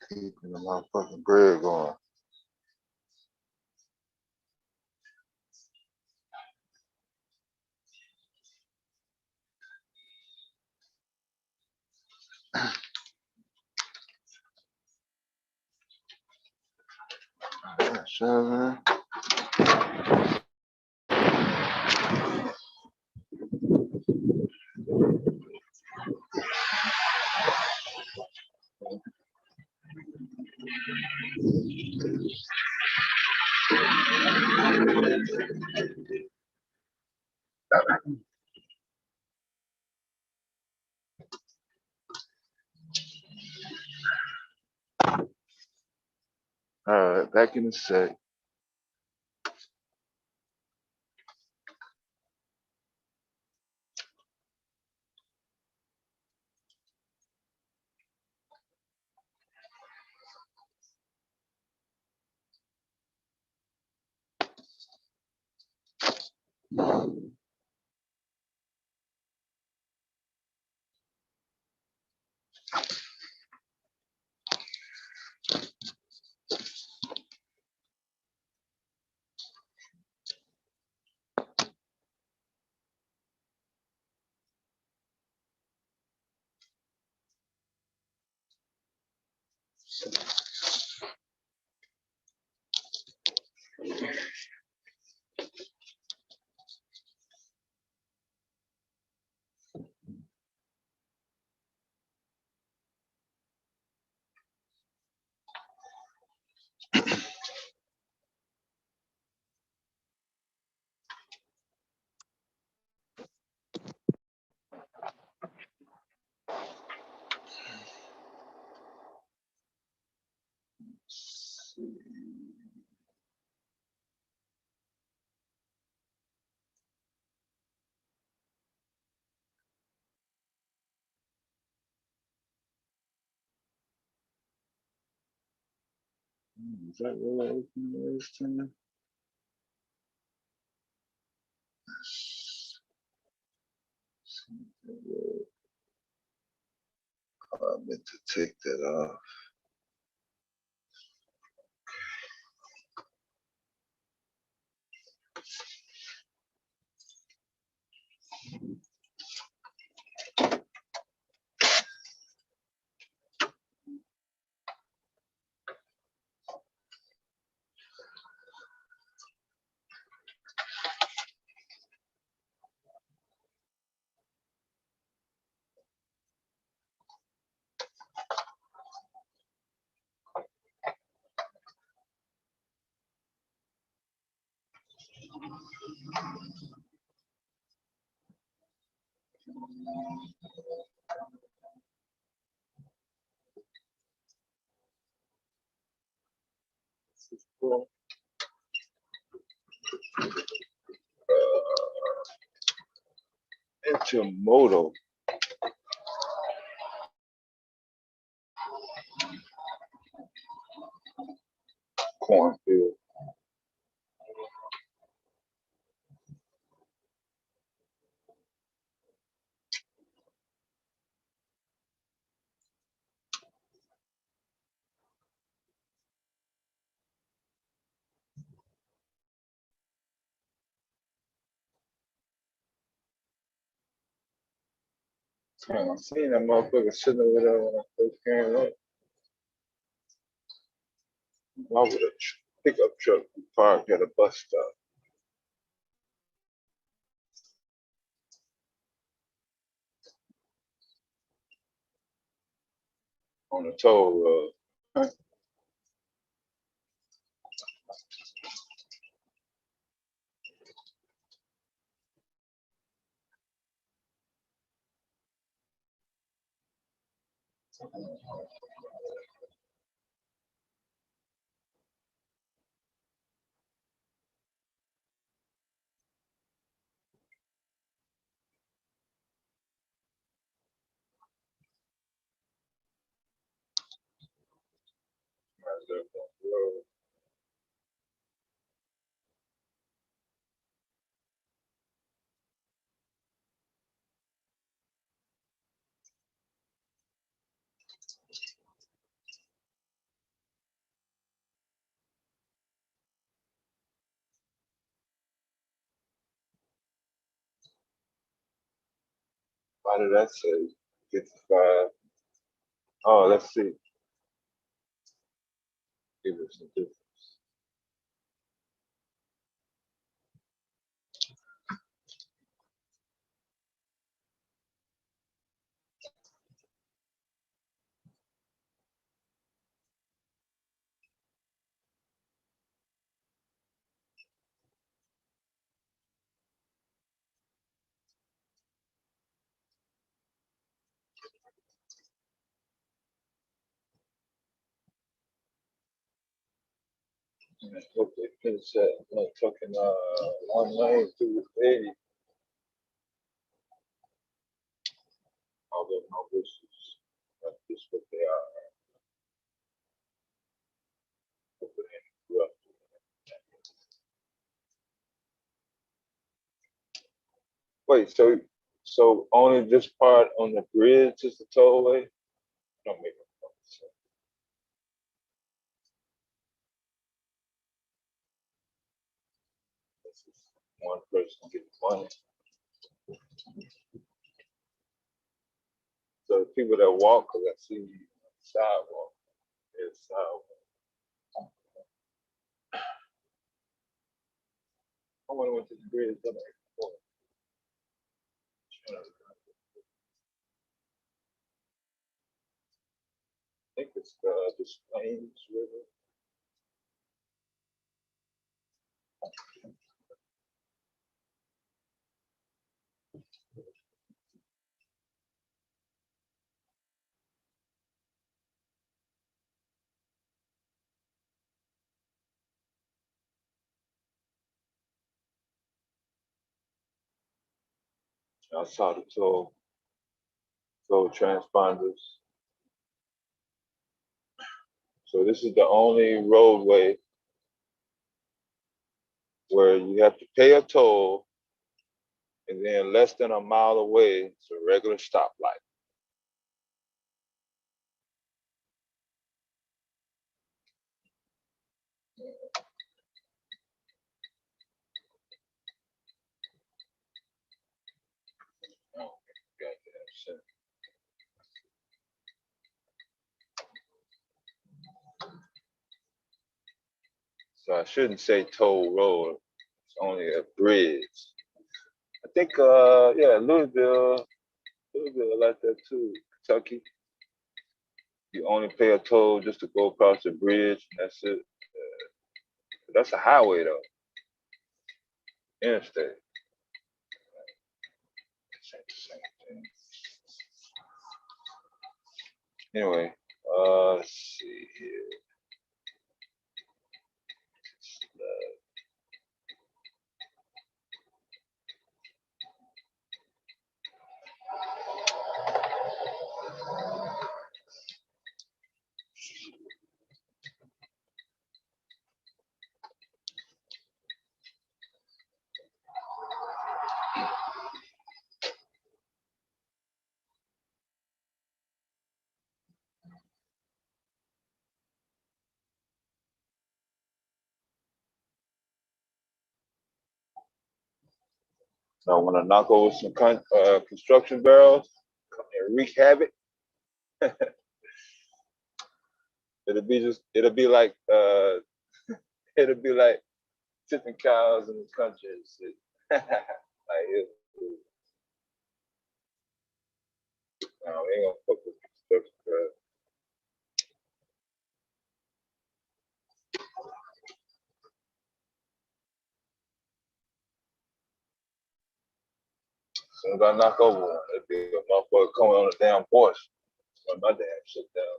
Keeping the motherfucking bread going. Sure, Back in a sec. Is that what I opened last time? I meant to take that off. Intermodal. Cornfield. I seen that motherfucker sitting over there when I first came up. Why would a pickup truck be parked at a bus stop? On the toll road. Why did that say 55? Oh, let's see. Give us some difference. What they could have said, like fucking one lane through the 80. Although no, this is not just what they are. Wait, so only this part on the bridge is the tollway? Don't make no sense. This is one person getting money. So the people that walk, cause I see sidewalk, there's sidewalk. I wonder what this bridge is like for. I think it's the Plains River. I saw the toll transponders. So this is the only roadway where you have to pay a toll, and then less than a mile away, it's a regular stoplight. Oh, goddamn shit. So I shouldn't say toll road. It's only a bridge. I think, yeah, Louisville like that too. Kentucky, you only pay a toll just to go across the bridge. That's it. That's a highway though. Interstate. Same thing. Anyway, let's see here. So I want to knock over some construction barrels and wreak havoc. it'll be like tipping cows in the country and shit. Like no, we ain't gonna fuck with construction barrels. As soon as I knock over one, it'll be a motherfucker coming on a damn horse. Run my damn shit down.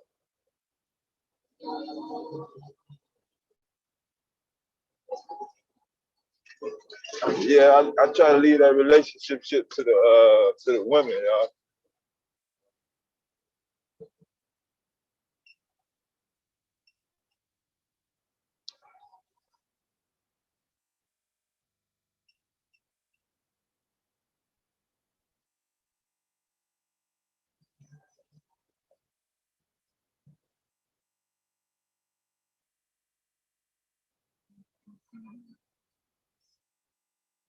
Yeah, I try to leave that relationship shit to the women, y'all.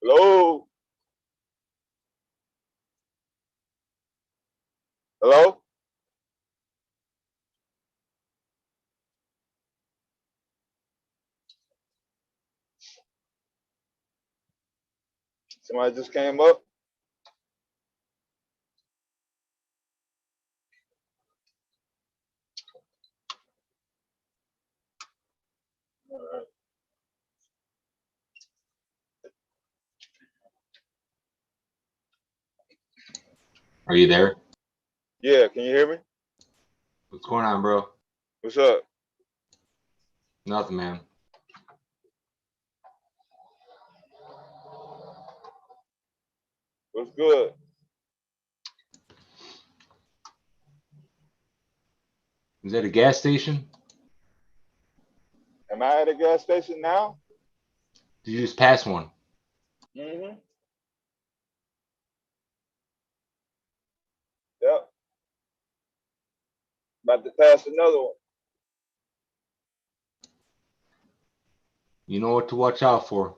Hello? Hello? Somebody just came up? All right. Are you there? Yeah, can you hear me? What's going on, bro? What's up? Nothing, man. What's good? Is that a gas station? Am I at a gas station now? Did you just pass one? Mm-hmm. Yep. About to pass another one. You know what to watch out for.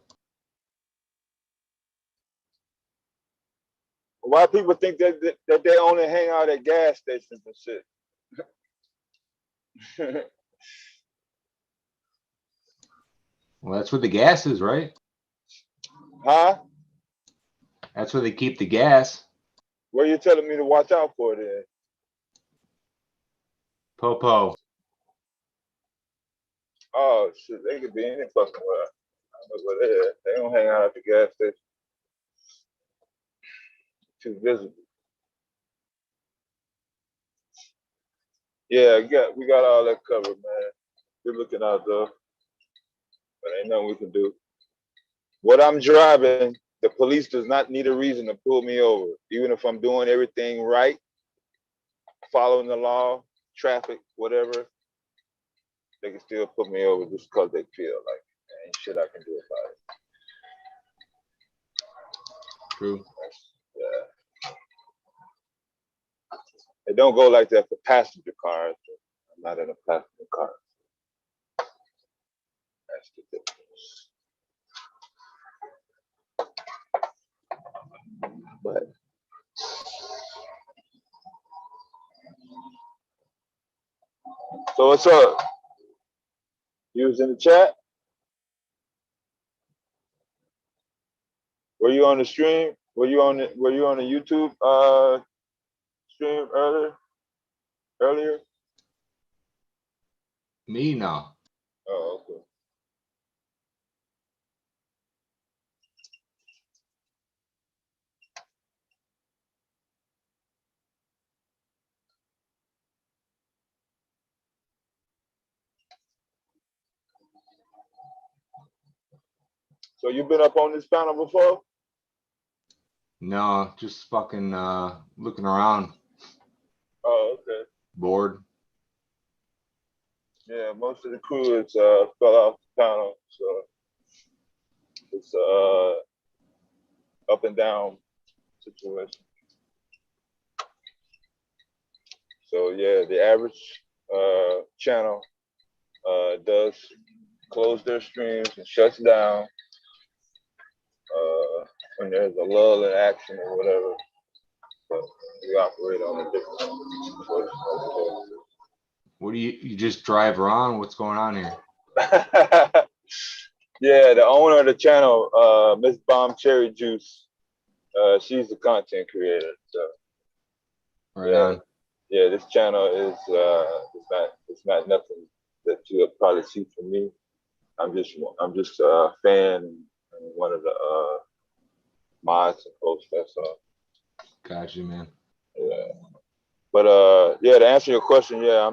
Why people think that they only hang out at gas stations and shit? Well, that's where the gas is, right? Huh? That's where they keep the gas. What are you telling me to watch out for then? Popo. Oh shit, they could be any fucking where. I don't know where they at. They don't hang out at the gas station. Too visible. Yeah, we got all that covered, man. We're looking out though. But ain't nothing we can do. What I'm driving, the police does not need a reason to pull me over. Even if I'm doing everything right, following the law, traffic, whatever, they can still put me over just because they feel like there ain't shit I can do about it. True. Yeah. It don't go like that for passenger cars. I'm not in a passenger car. That's the difference. But so what's up? You was in the chat? Were you on the stream? Were you on the YouTube stream earlier? Me, no. Oh, okay. So you been up on this panel before? No, just fucking looking around. Oh, okay. Bored. Yeah, most of the crew is fell off the panel, so it's up and down situation. So yeah, the average channel does close their streams and shuts down when there's a lull in action or whatever. But we operate on a different situation. What do you just drive around? What's going on here? Yeah, the owner of the channel, Miss Bomb Cherry Juice, she's the content creator. So Right on. Yeah, this channel is it's not nothing that you'll probably see from me. I'm just a fan and one of the mods and hosts. That's all. Got you, man. Yeah. But yeah, to answer your question, yeah,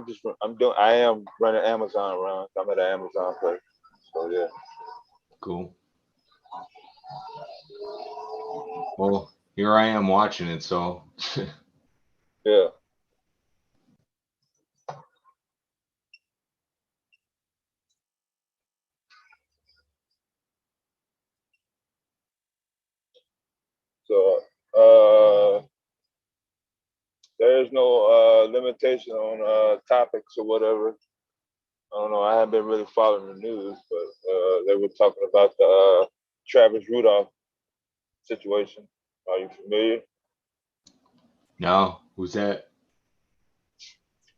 I am running Amazon around. I'm at an Amazon place. So yeah. Cool. Well, here I am watching it, so yeah. So there's no limitation on topics or whatever. I don't know. I haven't been really following the news, but they were talking about the Travis Rudolph situation. Are you familiar? No. Who's that?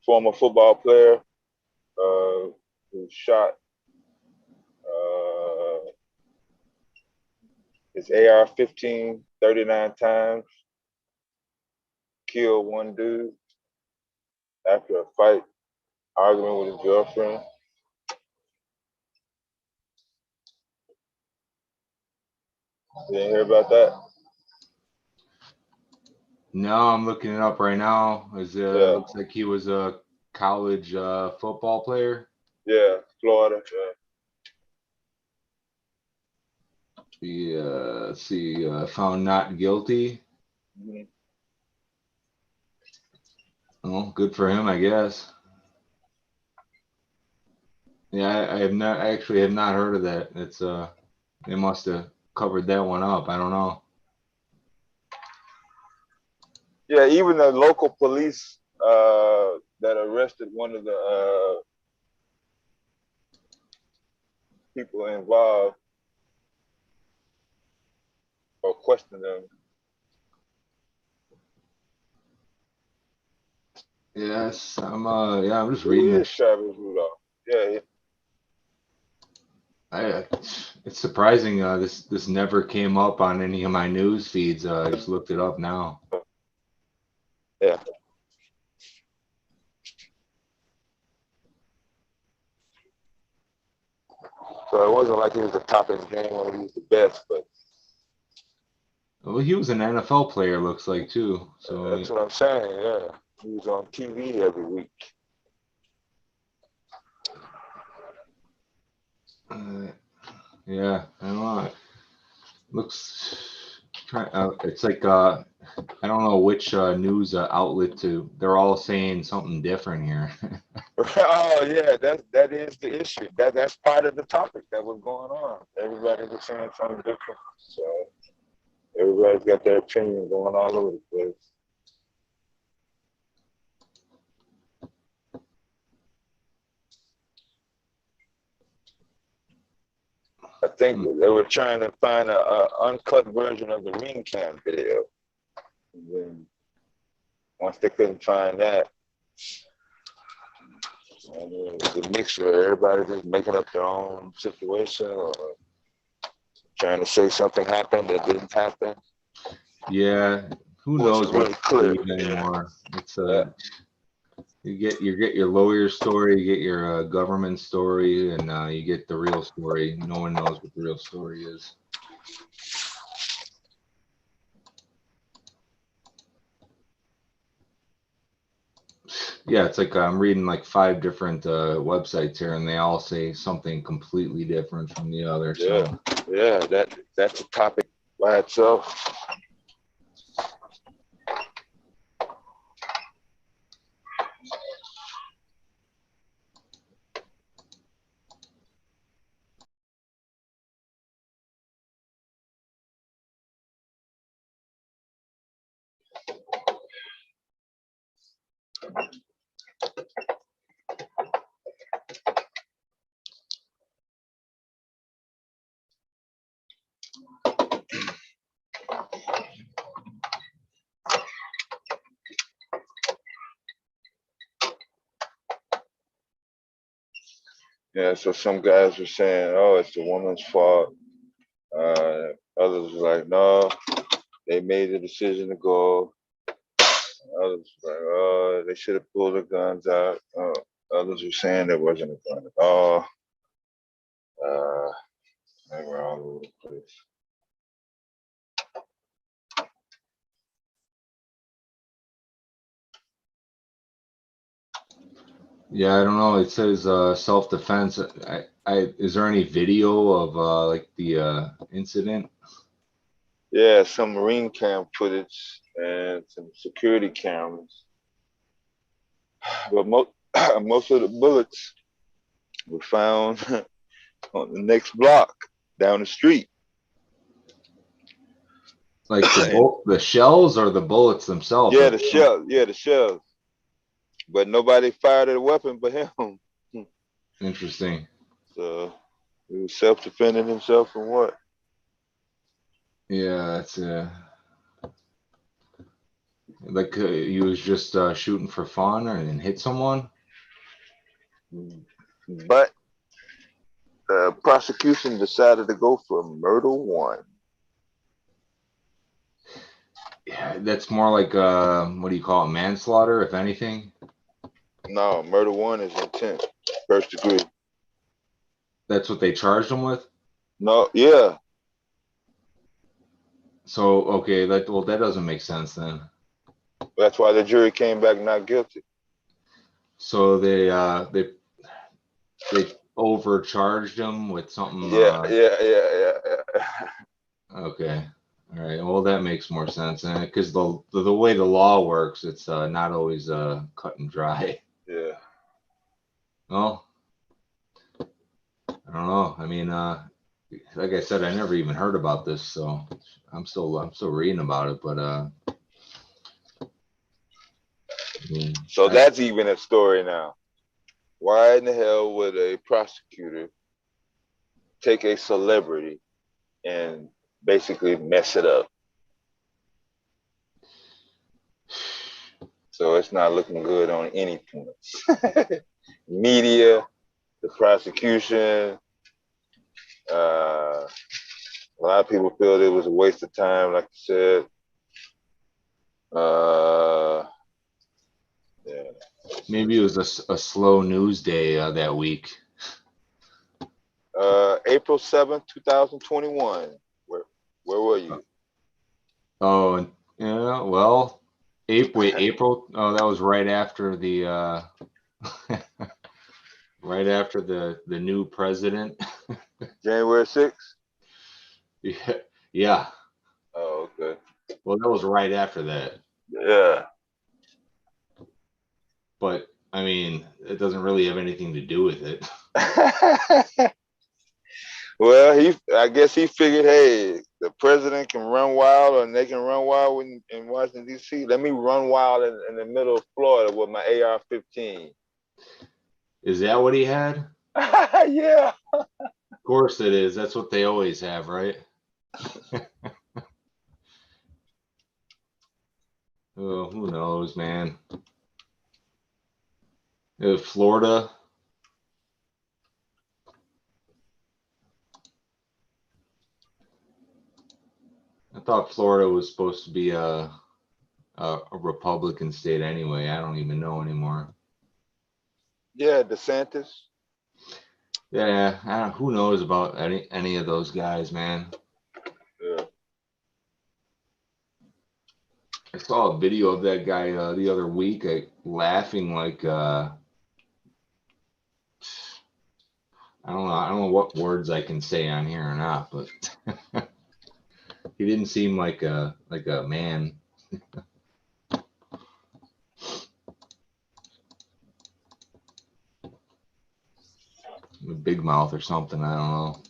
Former football player who shot his AR-15 39 times, killed one dude after a fight, arguing with his girlfriend. You didn't hear about that? No, I'm looking it up right now. Looks like he was a college football player. Yeah, Florida. Let's see, found not guilty. Mhm. Well, good for him, I guess. Yeah, I have not actually have not heard of that. It's they must have covered that one up. I don't know. Yeah, even the local police that arrested one of the people involved or questioned them. Yes, I'm just Who reading is this. Travis Rudolph? Yeah, It's surprising. This never came up on any of my news feeds. I just looked it up now. yeah. So it wasn't like he was the top in the game or he was the best, but Well, he was an NFL player, looks like too. So that's what I'm saying. Yeah, he was on TV every week. yeah, I don't know. It's like I don't know which news outlet to. They're all saying something different here. Oh yeah, that is the issue. That's part of the topic that was going on. Everybody was saying something different. So everybody's got their opinion going all over the place. I think they were trying to find a uncut version of the ring cam video. And then once they couldn't find that, the mixture, everybody just making up their own situation or trying to say something happened that didn't happen. Yeah, who knows really what clear to believe anymore? It's you get your lawyer story, you get your government story, and you get the real story. No one knows what the real story is. Yeah, it's like I'm reading like 5 different websites here, and they all say something completely different from the other. Yeah, yeah, that's a topic by itself. Yeah, so some guys were saying, "Oh, it's the woman's fault." Others were like, "No, they made the decision to go." Others were like, "Oh, they should have pulled the guns out." Others were saying there wasn't a gun at all. They were all over the place. Yeah, I don't know. It says self-defense. Is there any video of like the incident? Yeah, some Marine cam footage and some security cameras. But most of the bullets were found on the next block down the street. Like the shells or the bullets themselves? Yeah, the shells. Yeah, the shells. But nobody fired at a weapon but him. Interesting. So he was self-defending himself from what? Yeah, that's like he was just shooting for fun and hit someone. But the prosecution decided to go for murder one. Yeah, that's more like what do you call it, manslaughter, if anything? No, murder one is intent, first degree. That's what they charged him with? No, yeah. So okay, that doesn't make sense then. That's why the jury came back not guilty. So they overcharged him with something. Yeah. Okay. All right. Well, that makes more sense, because the way the law works, it's not always cut and dry. Yeah. Well, I don't know. I mean, like I said, I never even heard about this, so I'm still reading about it. But I mean, so that's even a story now. Why in the hell would a prosecutor take a celebrity and basically mess it up? So it's not looking good on any point. Media, the prosecution. A lot of people feel it was a waste of time, like you said. Yeah. Maybe it was a slow news day that week. April 7th, 2021. Where were you? Oh, yeah. Well, April. Oh, that was right after the right after the new president. January 6th? Yeah. Oh, okay. Well, that was right after that. Yeah. But I mean, it doesn't really have anything to do with it. Well, I guess he figured, hey, the president can run wild and they can run wild in Washington, D.C. Let me run wild in the middle of Florida with my AR-15. Is that what he had? Yeah. Of course it is. That's what they always have, right? Oh, who knows, man. Florida. I thought Florida was supposed to be a Republican state anyway. I don't even know anymore. Yeah, DeSantis. Yeah, who knows about any of those guys, man. Yeah. I saw a video of that guy the other week, laughing like I don't know what words I can say on here or not, but he didn't seem like a man. A big mouth or something, I don't know.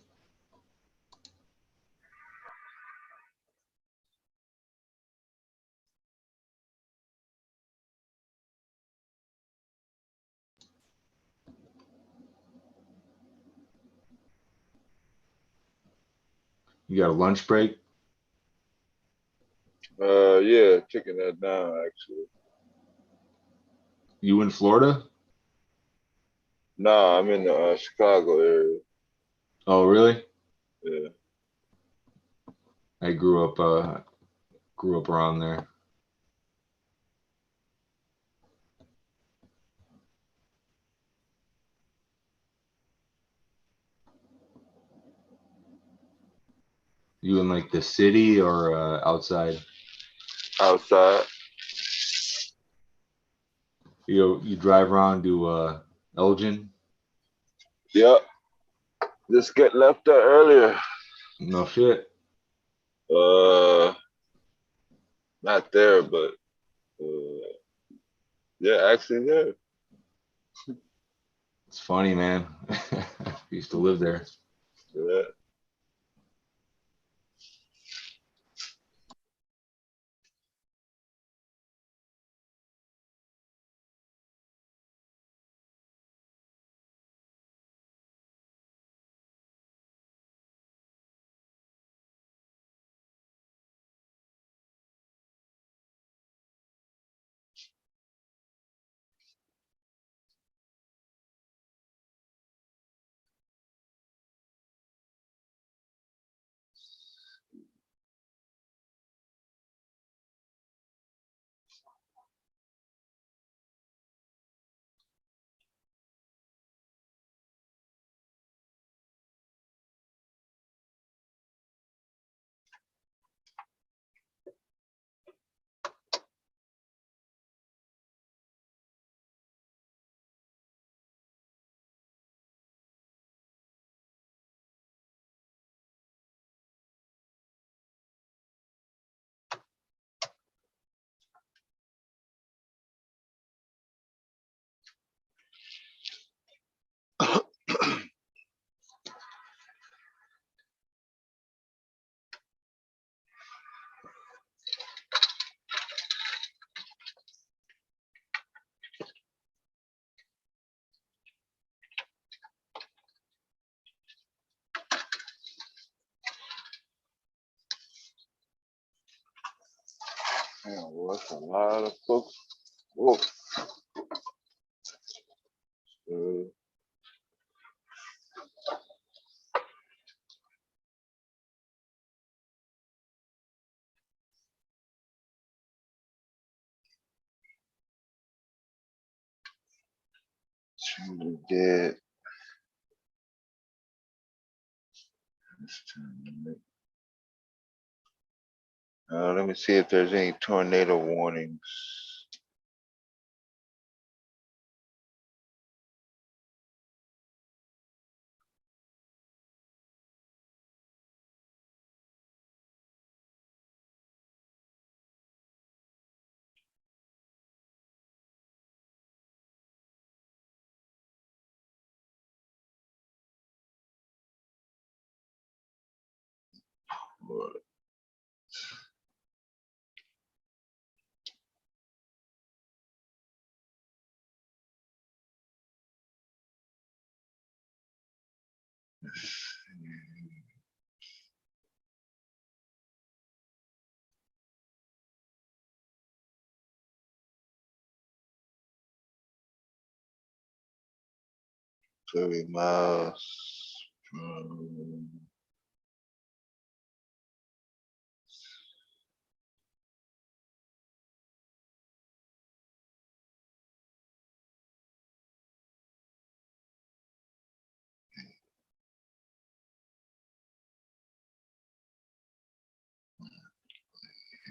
You got a lunch break? Yeah, taking that down actually. You in Florida? No, I'm in the Chicago area. Oh, really? Yeah. I grew up around there. You in like the city or outside? Outside. You drive around to Elgin? Yep. Just get left there earlier. No shit. Not there, but yeah, actually there. It's funny, man. Used to live there. Yeah. Yeah, well, that's a lot of folks. Whoa. She dead. Let me see if there's any tornado warnings. $30 miles from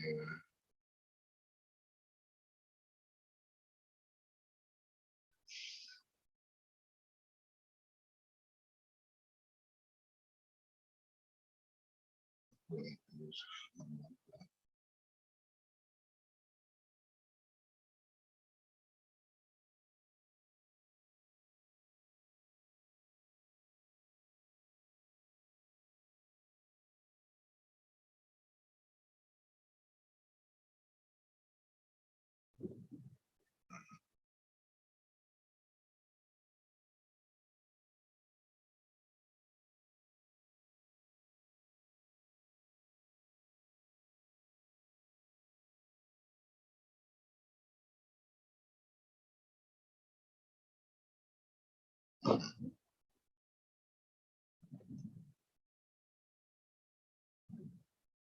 here.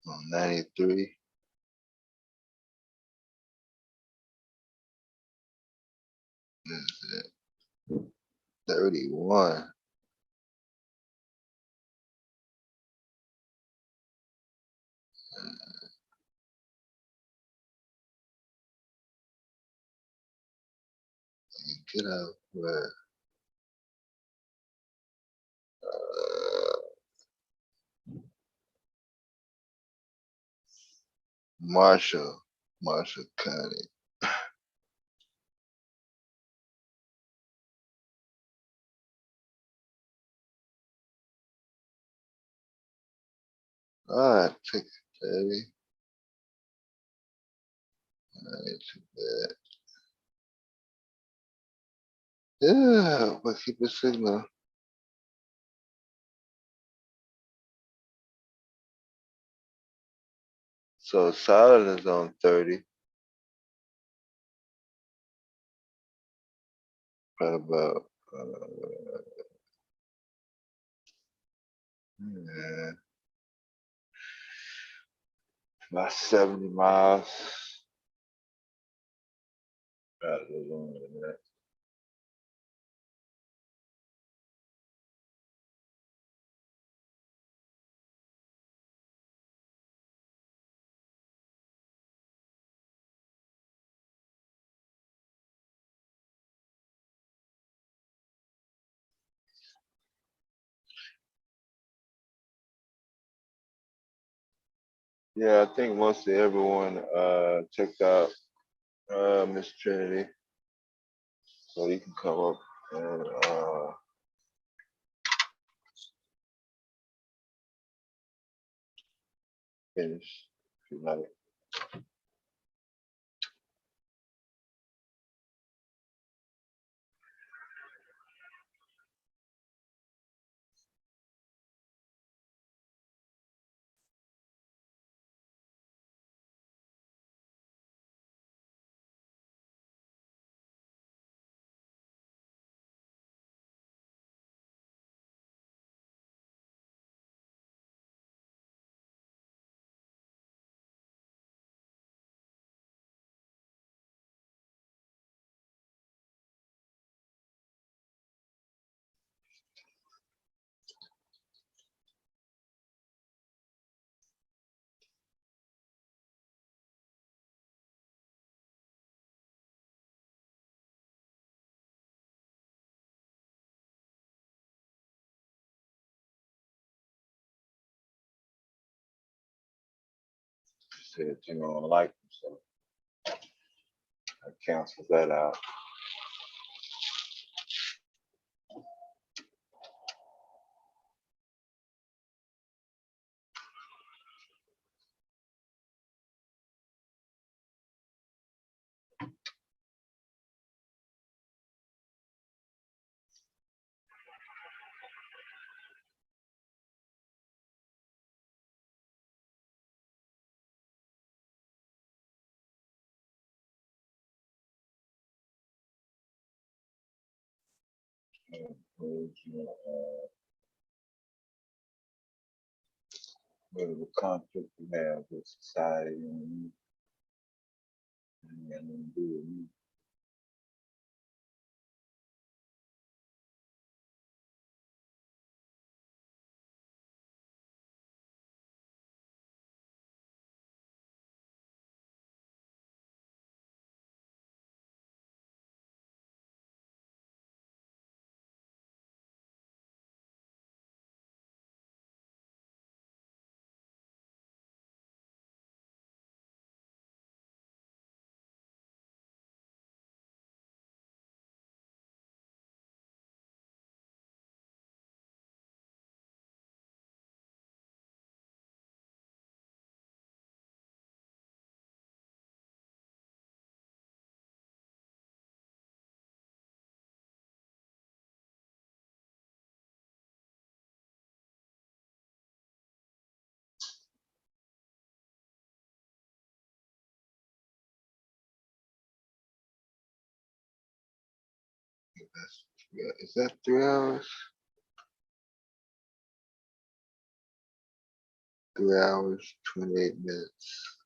On 93. Is it 31? Get out where Marshall County. All right, take it, baby. Ain't too bad. Yeah, but keep it signal. So Solid is on 30. Right about yeah, about 70 miles. About a little longer than that. Yeah, I think mostly everyone checked out Miss Trinity. So you can come up and finish if you like. said you don't like him, so I canceled that out. What is the conflict you have with society and nothing to do with me. Is that 3 hours? 3 hours, 28 minutes.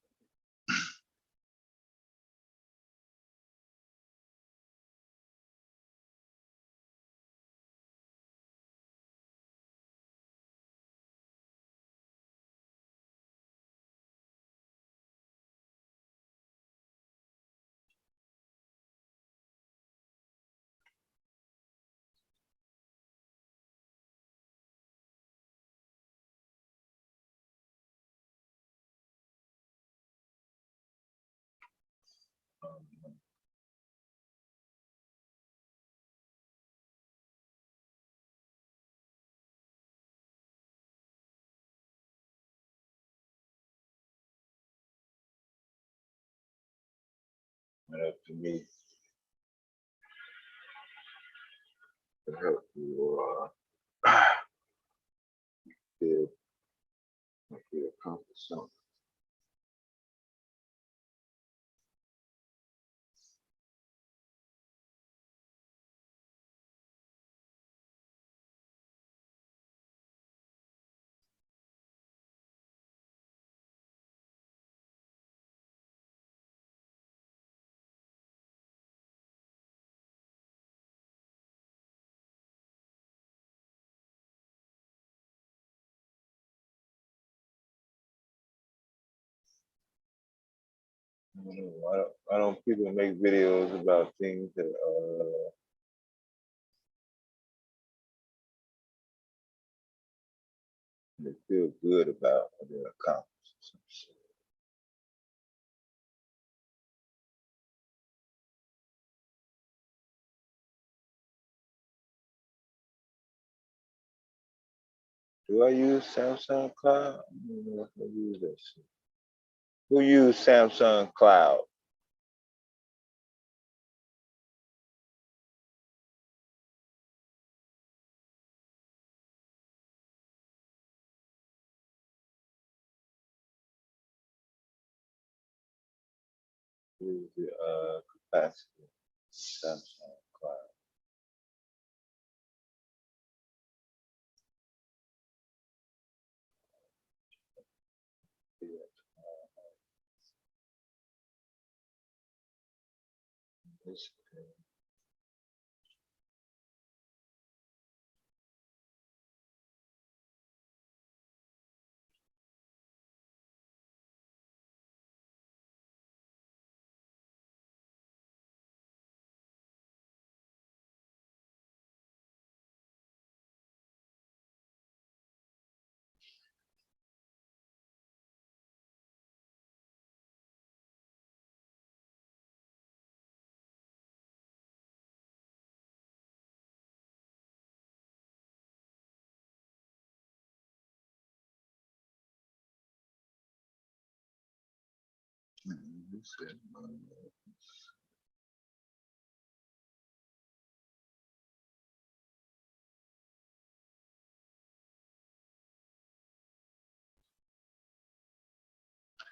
Up to me to help you feel like you accomplished something. Why don't people make videos about things that they feel good about what they accomplished? Do I use Samsung Cloud? I don't know if I use that shit. Who use Samsung Cloud? Use the capacity Samsung Cloud.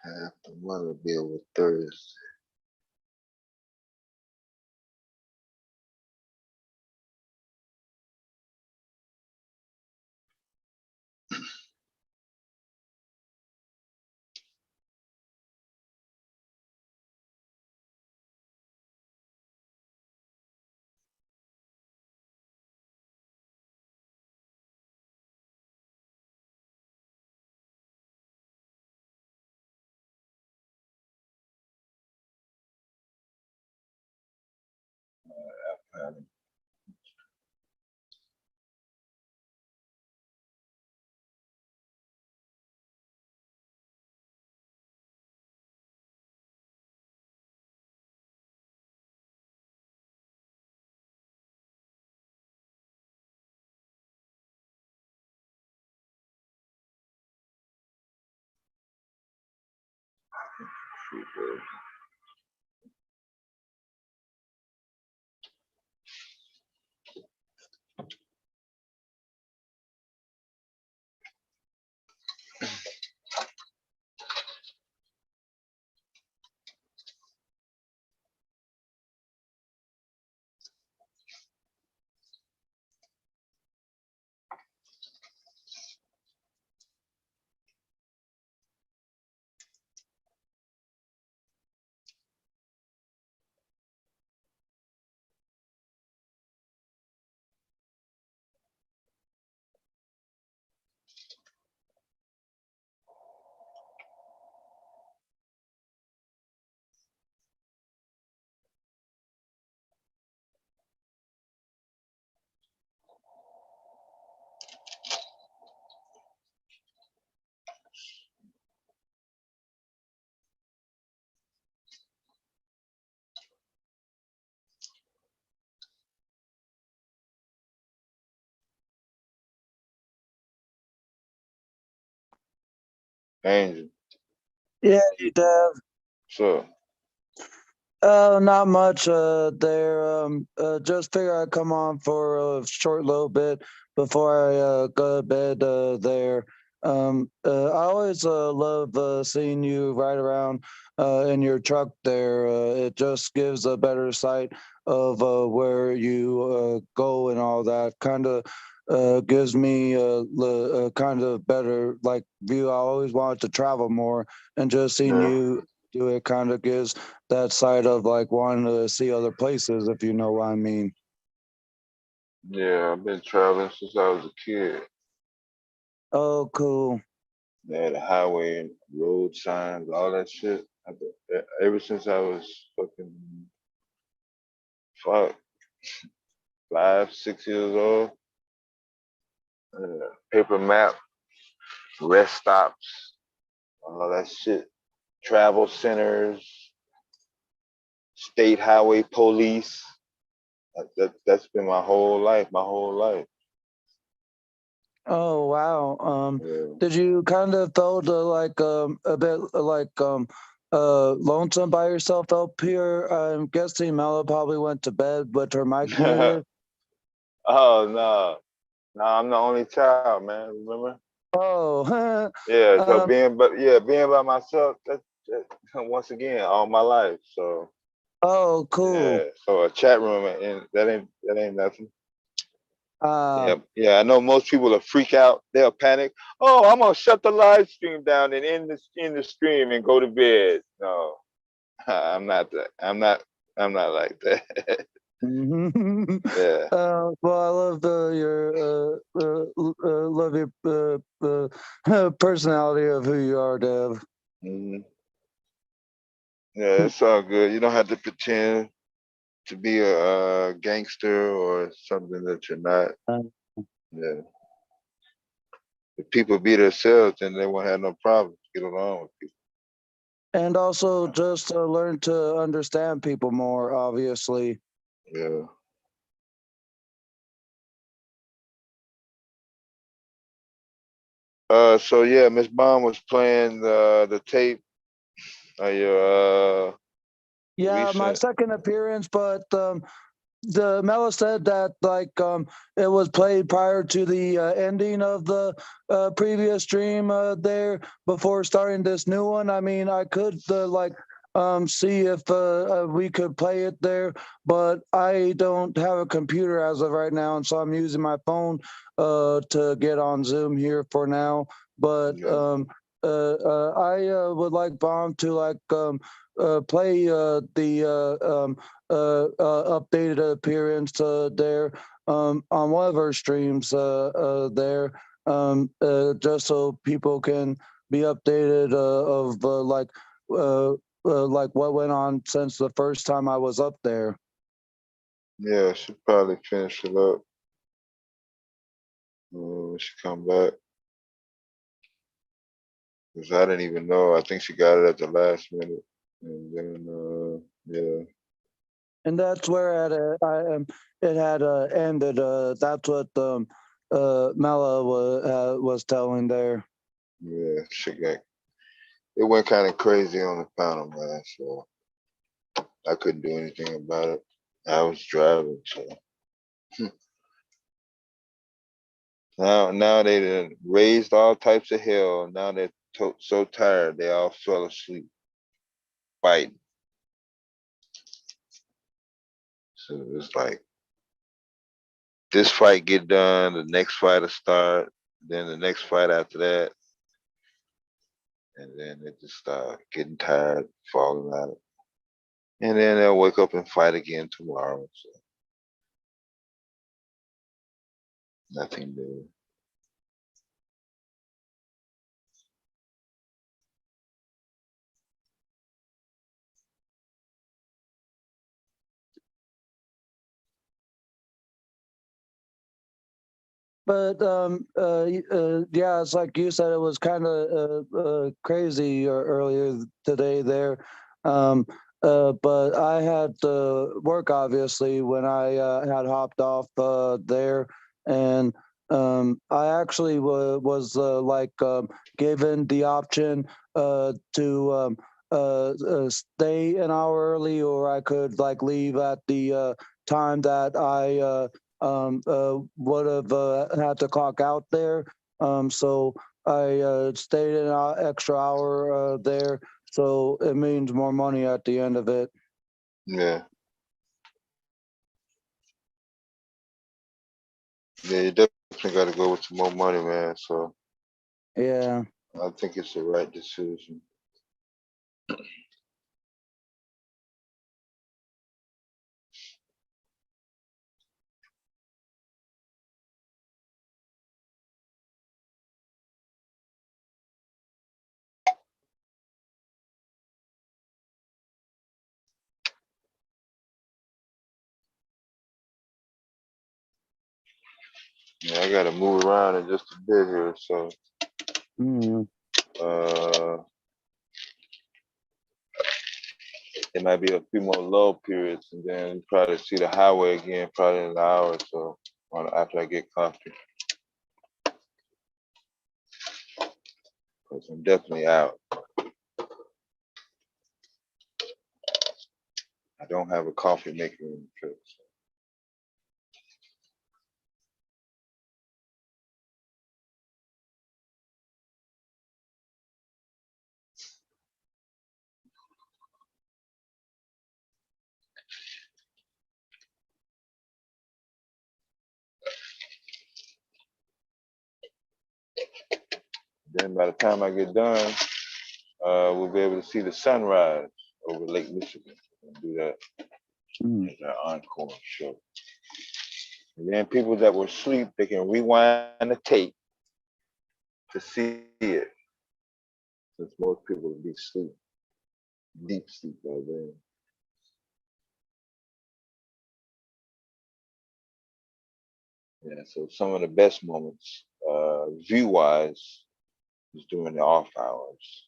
Half the mother bill was Thursday. Angel. Yeah, you Dev. Sure. Not much. Just figure I'd come on for a short little bit before I go to bed. There. I always love seeing you ride around in your truck there. It just gives a better sight of where you go and all that. Kind of gives me a kind of better like view. I always wanted to travel more, and just seeing you do it kind of gives that side of like wanting to see other places, if you know what I mean. Yeah, I've been traveling since I was a kid. Oh, cool. Yeah, the highway and road signs, all that shit. Ever since I was fucking fuck 5, 6 years old. Paper map, rest stops, all that shit. Travel centers, state highway police. That's been my whole life. Oh wow. Yeah. Did you kind of felt like a bit like lonesome by yourself up here? I'm guessing Mela probably went to bed with her mic muted. Oh no. No, I'm the only child, man. Remember? Oh. Yeah, so being by myself, that's once again all my life. So oh, cool. yeah, so a chat room and that ain't nothing. Yeah, I know most people will freak out. They'll panic. Oh, I'm gonna shut the live stream down and end the stream and go to bed. No, I'm not that. I'm not like that. Yeah. Well, I love your love your personality of who you are, Dev. Mm-hmm. Yeah, it's all good. You don't have to pretend to be a gangster or something that you're not. Yeah. If people be themselves, then they won't have no problems. Get along with people. And also just learn to understand people more, obviously. Yeah. So yeah, Miss Bond was playing the tape Your Yeah, my recent. second appearance, but the Mela said that it was played prior to the ending of the previous stream there before starting this new one. I mean, I could see if we could play it there, but I don't have a computer as of right now, and so I'm using my phone to get on Zoom here for now. But I would like Bomb to play the updated appearance there on one of our streams there, just so people can be updated of like what went on since the first time I was up there. Yeah, she probably finish it up when she come back. Cause I didn't even know. I think she got it at the last minute, and then yeah. And that's where it had ended. That's what Mela was telling there. Yeah, shit got it went kind of crazy on the panel, man. So I couldn't do anything about it. I was driving, so now they done raised all types of hell. Now they're so tired they all fell asleep fighting. So it's like this fight get done, the next fight will start, then the next fight after that, and then they just start getting tired, falling out. And then they'll wake up and fight again tomorrow. So nothing new. But yeah, it's like you said, it was kind of crazy earlier today there. But I had to work obviously when I had hopped off there, and I actually was given the option to stay an hour early, or I could leave at the time that I would have had to clock out there. So I stayed an extra hour there. So it means more money at the end of it. Yeah. Yeah, you definitely got to go with some more money, man. So yeah, I think it's the right decision. Yeah, I gotta move around in just a bit here, so it might be a few more low periods, and then you probably see the highway again probably in an hour or so after I get coffee. Because I'm definitely out. I don't have a coffee maker in the trip. So. Then by the time I get done, we'll be able to see the sunrise over Lake Michigan. We'll do that as our encore show. And then people that were asleep, they can rewind the tape to see it. Since most people will be asleep, deep sleep by then. Yeah, so some of the best moments, view-wise, is during the off hours.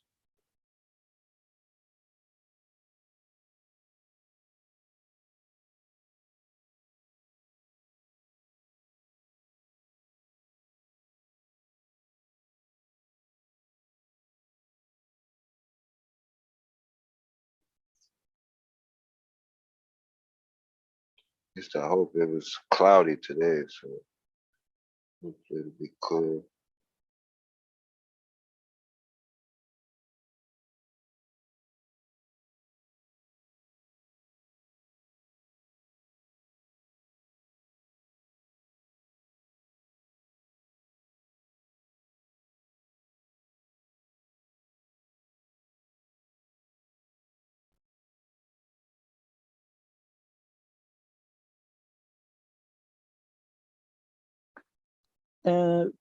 Just I hope it was cloudy today, so hopefully it'll be clear.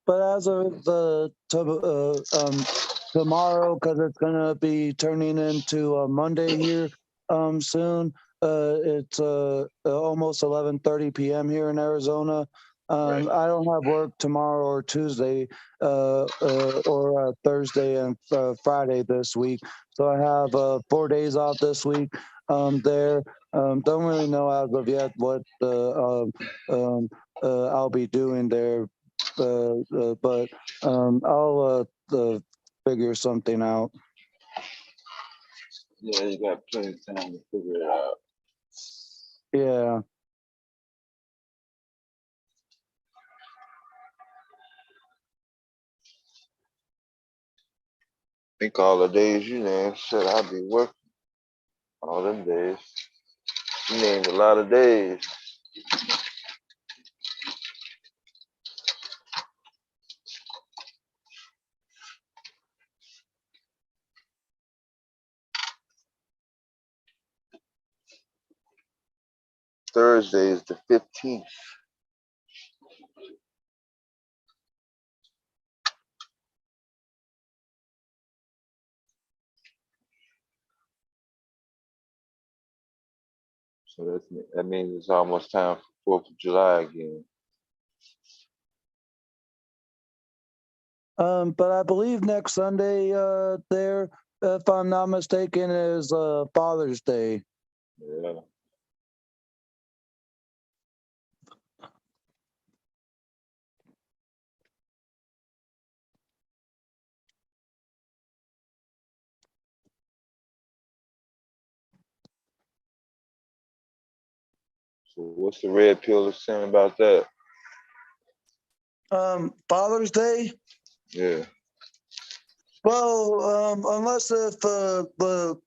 But as of tomorrow, because it's gonna be turning into a Monday here soon. It's almost 11:30 p.m. here in Arizona. I don't have work tomorrow or Tuesday or Thursday and Friday this week, so I have 4 days off this week. There, don't really know as of yet what I'll be doing there, but I'll figure something out. Yeah, you got plenty of time to figure it out. Yeah. I think all the days you named, shit, I'll be working all them days. You named a lot of days. Thursday is the 15th. So that means it's almost time for 4th of July again. But I believe next Sunday there, if I'm not mistaken, is Father's Day. Yeah. So what's the red pill saying about that? Father's Day? Yeah. Well, unless if you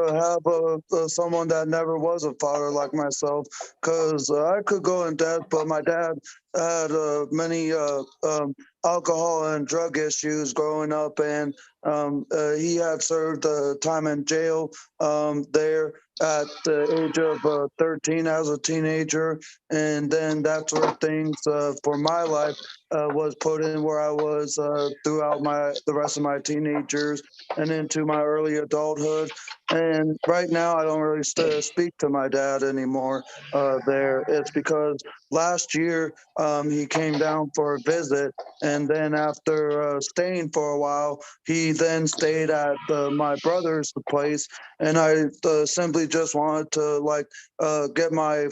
have someone that never was a father like myself, because I could go in depth, but my dad had many alcohol and drug issues growing up, and he had served time in jail there at the age of 13 as a teenager, and then that's where things for my life was put in, where I was throughout the rest of my teenage years and into my early adulthood. And right now, I don't really speak to my dad anymore. There, it's because last year he came down for a visit, and then after staying for a while, he then stayed at my brother's place, and I simply just wanted to get my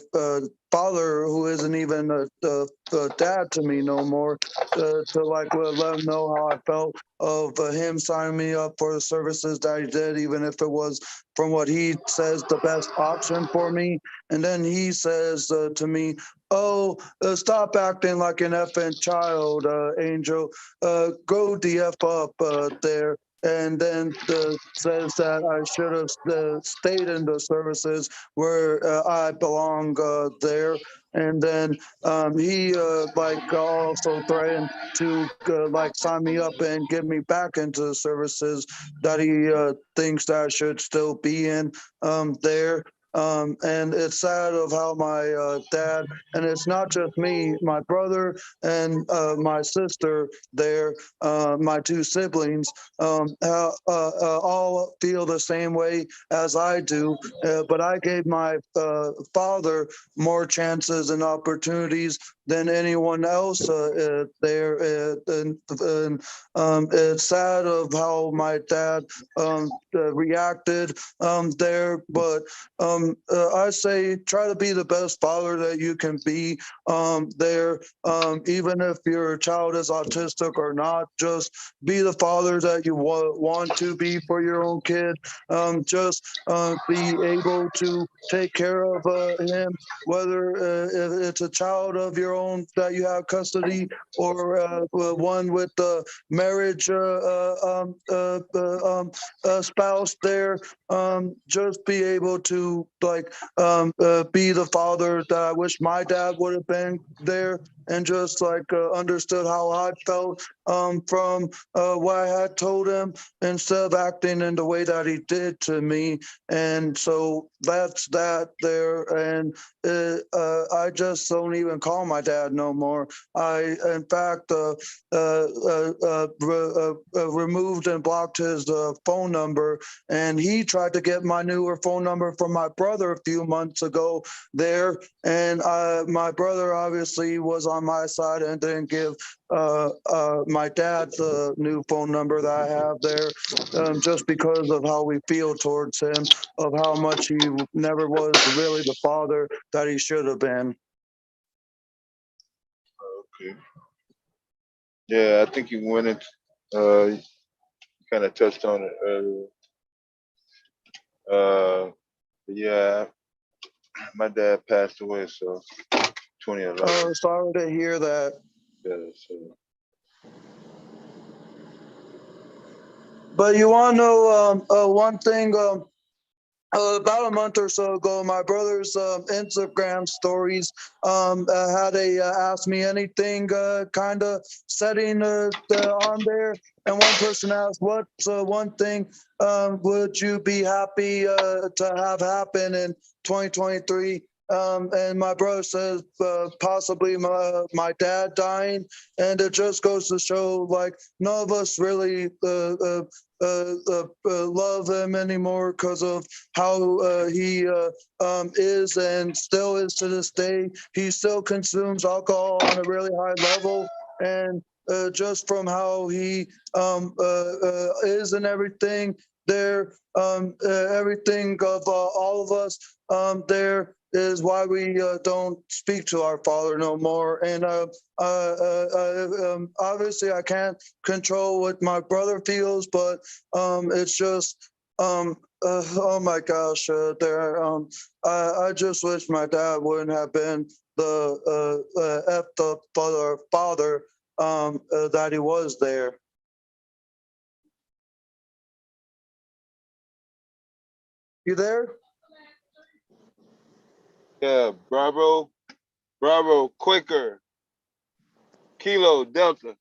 father, who isn't even a dad to me no more, to let him know how I felt of him signing me up for the services that he did, even if it was from what he says the best option for me. And then he says to me, "Oh, stop acting like an effing child, Angel. Go the F up there." And then says that I should have stayed in the services where I belong there. And then he also threatened to sign me up and get me back into the services that he thinks that I should still be in there. And it's sad of how my dad, and it's not just me, my brother and my sister there, my two siblings, all feel the same way as I do. But I gave my father more chances and opportunities than anyone else there. And it's sad of how my dad reacted there, but I say try to be the best father that you can be there. Even if your child is autistic or not, just be the father that you want to be for your own kid. Just be able to take care of him, whether if it's a child of your own that you have custody or one with the marriage spouse there. Just be able to be the father that I wish my dad would have been there, and just understood how I felt from what I had told him instead of acting in the way that he did to me. And so that's that there. And I just don't even call my dad no more. I, in fact, removed and blocked his phone number, and he tried to get my newer phone number from my brother a few months ago there. And my brother obviously was on my side and didn't give my dad the new phone number that I have there, just because of how we feel towards him, of how much he never was really the father that he should have been. Okay. Yeah, I think you went into, you kind of touched on it earlier. Yeah, my dad passed away, so 2011. Oh, sorry to hear that. Yeah, so. But you want to know one thing? About a month or so ago, my brother's Instagram stories had a Ask Me Anything kind of setting on there. And one person asked, what's one thing would you be happy to have happen in 2023? And my brother says possibly my dad dying. And it just goes to show, like, none of us really love him anymore because of how he is and still is to this day. He still consumes alcohol on a really high level, and just from how he is and everything there, everything of all of us there is why we don't speak to our father no more. And obviously I can't control what my brother feels, but it's just oh my gosh, there. I just wish my dad wouldn't have been the effed up father that he was there. You there? Yeah, Bravo, quicker, Kilo, Delta.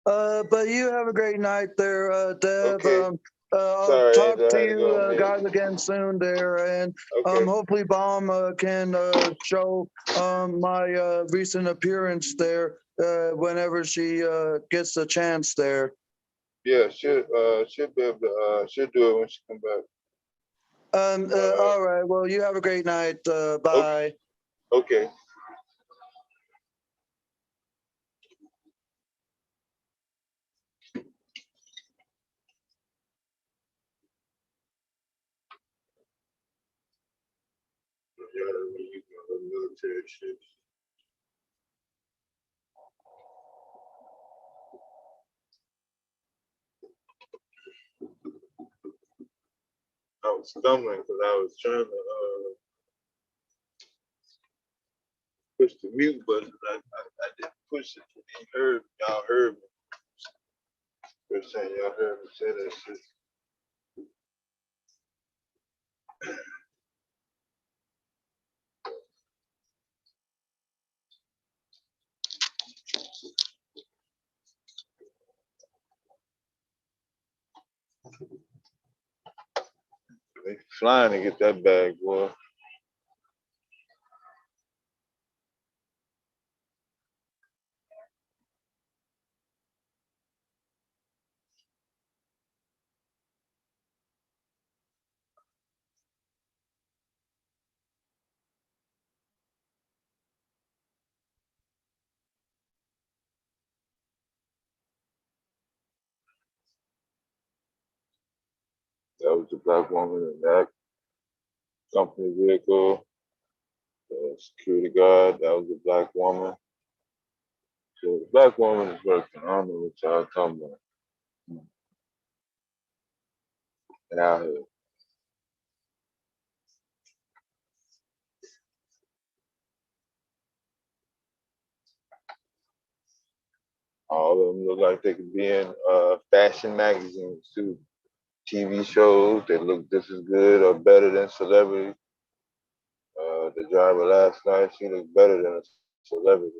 But you have a great night there, Deb. Okay. I'll Sorry, talk Angel, I to had to you go, man. guys again soon there, and Okay. hopefully Bomb can show my recent appearance there whenever she gets the chance there. Yeah, she'll be able to, she'll do it when she come back. All right. Well, you have a great night. Bye. Okay. Military shit. I was stumbling because I was trying to push the mute button. I didn't push it. Y'all heard me. You're saying y'all heard me say that shit. They flying to get that bag, boy. That was the black woman in that company vehicle. The security guard, that was the black woman. So the black woman is working. I don't know what y'all talking about. And out here. All of them look like they could be in fashion magazines too. TV shows that look just as good or better than Celebrity. The driver last night, she looked better than a celebrity.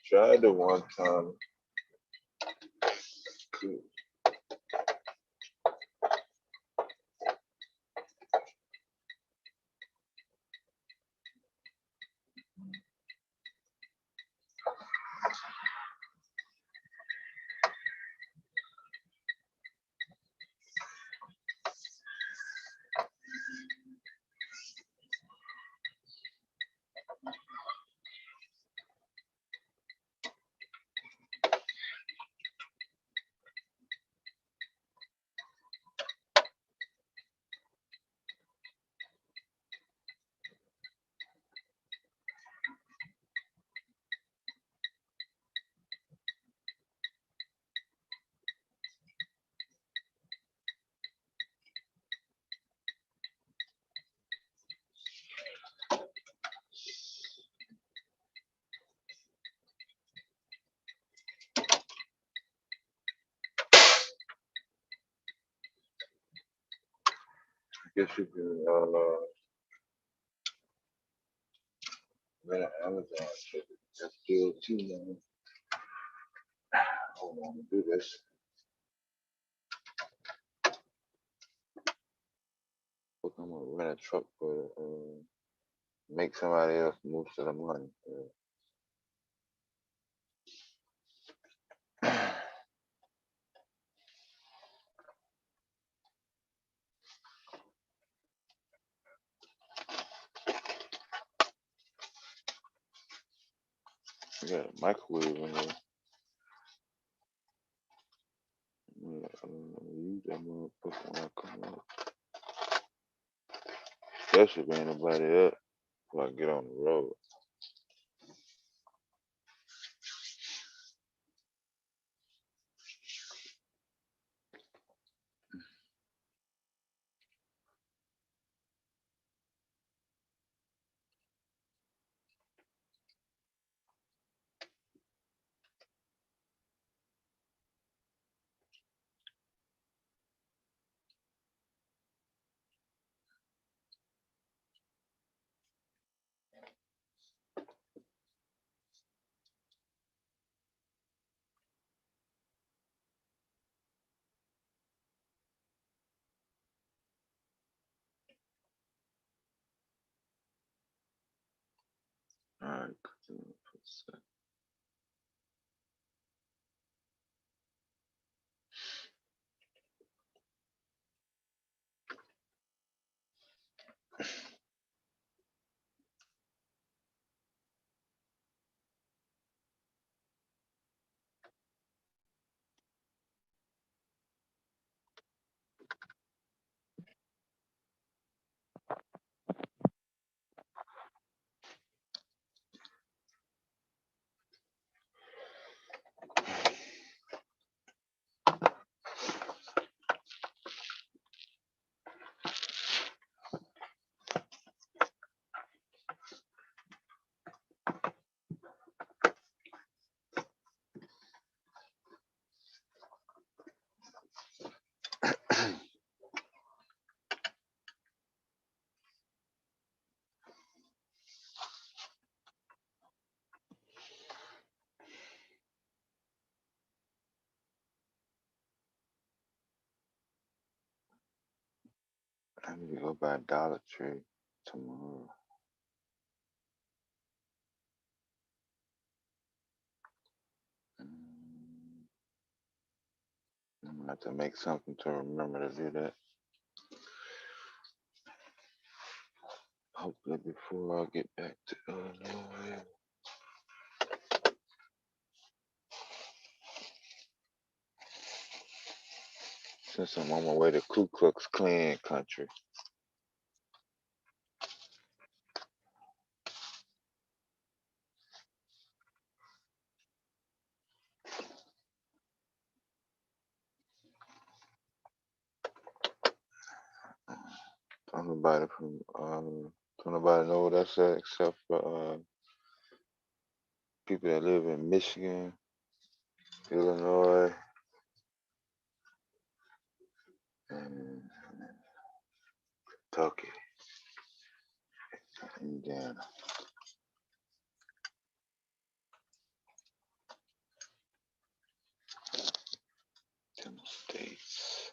Tried it one time. Cool. Guess you can rent an Amazon ticket. That's still too long. Hold on to do this. Look, I'm gonna rent a truck for make somebody else most of the money. You got a microwave in there. Use that motherfucker when I come up. Especially if ain't nobody up before I get on the road. All right. need to go buy Dollar Tree tomorrow. I'm gonna have to make something to remember to do that. Hopefully before I get back to Illinois. Since I'm on my way to Ku Klux Klan country. Don't nobody know what that's at except for people that live in Michigan, Illinois, and Kentucky, Indiana. Ten states.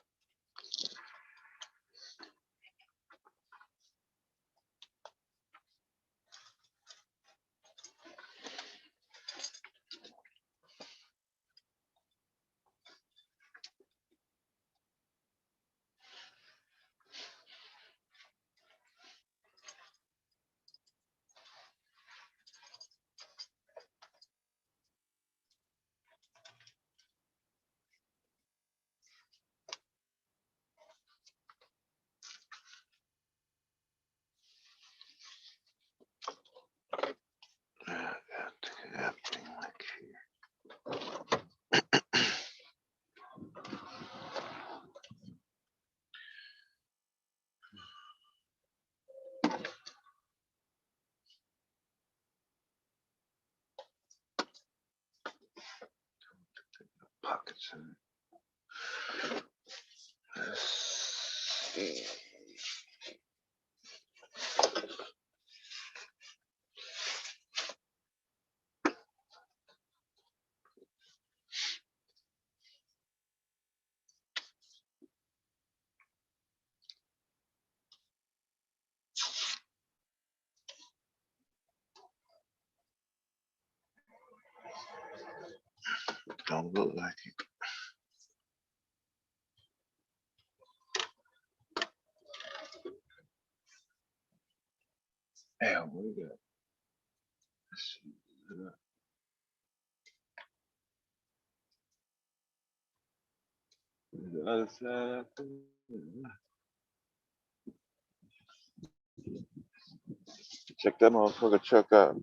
Pockets in it. Let's see. Don't look like it. Damn, what we got? Let's see. The other side. Check that motherfucker truck out.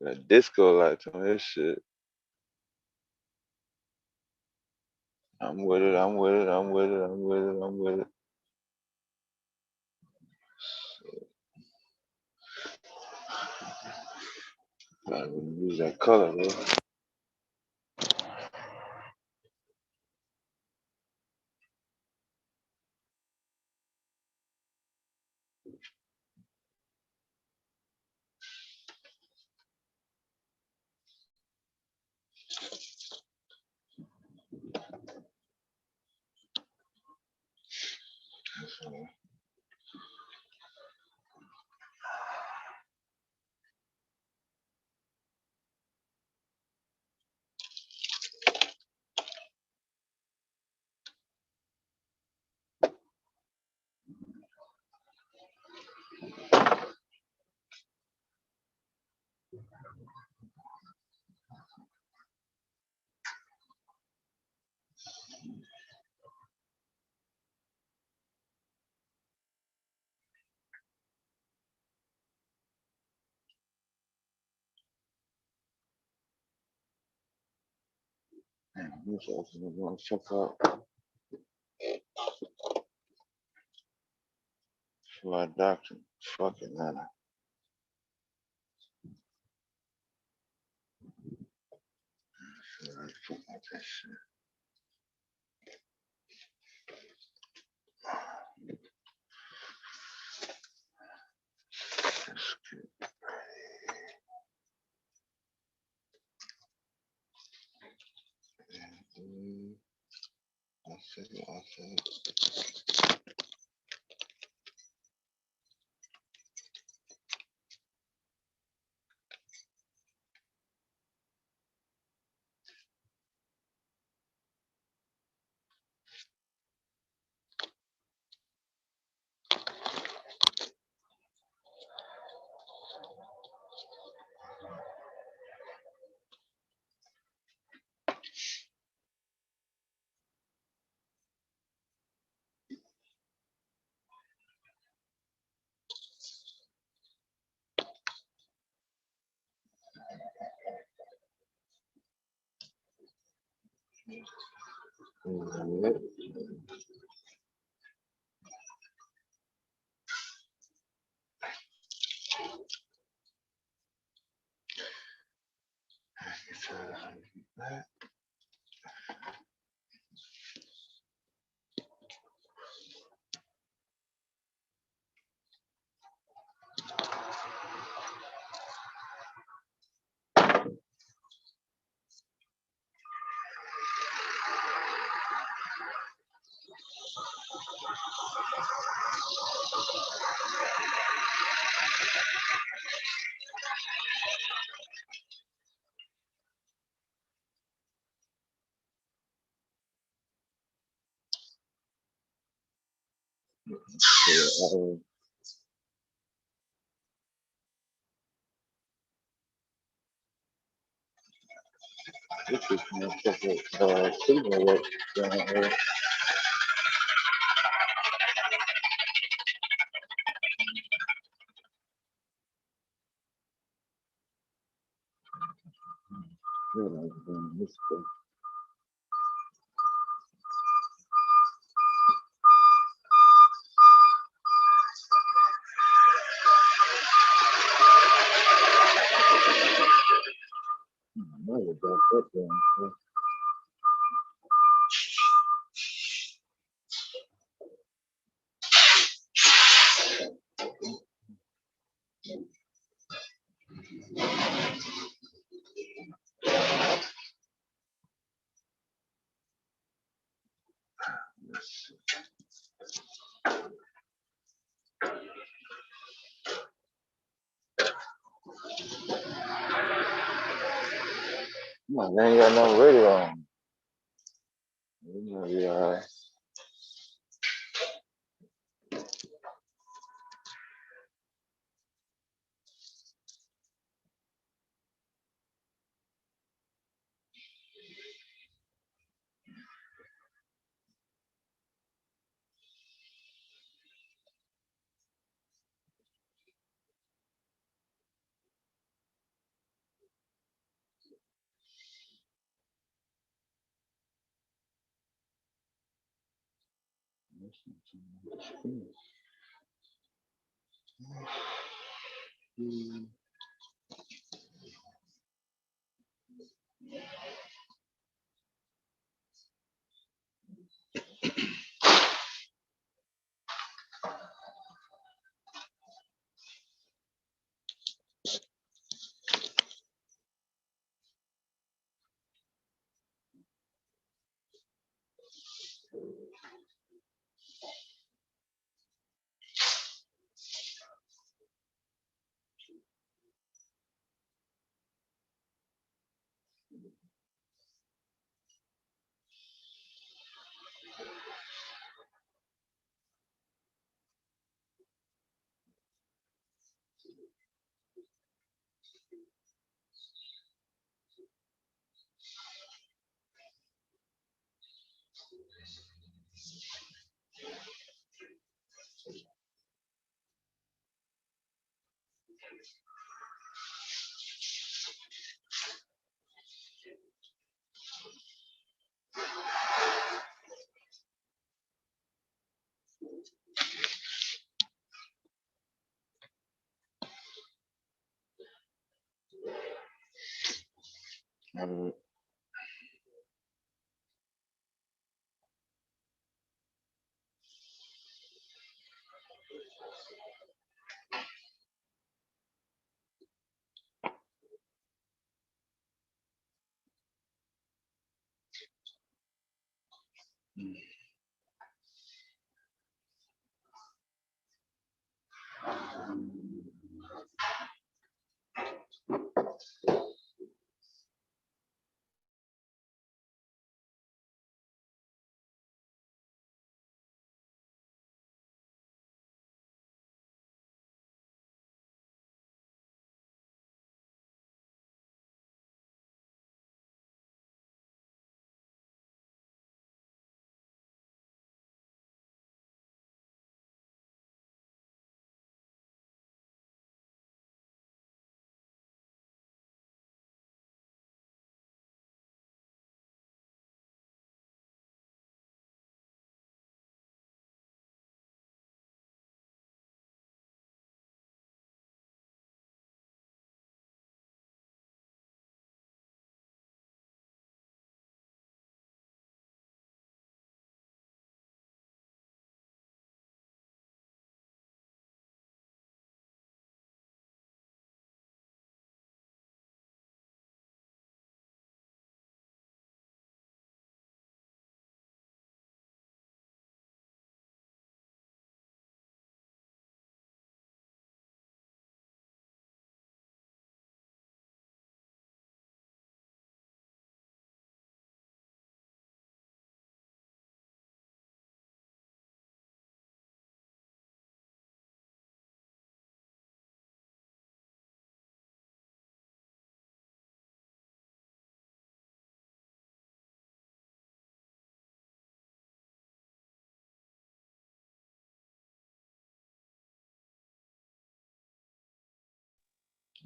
Got disco lights on this shit. I'm with it, I'm with it, I'm with it, I'm with it, I'm with it. Gotta use that color though. This also gonna check out my doctor. Fucking man. Fuck like that shit. Let's get ready. This is signal work down here. Come on, they ain't got no radio on. You gonna be all right.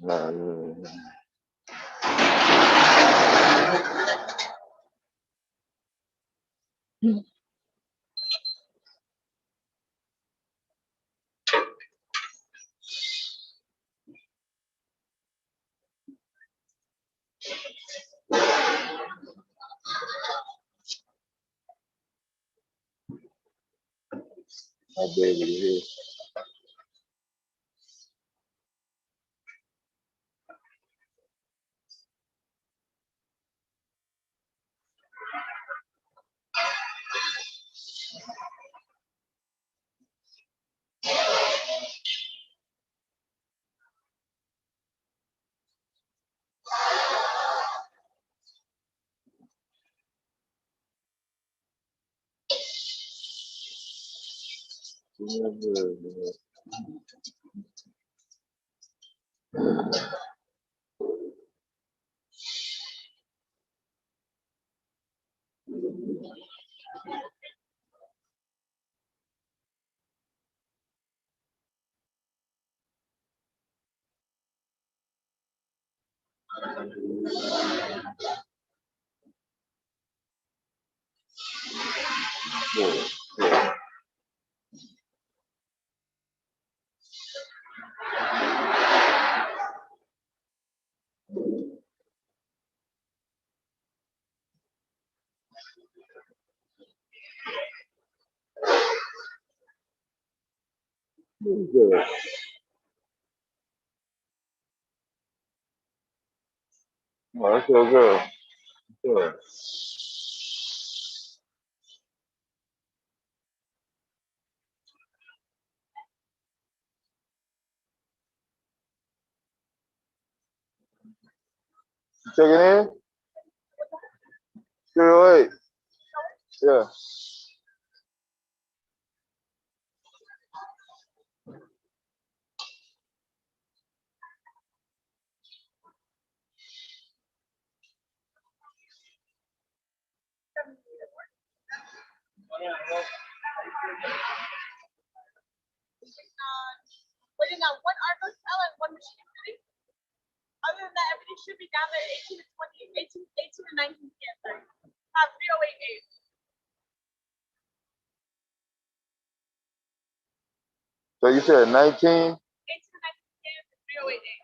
How big it is. Good. Oh, that's so good. Good. Check it in? 308. Yeah. Waiting on one Argo cell and one machine ready. Other than that, everything should be down there 18 to 20, 18 to 19 p.m. 3088. So you said 19? 18 to 19 p.m. 3088.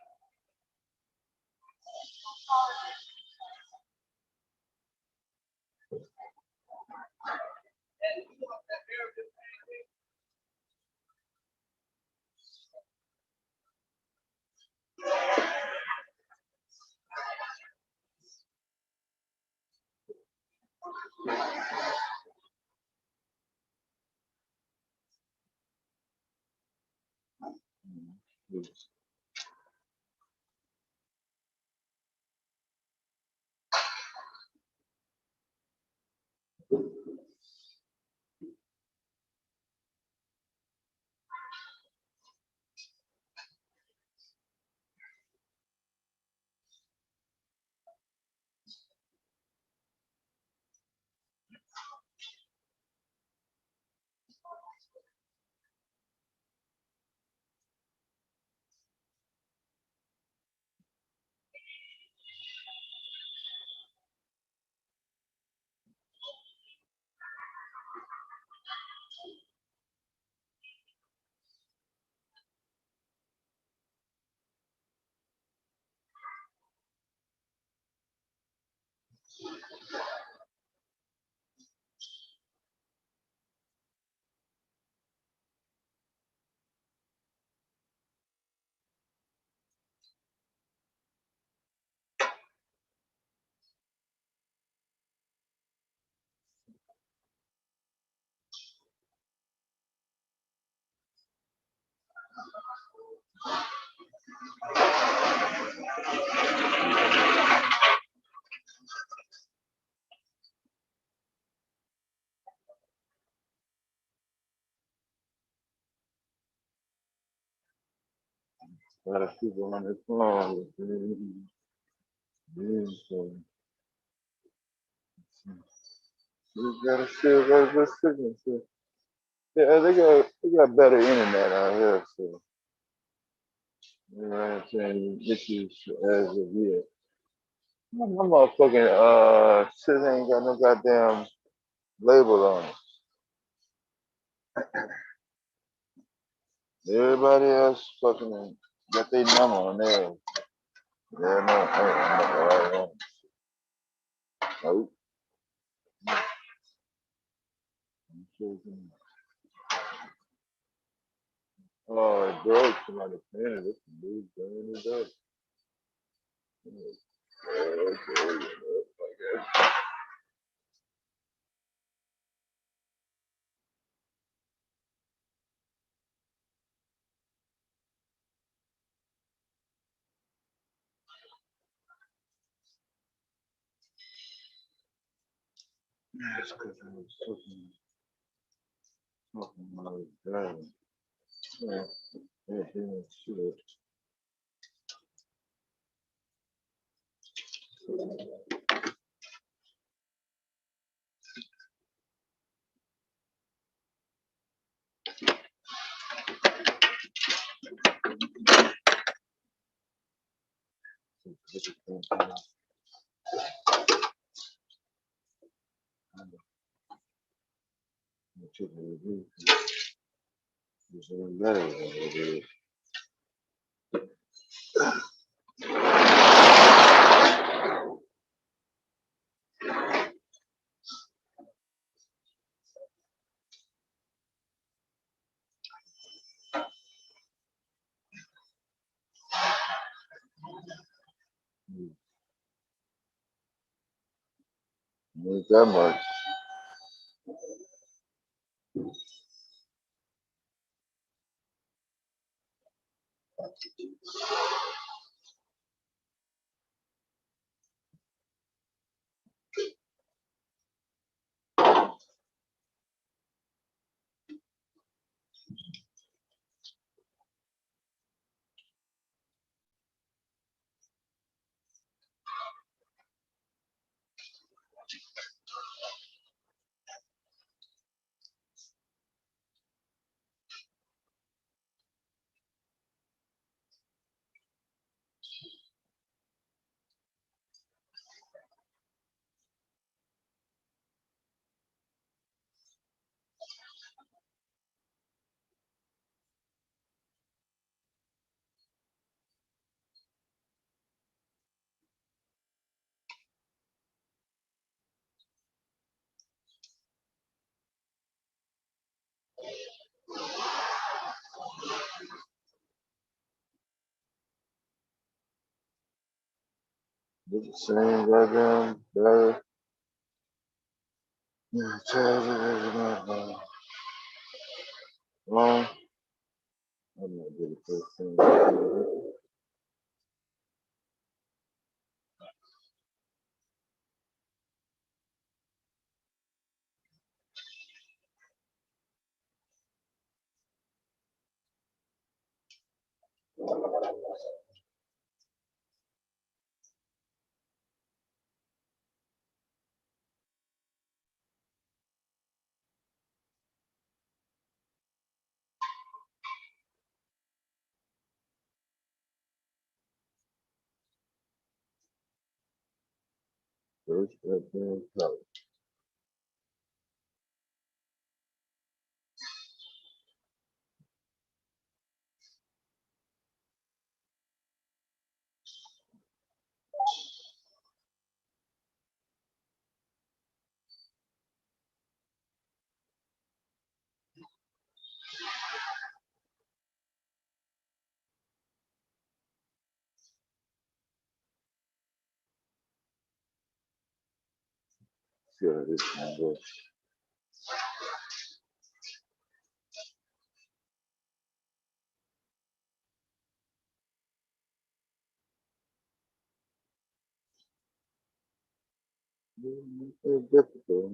A lot of people on this phone. You gotta still go to the signature. Yeah, they got better internet out here, so You know what I'm saying? Issues as of yet. My motherfucking shit ain't got no goddamn label on it. Everybody else fucking got their number on there. Yeah, no, I'm not the right one. Nope. Oh, it broke. Somebody painted it. The dude burning it up. Okay, I guess. That's because I was talking about driving. Yeah, yeah, shit. Not that much. It's the same goddamn better. Yeah, wrong. I'm not good at this thing. First goddamn color. See how this one goes. It's difficult.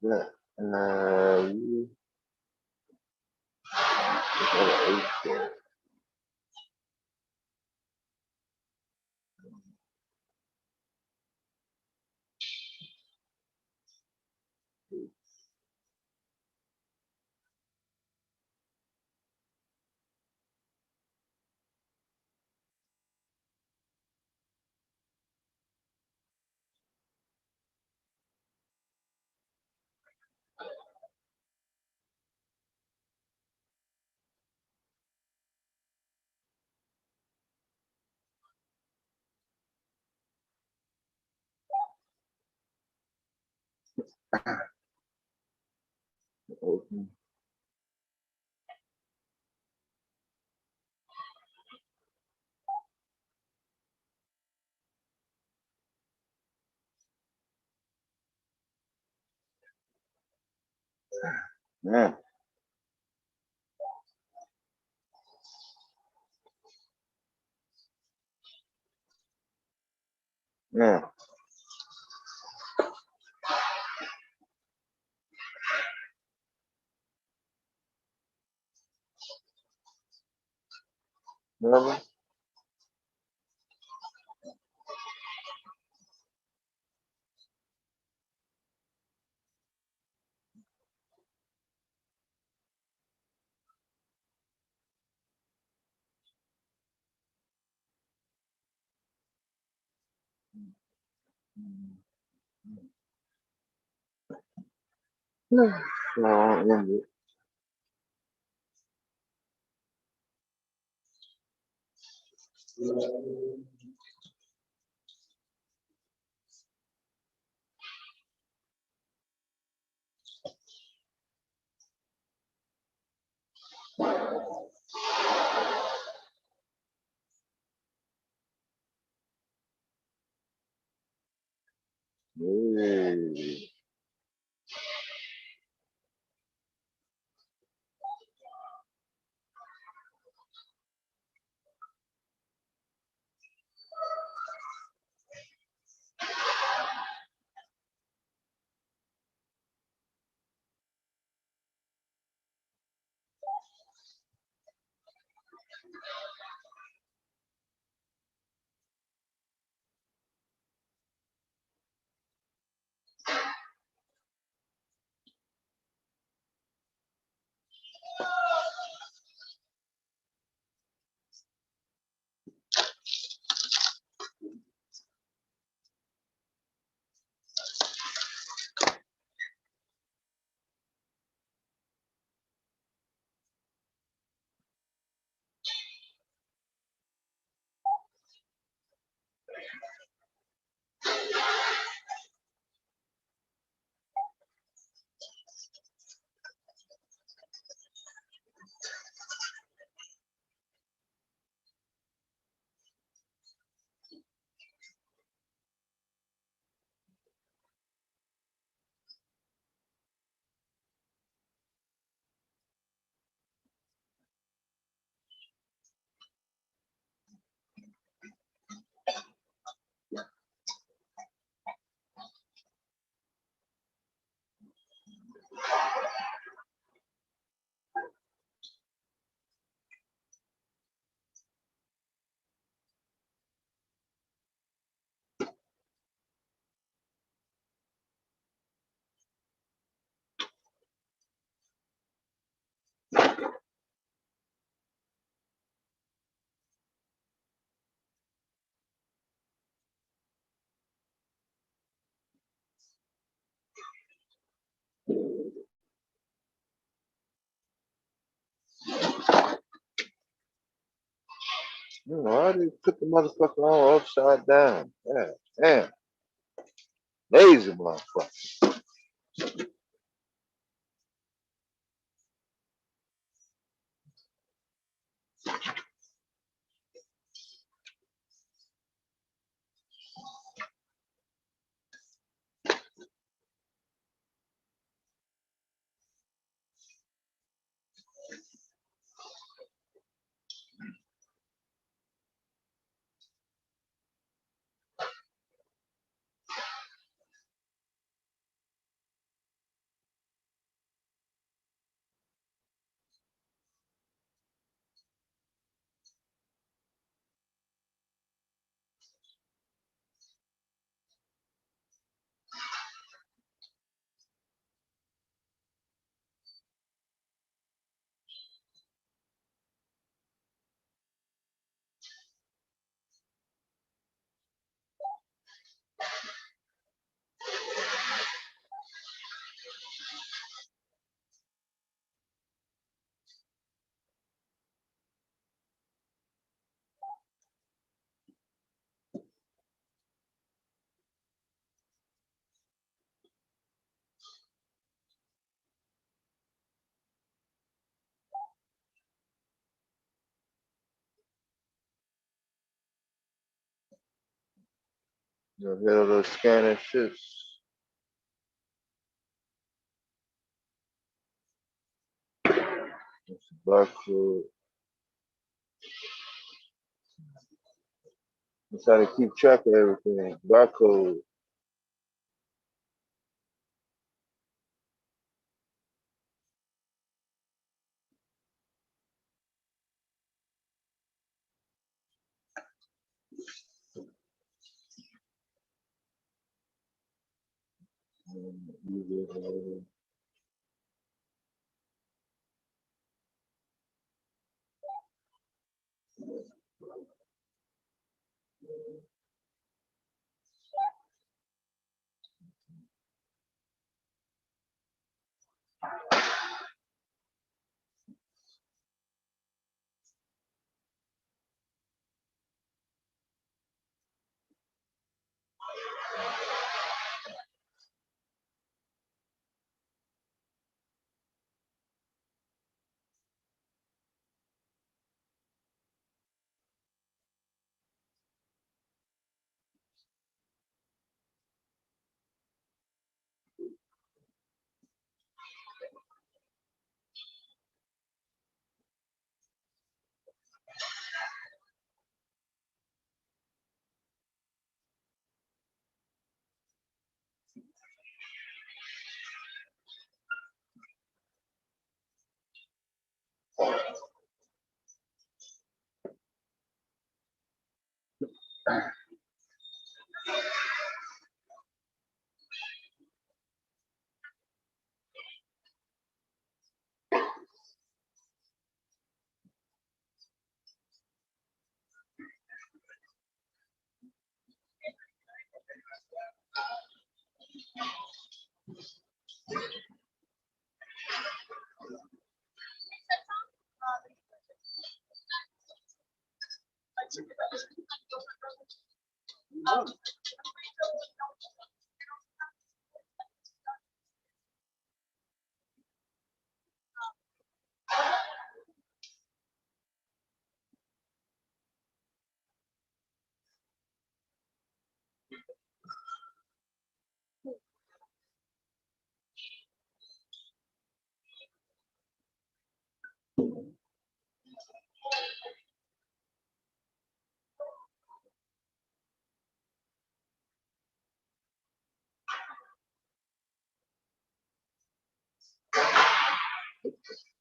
Yeah. You. Yeah. Yeah. Remember? So I'll end it. Hey. You know, I just put the motherfucker on upside down. Yeah, damn. Lazy motherfucker. The hell of those scanning shits. Barcode. That's how to keep track of everything. Barcode.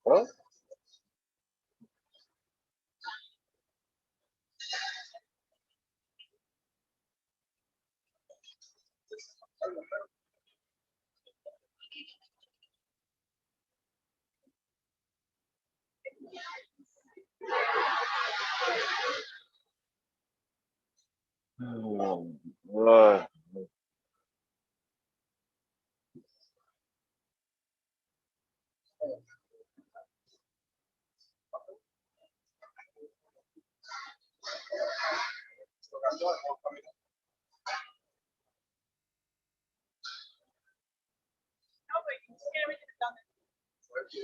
Huh? Right. No, but you can see everything is done. Everything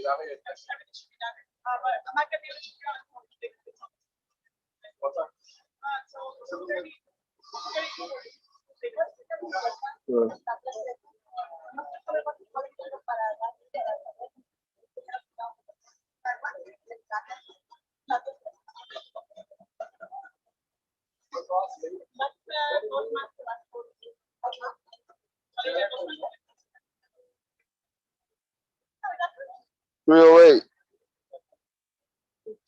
should be done. But I'm not gonna be able to figure out how to do it. What's up? So 30. Three 308.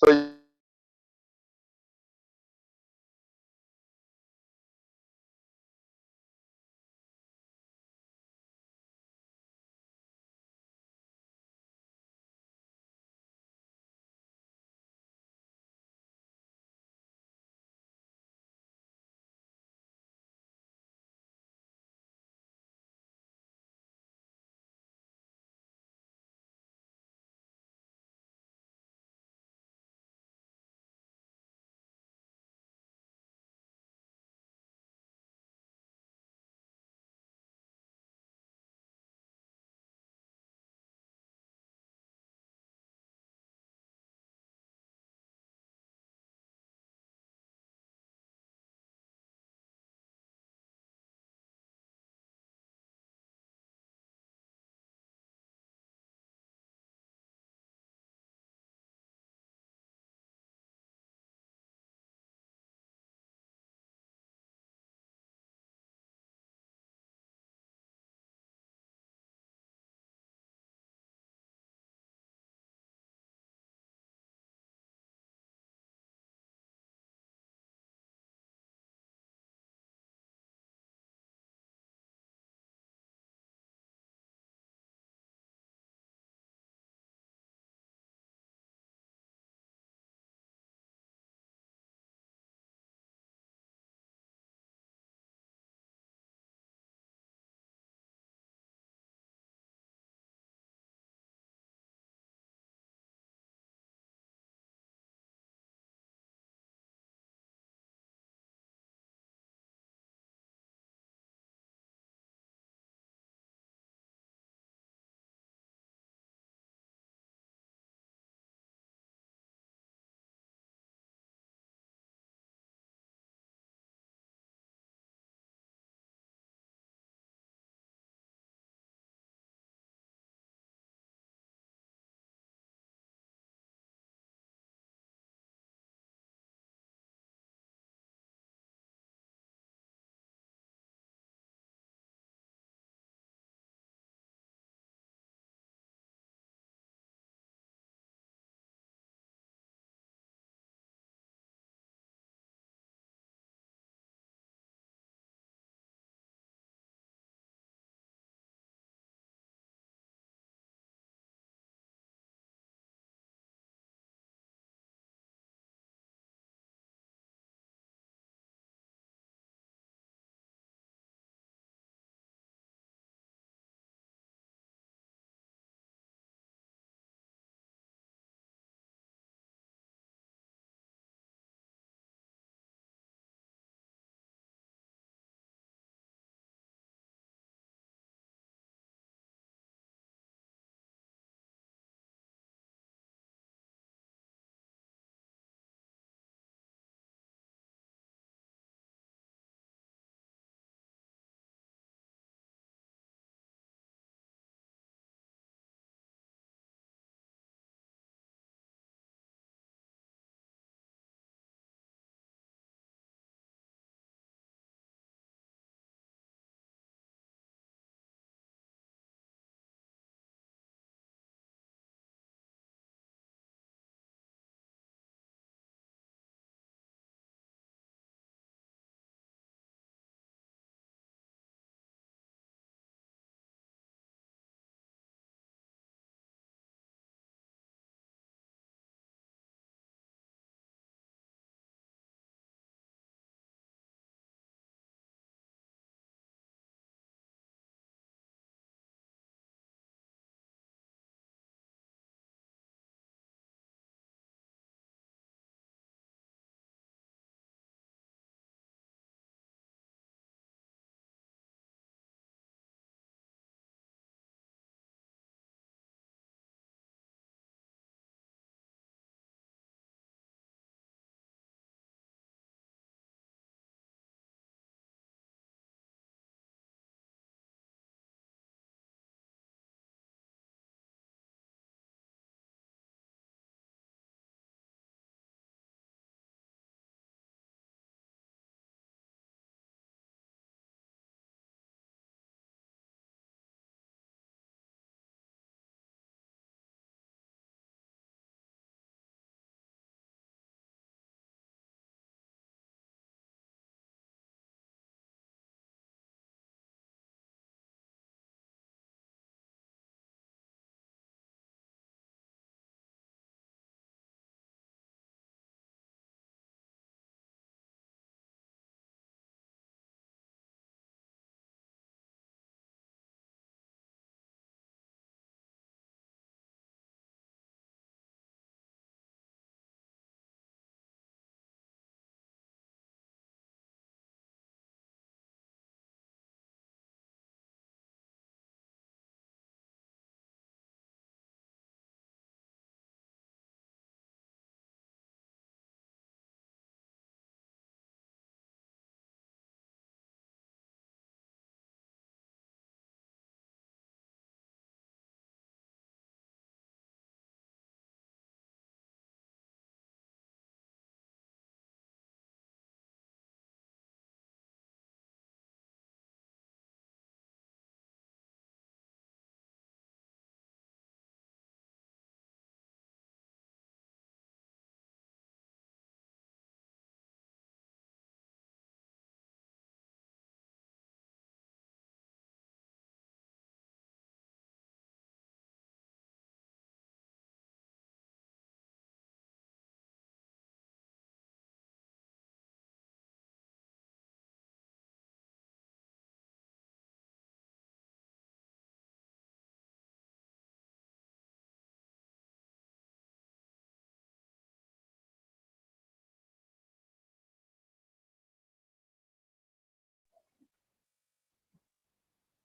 So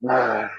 Yeah.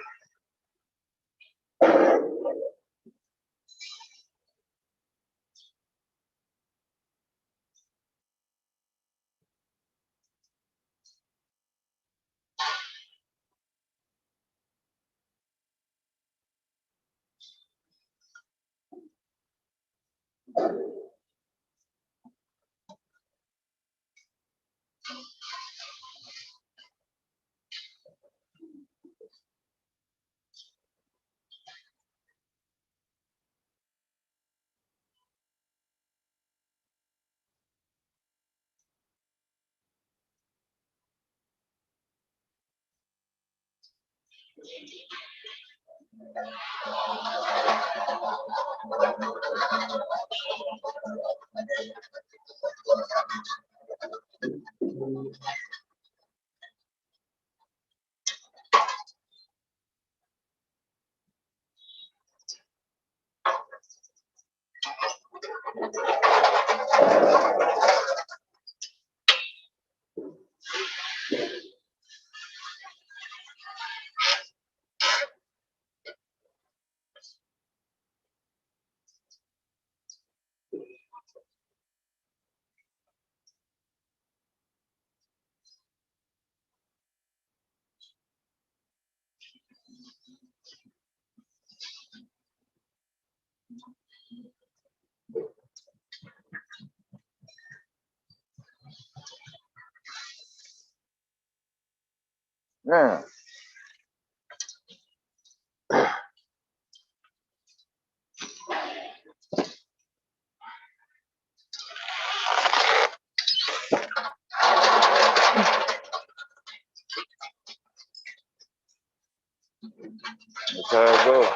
That's how it goes.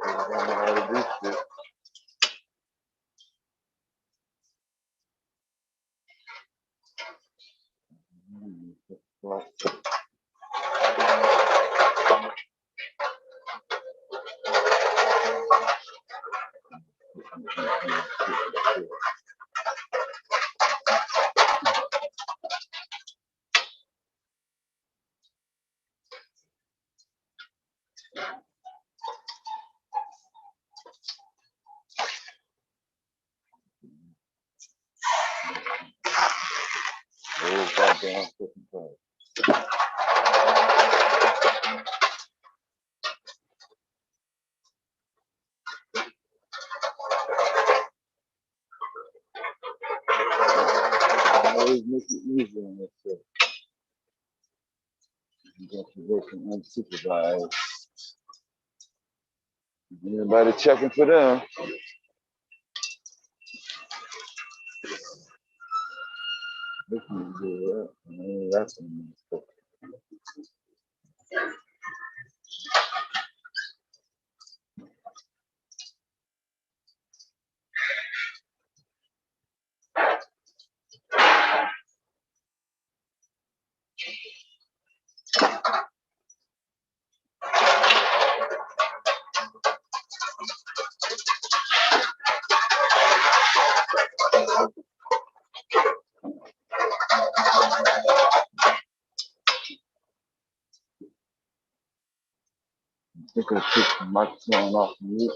I don't know how to do shit. Oh, goddamn fucking thing. Always make it easy on yourself. You got to work unsupervised. Anybody checking for them? This is good. That's a I think I took the microphone off mute.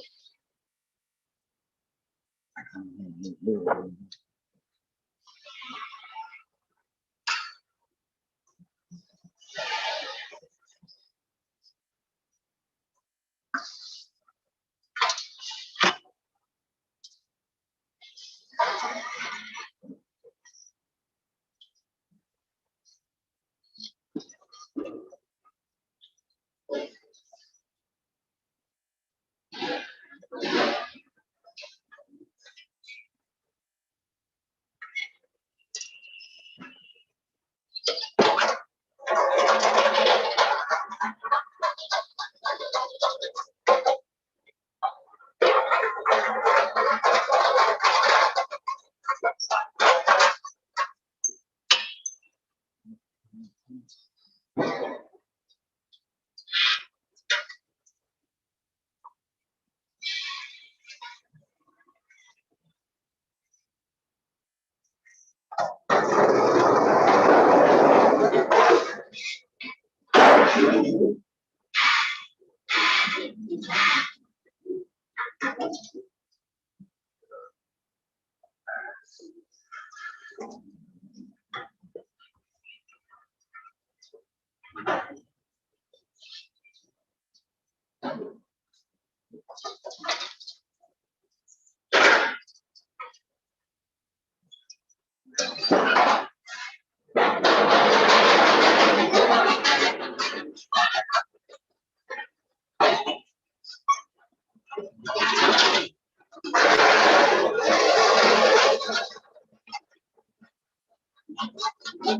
I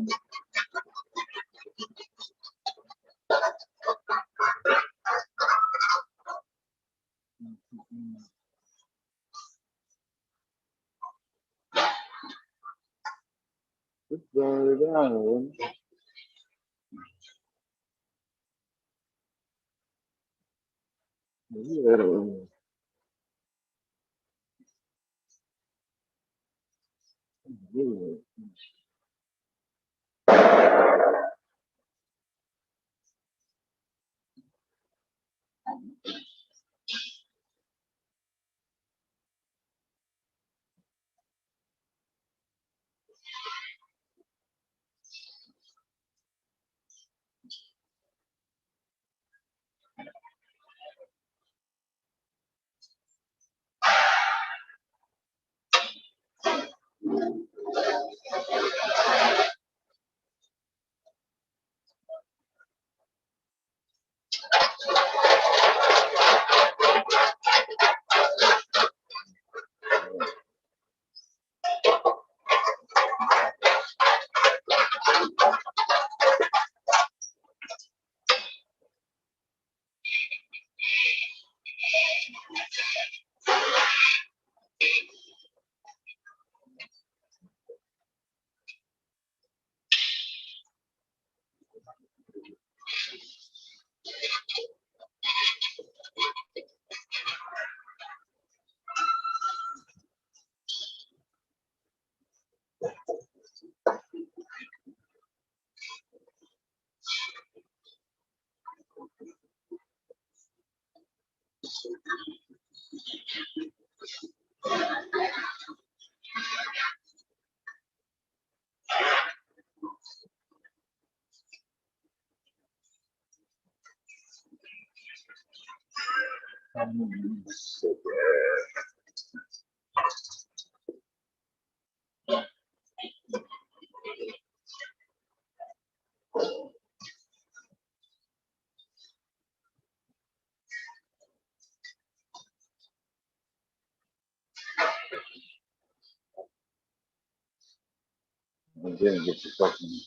didn't get the fucking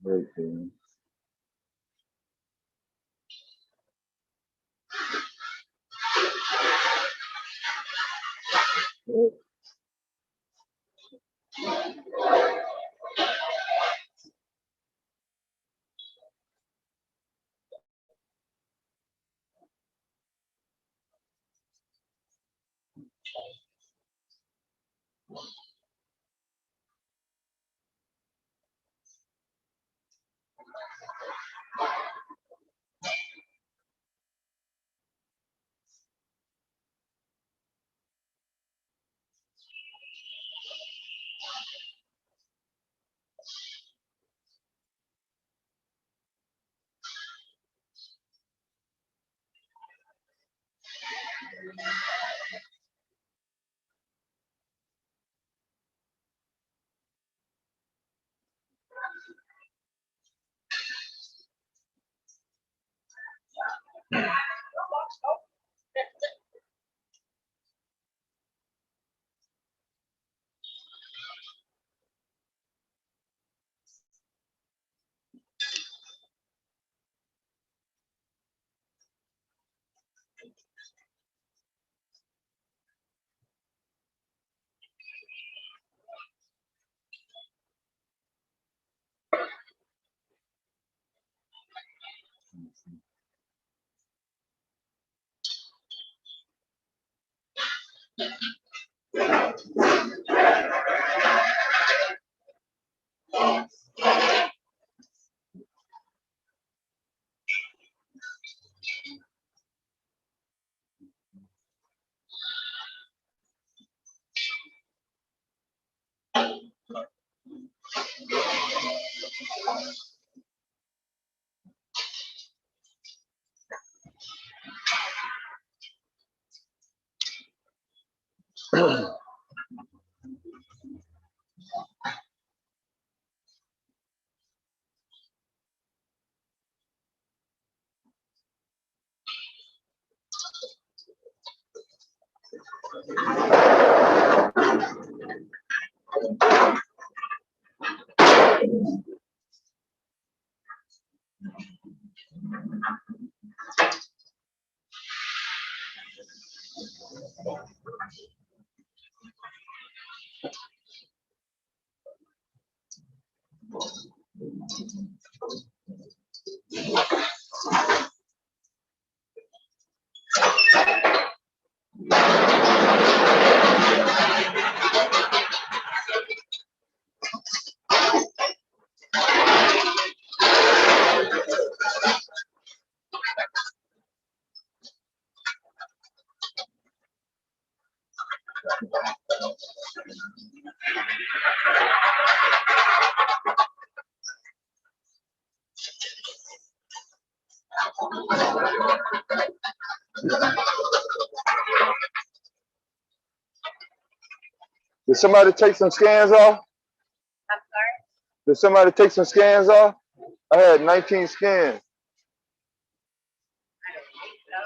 break there. Did somebody take some scans off? I'm sorry. Did somebody take some scans off? I had 19 scans. I don't think so.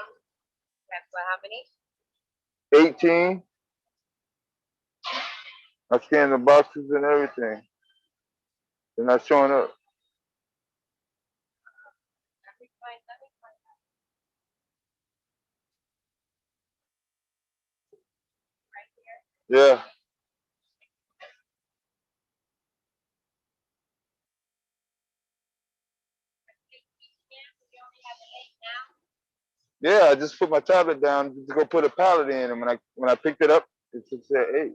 That's what, how many? 18. I scanned the boxes and everything. They're not showing up. Let me find that. Right here. Yeah. Yeah, I just put my tablet down to go put a pallet in, and when I picked it up, it said 8.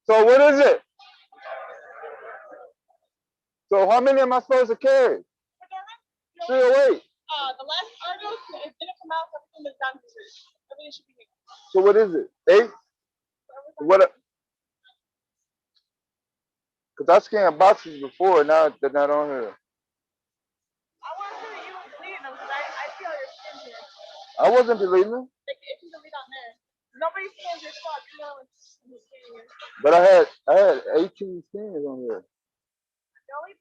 So what is it? So how many am I supposed to carry? 308. The last Argos, it didn't come out, everything is done. Everything should be here. So what is it? 8? What? Because I scanned boxes before, now they're not on here. I want to see you deleting them because I see all your skins here. I wasn't deleting them. Like, if you delete on there, nobody scans your stuff. You know it's scanning your stuff. But I had 18 scans on here. The only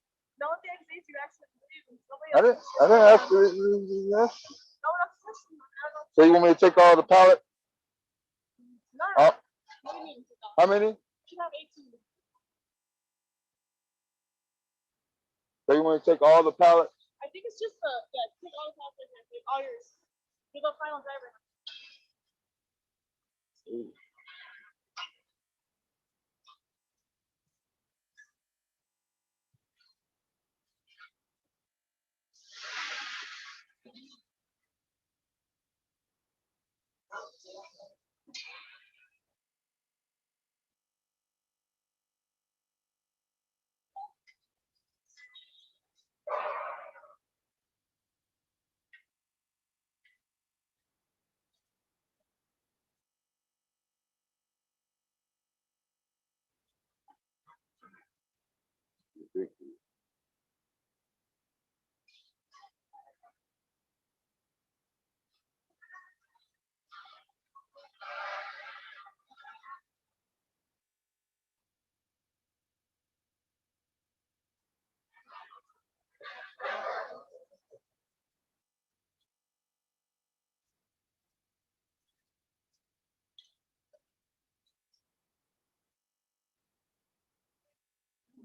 thing is you actually delete them. I didn't have to. No one else touched them. I don't know. So you want me to take all the pallet? No. What do you mean? How many? You should have 18. So you want me to take all the pallets? I think it's just take all the pallets and take all yours. You're the final driver.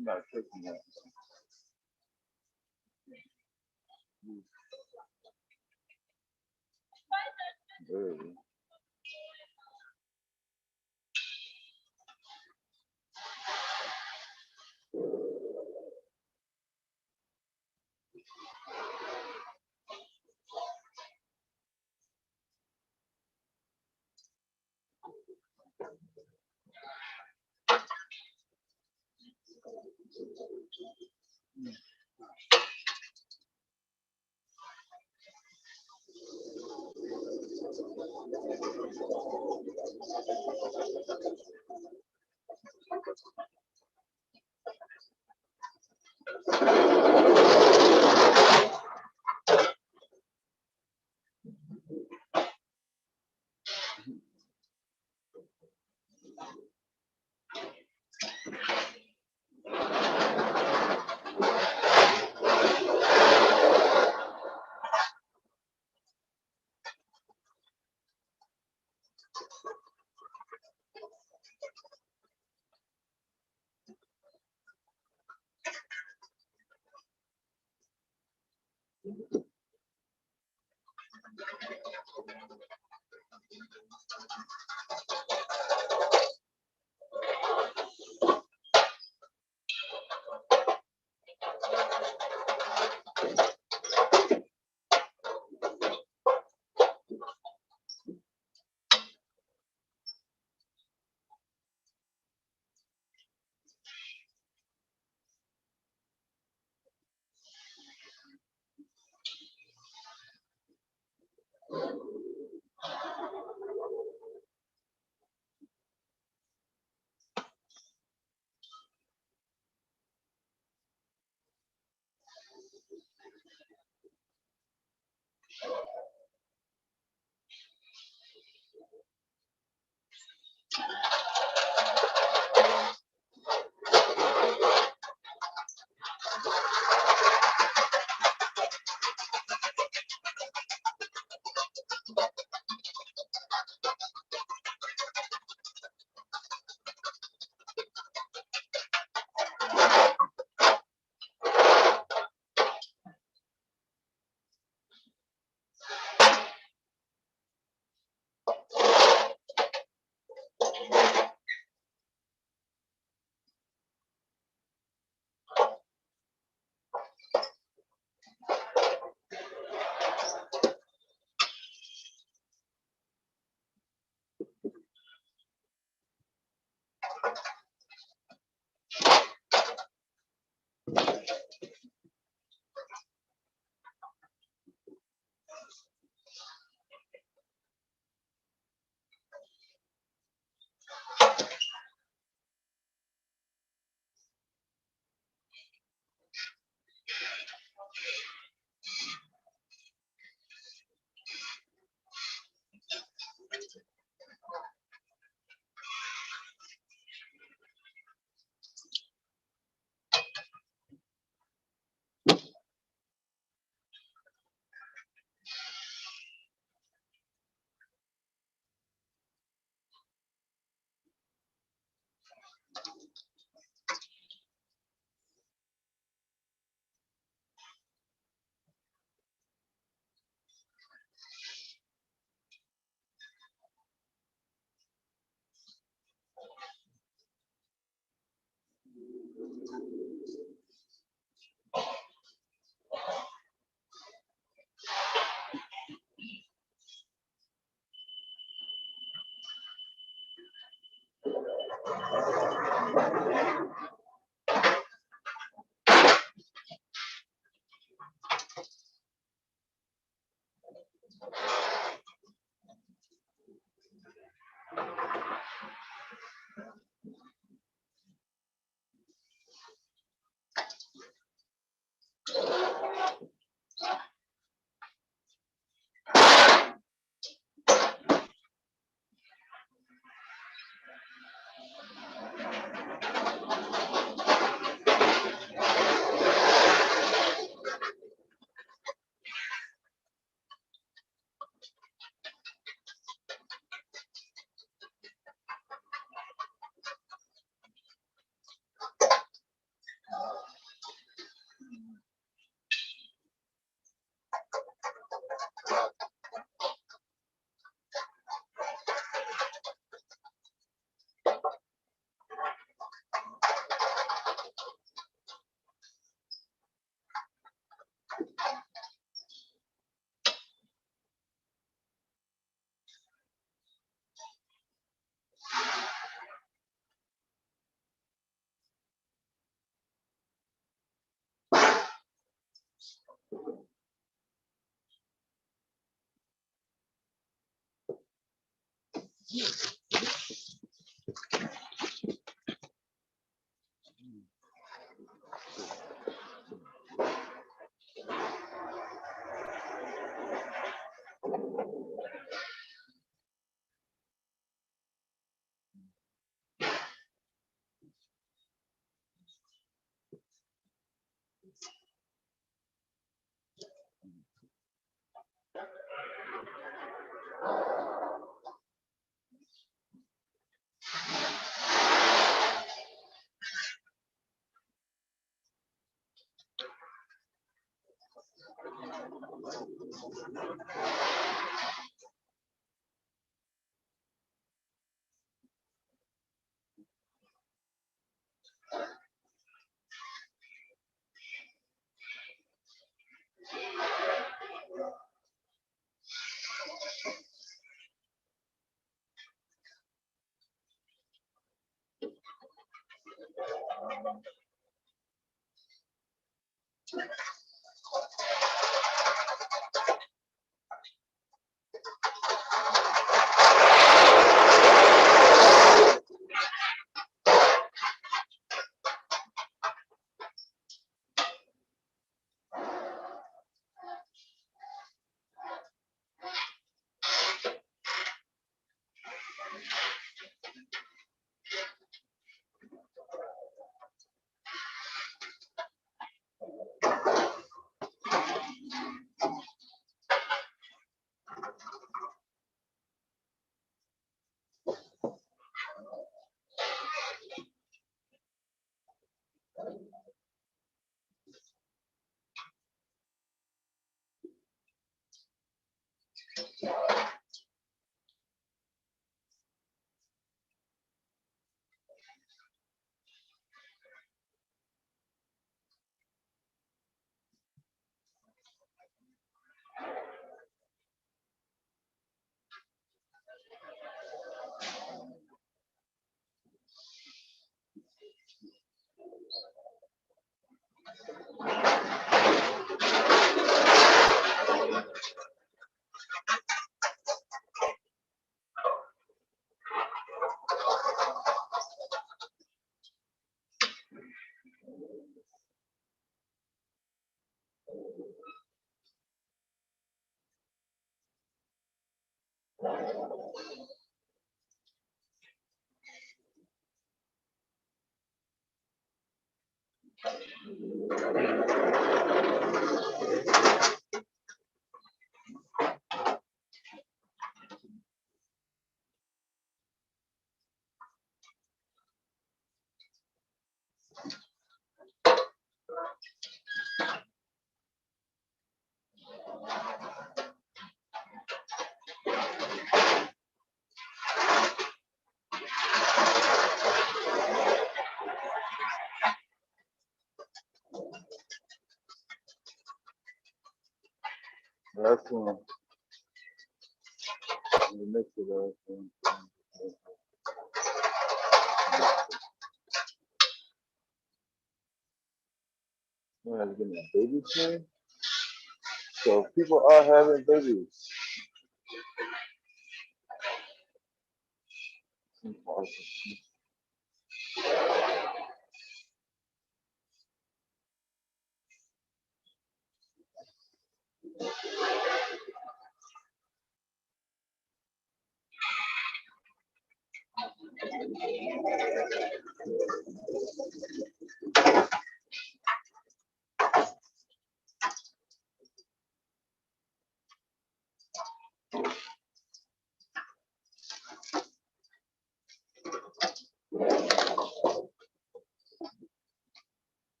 I'm not taking that. Barely. That's one. You mix it up. Man, it's getting a baby soon. So people are having babies.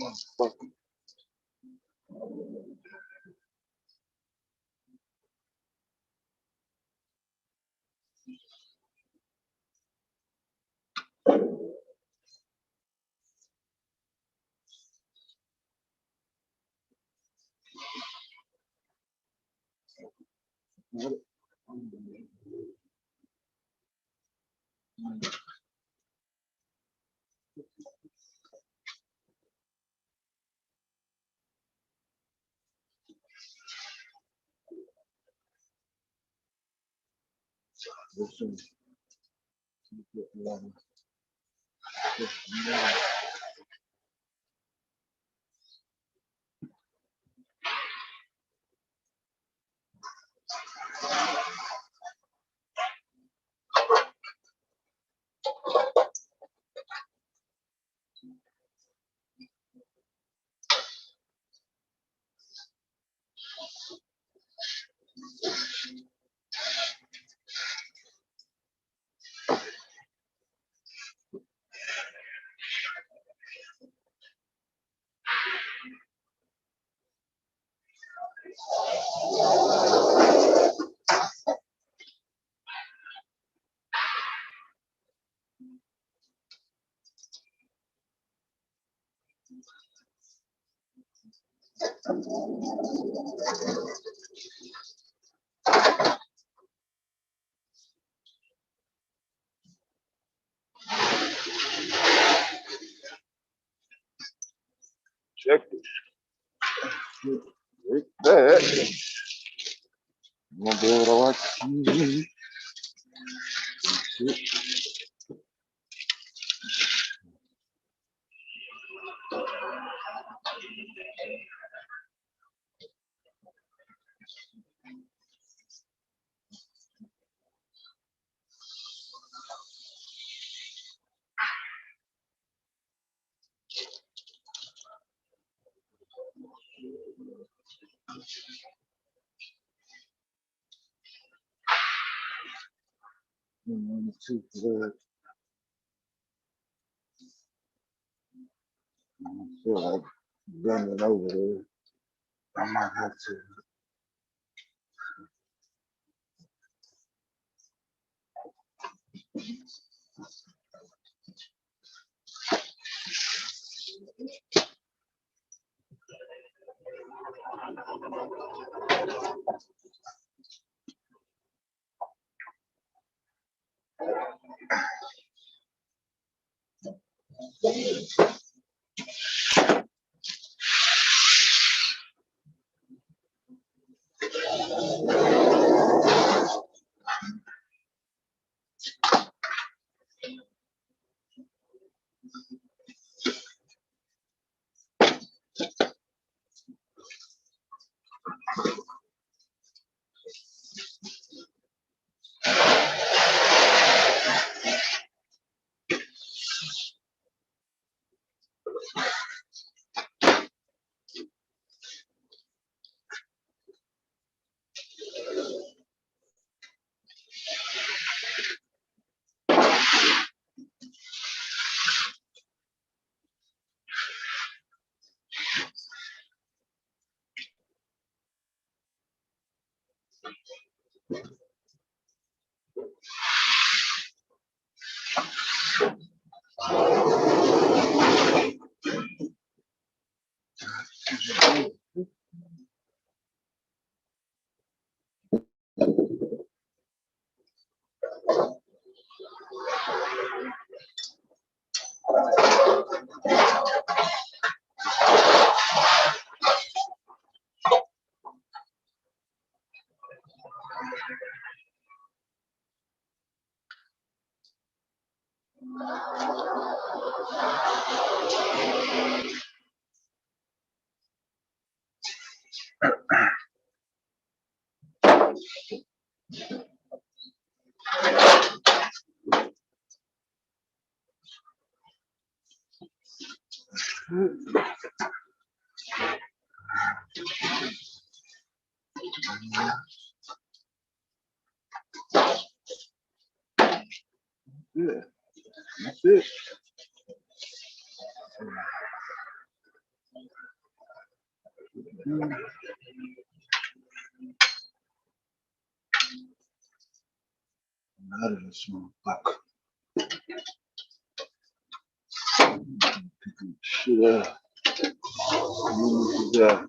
Motherfucker. Check it. Take that. I'm gonna be able to watch TV. Too good. I feel like bending over there. I might have to. Yeah, that's it. Out of this motherfucker. Shit. Yeah.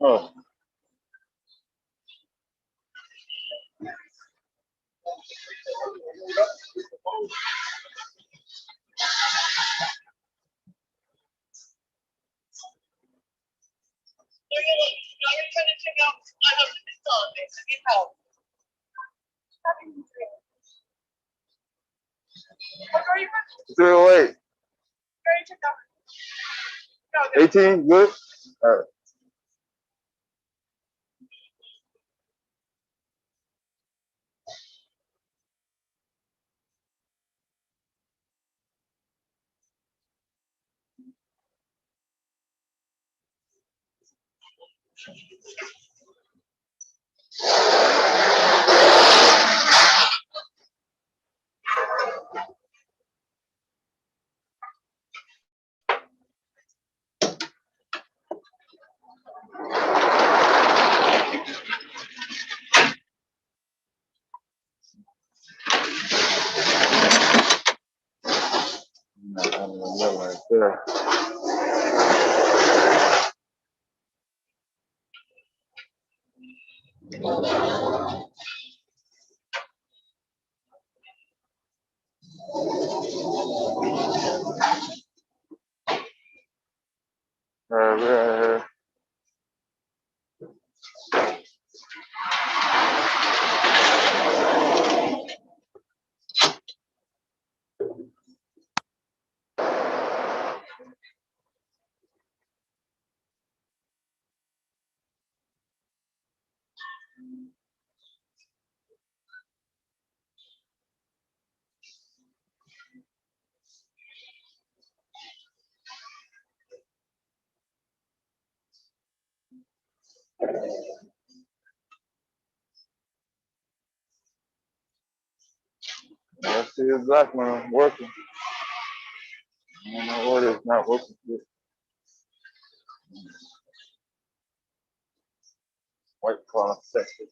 Oh. Zero eight. 18, good? All right. Right there. I see a black man working. I don't know what it's not working with. White collar sector.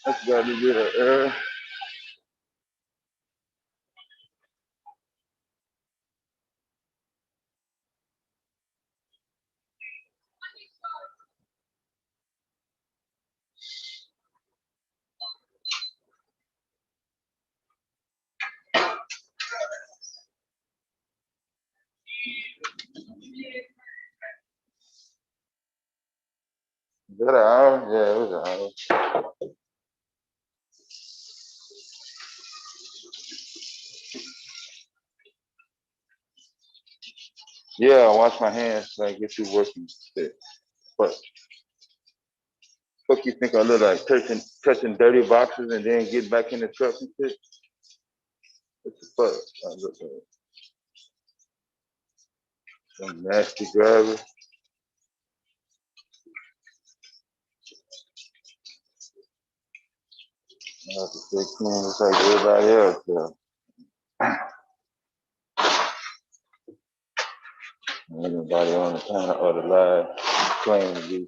That's got to get an that an hour? Yeah, it was an hour. Yeah, I wash my hands so I get through working. But fuck you think I look like touching dirty boxes and then get back in the truck and shit? What the fuck? I look like some nasty driver. I have to stay clean just like everybody else. Yeah. Anybody on the panel or the live claim to be.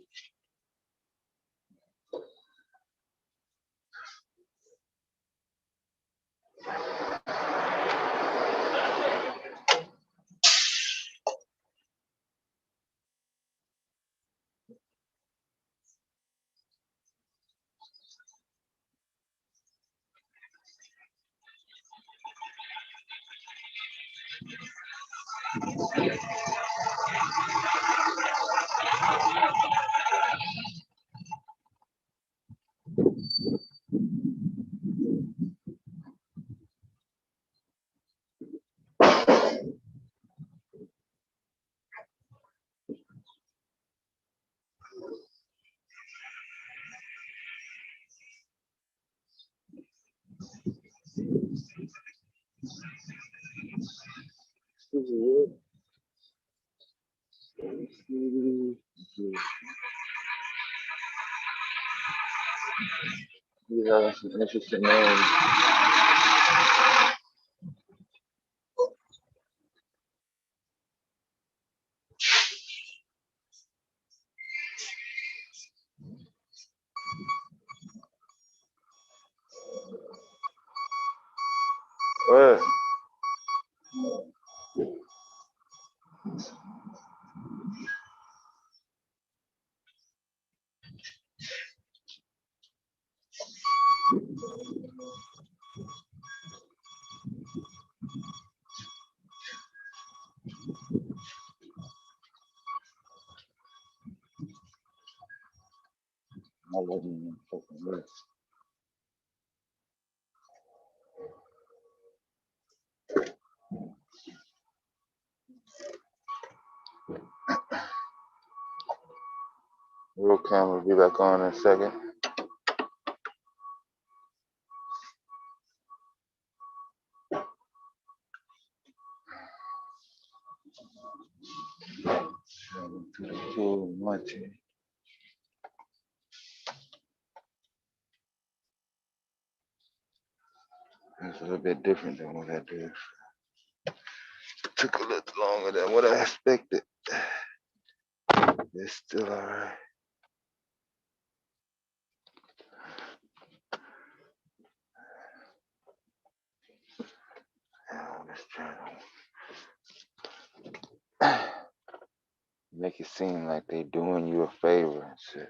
You have some interesting names. What? I wasn't even fucking with. Real camera will be back on in a second. Too much. It's a little bit different than what I did. Took a little longer than what I expected. It's still all right. I'm just trying to make it seem like they doing you a favor and shit.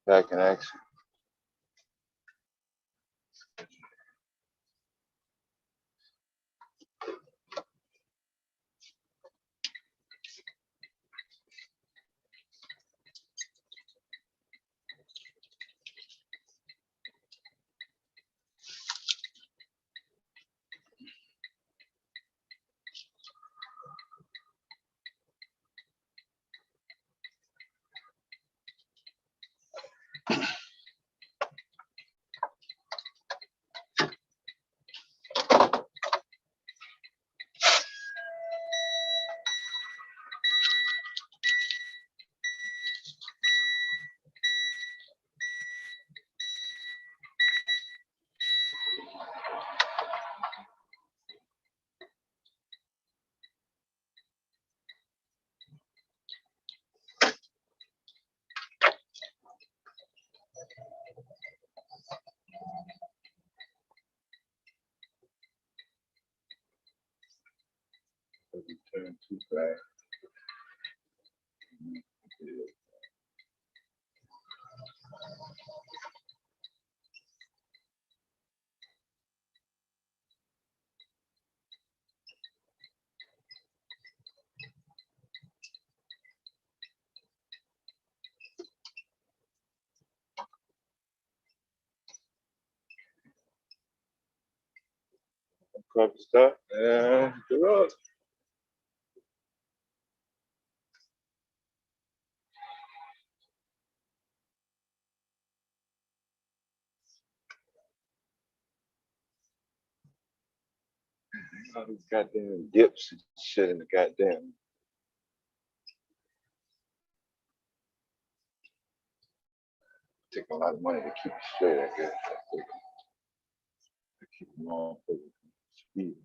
Back in action. Right. Cover stuff and good luck. All these goddamn dips and shit in the goddamn. Take a lot of money to keep it straight, I guess. To keep them all for the speed.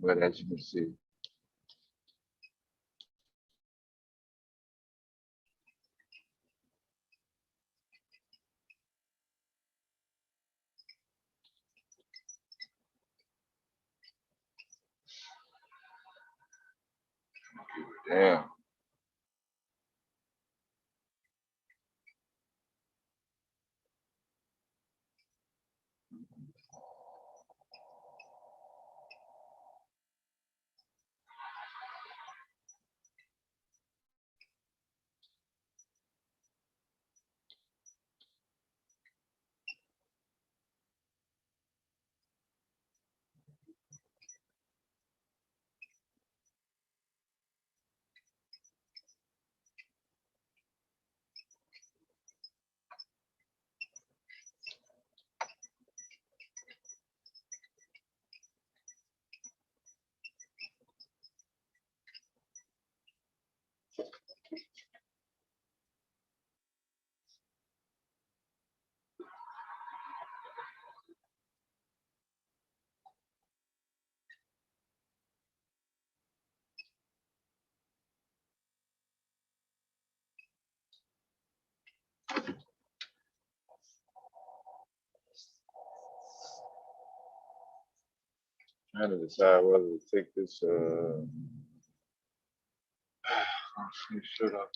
But as you can see, damn. Trying to decide whether to take this shirt off.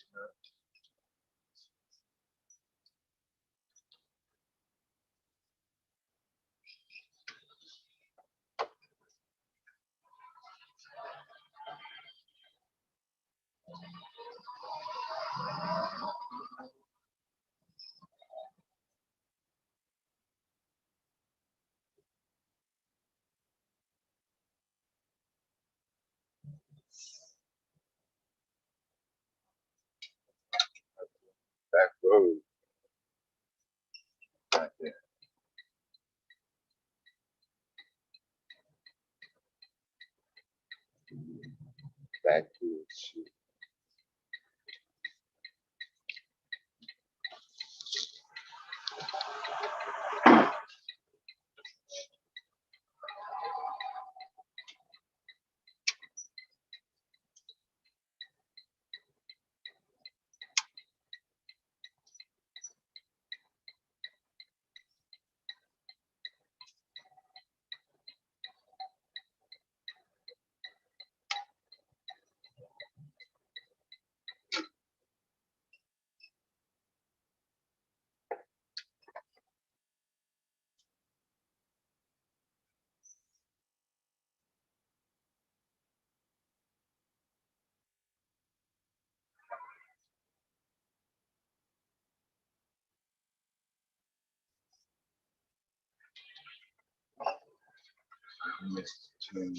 Back road. Right there. Backwards shit. Missed two.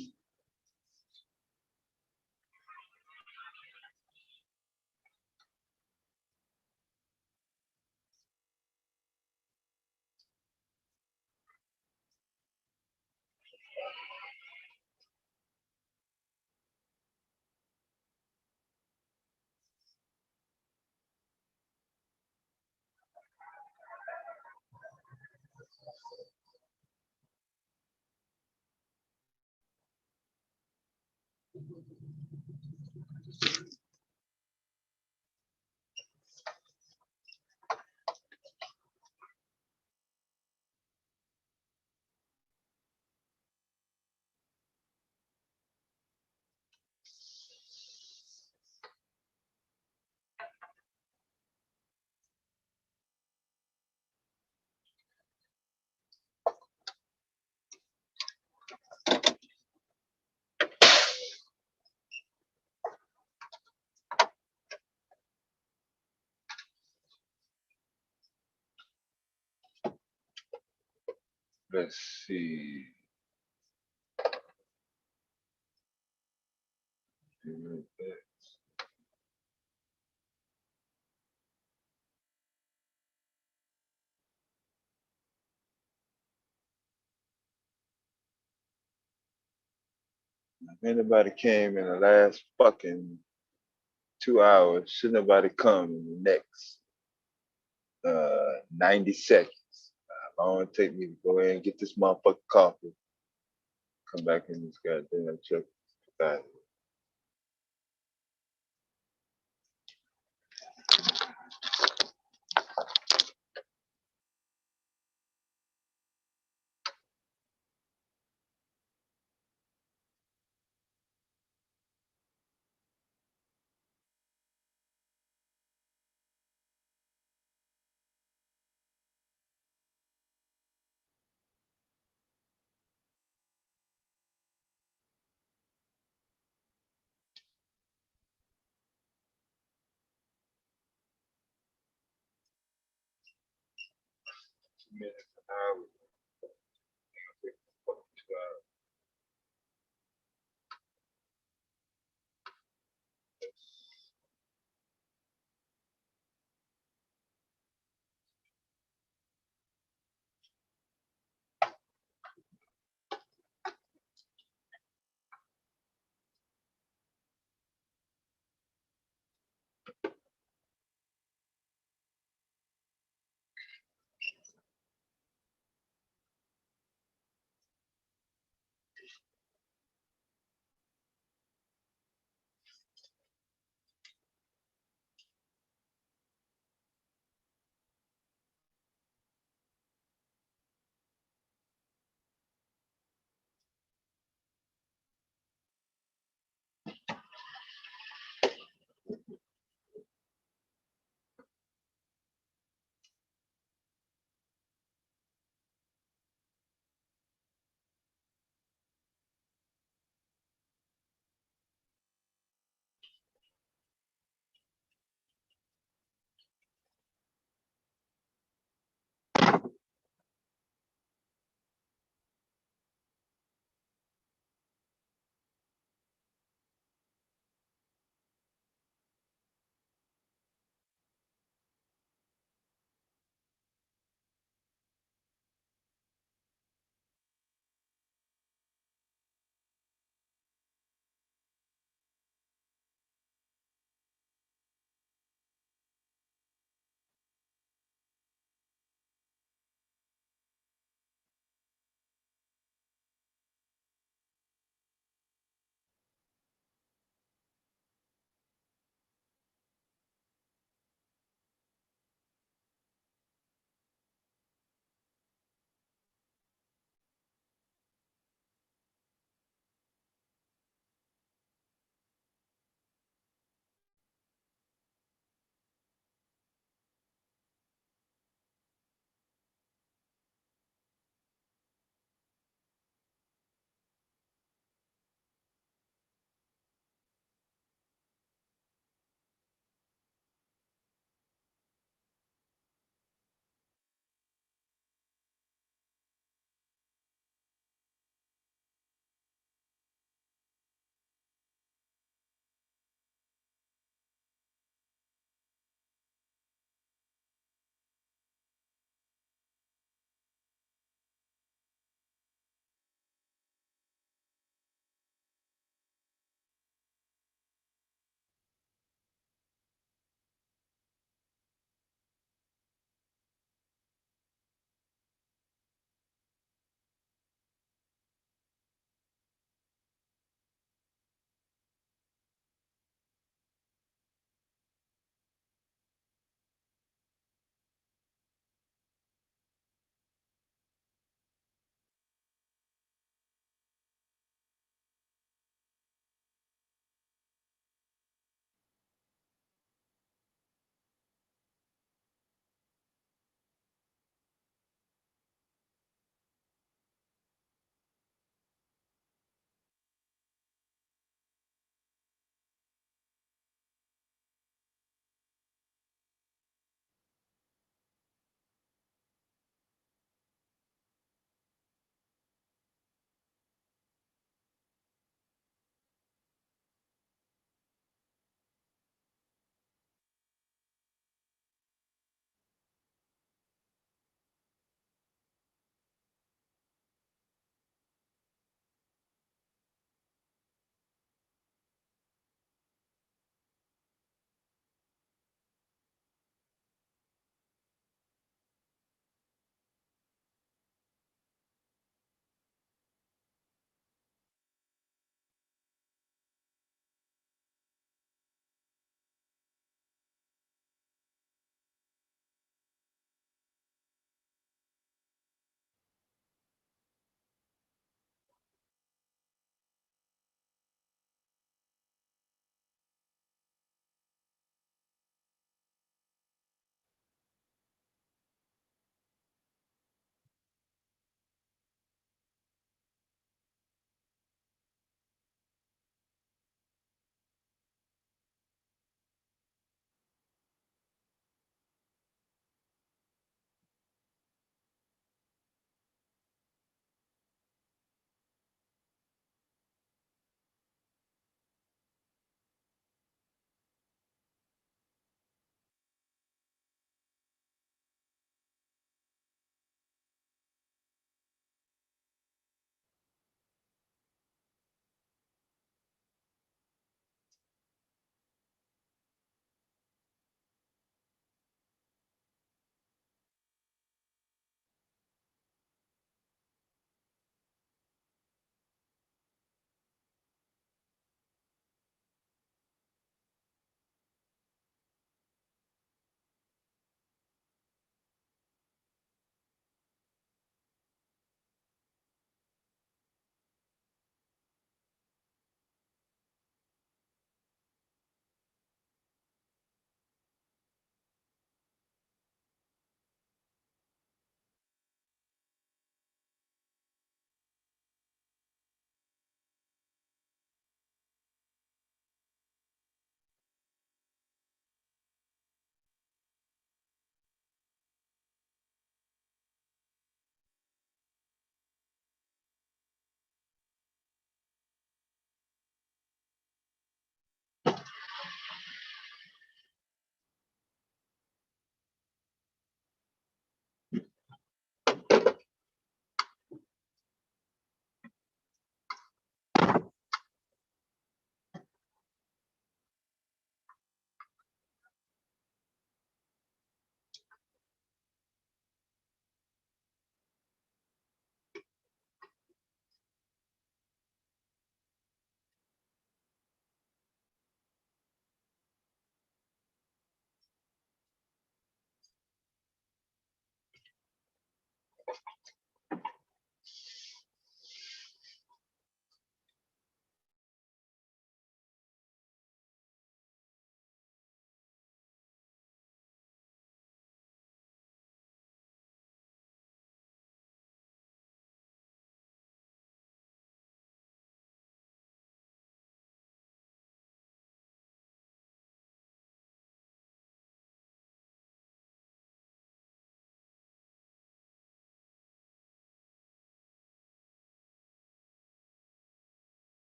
Let's see. If anybody came in the last fucking 2 hours, should nobody come in the next 90 seconds. How long it take me to go ahead and get this motherfucking coffee? Come back in this goddamn truck. God. Minutes, an hour. Take fucking 2 hours.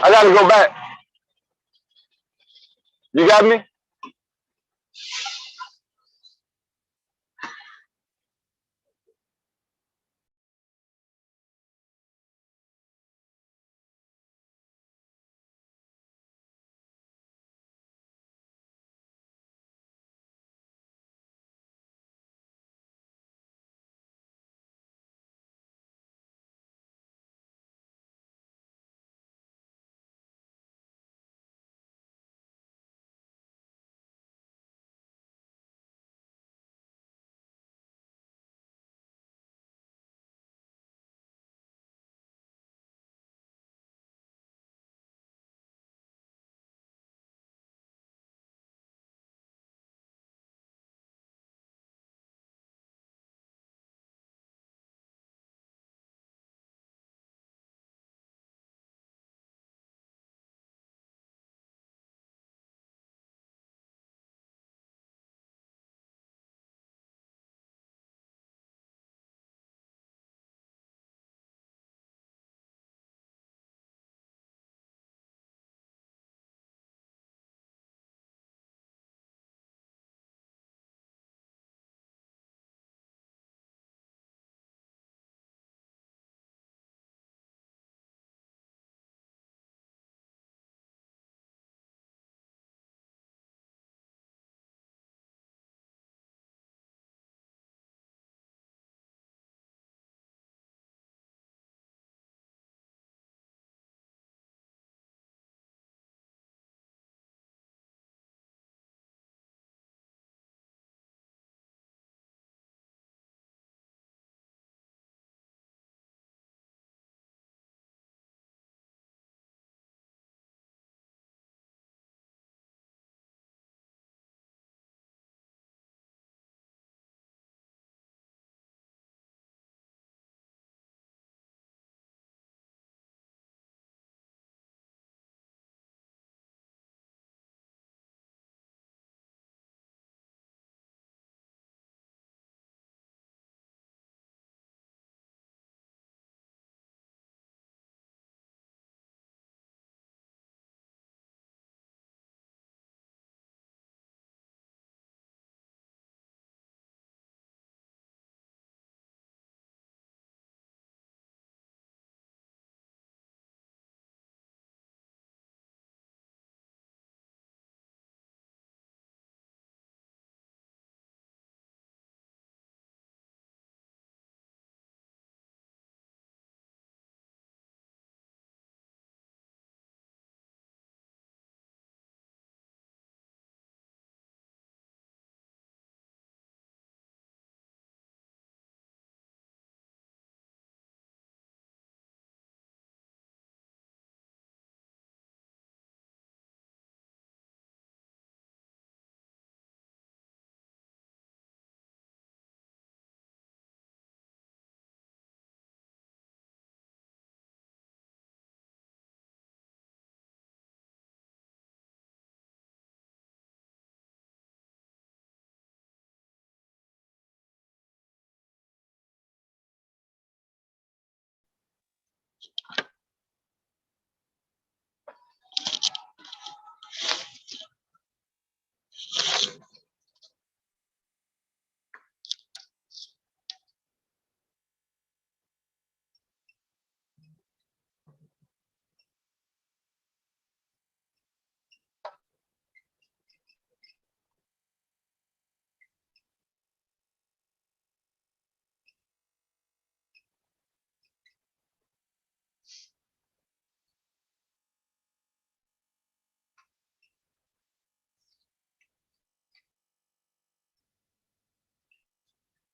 I gotta go back. You got me?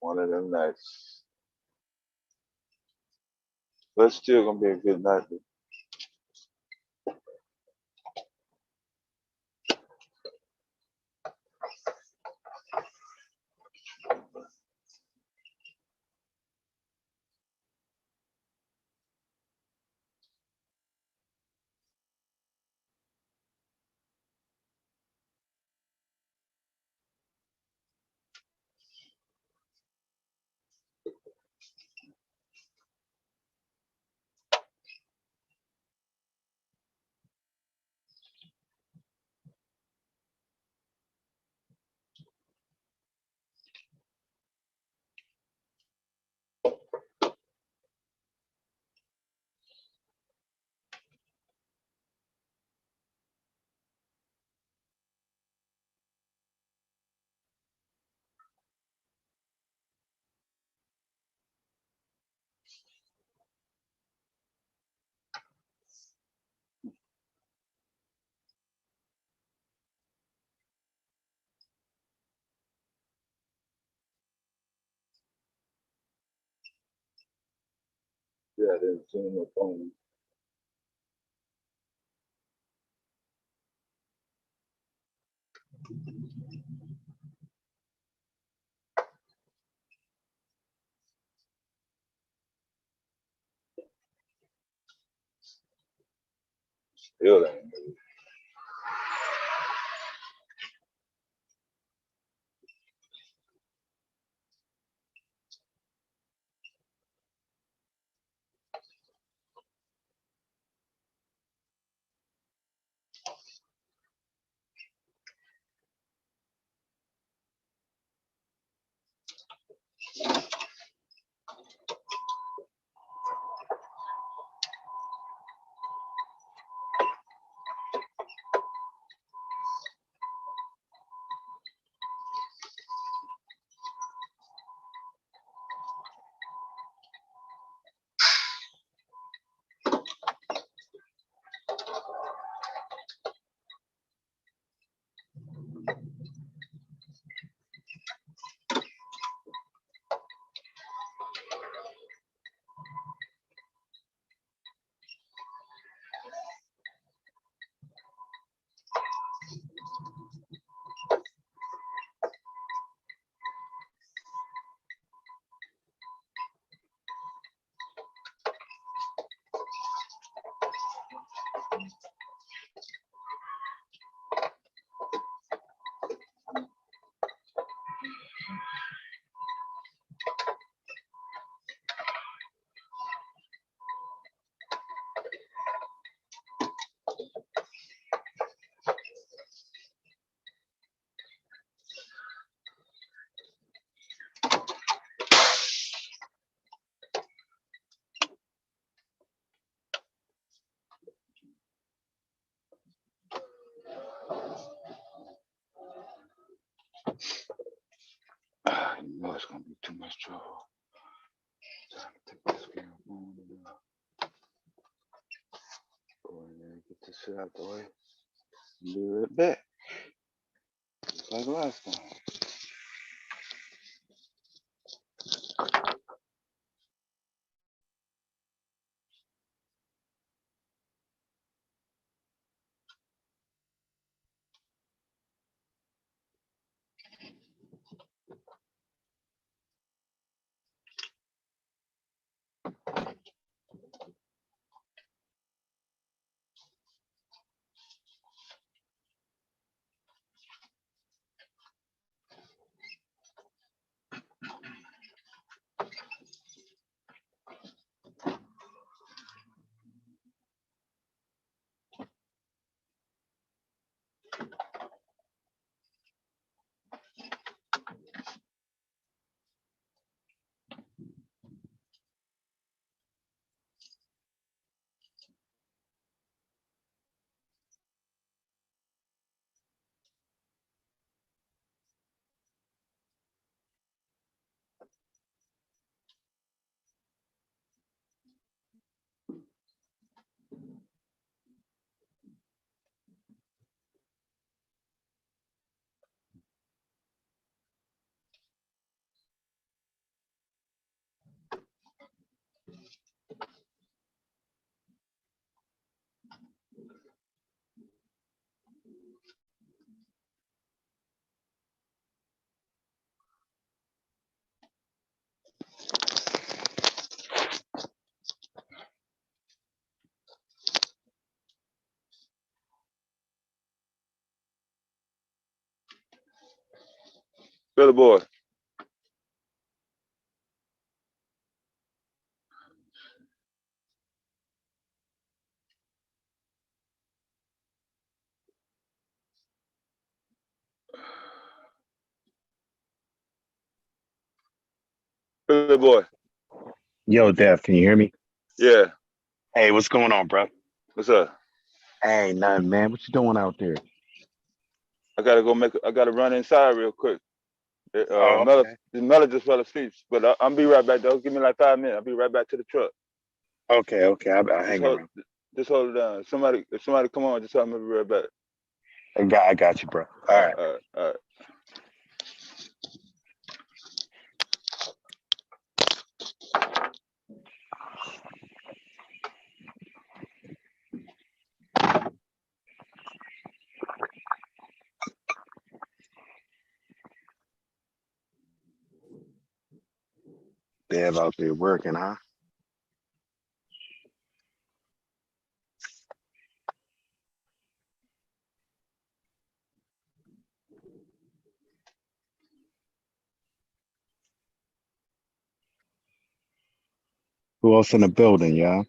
one of them nights. But it's still gonna be a good night. Yeah, they're doing the phone. Still ain't moved. You know it's gonna be too much trouble. Time to take this game on and go in there and get this shit out the way. Be right back. Just like last time. Billy Boy. Billy Boy. Yo, Dev, can you hear me? Yeah. Hey, what's going on, bro? What's up? Hey, nothing, man. What you doing out there? I gotta run inside real quick. Okay. Mella just fell asleep, but I'll be right back though. Give me like 5 minutes. I'll be right back to the truck. Okay. I'll hang around. Just hold it down. If somebody come on, just tell me to be right back. I got you, bro. All right. All right. Dev out there working, huh? Who else in the building, y'all?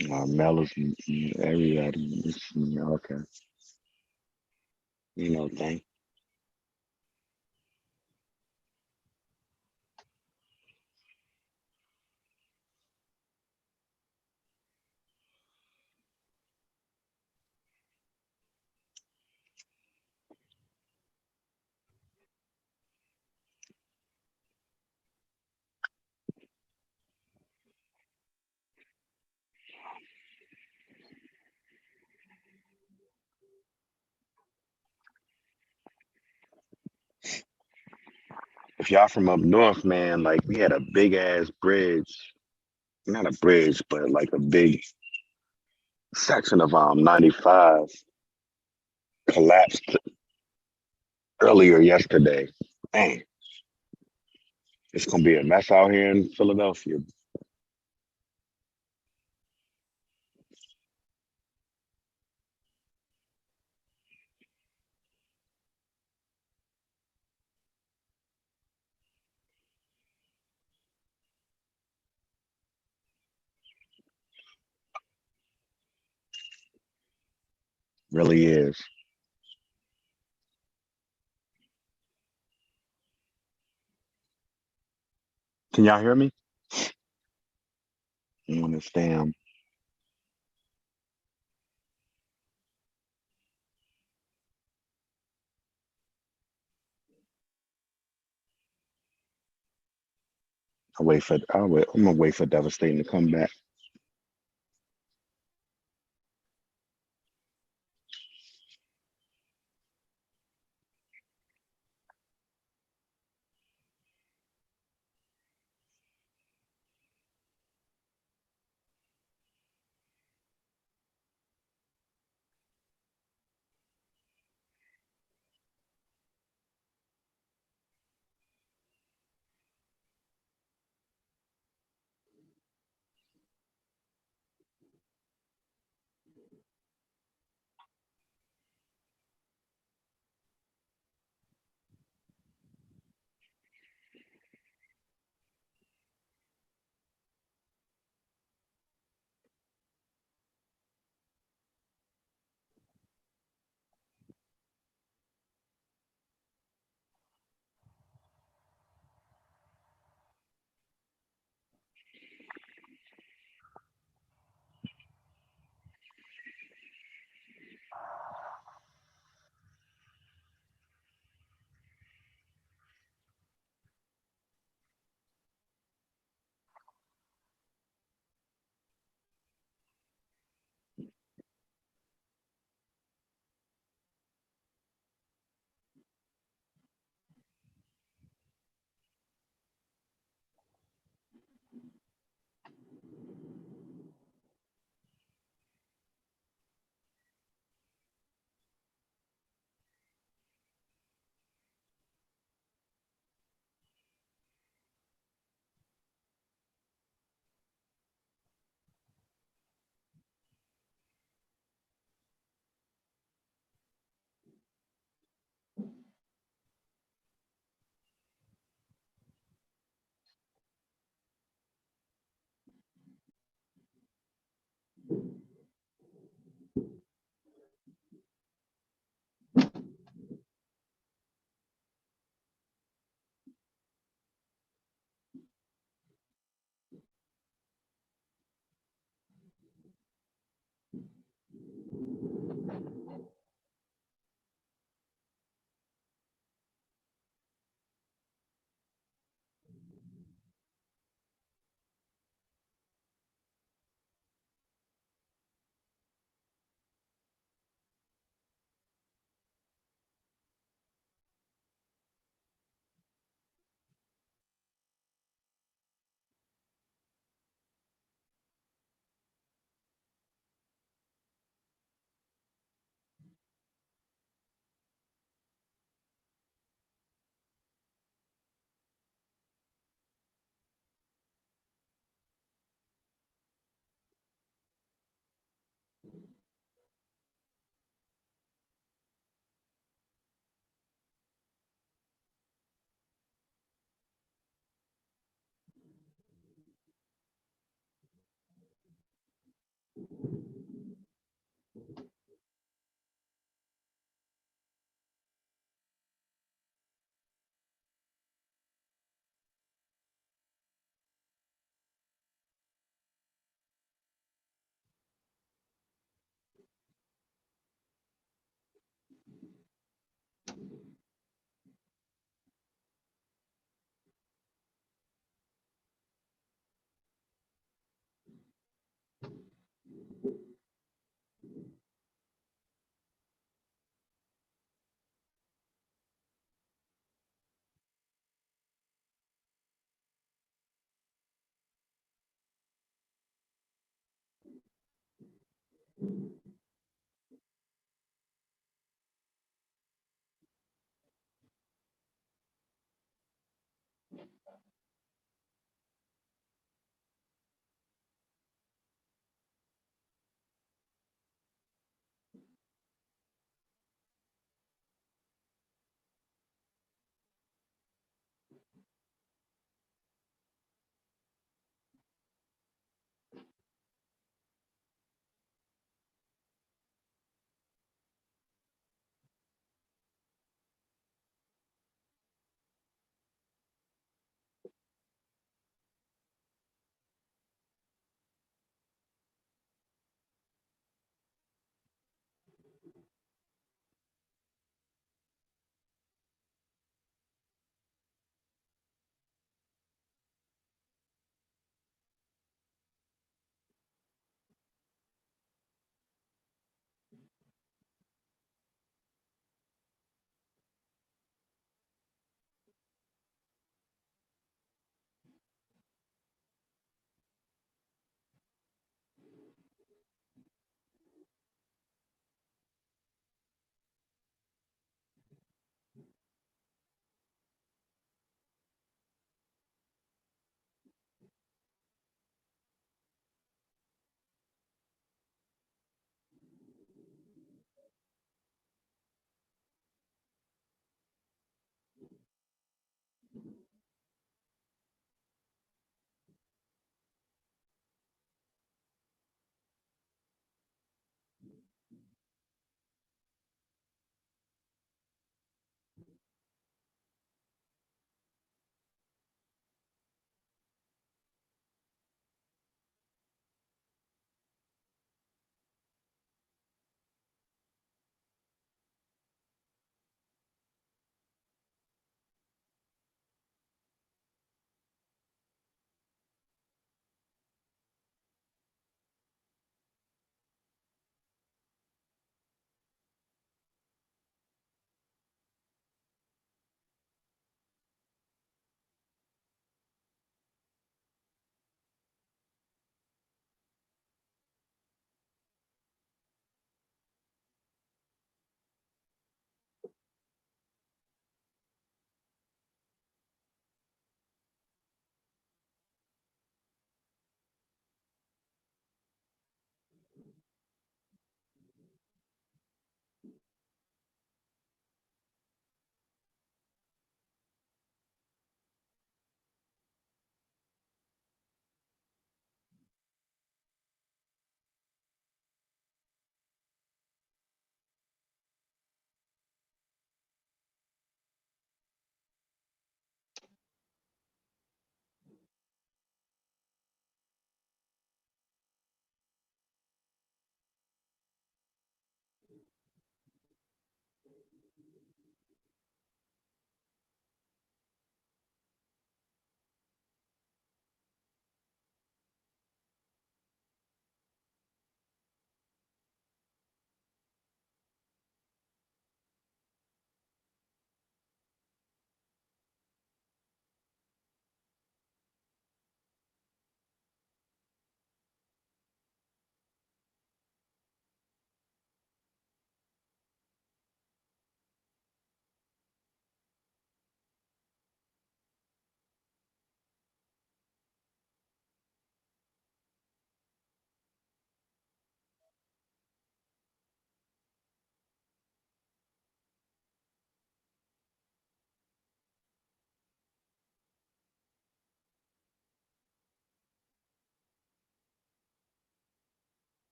Mella's everybody. Okay. You know, thing. If y'all from up north, man, like we had a big ass bridge, not a bridge, but like a big section of 95 collapsed earlier yesterday. Man, it's gonna be a mess out here in Philadelphia. Really is. Can y'all hear me? You understand? I'm gonna wait for Devastating to come back.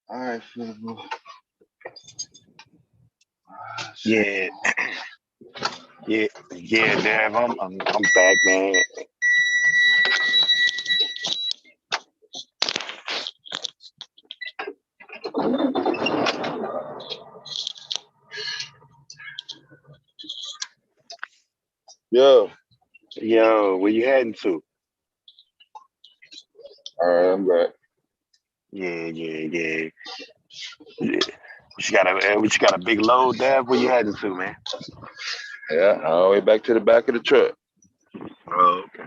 All right, Philip. Yeah, yeah, Dev. I'm back, man. Yo, where you heading to? All right, I'm back. Yeah. What you got a big load, Dev? Where you heading to, man? Yeah, all the way back to the back of the truck. Oh, okay.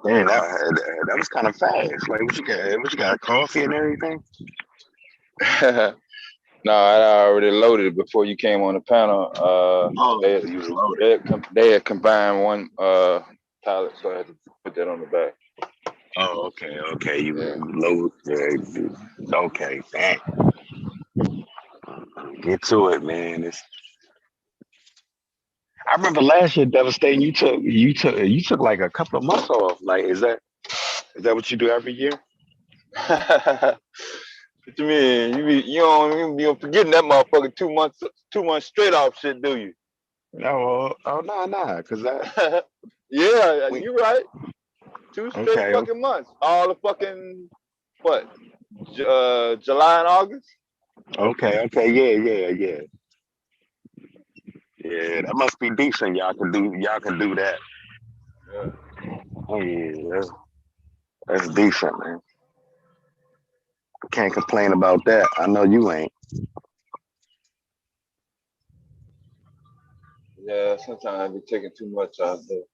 Man, that was kind of fast. Like, what you got? What you got? Coffee and everything? No, I already loaded it before you came on the panel. They had combined one pallet, so I had to put that on the back. Oh, okay. You load. Okay, dang. Get to it, man. I remember last year, Devastating. You took like a couple of months off. Like, is that what you do every year? What you mean? You don't forgetting that motherfucker 2 months straight off shit, do you? No, nah, cause that. Yeah, you right. 2 straight fucking months. All the fucking what? July and August. Okay, yeah. Yeah, that must be decent. Y'all can do that. Yeah. Oh yeah, that's decent, man. Can't complain about that. I know you ain't. Yeah, sometimes I be taking too much out there.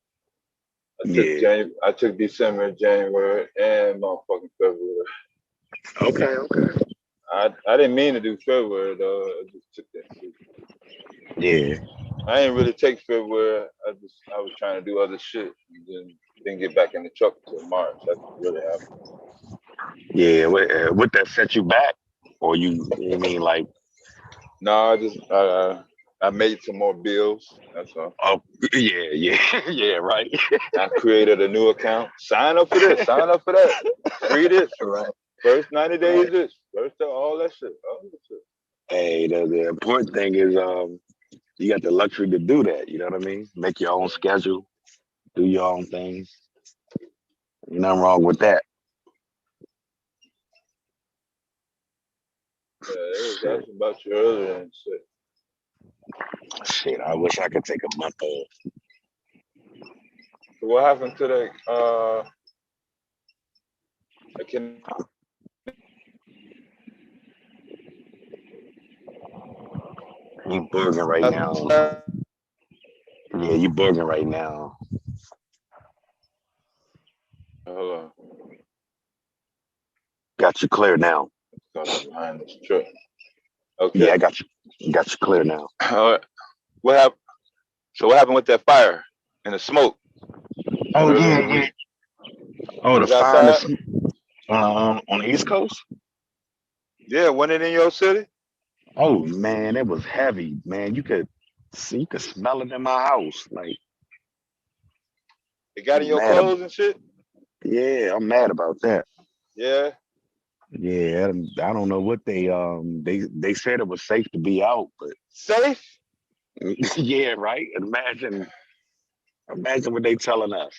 I took December, January, and motherfucking February. Okay. I didn't mean to do February though. I just took that shit. Yeah. I didn't really take February. I was trying to do other shit and then didn't get back in the truck until March. That's what really happened. Yeah, would that set you back? Or you mean like? No, I just I made some more bills. That's all. Oh yeah, right. I created a new account. Sign up for this. Sign up for that. Free this. Right. First 90 days this. First all that shit. Hey, the important thing is you got the luxury to do that. You know what I mean? Make your own schedule, do your own things. Nothing wrong with that. Yeah, that's about you earlier and shit. Shit, I wish I could take a month off. So what happened to that? You bugging right now. Yeah, you bugging right now. Hold on. Got you clear now. Behind this truck. Okay. Yeah, I got you clear now. All right. What happened? So what happened with that fire and the smoke? Oh yeah. Oh, the fire on the East Coast? Yeah, wasn't it in your city? Oh man, it was heavy, man. You could smell it in my house. Like it got in your clothes and shit? Yeah, I'm mad about that. Yeah. Yeah, I don't know what they said it was safe to be out, but safe? Yeah, right. Imagine what they telling us.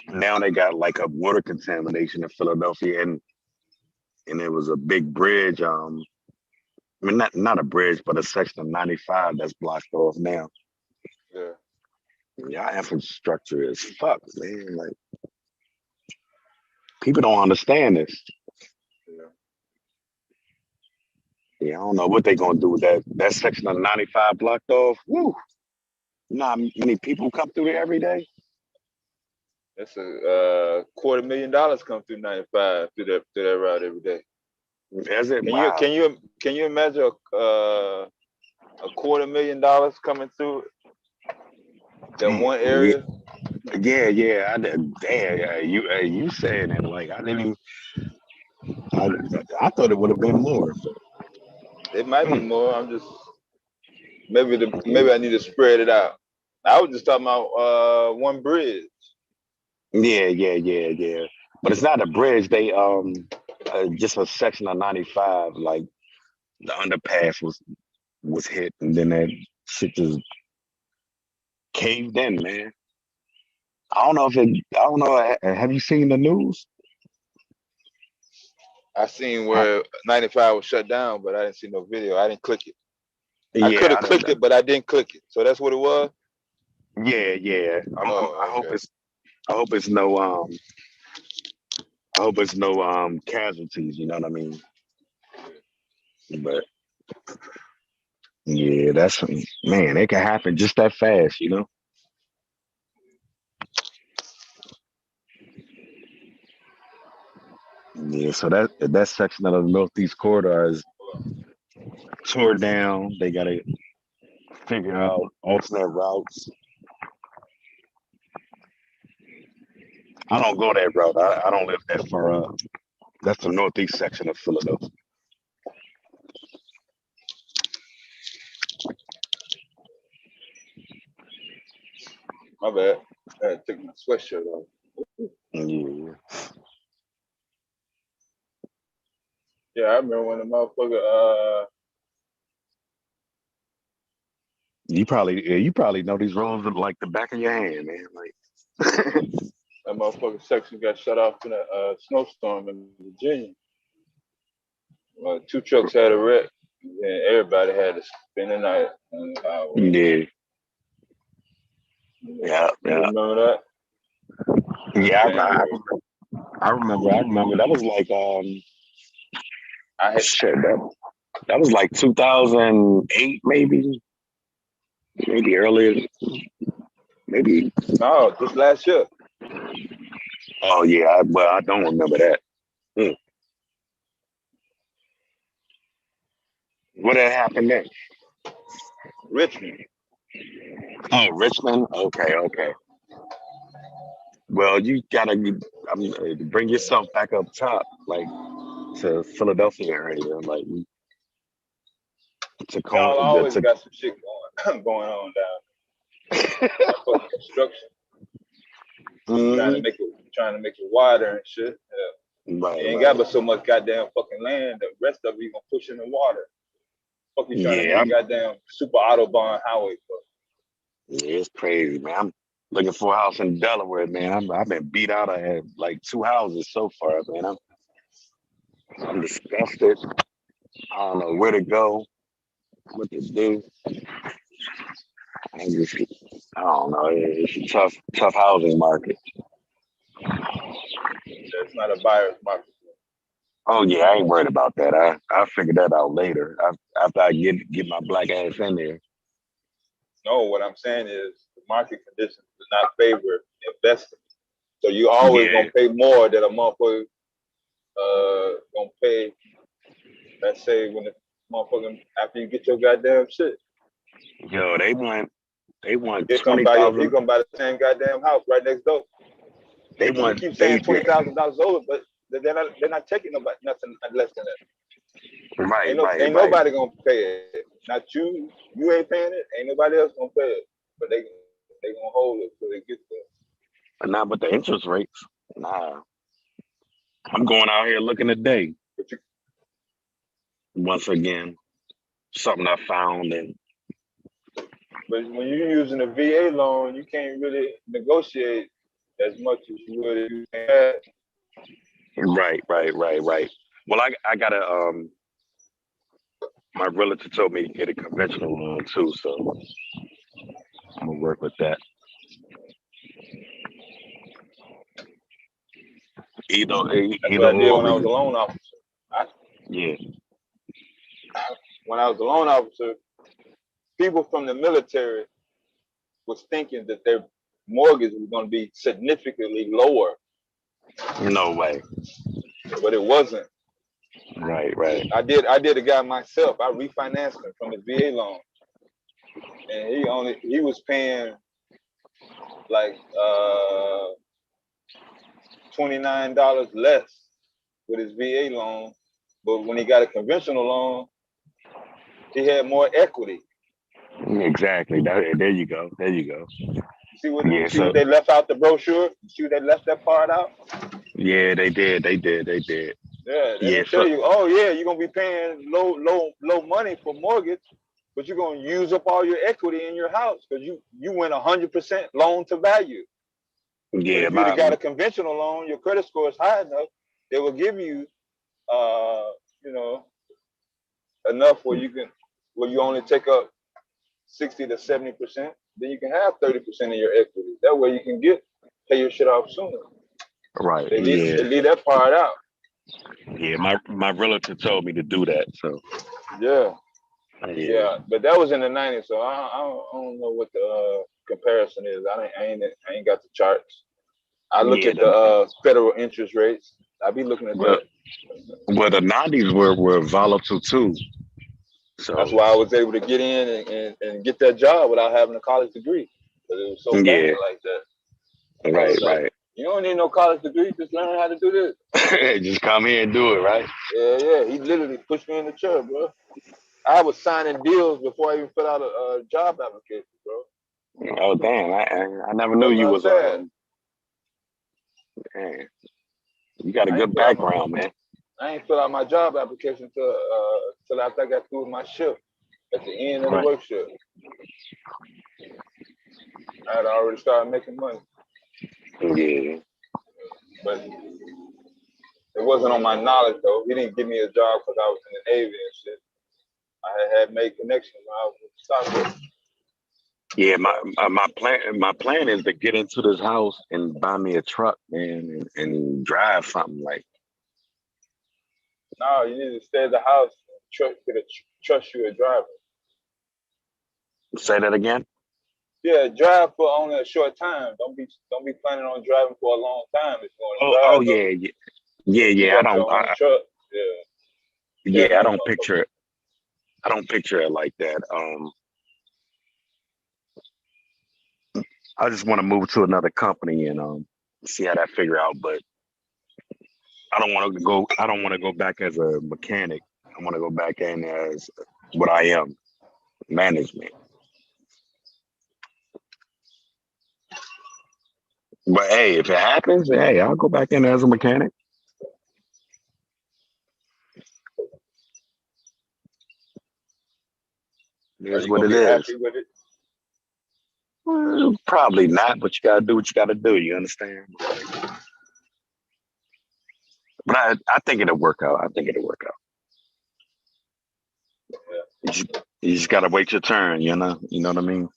Now they got like a water contamination in Philadelphia, and there was a big bridge. I mean, not a bridge, but a section of 95 that's blocked off now. Yeah. Our infrastructure is fucked, man. Like people don't understand this. Yeah, I don't know what they're gonna do with that section of 95 blocked off. Woo! You know how many people come through there every day? That's a $250,000 come through 95 through that route every day. Is it? Can you imagine a $250,000 coming through that one area? Yeah. Damn, you saying it like I didn't even. I thought it would have been more. It might be more. I'm just maybe I need to spread it out. I was just talking about one bridge. Yeah. But it's not a bridge. They just a section of 95, like the underpass was hit, and then that shit just caved in, man. I don't know. Have you seen the news? I seen where 95 was shut down, but I didn't see no video. I didn't click it. I could have clicked it, but I didn't click it. So that's what it was. Yeah. I hope it's no casualties. You know what I mean? But yeah, that's, man. It can happen just that fast, you know. Yeah, so that section of the Northeast Corridor is tore down. They gotta figure out alternate routes. I don't go that route. I don't live that far up. That's the northeast section of Philadelphia. My bad. I had to take my sweatshirt off. Yeah. Yeah, I remember when the motherfucker You probably know these roads like the back of your hand, man. Like that motherfucker section got shut off in a snowstorm in Virginia. Well, 2 trucks had a wreck, and everybody had to spend the night on the highway. Yeah. You remember that? Yeah, I remember. That was like that was like 2008, maybe earlier, maybe. No, just last year. Oh yeah, I don't remember that. What had happened next? Richmond. Oh, Richmond. Okay. Well, you gotta bring yourself back up top, like to Philadelphia area, like Y'all always got some shit going on down there. Fucking construction. Trying to make it wider and shit. Yeah. You ain't got but so much goddamn fucking land. The rest of it you gonna push in the water. Fuck you trying to make a goddamn super autobahn highway for? Yeah, it's crazy, man. I'm looking for a house in Delaware, man. I've been beat out. I had like 2 houses so far, man. I'm disgusted. I don't know where to go, what to do. I don't know. It's a tough housing market. It's not a buyer's market. Oh yeah, I ain't worried about that. I figured that out later after I get my black ass in there. No, what I'm saying is the market conditions do not favor investing. So you always gonna pay more than a motherfucker gonna pay. Let's say when the motherfucker after you get your goddamn shit. Yo, they want He gonna buy the same goddamn house right next door. They keep saying $20,000 over, but they're not taking nothing less than that. Right, ain't nobody gonna pay it. Not you. You ain't paying it. Ain't nobody else gonna pay it. But they gonna hold it till they get there. But not with the interest rates. Nah. I'm going out here looking today. Once again, something I found. But when you're using a VA loan, you can't really negotiate as much as you would if you had. Right. Well, I got a my realtor told me to get a conventional loan too, so I'm gonna work with that. Either what I did when I was a loan officer. When I was a loan officer, people from the military was thinking that their mortgage was going to be significantly lower. No way. But it wasn't. Right. I did a guy myself. I refinanced him from his VA loan, and he was paying like $29 less with his VA loan, but when he got a conventional loan, he had more equity. Exactly. There you go. See what what they left out the brochure? You see they left that part out? Yeah, they did. Yeah, they Yeah, gonna tell so you, oh yeah, you're gonna be paying low money for mortgage, but you're gonna use up all your equity in your house because you went 100% loan to value. But yeah, if you'd have got a conventional loan, your credit score is high enough, they will give you, you know, enough where you only take up 60 to 70%, then you can have 30% of your equity. That way you can pay your shit off sooner. right. They Yeah, leave that part out. yeah. My relative told me to do that. So Yeah. yeah, Yeah, but that was in the 90s, so I don't know what the comparison is. I ain't got the charts. I look yeah. at the federal interest rates. I be looking at Well, that. the '90s were volatile too. That's So why I was able to get in and get that job without having a college degree, because it was so yeah, bad like that. They right, was like, right. you don't need no college degree, just learn how to do this. Just come here and do it, right? Yeah. He literally pushed me in the chair, bro. I was signing deals before I even put out a job application, bro. Oh damn! I never knew That's you what I was said. man, you got a I ain't good fill out my background, man. I ain't fill out my job application till after I got through with my shift at the end of the Right. work shift. I had already started making money, Yeah. but it wasn't on my knowledge though. He didn't give me a job because I was in the Navy and shit. I had made connections when I was with Stockholm. Yeah, my plan is to get into this house and buy me a truck, man, and drive something like. No, you need to stay at the house and trust you a driver. Say that again. Yeah, drive for only a short time. Don't be planning on driving for a long time if you want to drive. Oh yeah. I don't. Truck. Yeah, I don't picture it. I don't picture it like that. I just want to move to another company and see how that figure out. But I don't want to go. I don't want to go back as a mechanic. I want to go back in as what I am, management. But hey, if it happens, hey, I'll go back in as a mechanic. Here's what it is. Happy with it? Well, probably not, but you gotta do what you gotta do. You understand? But I think it'll work out. I think it'll work out. You just gotta wait your turn. You know what I mean?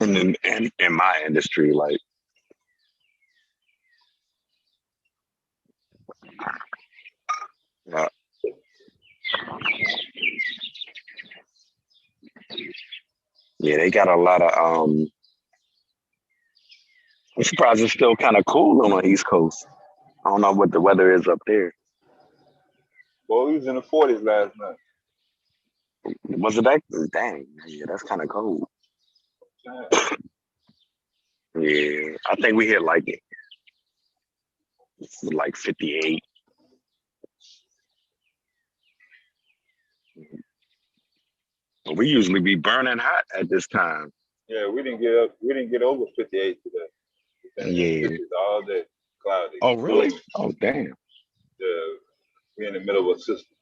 And in my industry, like. Yeah, they got a lot of I'm surprised it's still kind of cool on the East Coast. I don't know what the weather is up there. Well, we was in the 40s last night. Was it that? Dang, yeah, that's kind of cold. Yeah, I think we hit like 58. We usually be burning hot at this time. Yeah, we didn't get over 58 today. Yeah. All day, cloudy. Oh really? Oh damn. Yeah, we're in the middle of a system.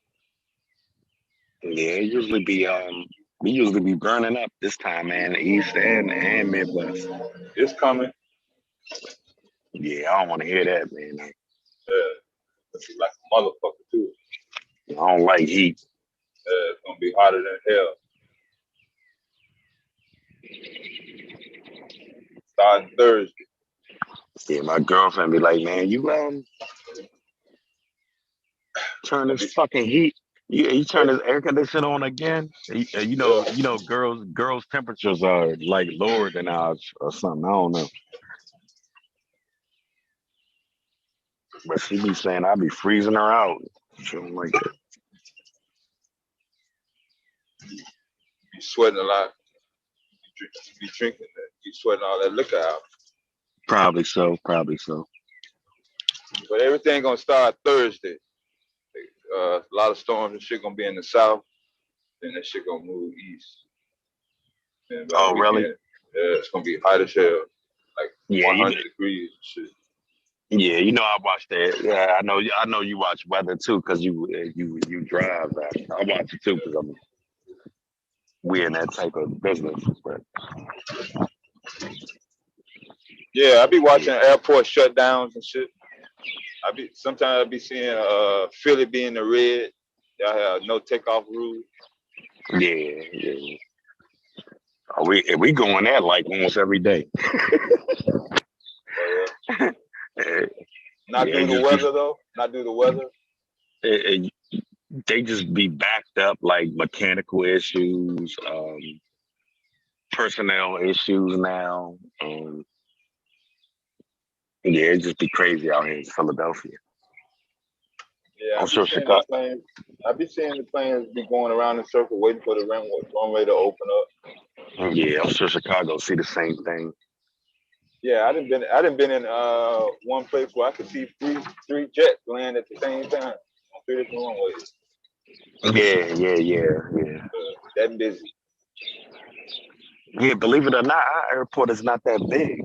Yeah, it usually be we usually be burning up this time, man. East and Midwest. It's coming. Yeah, I don't want to hear that, man. Yeah, it's like a motherfucker too. I don't like heat. It's gonna be hotter than hell. Starting Thursday. Yeah, my girlfriend be like, man, you turn this fucking heat. You turn this air conditioner on again. You know, girls' temperatures are like lower than ours or something. I don't know. But she be saying I be freezing her out. She don't like that. Be sweating a lot. Be drinking that. Be sweating all that liquor out. Probably so. But everything gonna start Thursday. A lot of storms and shit gonna be in the south. Then that shit gonna move east. Oh, really? Yeah, it's gonna be hot as hell. Like 100 degrees and shit. Yeah, you know I watch that. Yeah, I know you watch weather too, because you drive. I watch it too because we in that type of business. But Yeah, I be watching airport shutdowns and shit. Sometimes I be seeing Philly being the red. Y'all have no takeoff rules. yeah. We going there like almost every day. Not due to weather though. Not due to weather. They just be backed up like mechanical issues, personnel issues now. Yeah, it just be crazy out here in Philadelphia. Yeah, I'm sure Chicago. I be seeing the planes be going around in circle waiting for the runway to open up. Yeah, I'm sure Chicago see the same thing. Yeah, I done been in one place where I could see three jets land at the same time on 3 different runways. Yeah. That busy. Yeah, believe it or not, our airport is not that big.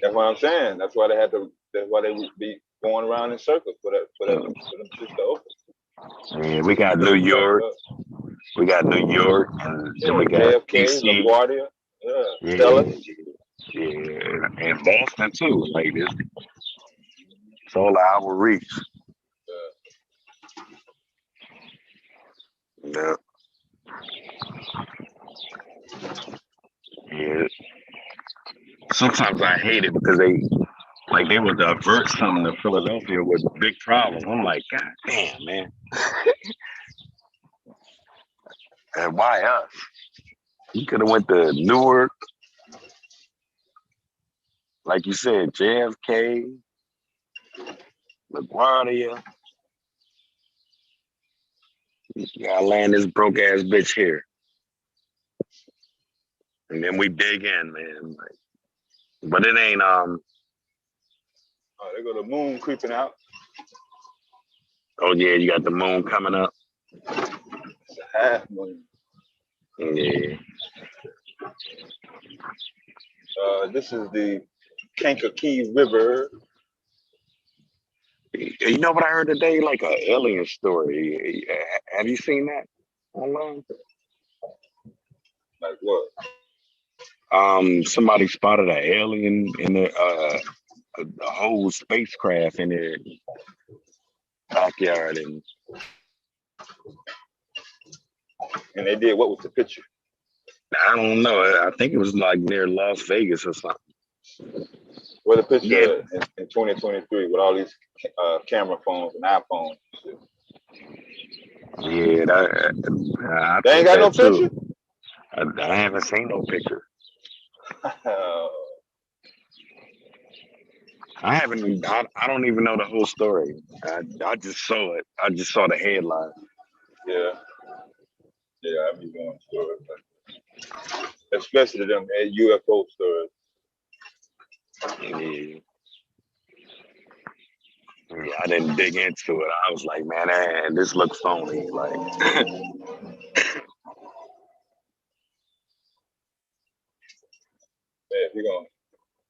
That's what I'm saying. That's why they would be going around in circles for them just to open. Yeah, we got New York. We got New York, and then we got JFK, DC. LaGuardia, Yeah, Dallas. Yeah, and Boston too. Like this, it's all our reach. Yeah. Yeah. Sometimes I hate it because they would divert something to Philadelphia with big problems. I'm like, God damn, man. And why us? You could have went to Newark, like you said, JFK, LaGuardia. You gotta land this broke ass bitch here. And then we dig in, man. But it ain't Oh, they go the moon creeping out. Oh yeah, you got the moon coming up. It's a half moon. Yeah. This is the Kankakee River. You know what I heard today? Like an alien story. Have you seen that online? Like what? Somebody spotted an alien in a whole spacecraft in their backyard, and they did what with the picture? I don't know. I think it was like near Las Vegas or something. Where the picture in 2023 with all these camera phones and iPhones. Yeah, they ain't got no picture. I haven't seen no picture. I don't even know the whole story. I just saw it. I just saw the headline. Yeah, I be going through it, especially them UFO stories. Yeah, I didn't dig into it. I was like, man, this looks phony. Like, if you're gonna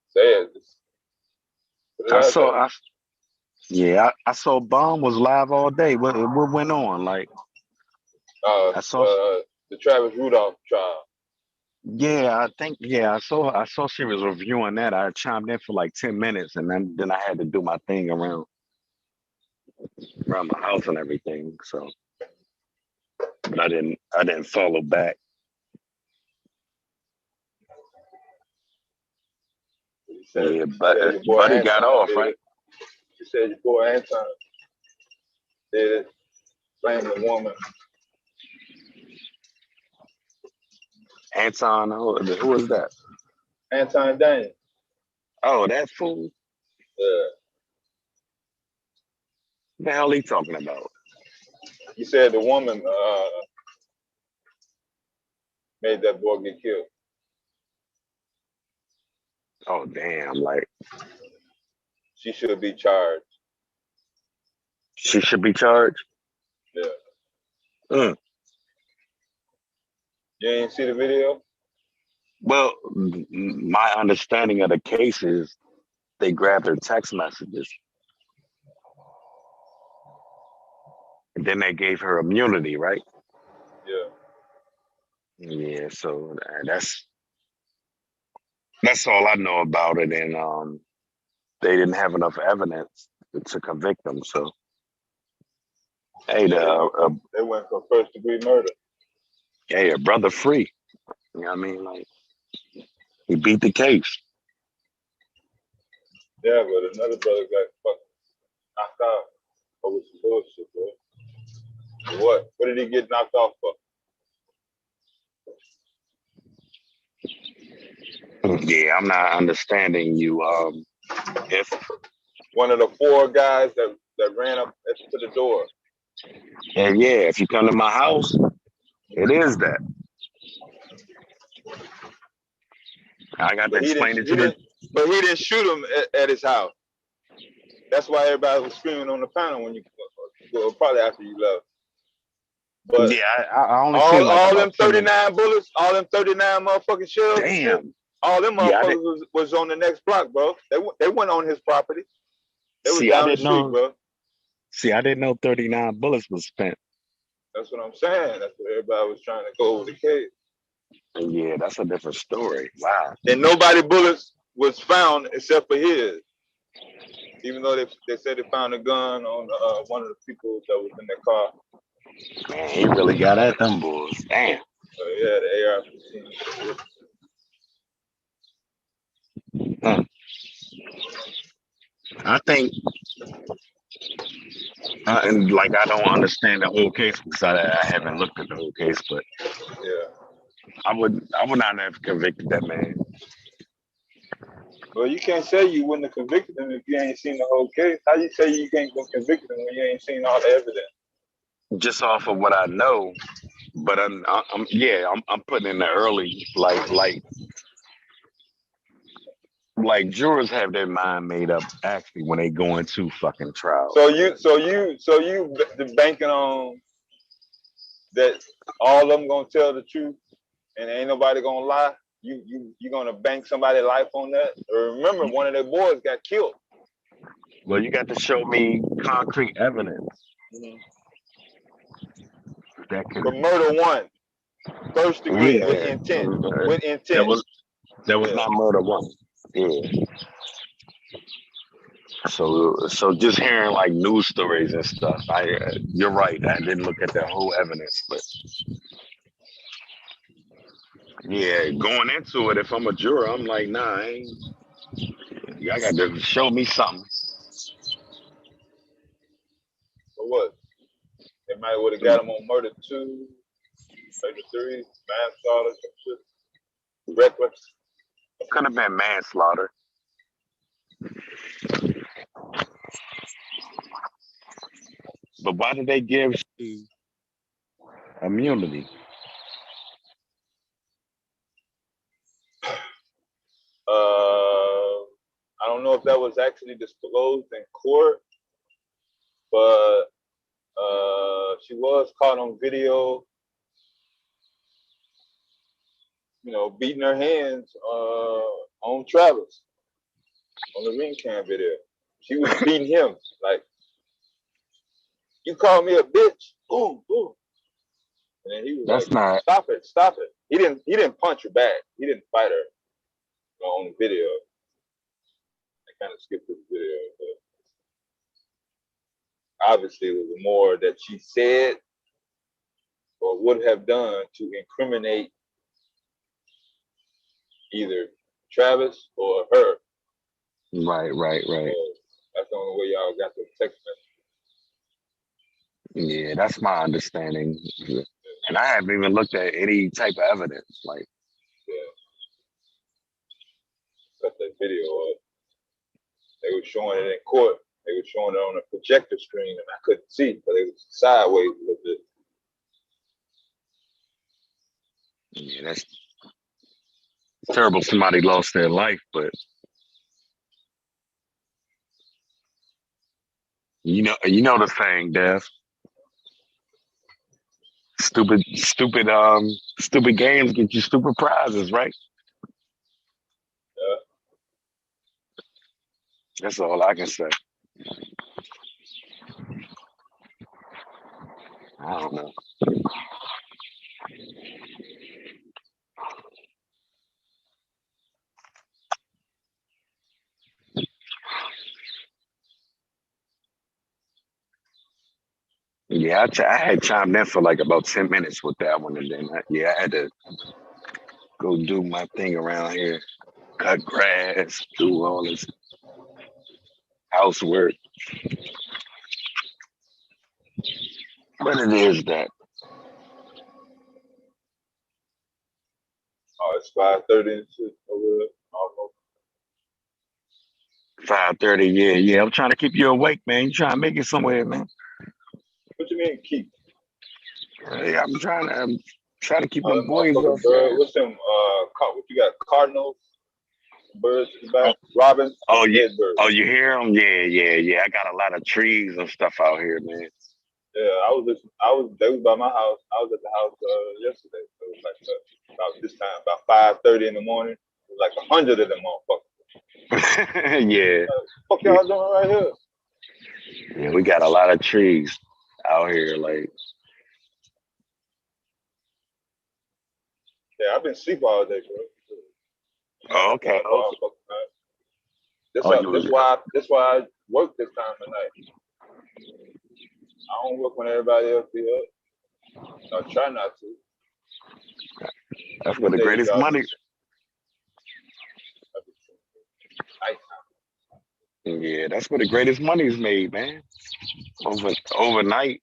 say it, I saw Bomb was live all day. What went on? Like, I saw the Travis Rudolph trial. Yeah, I saw she was reviewing that. I chimed in for like 10 minutes, and then I had to do my thing around my house and everything. So, but I didn't follow back. Yeah, but Buddy got off, right? You said your boy Anton did it, blamed the woman. Anton, who was that? Anton Daniel. Oh, that fool? Yeah. What the hell he talking about? You said the woman made that boy get killed. Oh, damn, like. She should be charged. She should be charged? Yeah. You ain't see the video? Well, my understanding of the case is they grabbed her text messages. And then they gave her immunity, right? Yeah. Yeah, so that's all I know about it. And they didn't have enough evidence to convict them. So hey, they went for first degree murder. Hey, a brother free. You know what I mean? Like, he beat the case. Yeah, but another brother got fucking knocked out over some bullshit, bro. What? What did he get knocked off for? Yeah, I'm not understanding you. If one of the 4 guys that ran up to the door. And yeah, if you come to my house, it is that. I got to explain it to you. But he didn't shoot him at his house. That's why everybody was screaming on the panel when you, well, probably after you left. But yeah, I only all them 39 bullets, all them 39 motherfucking shells. Damn. All them motherfuckers was on the next block, bro. They went on his property. They was down the street, bro. See, I didn't know 39 bullets was spent. That's what I'm saying. That's what everybody was trying to go over the case. Yeah, that's a different story. Wow. And nobody bullets was found except for his. Even though they said they found a gun on one of the people that was in their car. Man, he really got at them boys. Damn. Yeah, the AR-15. I think, and like I don't understand the whole case because I haven't looked at the whole case, but yeah, I would not have convicted that man. Well, you can't say you wouldn't have convicted him if you ain't seen the whole case. How you say you can't go convict him when you ain't seen all the evidence? Just off of what I know, but I'm putting in the early like jurors have their mind made up actually when they go into fucking trial. So you banking on that all of them gonna tell the truth and ain't nobody gonna lie. You gonna bank somebody's life on that? Or remember, one of their boys got killed. Well, you got to show me concrete evidence. That could for murder 1, first degree with intent. With intent. That was not murder 1. Yeah. So just hearing like news stories and stuff, you're right. I didn't look at the whole evidence, but yeah, going into it, if I'm a juror, I'm like, nah, I got to show me something. For what? They might would have got him on murder 2, murder 3, manslaughter, some shit. Reckless. Could have been manslaughter. But why did they give immunity? I don't know if that was actually disclosed in court, but she was caught on video, beating her hands on Travis on the ring cam video. She was beating him like, "You call me a bitch?" Ooh, ooh. And then he was "Stop it, stop it." He didn't punch her back. He didn't fight her on the video. I kind of skipped the video, but obviously it was more that she said or would have done to incriminate either Travis or her. Right. So that's the only way y'all got the text message. Yeah, that's my understanding. And I haven't even looked at any type of evidence. Like, cut that video up. They were showing it in court. They were showing it on a projector screen, and I couldn't see, but it was sideways a little bit. Yeah, that's terrible. Somebody lost their life, but you know the saying, Dev. Stupid games get you stupid prizes, right? That's all I can say. I don't know. Yeah, I had chimed in for like about 10 minutes with that one, and then I had to go do my thing around here, cut grass, do all this housework. But it is that. Oh, it's 5:30 and shit over there. Almost. 5:30, yeah. I'm trying to keep you awake, man. You trying to make it somewhere, man. What you mean keep? Yeah, I'm trying to keep them boys motherfucking off. bird. What's them? What you got? Cardinals, birds in the back, robins. Oh yeah. Dead birds. Oh, you hear them? Yeah. I got a lot of trees and stuff out here, man. Yeah, they was by my house. I was at the house yesterday. So it was like about this time, about 5:30 in the morning. It was like 100 of them motherfuckers. Yeah. Fuck y'all doing right here? Yeah, we got a lot of trees out here, like. Yeah, I've been asleep all day, bro. Oh, okay. That's why I work this time of night. I don't work when everybody else be up. I try not to. That's where the greatest money. Yeah, that's where the greatest money is made, man. Overnight.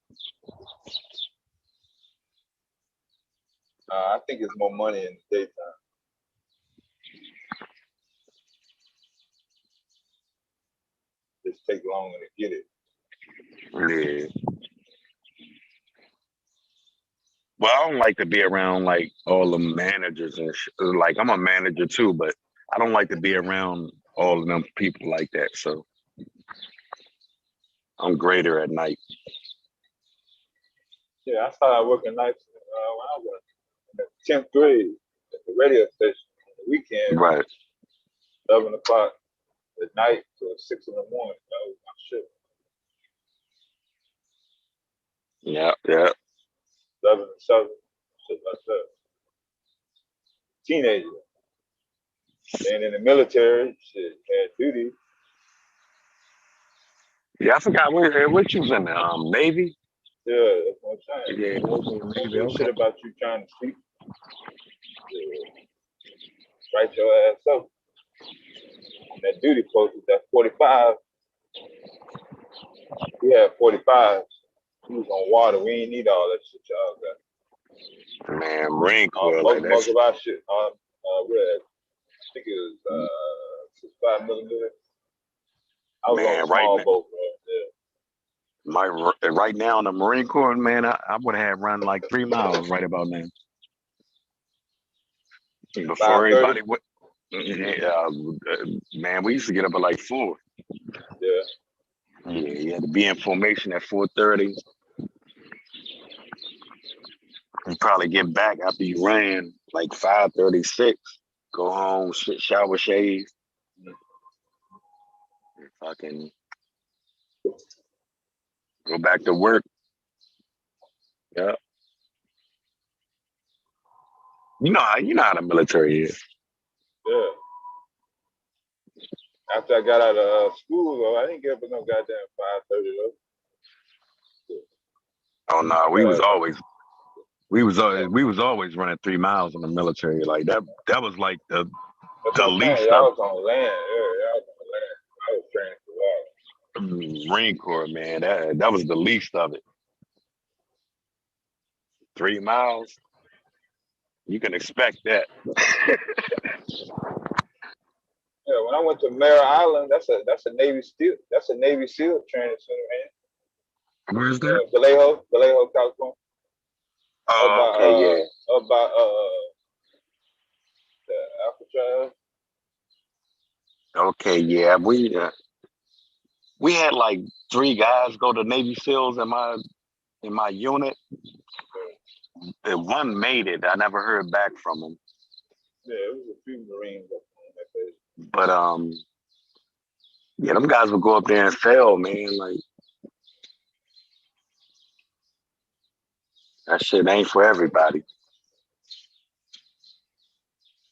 I think it's more money in the daytime. Just take longer to get it. Yeah. Well, I don't like to be around like all the managers and like I'm a manager too, but I don't like to be around all of them people like that. So I'm greater at night. Yeah, I started working nights when I was in the 10th grade at the radio station on the weekend. Right. 11 o'clock at night till 6 in the morning. That was my shift. Yeah. 11 to 7, shit like that. Teenager. And in the military, shit, had duty. Yeah, I forgot what you was in the Navy. Yeah, that's what I'm saying. Yeah, Maybe okay. Shit about you trying to sleep. Yeah. Write your ass up. And that duty post is at 45. We had 45. We was on water. We ain't need all that shit y'all got. Man, Marine Corps. Most of our shit. I think it was 65 millimeter. I was on a small boat, bro. Yeah. Right now in the Marine Corps, man, I would have run like 3 miles right about now. Before everybody went, man, we used to get up at like 4. Yeah. Yeah, you had to be in formation at 4:30. You probably get back after you ran like 5:36. Go home, shower, shave. Fucking go back to work. Yeah. You know how the military is. Yeah. After I got out of school, though, I didn't get up at no goddamn 5:30 though. Oh no, we was always running 3 miles in the military. Like that was like the least stuff. I was on land. Yeah, I was on land. I was training for that. Marine Corps, man. That was the least of it. 3 miles. You can expect that. Yeah, when I went to Mare Island, that's a Navy SEAL. That's a Navy SEAL training center, man. Where's that? Vallejo, California. Oh, okay, yeah. About the Alcatraz. Okay, yeah. We had like 3 guys go to Navy SEALs in my unit. And one made it. I never heard back from him. Yeah, it was a few Marines up on that page. But Yeah, them guys would go up there and sell, man. Like that shit ain't for everybody.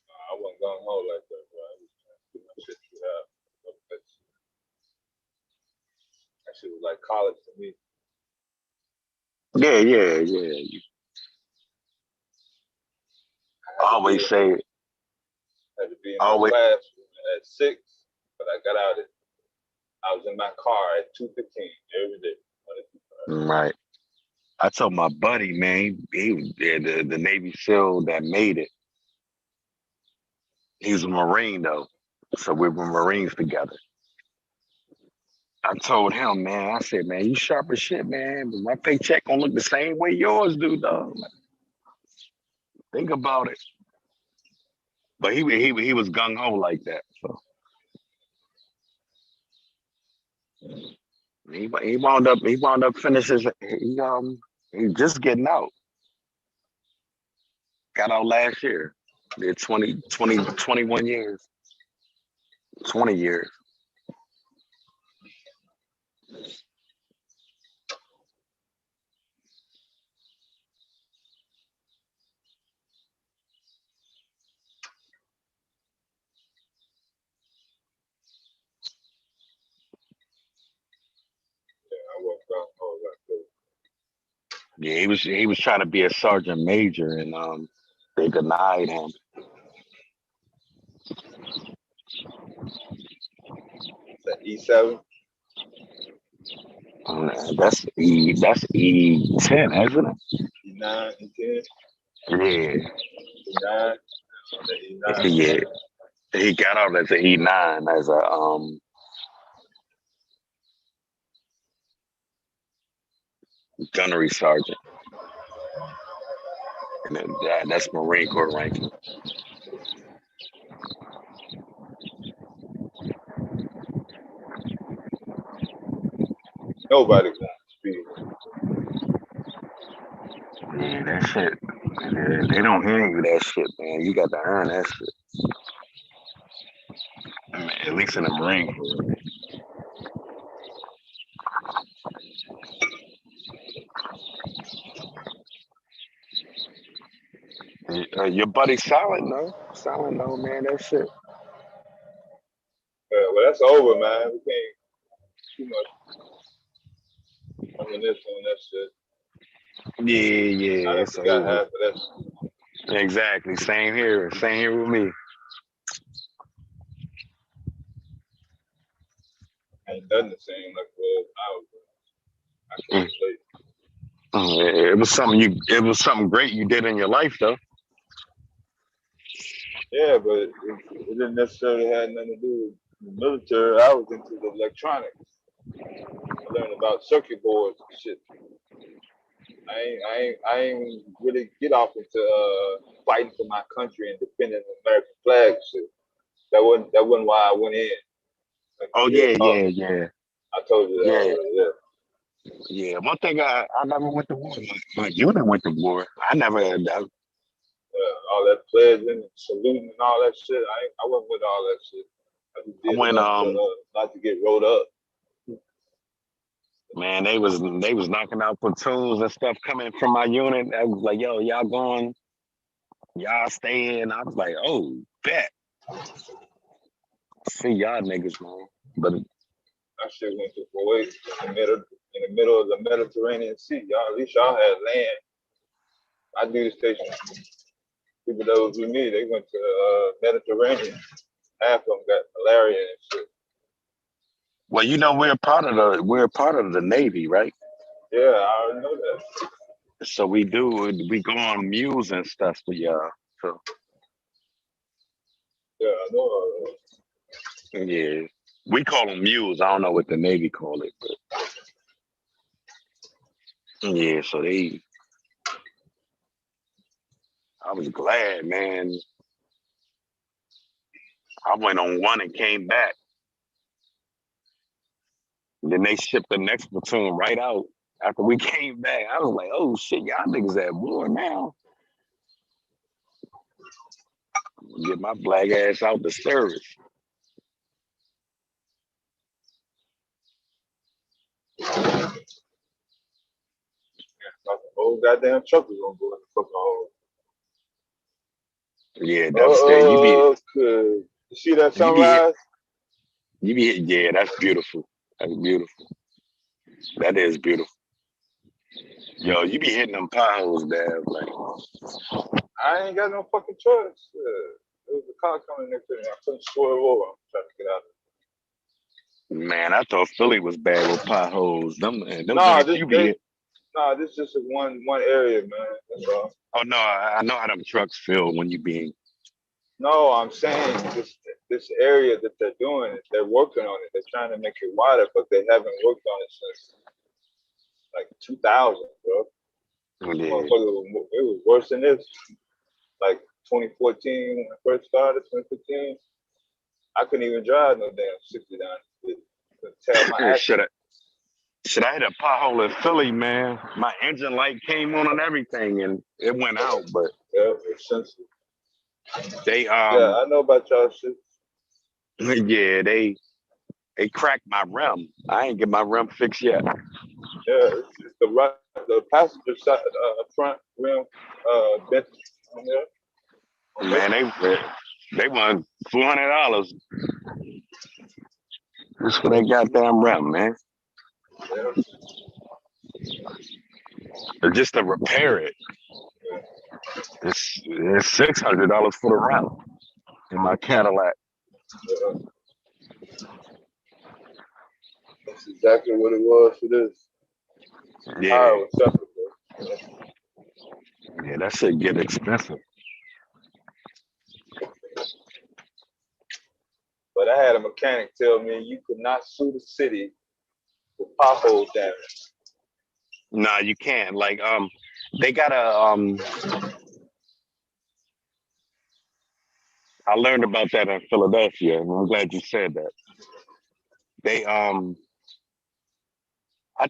I wasn't going home like that, bro. I was trying to get my shit out. That shit was like college to me. Yeah. I always say, Had to be in my classroom at 6, but I got out I was in my car at 2:15 every day. right. I told my buddy, man, he was the Navy SEAL that made it. He was a Marine though, so we were Marines together. I told him, man, I said, man, you sharp as shit, man, but my paycheck gonna look the same way yours do, dog. Think about it. But he was gung ho like that. So he wound up finishing. He just getting out. Got out last year. Did 21 years. 20 years. Yeah, he was trying to be a sergeant major, and they denied him. That E7. That's E10, isn't it? E9, E10. Yeah. E9. Yeah. He got out as an E9 as a gunnery sergeant. And then that's Marine Corps ranking. Nobody wants to speed. Yeah, that shit. Yeah, they don't hand you that shit, man. You got to earn that shit. I mean, at least in the Marine Corps. Your buddy Silent though, man. That shit. Well, that's over, man. We can't too much reminisce on that shit. Yeah. I done forgot half of that shit. Exactly. Same here with me. Ain't nothing the same like it was I can't relate. It was something great you did in your life though. Yeah, but it didn't necessarily have nothing to do with the military. I was into the electronics. I learned about circuit boards and shit. I ain't really get off into fighting for my country and defending the American flag and shit. That wasn't why I went in. Like, oh yeah. I told you that already, yeah. Yeah, one thing I never went to war. My unit went to war. I never had that. All that pledging and saluting and all that shit. I wasn't with all that shit. I just did not to get rolled up. Man, they was knocking out platoons and stuff coming from my unit. I was like, yo, y'all going, y'all staying. I was like, oh, bet. See y'all niggas, man. But I shit went to Kuwait in the middle of the Mediterranean Sea. Y'all, at least y'all had land. I do the station. People that was with me, they went to Mediterranean. Half of them got malaria and shit. Well, you know, we're part of the Navy, right? Yeah, I already know that. So we go on mules and stuff for y'all. So yeah, I know. Yeah, we call them mules. I don't know what the Navy call it, but yeah. So I was glad, man. I went on one and came back. And then they shipped the next platoon right out after we came back. I was like, oh shit, y'all niggas at war now. Get my black ass out the service. whole goddamn truck was gonna go in the fucking hole. Yeah, devastating. Okay. You see that sunrise? Yeah, that's beautiful. That's beautiful. That is beautiful. Yo, you be hitting them potholes, Dad. Like, I ain't got no fucking choice. There was a car coming next to me. I couldn't swerve over. I'm trying to get out of it. man, I thought Philly was bad with potholes. Them Nah, joints you be hit. this is just one area, man. That's all. Oh no, I know how them trucks feel when you be. No, I'm saying this area that they're doing, they're working on it. They're trying to make it wider, but they haven't worked on it since like 2000, bro. Yeah. It was worse than this. Like 2014 when I first started, 2015, I couldn't even drive no damn 60 down the street. Tell my accent. Should I hit a pothole in Philly, man? My engine light came on and everything, and it went out. But yeah, it's sensitive. They yeah, I know about y'all shit. Yeah, they cracked my rim. I ain't get my rim fixed yet. Yeah, it's the passenger side front rim bent on there. Man, they want $400. Just for that goddamn rim, man. Yeah. Or just to repair it. It's $600 for the rim in my Cadillac. Yeah. That's exactly what it was for this. Yeah. Yeah. Yeah, that shit get expensive. But I had a mechanic tell me you could not sue the city for pothole damage. Nah, you can't. Like, they gotta I learned about that in Philadelphia, and I'm glad you said that. They I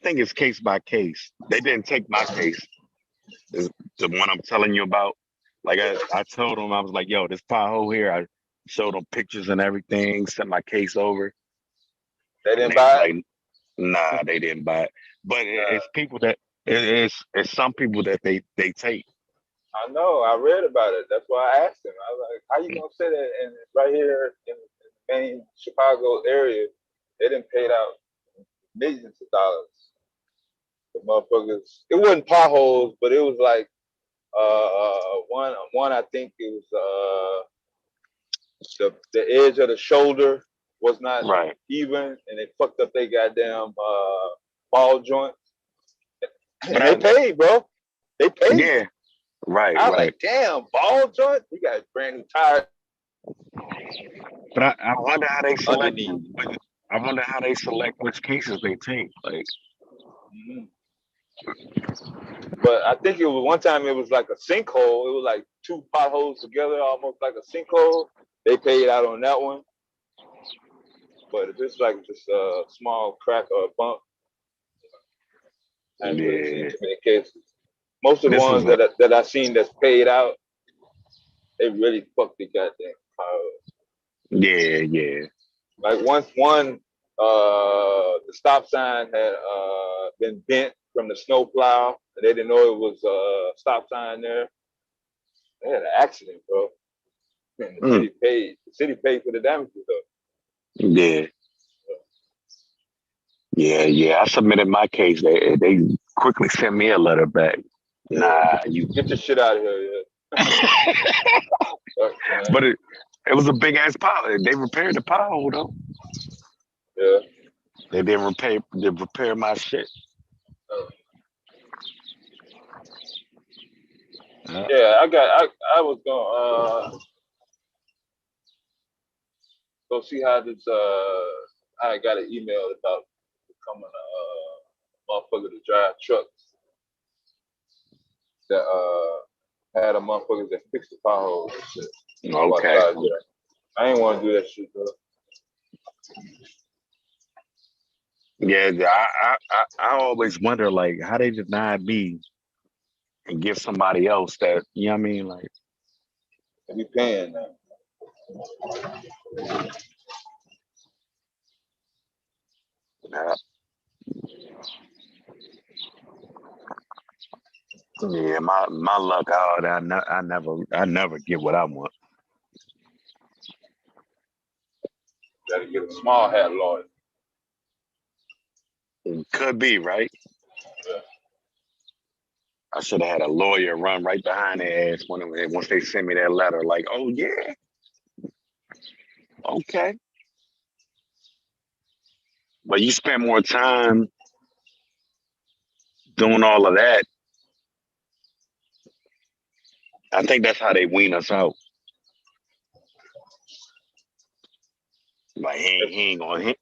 think it's case by case. They didn't take my case. It's the one I'm telling you about. Like I told them, I was like, yo, this pothole here, I showed them pictures and everything, sent my case over. They didn't buy it? Like, nah, they didn't buy it. But it's people that it's some people that they take. I know. I read about it. That's why I asked him. I was like, "How you gonna say that?" And right here in the main Chicago area, they didn't pay out millions of dollars. The motherfuckers. It wasn't potholes, but it was like one. I think it was the edge of the shoulder was not right even, and it fucked up their goddamn ball joint. And they paid, bro. They paid. Yeah. Right, I was right. like, damn, ball joint? You got brand new tires. But I wonder how they select. I wonder how they select which cases they take. Like, But I think it was one time. It was like a sinkhole. It was like two potholes together, almost like a sinkhole. They paid out on that one. But if it's like just a small crack or a bump, I haven't really seen too many cases. Most of the ones that I seen that's paid out, they really fucked the goddamn car. Yeah. Like one the stop sign had been bent from the snow plow. They didn't know it was a stop sign there. They had an accident, bro. And the city paid. The city paid for the damages though. Yeah. I submitted my case. They quickly sent me a letter back. Nah, you get your shit out of here, But it was a big ass pothole. They repaired the pothole though. Yeah. They didn't repair my shit. Yeah, I was gonna go see how this I got an email about becoming a motherfucker to drive trucks that had a motherfucker that fixed the potholes and shit. Okay. I ain't want to do that shit though. Yeah, I always wonder like how they deny me and give somebody else that, you know what I mean? Like, they be paying now. Yeah, my luck out. I never get what I want. Gotta get a small hat lawyer. It could be, right? Yeah. I should have had a lawyer run right behind their ass once they sent me that letter. Like, oh yeah, okay. But you spend more time doing all of that. I think that's how they wean us out. Like he ain't gonna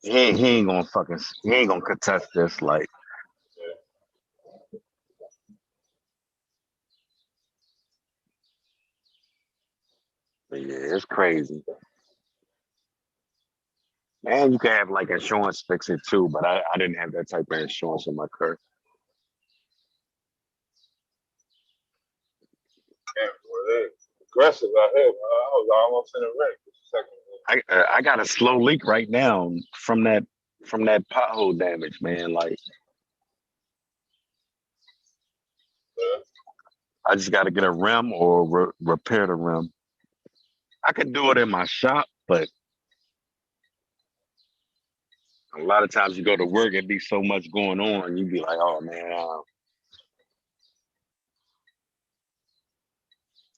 contest this. Like, but yeah, it's crazy. And you can have like insurance fix it too, but I didn't have that type of insurance in my car. Damn, boy, they aggressive out here, man. I was almost in a wreck. I got a slow leak right now from that pothole damage, man. Like, I just got to get a rim or repair the rim. I could do it in my shop, but a lot of times you go to work and be so much going on, you be like, oh man,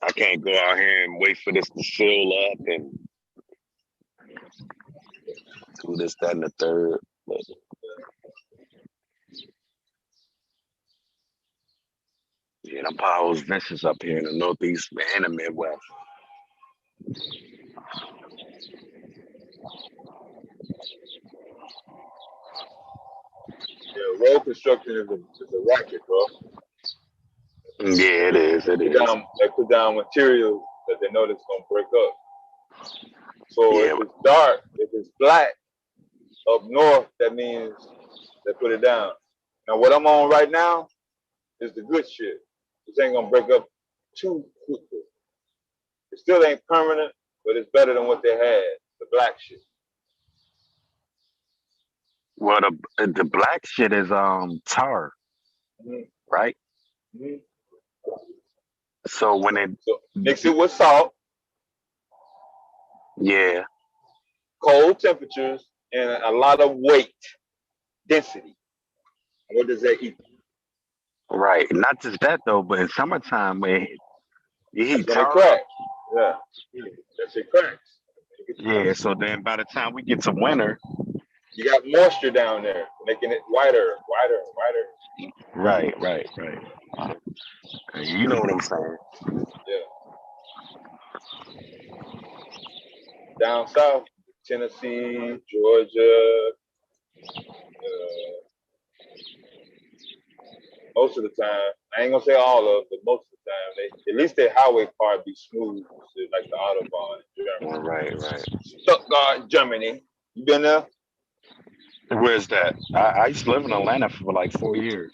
I can't go out here and wait for this to seal up and do this, that, and the third. But yeah, them potholes vicious up here in the Northeast and the Midwest. Yeah, road construction is a racket, bro. Yeah, it is. It is. They put down materials that they know that's gonna break up. So if it's dark, if it's black up north, that means they put it down. Now what I'm on right now is the good shit. This ain't gonna break up too quickly. It still ain't permanent, but it's better than what they had, the black shit. Well, the black shit is tar, right? Mm-hmm. So when it mix it with salt, yeah, cold temperatures, and a lot of weight, density. What does that equal? Right. Not just that though, but in summertime, when you heat tar, crack. Yeah, that shit cracks. Yeah. So then, by the time we get to winter, you got moisture down there, making it whiter. Right. You know what I'm saying? Yeah. Down south, Tennessee, Georgia, most of the time, I ain't gonna say all of it, but most of the time, at least their highway part be smooth, like the Autobahn in Germany. Right. Stuttgart, Germany. You been there? Where's that? I used to live in Atlanta for like 4 years.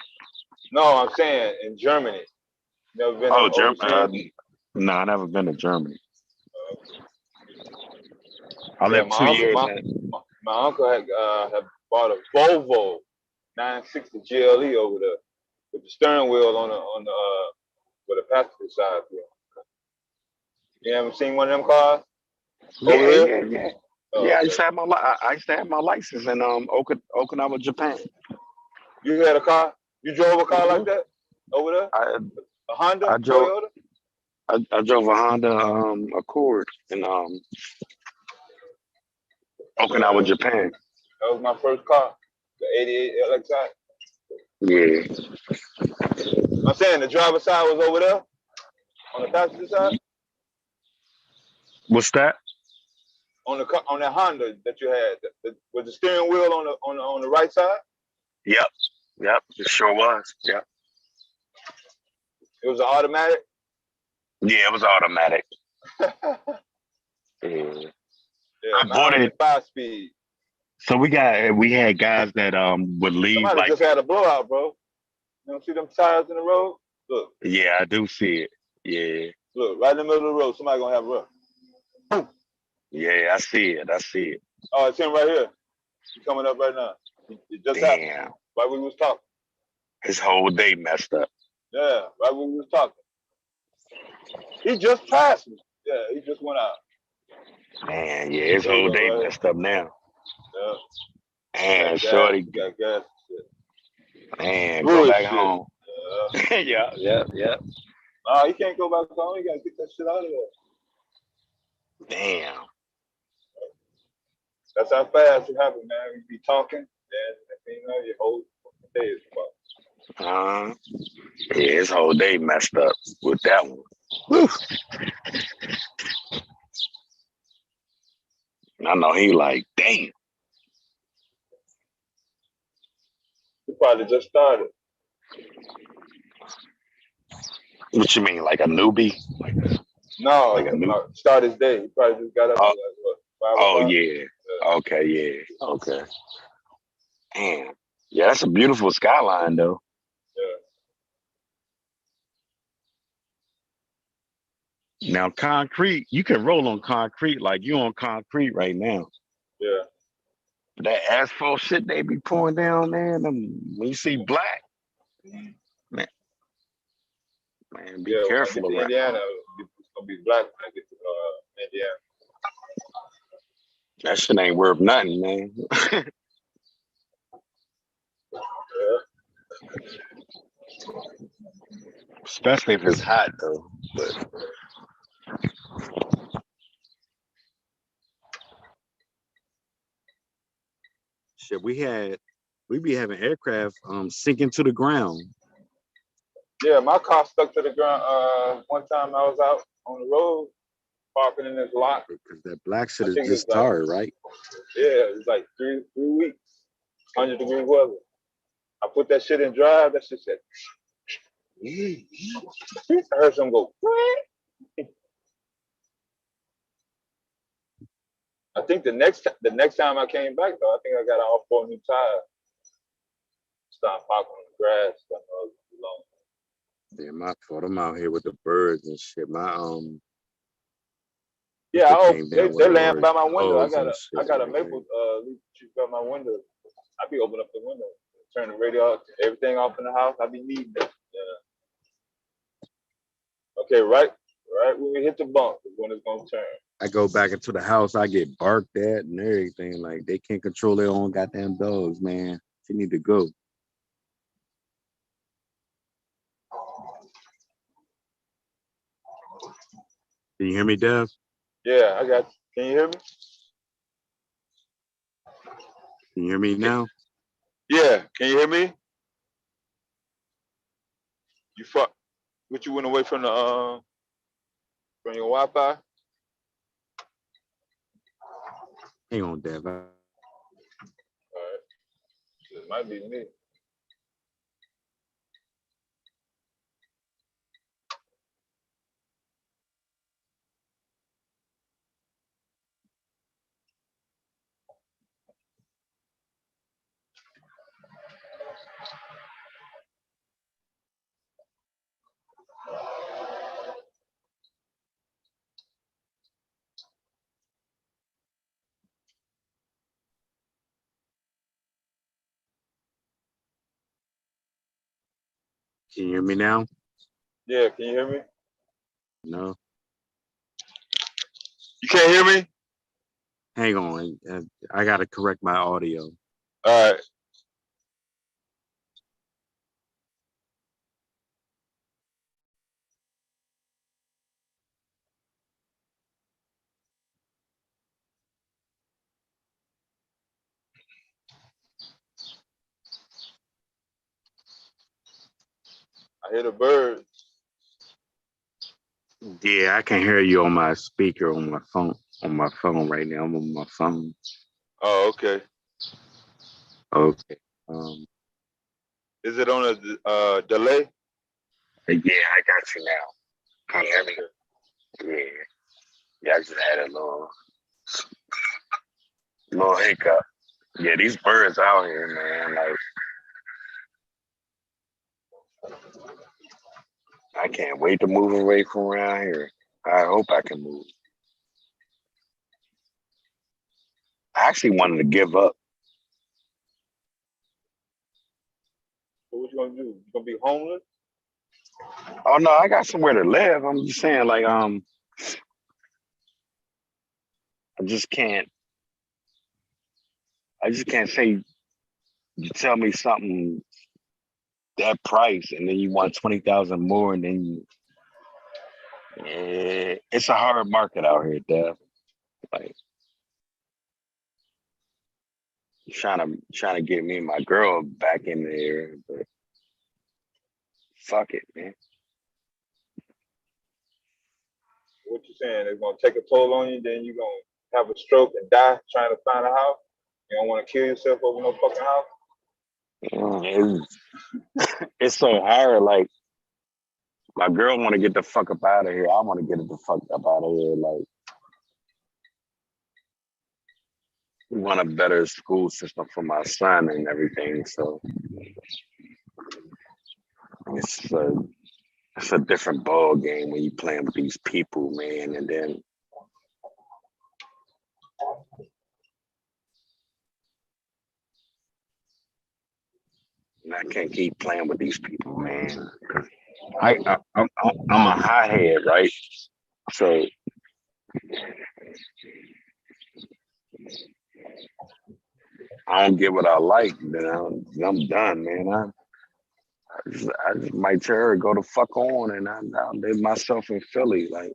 No, I'm saying in Germany. Never been? Oh, Germany? No, I never been to Germany. I lived 2 years. My uncle had bought a Volvo 960 GLE over there with the steering wheel on the with a passenger side wheel. You haven't seen one of them cars? Yeah. Oh, yeah, I used to have my license in Okinawa, Japan. You had a car? You drove a car like that over there? A Honda? Toyota? I drove a Honda Accord in Okinawa, Japan. That was my first car, the 88 LXI. Yeah. I'm saying the driver's side was over there on the passenger side. What's that? On that Honda that you had, with the steering wheel on the right side. Yep, it sure was. Yep. It was an automatic. Yeah, it was automatic. Yeah, I bought it 5-speed. So we had guys that would leave. Somebody just had a blowout, bro. You don't see them tires in the road? Look. Yeah, I do see it. Yeah. Look, right in the middle of the road, somebody gonna have a rough. Boom. Yeah, I see it. Oh, it's him right here. He's coming up right now. It just happened. Right when we was talking. His whole day messed up. Yeah, right when we was talking. He just passed me. Yeah, he just went out. Man, yeah, his whole day messed up now. Yeah. And shorty, got gas. man, go back home. Yeah. yeah. Nah, he can't go back home. He gotta get that shit out of there. Damn. That's how fast it happened, man. You be talking, and you know your whole day is fucked. Yeah, his whole day messed up with that one. Whew. I know he like, damn. He probably just started. What you mean, like a newbie? No, like a new. Start his day. He probably just got up. Like, what, 5 o'clock? Yeah. Okay, yeah. Okay. Damn. Yeah, that's a beautiful skyline, though. Yeah. Now, concrete, you can roll on concrete like you on concrete right now. Yeah. That asphalt shit they be pouring down there, when you see black, man, be careful when I get to around. Indiana, it's gonna be black when I get to Indiana. That shit ain't worth nothing, man. Especially if it's hot, though. But shit, we be having aircraft sinking to the ground. Yeah, my car stuck to the ground. One time I was out on the road, parking in this lot. Because that black shit is just tired, right? Yeah, it's like 3 weeks, 100-degree weather. I put that shit in drive. That shit said. I heard some go. I think the next time I came back though, I think I got all 4 new tires. Start parking on the grass. Yeah, my fault. I'm out here with the birds and shit. My yeah, they laying by my window. I got a maple leaf tree by my window. I be opening up the window, turn the radio off, everything off in the house. I be needing it. Yeah. Okay, right when we hit the bump is when it's gonna turn. I go back into the house, I get barked at and everything. Like they can't control their own goddamn dogs, man. They need to go. Can you hear me, Dev? Yeah, I got you. Can you hear me? Can you hear me now? Yeah, can you hear me? You fuck. What, you went away from the from your Wi-Fi? Hang on, Dev. All right. It might be me. Can you hear me now? Yeah, can you hear me? No. You can't hear me? Hang on. I got to correct my audio. All right. I hear the birds. Yeah, I can hear you on my speaker on my phone. On my phone right now. I'm on my phone. Oh, okay. Okay. Is it on a delay? Yeah, I got you now. Can you hear me? Yeah. Yeah, I just had a little hiccup. Yeah, these birds out here, man. Like, I can't wait to move away from around here. I hope I can move. I actually wanted to give up. So what you gonna do? You gonna be homeless? Oh no, I got somewhere to live. I'm just saying, like, I just can't say you tell me something that price and then you want 20,000 more and then it's a hard market out here, Dev. Like trying to get me and my girl back in there, but fuck it, man. What you saying? It's gonna take a toll on you, then you're gonna have a stroke and die trying to find a house? You don't want to kill yourself over no fucking house? It's so hard. Like my girl want to get the fuck up out of here. I want to get the fuck up out of here. Like we want a better school system for my son and everything. So it's a different ball game when you playing with these people, man. And then I can't keep playing with these people, man. I'm a hothead, right? So I don't get what I like, then I'm done, man. I just might tell her go the fuck on, and I'll live myself in Philly, like.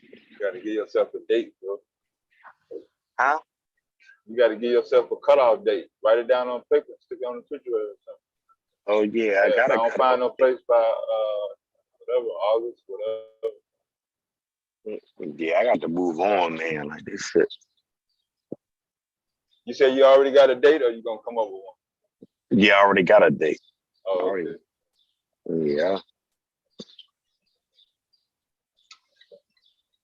You gotta give yourself a date, bro. Huh? You gotta give yourself a cutoff date. Write it down on paper, stick it on the refrigerator or something. Oh yeah, I gotta. I don't find no place by whatever, August, whatever. Yeah, I got to move on, man. Like this shit. You say you already got a date, or you gonna come up with one? Yeah, I already got a date. Oh, okay. Yeah.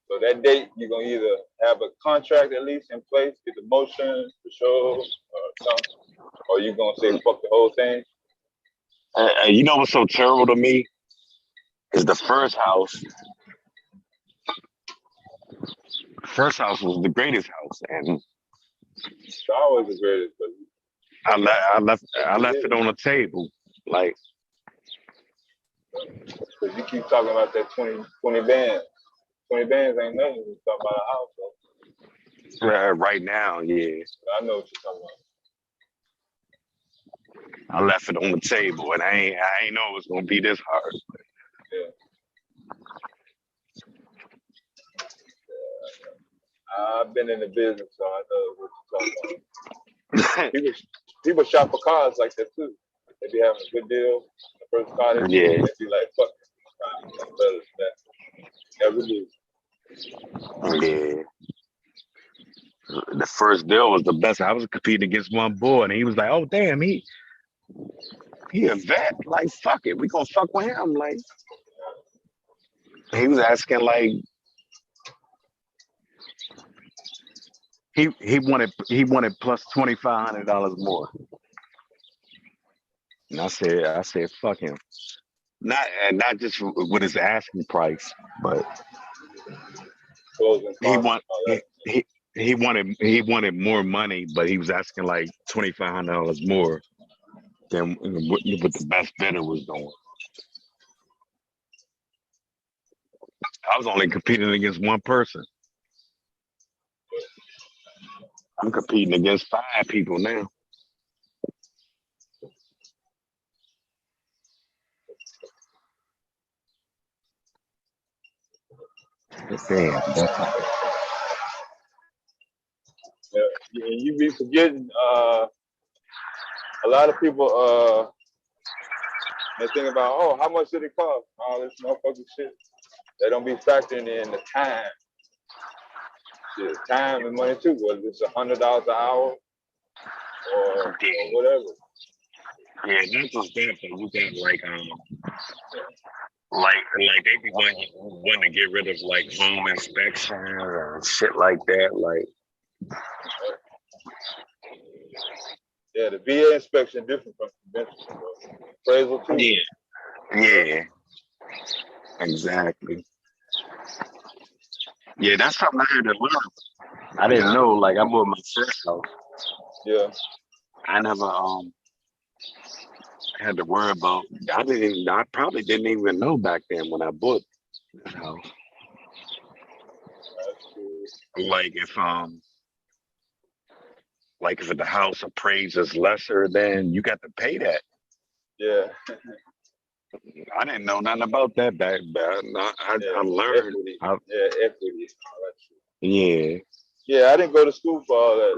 So that date, you're gonna either have a contract at least in place, get the motion for sure, or something, or you gonna say fuck the whole thing. You know what's so terrible to me is the first house. First house was the greatest house, and it's always the greatest. But I left it on the table, like. Cause you keep talking about that 20 bands. 20 bands ain't nothing. You talking about a house, though. Right now, yeah. I know what you're talking about. I left it on the table, and I ain't know it was gonna be this hard. Yeah. I've been in the business, so I know what you're talking about. people shop for cars like that too. They be having a good deal. The first car they Yeah. they be like, fuck it. Better than that. Never do. Yeah. The first deal was the best. I was competing against one boy, and he was like, "Oh damn, he a vet. Like fuck it, we gonna fuck with him." Like he was asking like he wanted plus $2,500 more, and I said fuck him. Not just with his asking price, but he wanted more money, but he was asking like $2,500 more than what the best bidder was doing. I was only competing against one person. I'm competing against 5 people now. Damn. Yeah, and you be forgetting a lot of people they think about, oh, how much did it cost? All this motherfucking shit. They don't be factoring in the time. Yeah, time and money too. Whether it's $100 an hour or whatever. Yeah, that's just that. You got like they be wanting to get rid of like home inspection or shit like that. Like, yeah, the VA inspection different from conventional. Appraisal too. Yeah, exactly. Yeah, that's something I had to learn. I didn't know. Like, I bought my first house, Yeah. I never had to worry about. I probably didn't even know back then when I bought this house. Like if the house appraises lesser, then you got to pay that. Yeah. I didn't know nothing about that back then. I learned. Equity. Equity. All that shit. Yeah. Yeah, I didn't go to school for all that.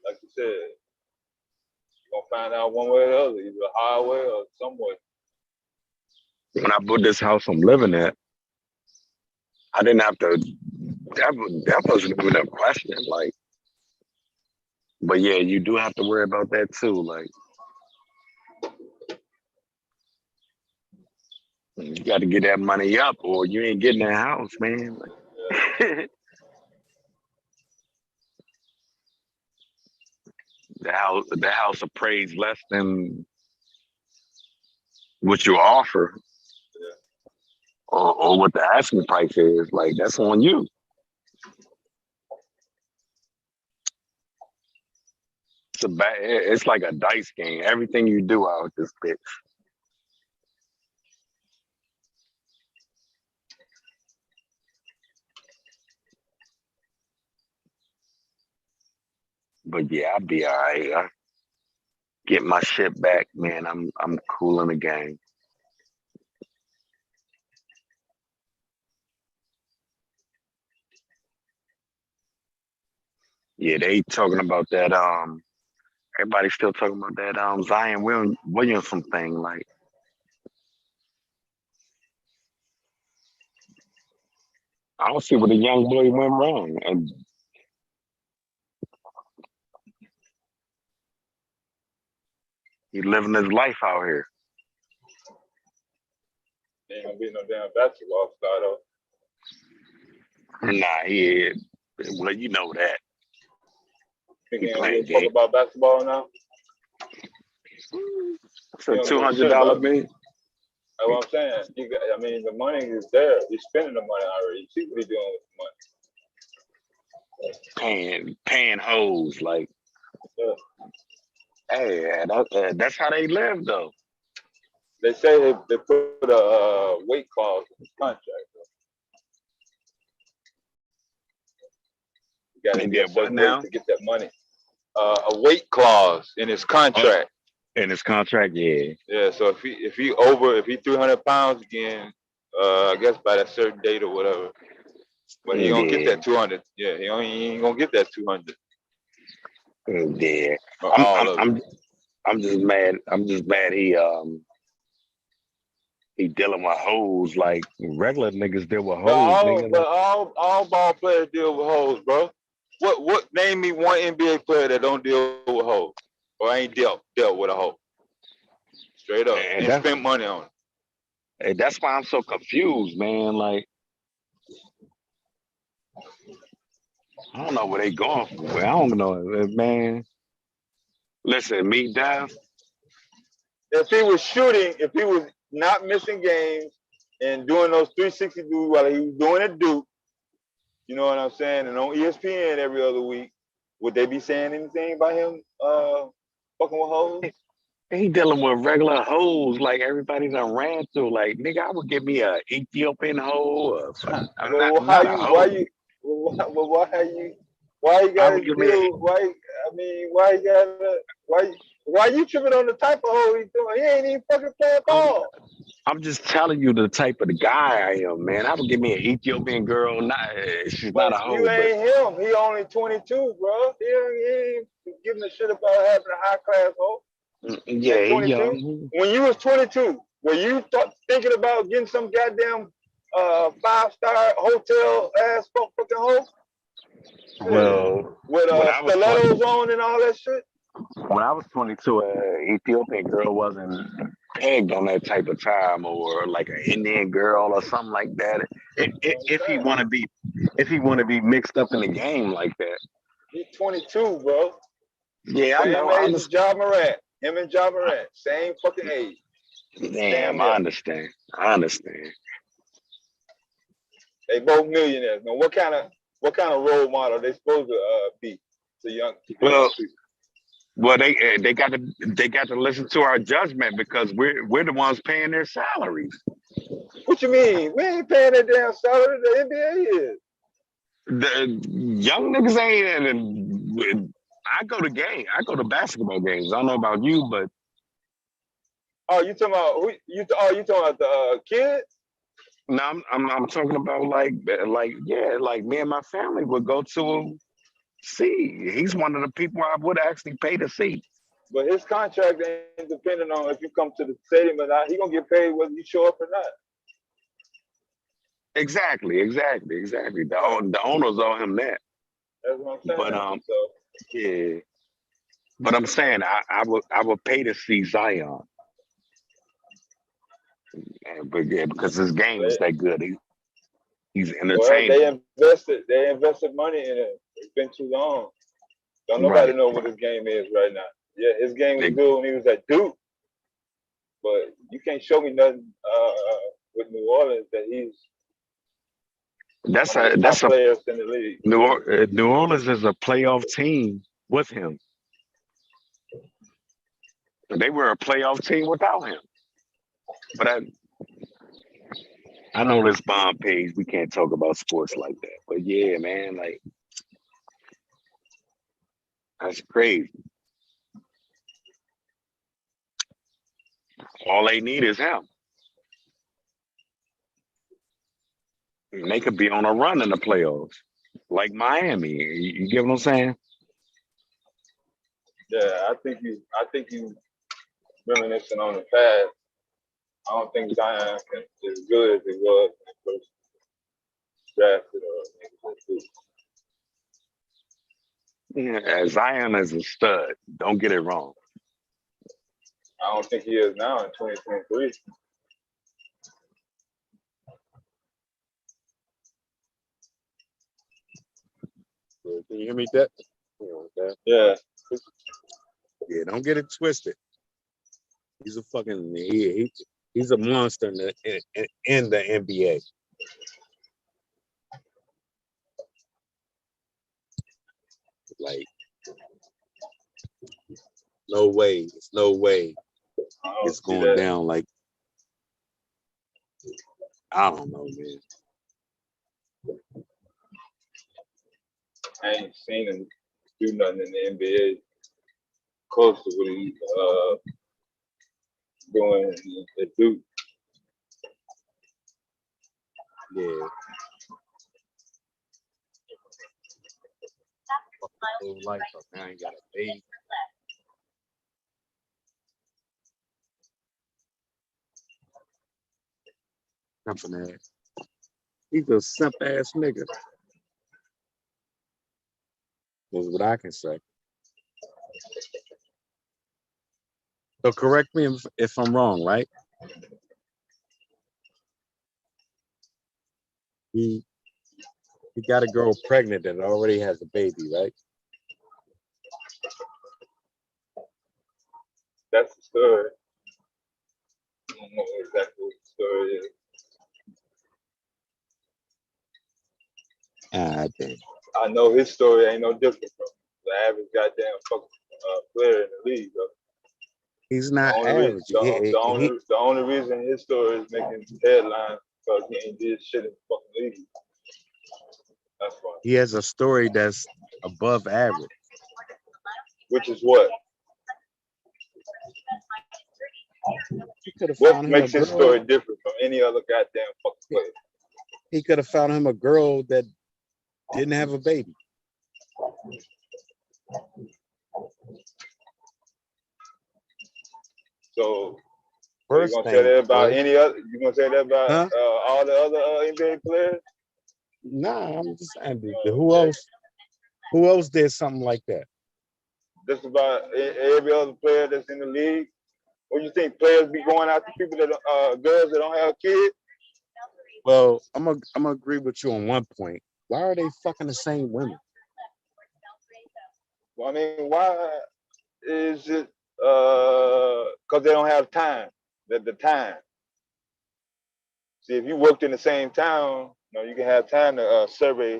Like you said, you're gonna find out one way or the other, either a highway or some way. When I bought this house I'm living at, I didn't have to. That wasn't even a question. Like, but yeah, you do have to worry about that too. Like, you got to get that money up, or you ain't getting that house, man. Like, the house appraised less than what you offer, or what the asking price is. Like, that's on you. It's like a dice game. Everything you do out this bitch. But yeah, I'll be all right. I get my shit back, man. I'm cool in the game. Yeah, they talking about that. Everybody's still talking about that. Zion Williamson thing. Like, I don't see where the young boy went wrong. And he's living his life out here. Ain't gonna be no damn basketball star though. Nah, well, you know that. Think he ain't gonna talk about basketball now? It's a $200 bill. That's what I'm saying. I mean, the money is there. He's spending the money already. You see what he's doing with the money. Paying hoes, like, hey, that's how they live, though. They say they put a weight clause in his contract. You got to get what now to get that money. A weight clause in his contract. In his contract, yeah. Yeah. So if he 300 pounds again, I guess by that certain date or whatever, but he gonna get that 200. Yeah, he ain't gonna get that 200. Yeah. I'm just mad. I'm just mad he dealing with hoes like regular niggas deal with hoes. But all ball players deal with hoes, bro. What name me one NBA player that don't deal with hoes or ain't dealt with a hoe? Straight up, and spent money on it. Hey, that's why I'm so confused, man. Like, I don't know where they going for. I don't know, man. Listen, me, Dev. If he was not missing games and doing those 360 dudes while he was doing a Duke, you know what I'm saying, and on ESPN every other week, would they be saying anything about him fucking with hoes? He dealing with regular hoes like everybody done ran through. Like, nigga, I would give me a Ethiopian hoe. Why you tripping on the type of hoe he's doing? He ain't even fucking playing ball. I'm just telling you the type of the guy I am, man. I would give me an Ethiopian girl. She's not a hoe. You ain't him. He only 22, bro. He ain't giving a shit about having a high class hoe. Yeah, he young. When you was 22, were you thinking about getting some goddamn 5-star hotel ass fucking hoe? Well, with stilettos on and all that shit. When I was 22, an Ethiopian girl wasn't pegged on that type of time, or like an Indian girl or something like that. If he want to be mixed up in the game like that. He's 22, bro. Yeah, I know. Same age as Ja Morant. Him and Ja Morant, same fucking age. Damn, I understand. They both millionaires. Now, what kind of role model they supposed to be? to young Well, people. well, they got to listen to our judgment because we're the ones paying their salaries. What you mean? We ain't paying that damn salary. The NBA is. The young niggas ain't. And I go to games. I go to basketball games. I don't know about you, but Oh, you talking about who? You talking about the kids? no, I'm talking about like me and my family would go to him. See, he's one of the people I would actually pay to see. But his contract ain't dependent on if you come to the stadium or not. He gonna get paid whether you show up or not. Exactly. The owners owe him that. That's what I'm saying. But yeah. But I'm saying I would pay to see Zion. But yeah, because his game is that good. He's entertaining. Well, they invested money in it. It's been too long. Don't nobody know what his game is right now. Yeah, his game was good when he was at Duke. But you can't show me nothing with New Orleans that he's that's top players in the league. New Orleans is a playoff team with him. They were a playoff team without him. But I know this bomb page, we can't talk about sports like that. But yeah, man, like that's crazy. All they need is him. And they could be on a run in the playoffs, like Miami. You get what I'm saying? Yeah, I think you reminiscing on the past. I don't think Zion is as good as he was when he first drafted Yeah, Zion is a stud. Don't get it wrong. I don't think he is now in 2023. Can you hear me, Dep? Yeah. Yeah, don't get it twisted. He's a fucking he's a monster in the NBA. Like, no way. It's no way it's going down like, I don't know, man. I ain't seen him do nothing in the NBA close to what he's doing at Duke. Yeah. Fucking life up. Now I ain't got a baby. Something ass. He's a simp ass nigga. That's what I can say. So correct me if I'm wrong, right? He got a girl pregnant that already has a baby, right? That's the story. I don't know exactly what the story is. I know his story ain't no different from the average goddamn fucking player in the league, bro. He's not average. The only reason his story is making headlines because he ain't did shit in the fucking league. That's why. He has a story that's above average. Which is what? What makes his story different from any other goddamn fucking player? He could have found him a girl that didn't have a baby. So you gonna say that about any other? You gonna say that about all the other NBA players? Nah, I'm just saying. Who else did something like that? Just about every other player that's in the league. What do you think? Players be going after people that girls that don't have kids? Well, I'm gonna agree with you on one point. Why are they fucking the same women? Well, I mean, why is it? Because they don't have time. The time. See, if you worked in the same town, You know, you can have time to survey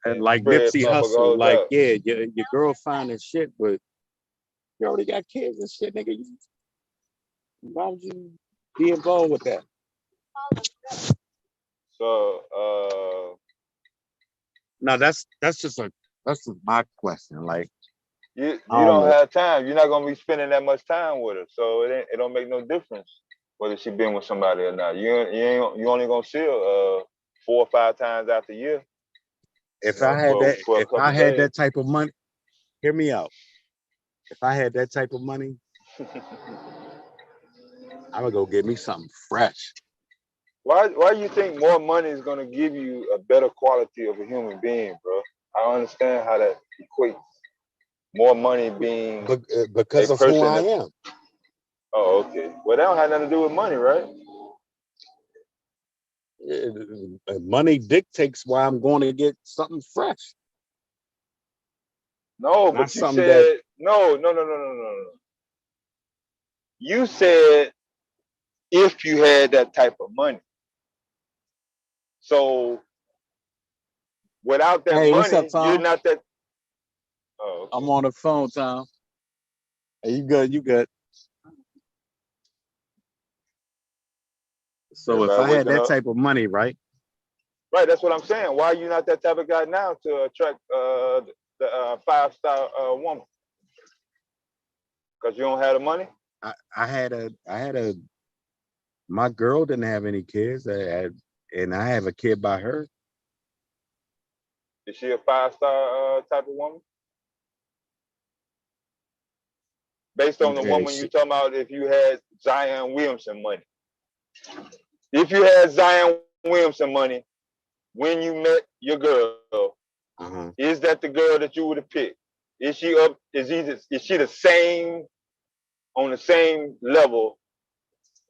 And like spread Nipsey motherfucker Hussle, goals like, out. yeah, your girl fine and shit, but you already got kids and shit, nigga. Why would you be involved with that? So No, that's just my question. Like, you I don't don't know. have time. You're not gonna be spending that much time with her, so it don't make no difference whether she been with somebody or not. You only gonna see her 4 or 5 times out the year. If You know, I had that, for a if couple I had days. that type of money, hear me out. If I had that type of money, I would go get me something fresh. Why you think more money is gonna give you a better quality of a human being, bro? I don't understand how that equates. More money being Because a of who person I that- am. Oh, okay. Well, that don't have nothing to do with money, right? Money dictates why I'm going to get something fresh. No, Not but you something said no. You said if you had that type of money. So without that Hey, what's money, up, Tom? you're not that. Oh, okay. I'm on the phone, Tom. Hey, you good? You good? So if Everybody I had waking that up. type of money, right? Right, that's what I'm saying. Why are you not that type of guy now to attract the 5-star woman? Because you don't have the money? I had a my girl didn't have any kids, and I have a kid by her. Is she a 5-star type of woman? Based on the woman you talking about, if you had Zion Williamson money. If you had Zion Williamson money, when you met your girl, is that the girl that you would have picked? Is she up? Is she the same, on the same level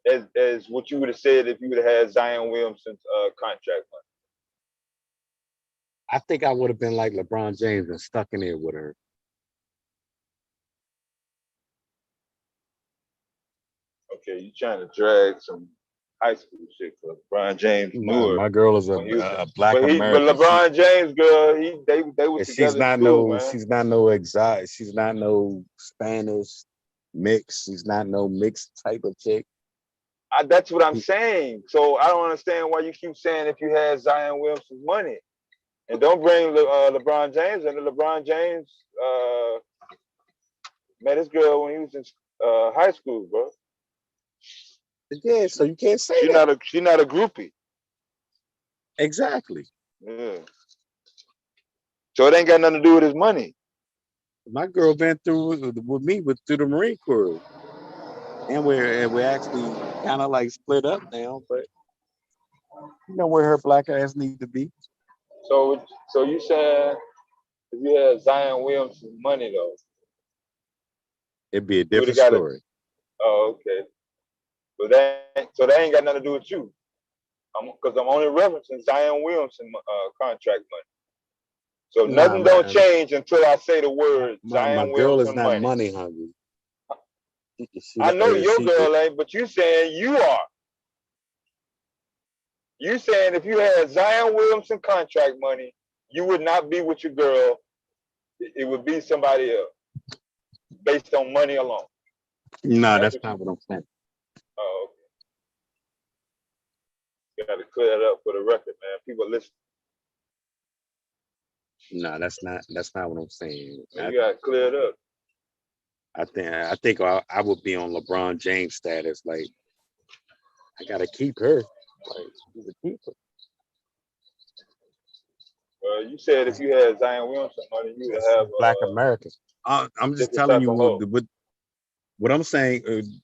as what you would have said if you would have had Zion Williamson's contract money? I think I would have been like LeBron James and stuck in there with her. Okay, you trying to drag some high school shit because LeBron James knew her. My girl is a black but American. LeBron James girl, they were And together in school, man. she's not no exotic. She's not no Spanish mix. She's not no mixed type of chick. That's what I'm saying. So I don't understand why you keep saying if you had Zion Williamson's money, and don't bring LeBron James. And LeBron James met his girl when he was in high school, bro. Yeah, so you can't say She's not a groupie. Exactly. Yeah. So it ain't got nothing to do with his money. My girl been through with me through the Marine Corps, and we're actually kind of like split up now, but you know where her black ass need to be. So you saying if you had Zion Williamson's money though, it'd be a different story. Oh, okay. So that ain't got nothing to do with you. Because I'm only referencing Zion Williamson contract money. So nothing don't change until I say the word Zion My Williamson girl is not money. money hungry. I know your girl ain't, but you saying you are. You saying if you had Zion Williamson contract money, you would not be with your girl. It would be somebody else based on money alone. No, that's not what I'm saying. Oh, okay. You got to clear that up for the record, man. People listen. No, that's not what I'm saying. You got to clear it up. I think I would be on LeBron James status. Like, I gotta keep her. Like, she's a keeper. You said if you had Zion Williamson money, you would have Black American. I'm just telling you what I'm saying.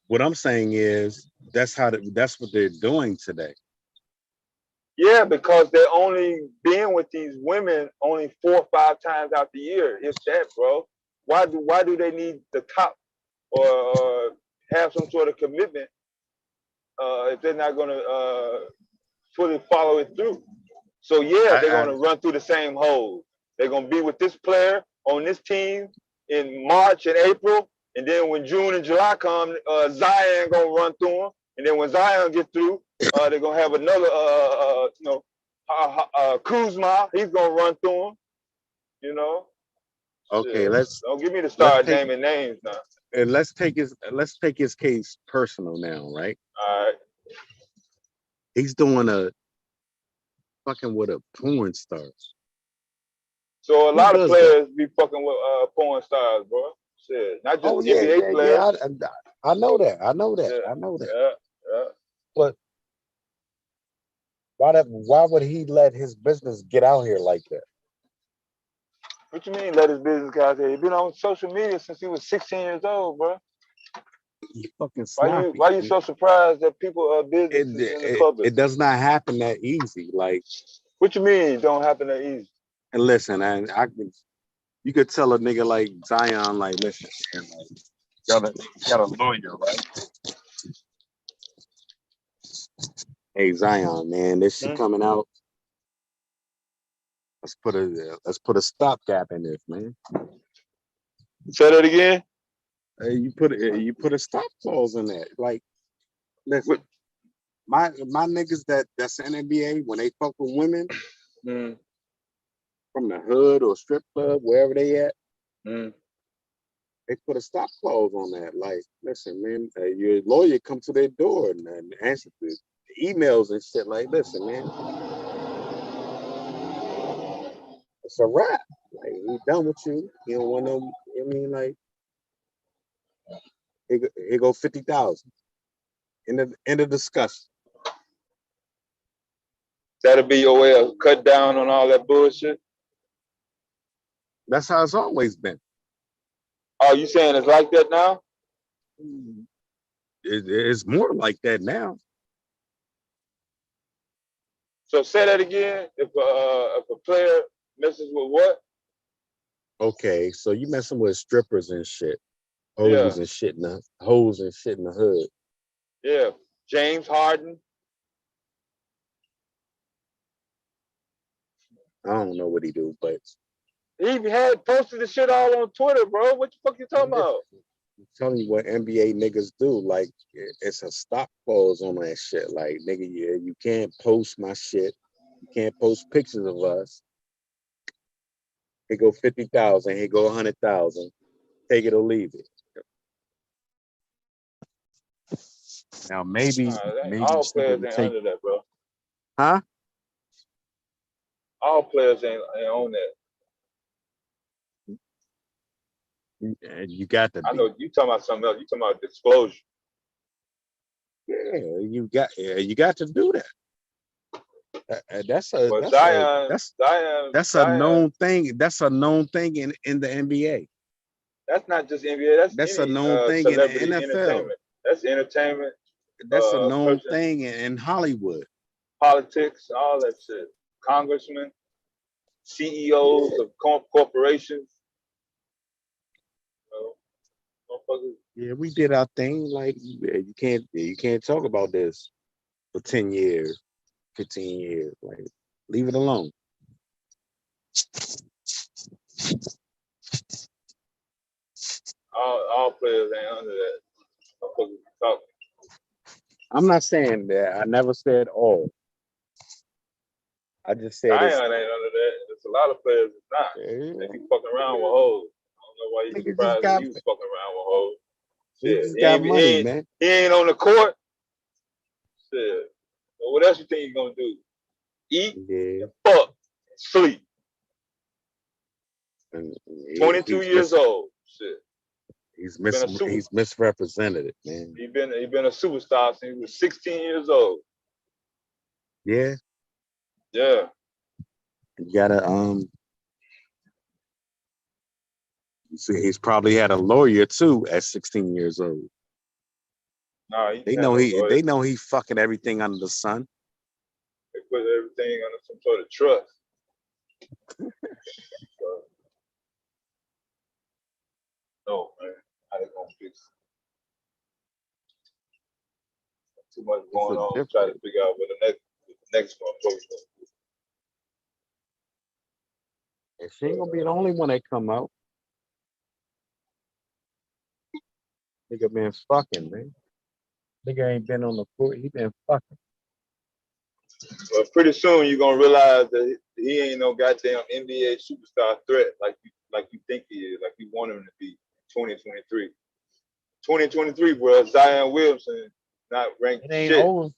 What I'm saying is that's what they're doing today. Yeah, because they're only being with these women only 4 or 5 times out the year. If that, bro. Why do they need the top or have some sort of commitment if they're not gonna fully follow it through? So yeah, they're gonna run through the same holes. They're gonna be with this player on this team in March and April, and then when June and July come, Zion gonna run through them, and then when Zion gets through, they're gonna have another Kuzma, he's gonna run through him. You know. Okay, Shit. let's Don't get me to let's start take naming names now. and let's take his case personal now, right? All right. He's doing a fucking with a porn star. So a Who lot of does that? players be fucking with porn stars, bro. Shit, not just Oh yeah, NBA yeah, players. yeah. I know that. I know that. Yeah, I know that. yeah. But why would he let his business get out here like that? What you mean let his business get out there? He been on social media since he was 16 years old, bro. He fucking sloppy. Why you so surprised that people are business is in the public? It does not happen that easy. Like, what you mean it don't happen that easy? And listen, and you could tell a nigga like Zion, like, listen, man, like, got a lawyer, right? Hey Zion, man, this shit coming out. Let's put a stopgap in this, man. Say that again. You put a stop clause in that. Like, listen, my niggas that's in NBA when they fuck with women from the hood or strip club, wherever they at, they put a stop clause on that. Like, listen, man, your lawyer come to their door and answer the emails and shit. Like, listen, man, it's a wrap. Like, he done with you. You don't want no. I mean, like, here go 50,000. End of discussion. That'll be your way of cut down on all that bullshit. That's how it's always been. Oh, you saying it's like that now? It's more like that now. So say that again. If a player messes with what? Okay, so you messing with strippers and shit, hoes and shit in the hood. Yeah, James Harden. I don't know what he do, but he had posted the shit all on Twitter, bro. What the fuck you talking about? I'm telling you what NBA niggas do. Like, it's a stop clause on that shit. Like, nigga, you can't post my shit. You can't post pictures of us. Here go 50,000. Here go 100,000. Take it or leave it. Now maybe all players ain't under that, bro. Huh? All players ain't on that. You got to. I know you talking about something else. You talking about disclosure. Yeah, you got to do that. That's a known thing. That's a known thing in the NBA. That's not just NBA. That's a known thing in the NFL. Entertainment. That's entertainment. That's a known thing in Hollywood. Politics, all that shit. Congressmen, CEOs of corporations. Yeah, we did our thing. Like, you can't talk about this for 10 years, 15 years. Like, leave it alone. All players ain't under that. I'm not saying that. I never said all. I just said Zion it's. ain't under that. There's a lot of players that's not. They be fucking around with hoes. I don't know why you surprised that you fucking around with hoes. Shit, he got money, man. He ain't on the court. Shit. Well, what else you think he's gonna do? Eat, fuck, sleep. 22 years old. Shit. He's misrepresented it, man. He been a superstar since he was 16 years old. Yeah. Yeah. You gotta see, he's probably had a lawyer too at 16 years old. Nah, they know he fucking everything under the sun. They put everything under some sort of trust. No, man. How they gonna fix it? Too much going on. Try to figure out what the next one goes. And she ain't gonna be the only one that come out. Nigga been fucking, man. Nigga ain't been on the court. He been fucking. But pretty soon you're gonna realize that he ain't no goddamn NBA superstar threat like you think he is, like you want him to be. 2023, 2023, bro. Zion Williamson not ranked It ain't shit. over.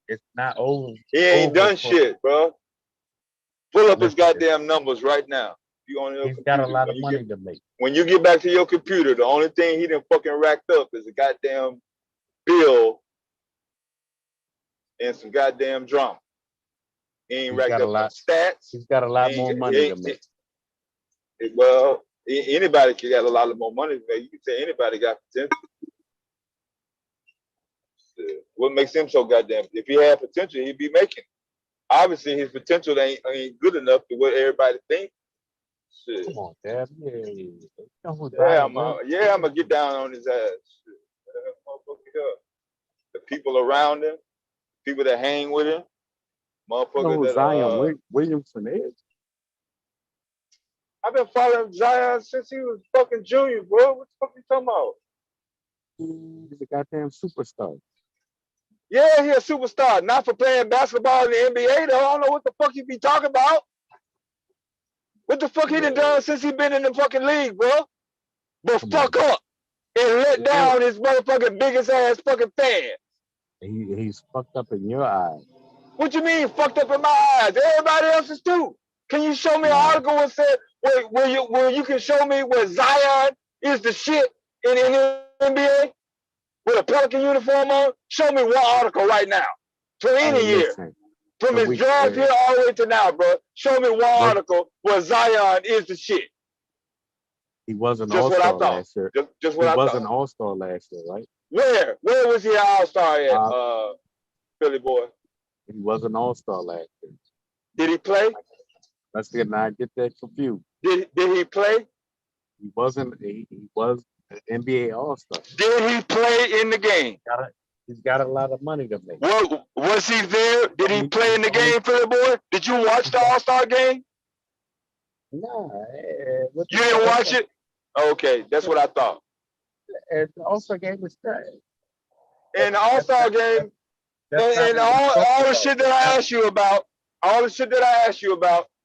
It's not over. He ain't done shit, bro. Pull up his Listen, goddamn numbers right now. You on your he's computer. got a lot of money to make. When you get back to your computer, the only thing he done fucking racked up is a goddamn bill and some goddamn drama. He ain't He's racked got up a lot. some stats. He's got a lot more money to make. Well, anybody can get a lot of more money. You can say anybody got potential. What makes him so goddamn? If he had potential, he'd be making. Obviously, his potential ain't good enough to what everybody thinks. Shit. Come on, Dad. Yeah, I'm gonna get down on his ass. Shit. The people around him, people that hang with him, motherfuckers You know who that Zion Williamson is? I've been following Zion since he was fucking junior, bro. What the fuck you talking about? He's a goddamn superstar. Yeah, he a superstar. Not for playing basketball in the NBA, though. I don't know what the fuck you be talking about. What the fuck he done since he been in the fucking league, bro? But fuck up and let down his motherfucking biggest ass fucking fan. He's fucked up in your eyes. What you mean fucked up in my eyes? Everybody else is too. Can you show me an article that said where you can show me where Zion is the shit in the NBA with a Pelican uniform on? Show me one article right now for any year. From his draft here all the way to now, bro. Show me one article where Zion is the shit. He was an Just what I all-star thought. last year. Just what I thought. He was an all-star last year, right? Where was he an all-star at, Philly boy? He was an all-star last year. Did he play? Let's not get that confused. Did he play? He wasn't. He was an NBA all-star. Did he play in the game? He's got a lot of money to make. Was he there? Did he play in the game, Philly boy? Did you watch the All-Star game? No. You didn't watch it? Okay, that's what I thought. And the All-Star game was trash. And the All-Star game, and all the shit that I asked you about,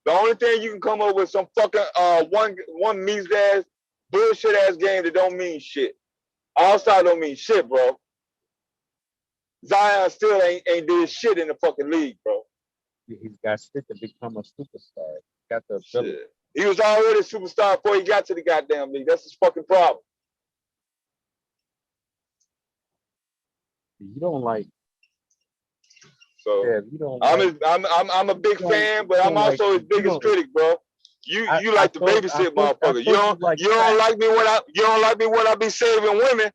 the only thing you can come up with some fucking one measly ass bullshit ass game that don't mean shit. All-Star don't mean shit, bro. Zion still ain't doing shit in the fucking league, bro. He's got shit to become a superstar. Got the ability. He was already a superstar before he got to the goddamn league. That's his fucking problem. You don't like. So yeah, you don't. I'm a big fan, but I'm also his biggest critic, bro. You like to babysit motherfucker. You don't like me when I be saving women.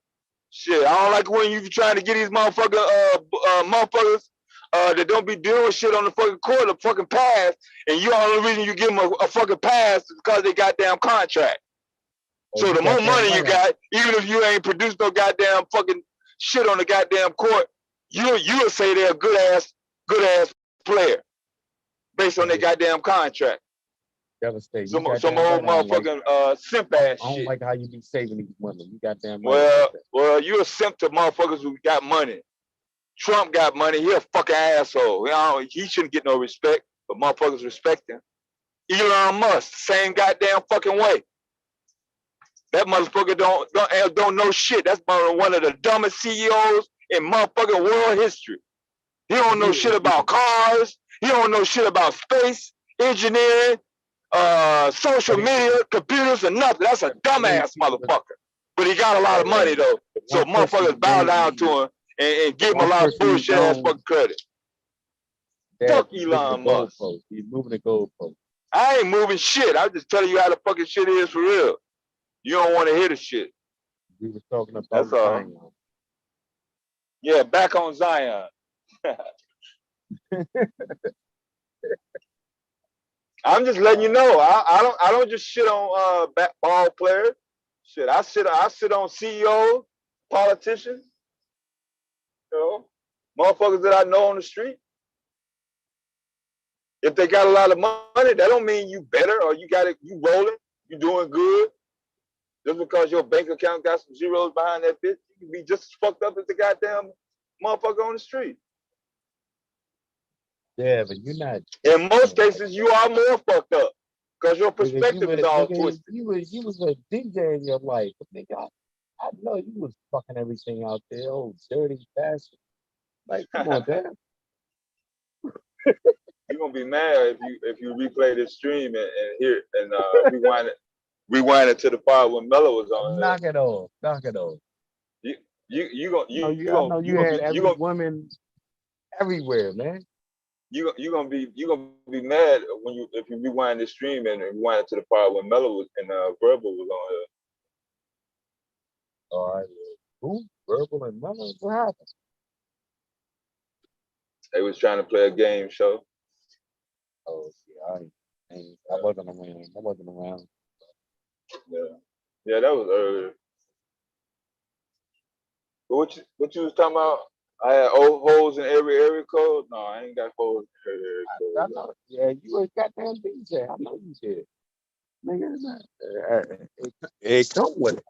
Shit, I don't like when you trying to get these motherfuckers that don't be doing shit on the fucking court, a fucking pass, and you only reason you give them a fucking pass is because they goddamn contract. So the more money you got, even if you ain't produced no goddamn fucking shit on the goddamn court, you'll say they're a good ass player based on their goddamn contract. Devastating. Some old motherfucking simp ass shit. I don't like how you be saving these women. You goddamn money. Well, you a simp to motherfuckers who got money. Trump got money. He a fucking asshole. He shouldn't get no respect, but motherfuckers respect him. Elon Musk, same goddamn fucking way. That motherfucker don't know shit. That's one of the dumbest CEOs in motherfucking world history. He don't know shit about cars. He don't know shit about space, engineering, social media, computers, or nothing. That's a dumbass motherfucker. But he got a lot of money though. So motherfuckers bow down to him and give him a lot of bullshit ass fucking credit. Fuck Elon Musk. He's moving the goalpost. I ain't moving shit. I'm just telling you how the fucking shit is for real. You don't want to hear the shit. We were talking about that's Zion. All. Yeah, back on Zion. I'm just letting you know. I don't just shit on ball players. Shit, I sit on CEOs, politicians, motherfuckers that I know on the street. If they got a lot of money, that don't mean you better or you rolling, you doing good. Just because your bank account got some zeros behind that bitch, you can be just as fucked up as the goddamn motherfucker on the street. Yeah, but you're not. In most cases, you are more fucked up because your Nigga, perspective is all nigga, twisted. you was a DJ in your life, but nigga, I know you was fucking everything out there, old dirty bastard. Like, come on, damn. You're gonna be mad if you replay this stream and hear and rewind it to the part when Mello was on. Knock it off. Knock it off. You gonna I know you had every woman everywhere, man. You gonna be mad if you rewind this stream and rewind it to the part when Mello was and Verbal was on here. All right. Who? Verbal and Mello? What happened? They was trying to play a game show. Oh, yeah, I wasn't around. I wasn't around. Yeah, that was earlier. But what you was talking about? I had old holes in every area code. No, I ain't got holes in every area code. I know. Yeah, you a goddamn DJ. I know you did. Nigga, it come with it.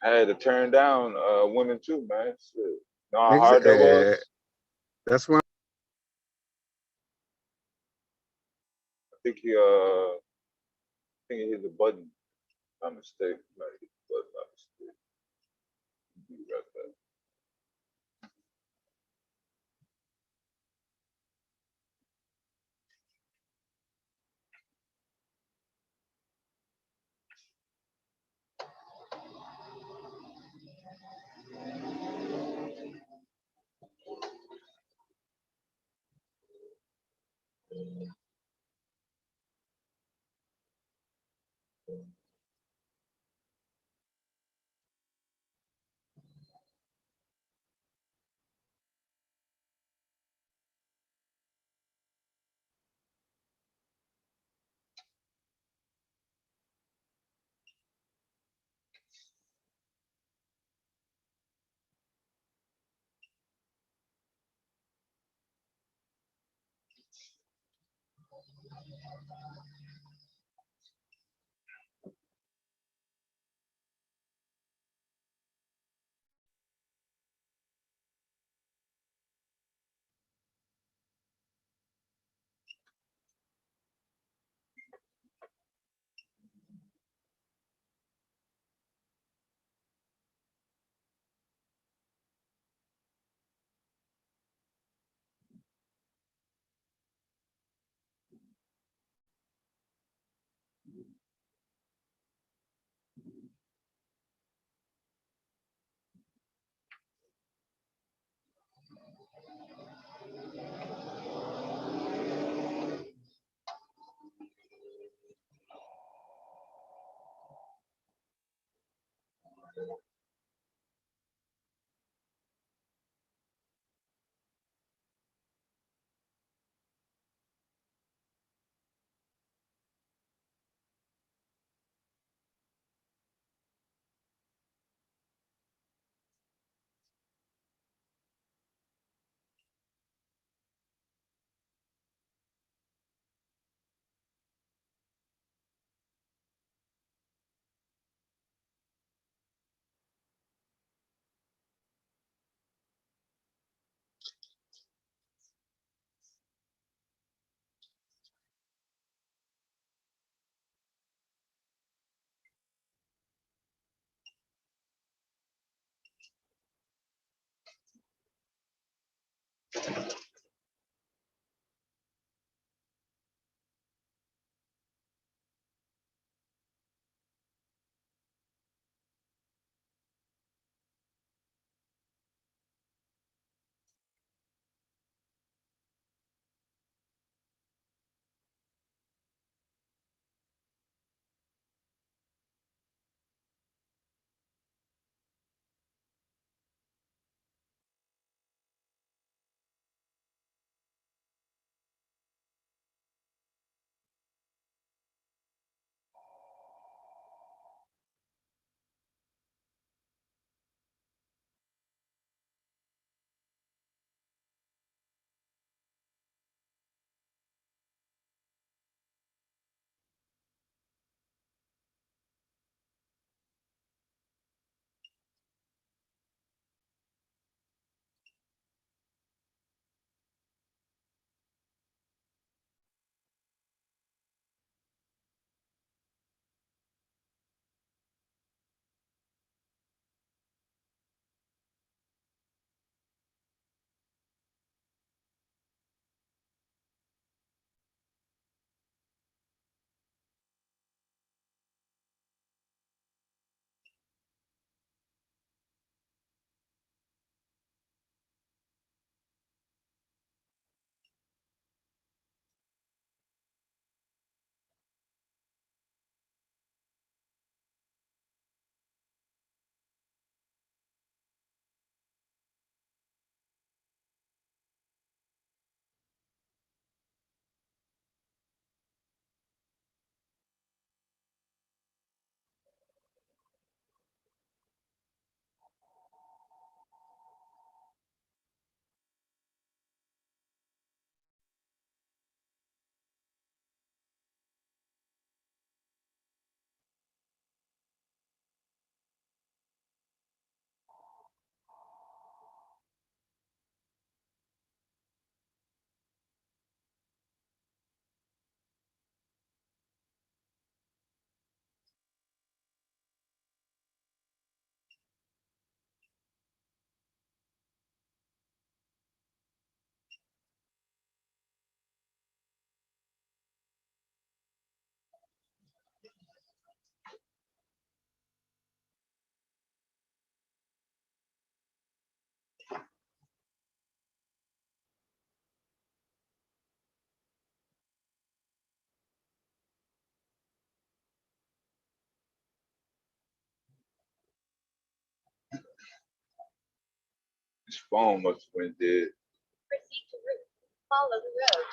I had to turn down women too, man. Shit. You know how hard that was? That's why. I think he hit the button by mistake. Like, hit the button by mistake. Be right back. Phone must have went dead. Proceed to route. Follow the road.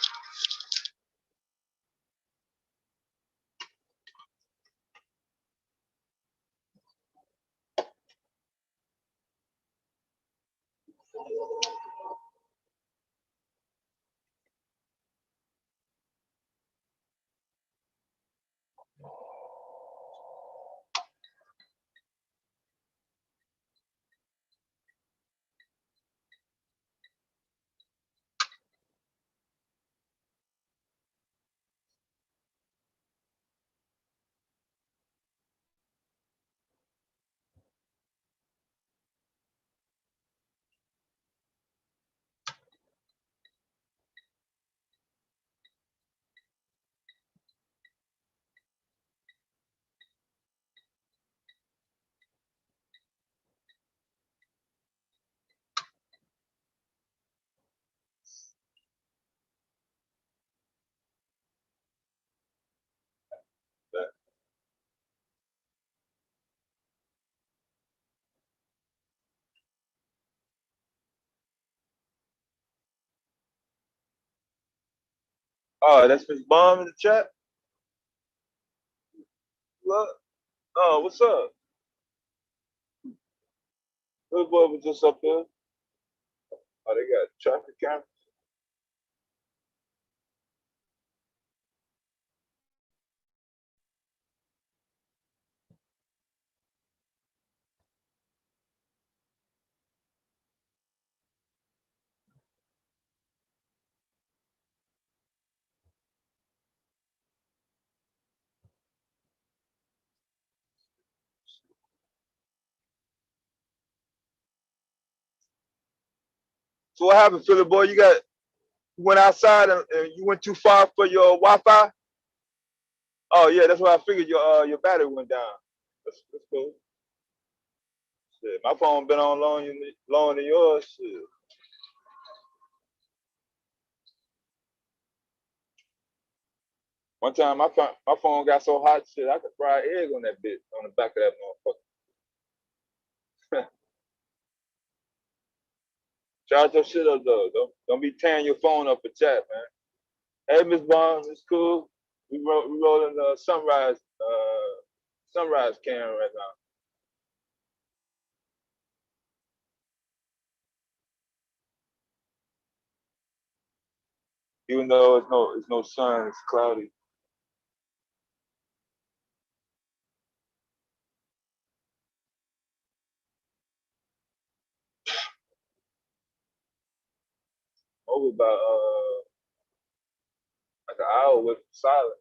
Oh, that's Miss Bomb in the chat. What? Oh, what's up? This boy was just up there. Oh, they got traffic cameras. So what happened, Philly boy? You went outside and you went too far for your Wi-Fi? Oh yeah, that's why I figured your battery went down. That's cool. Shit, my phone been on longer than yours. Shit. One time my phone got so hot, shit, I could fry an egg on that bitch on the back of that motherfucker. Charge your shit up though. Don't be tearing your phone up for chat, man. Hey, Miss Bond, it's cool. We rolling the sunrise cam right now. Even though it's no sun, it's cloudy. Over about like an hour with silent.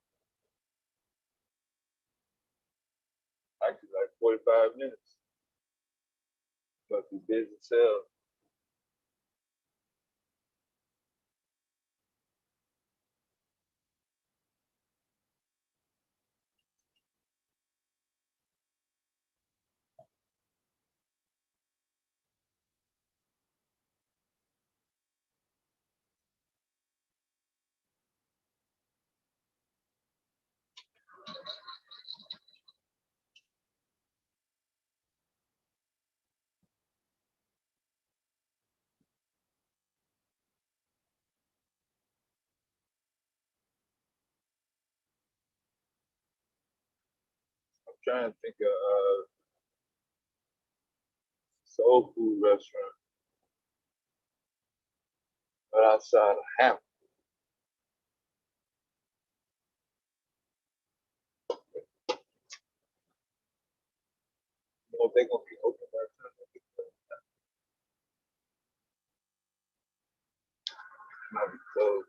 Actually like 45 minutes. Must be busy as hell. I'm trying to think of soul food restaurant right outside of Hampton. You know if they're gonna be open by the time they get there. Might be closed.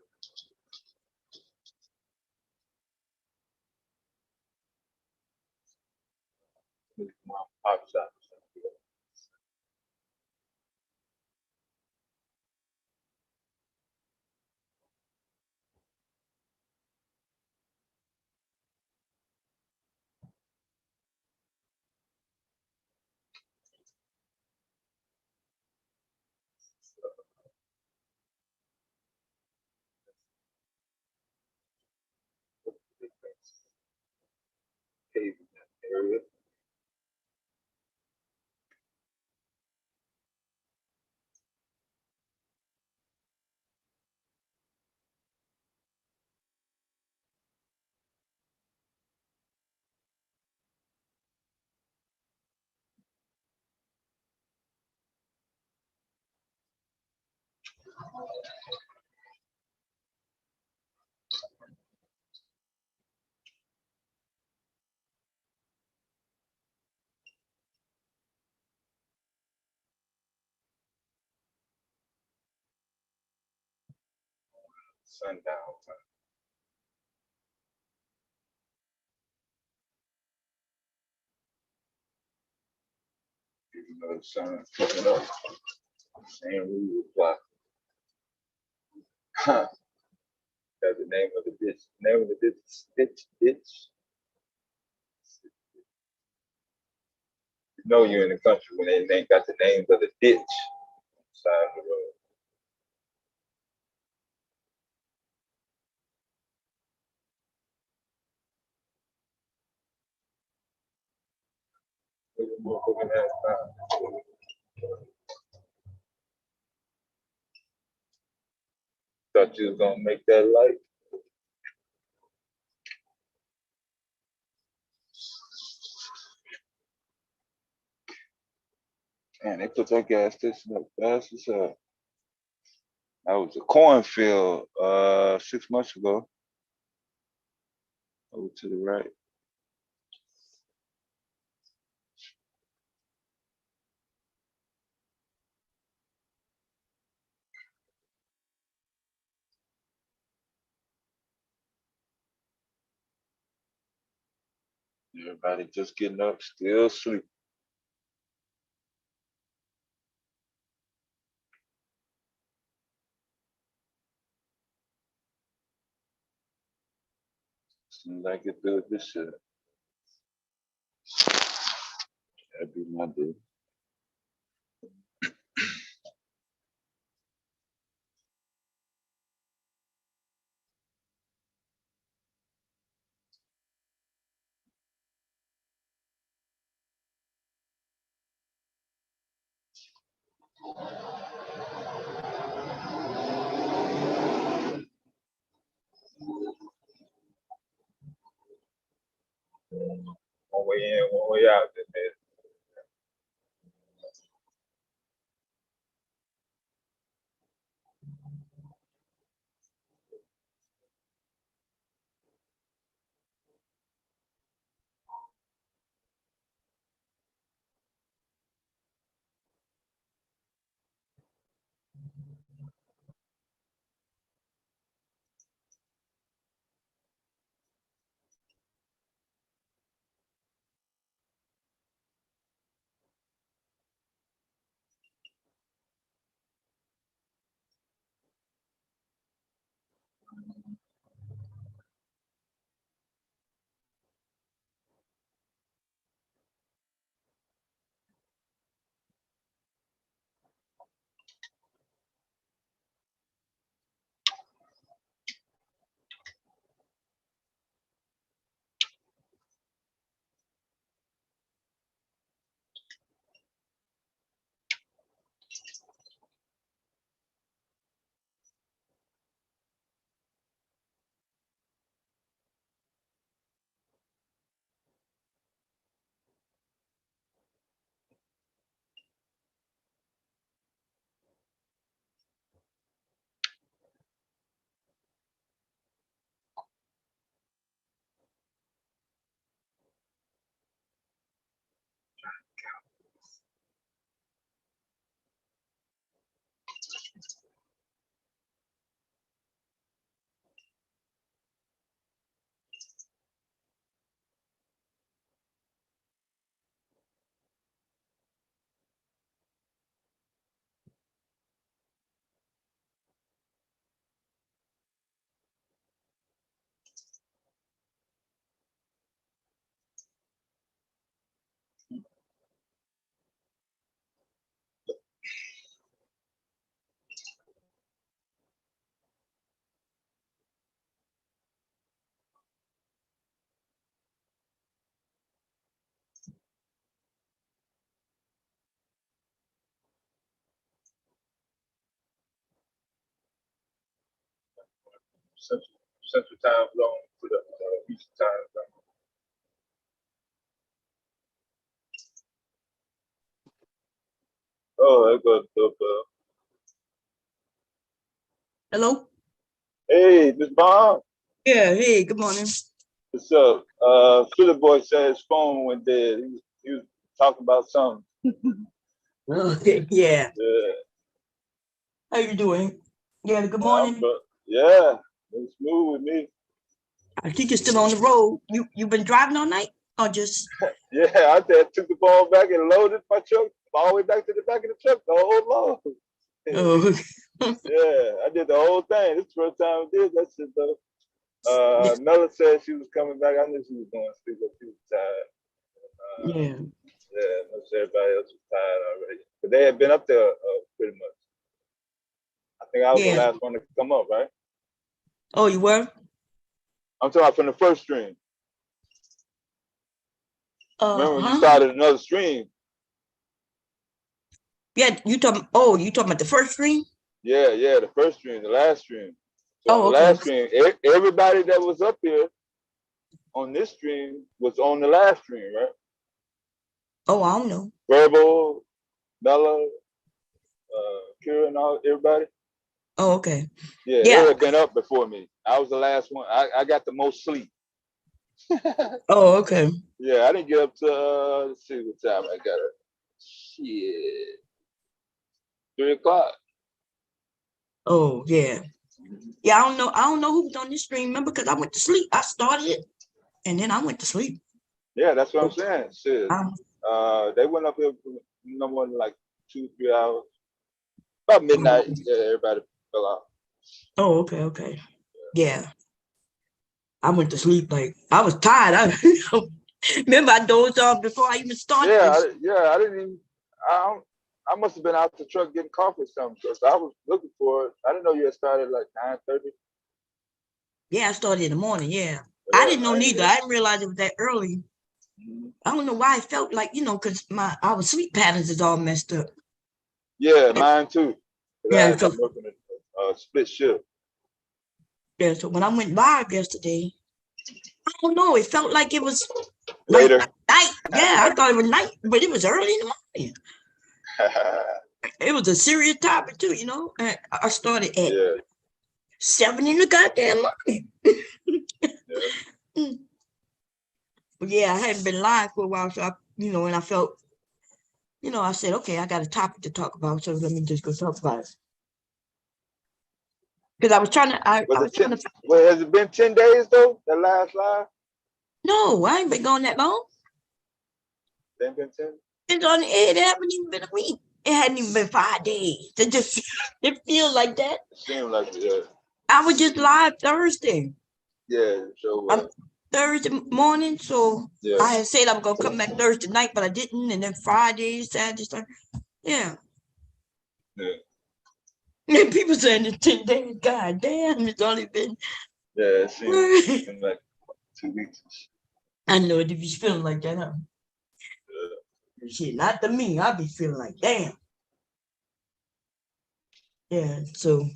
Maybe pop shop or something. Cave in that area. Sundown time. Even though the sun is coming up, same rule apply. That's the name of the ditch. Name of the ditch. You know you're in the country when they ain't got the names of the ditch on the side of the road. Thought you was gonna make that light. Man, they put that gas station up fast as hell. That was a cornfield 6 months ago. Over to the right. Everybody just getting up, still sleeping. As soon as I get through with this shit, that'd be my day. One way in, one way out. Central time zone to the Eastern time zone. Oh, I got the Hello? Hey, Miss Bob. Yeah, hey, good morning. What's up? Philly boy said his phone went dead. He was talking about something. Okay, yeah. Yeah. How you doing? Yeah, good morning. Yeah, it's smooth with me. I think you're still on the road. You been driving all night or just? Yeah, I took the phone back and loaded my truck all the way back to the back of the truck, the whole load. Oh. Yeah, I did the whole thing. This is the first time I did that shit though. Mella said she was coming back. I knew she was going to sleep, but she was tired. Yeah. Yeah, most everybody else was tired already. But they had been up there pretty much. I think I was the last one to come up, right? Oh, you were? I'm talking about from the first stream. Remember when you started another stream? Yeah, you talking about the first stream? Yeah, the first stream, the last stream. So oh, the okay. last stream, everybody that was up here on this stream was on the last stream, right? Oh, I don't know. Verbal, Bella, Kira, and all everybody. Oh, okay. Yeah, they had been up before me. I was the last one. I got the most sleep. Oh, okay. Yeah, I didn't get up to let's see what time I got up. Shit. 3 o'clock. Oh, yeah. Yeah, I don't know who was on this stream, remember, because I went to sleep. I started it and then I went to sleep. Yeah, that's what I'm saying. Shit. They went up here for no more than like 2-3 hours. About midnight, yeah, everybody fell out. Oh, okay. Yeah. I went to sleep like I was tired. Remember I dozed off before I even started. I didn't even I must have been out the truck getting coffee or something because I was looking for it. I didn't know you had started like 9:30. Yeah, I started in the morning. Yeah, I didn't know neither. I didn't realize it was that early. I don't know why I felt like, because our sleep patterns is all messed up. Yeah, mine too. Yeah, I'm working a split shift. Yeah, so when I went live yesterday, I don't know. It felt like it was later. Like night. Yeah, I thought it was night, but it was early in the morning. It was a serious topic too, And I started at 7 in the goddamn morning. But yeah, I hadn't been live for a while, so and I felt, I said, okay, I got a topic to talk about, so let me just go talk about it. Because I was trying to. Well, has it been 10 days though? The last live? No, I ain't been going that long. It ain't been 10. It haven't even been a week. It hadn't even been 5 days. It feels like that. It seemed like it, yeah. I was just live Thursday. Yeah, sure. Thursday morning, so I had said I was gonna come back Thursday night, but I didn't, and then Friday, Saturday, Sunday. Yeah. And people saying it's 10 days. God damn, it's only been. Yeah, it seems been like 2 weeks. I know it be feeling like that, huh? Yeah. Shit, not to me. I be feeling like damn. Yeah, so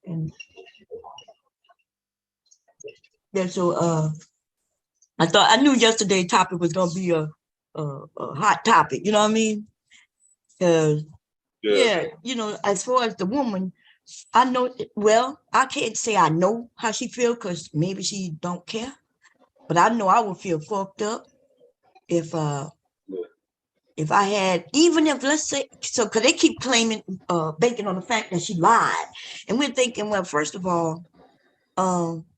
and yeah, so I knew yesterday's topic was gonna be a hot topic, you know what I mean? Because as far as the woman, I know, well, I can't say I know how she feel because maybe she don't care, but I know I would feel fucked up if I had, even if, let's say, so because they keep claiming, banking on the fact that she lied, and we're thinking, well, first of all,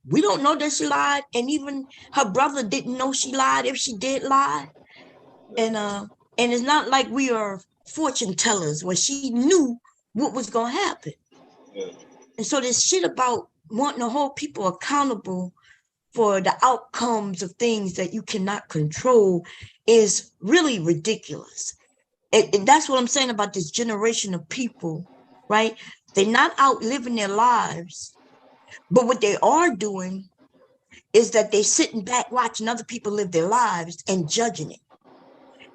we don't know that she lied, and even her brother didn't know she lied if she did lie, and it's not like we are fortune tellers where she knew what was gonna happen. And so this shit about wanting to hold people accountable for the outcomes of things that you cannot control is really ridiculous. And that's what I'm saying about this generation of people, right? They're not out living their lives, but what they are doing is that they're sitting back watching other people live their lives and judging it.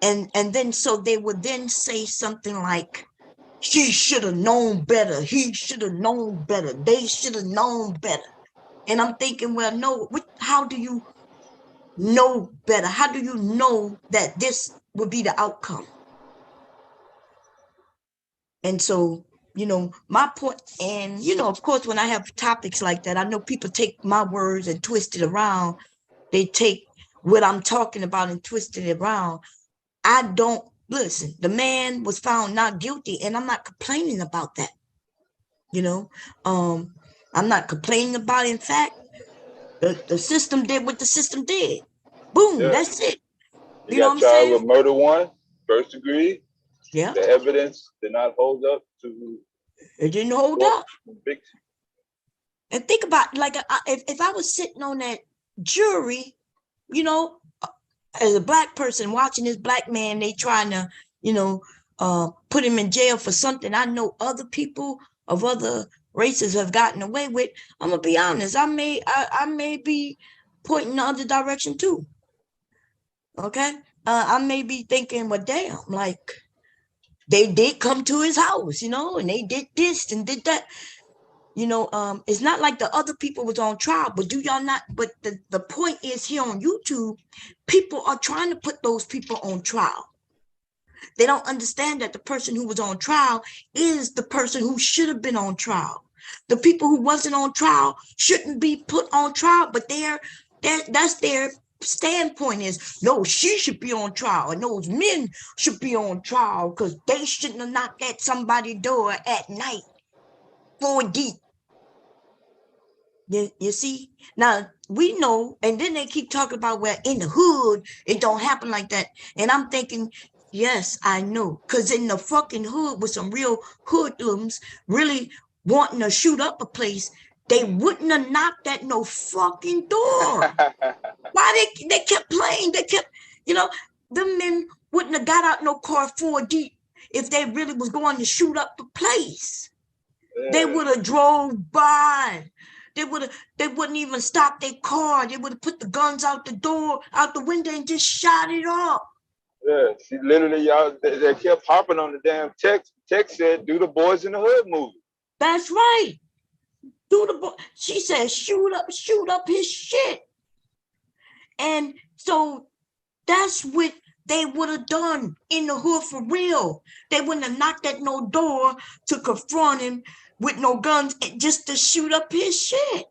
And then so they would then say something like, she should have known better. He should have known better. They should have known better. And I'm thinking, well, no, how do you know better? How do you know that this would be the outcome? And so you know, my point, and, you know, of course, when I have topics like that, I know people take my words and twist it around. They take what I'm talking about and twist it around. I don't, listen, the man was found not guilty, and I'm not complaining about that. You know, I'm not complaining about it. In fact, the system did what the system did. Boom, Yeah. that's it. You You know got what I'm tried saying? with murder one, first degree. Yeah. The evidence did not hold up to. It didn't hold up. Conviction. And think about, like, if I was sitting on that jury, you know, as a black person watching this black man, they trying to, you know, put him in jail for something I know other people of other races have gotten away with. I'm gonna be honest. I may be pointing the other direction too. Okay, I may be thinking, well, damn, like they did come to his house, you know, and they did this and did that. You know, it's not like the other people was on trial, but do y'all not? But the point is, here on YouTube, people are trying to put those people on trial. They don't understand that the person who was on trial is the person who should have been on trial. The people who wasn't on trial shouldn't be put on trial, but that's their standpoint is, no, she should be on trial, and those men should be on trial because they shouldn't have knocked at somebody's door at night 4 deep. You see, now we know, and then they keep talking about, well, in the hood, it don't happen like that. And I'm thinking, yes, I know, because in the fucking hood with some real hoodlums really wanting to shoot up a place, they wouldn't have knocked at no fucking door. Why they kept playing? They kept, you know, them men wouldn't have got out no car 4 deep if they really was going to shoot up the place. Yeah. They would have drove by. They wouldn't even stop their car. They would have put the guns out the door, out the window, and just shot it off. Yeah, she literally, y'all, they kept hopping on the damn text. Text said, "Do the Boys in the Hood" movie. That's right. She said, shoot up his shit. And so that's what they would have done in the hood for real. They wouldn't have knocked at no door to confront him with no guns, just to shoot up his shit.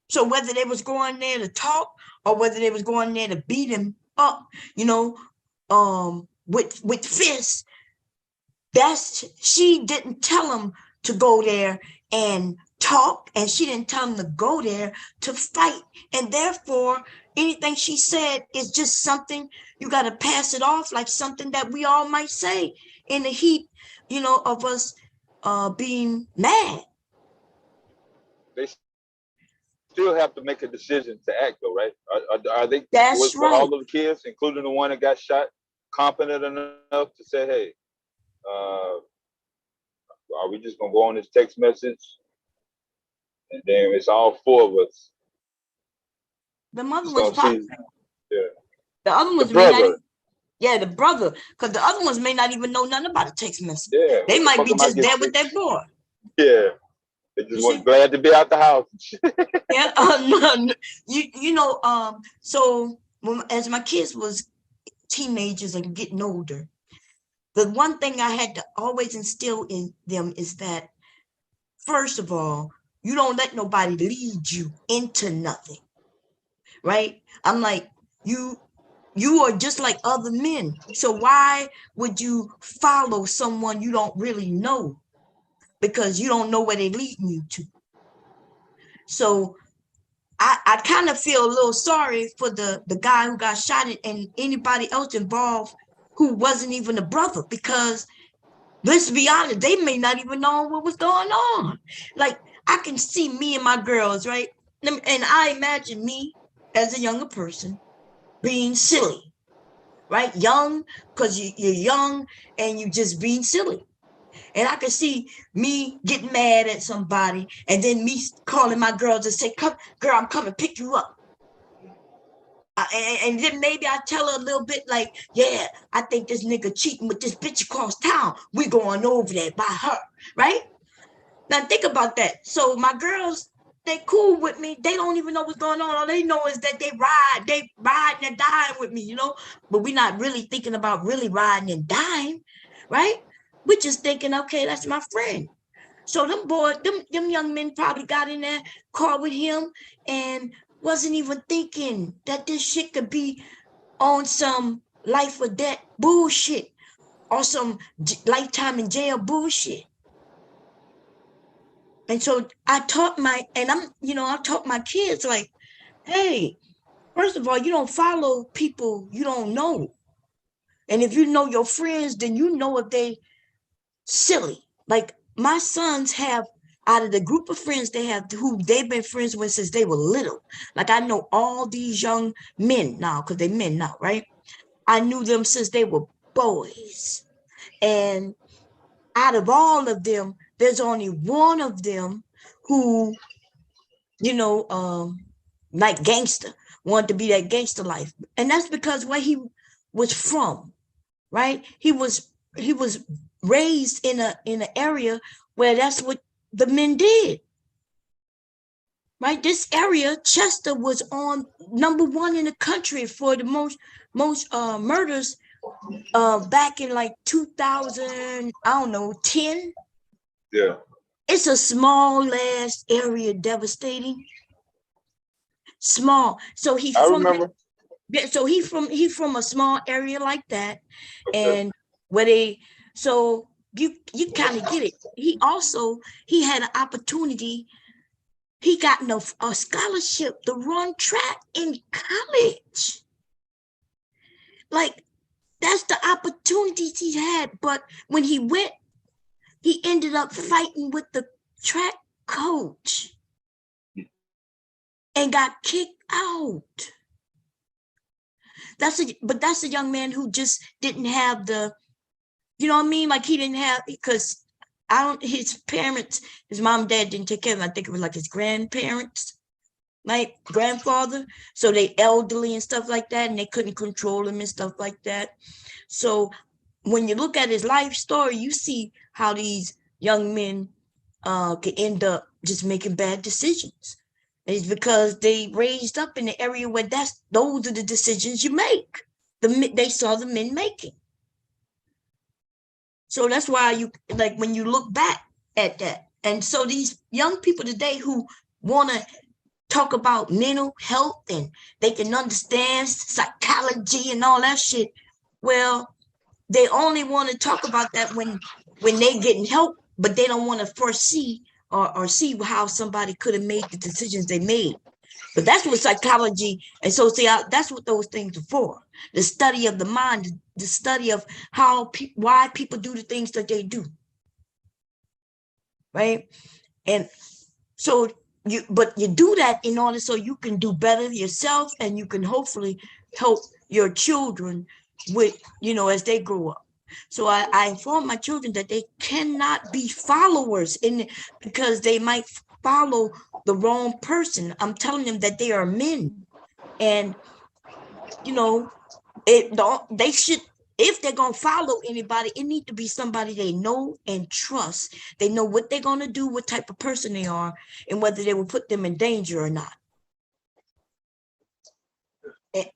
So whether they was going there to talk or whether they was going there to beat him up, you know, with fists, she didn't tell him to go there and talk, and she didn't tell him to go there to fight. And therefore, anything she said is just something you got to pass it off like something that we all might say in the heat, you know, of us being mad. They still have to make a decision to act, though, right? Are they? That's right. Were all of the kids, including the one that got shot, competent enough to say, "Hey, are we just gonna go on this text message, and then it's all 4 of us"? The mother was probably, yeah. The other ones may not. Yeah, the brother, because the other ones may not even know nothing about a text message. Yeah, they might be just there with their boy. Yeah, they just was glad to be out the house. Yeah, no, you know, so as my kids was teenagers and getting older, the one thing I had to always instill in them is that, first of all, you don't let nobody lead you into nothing, right? I'm like, you are just like other men. So why would you follow someone you don't really know? Because you don't know where they're leading you to. So I kind of feel a little sorry for the guy who got shot and anybody else involved who wasn't even a brother, because let's be honest, they may not even know what was going on. Like, I can see me and my girls, right? And I imagine me as a younger person being silly, right? Young, because you're young and you just being silly. And I can see me getting mad at somebody and then me calling my girls and say, "Come, girl, I'm coming to pick you up." And then maybe I tell her a little bit like, "Yeah, I think this nigga cheating with this bitch across town. We going over there by her," right? Now think about that. So my girls, they cool with me. They don't even know what's going on. All they know is that they riding and dying with me, you know? But we're not really thinking about really riding and dying, right? We're just thinking, okay, that's my friend. So them young men probably got in that car with him and wasn't even thinking that this shit could be on some life or death bullshit or some lifetime in jail bullshit. And so I taught my kids like, hey, first of all, you don't follow people you don't know. And if you know your friends, then you know if they silly. Like my sons have, out of the group of friends they have who they've been friends with since they were little. Like I know all these young men now, because they're men now, right? I knew them since they were boys. And out of all of them, there's only one of them who, like gangster, wanted to be that gangster life. And that's because where he was from, right? He was raised in an area where that's what the men did. Right? This area, Chester was on #1 in the country for the most murders back in like 2000, 10. Yeah. It's a small ass area, devastating. Small. So he's from a small area like that. And so you kind of get it. He had an opportunity. He got a scholarship to run track in college. Like, that's the opportunities he had. But when he went, he ended up fighting with the track coach and got kicked out. That's a young man who just didn't have the, you know what I mean? Like he didn't have, because his parents, his mom and dad didn't take care of him. I think it was like his grandparents, like grandfather. So they elderly and stuff like that, and they couldn't control him and stuff like that. So when you look at his life story, you see how these young men can end up just making bad decisions. It's because they raised up in the area where those are the decisions you make. They saw the men making. So that's why when you look back at that. And so these young people today who want to talk about mental health and they can understand psychology and all that shit, well, they only want to talk about that when they getting help, but they don't want to foresee or see how somebody could have made the decisions they made. But that's what psychology and that's what those things are for. The study of the mind, the study of why people do the things that they do. Right? And so you do that in order so you can do better yourself and you can hopefully help your children with, as they grow up. So I inform my children that they cannot be followers because they might follow the wrong person. I'm telling them that they are men, and they should. If they're gonna follow anybody, it needs to be somebody they know and trust. They know what they're gonna do, what type of person they are, and whether they will put them in danger or not.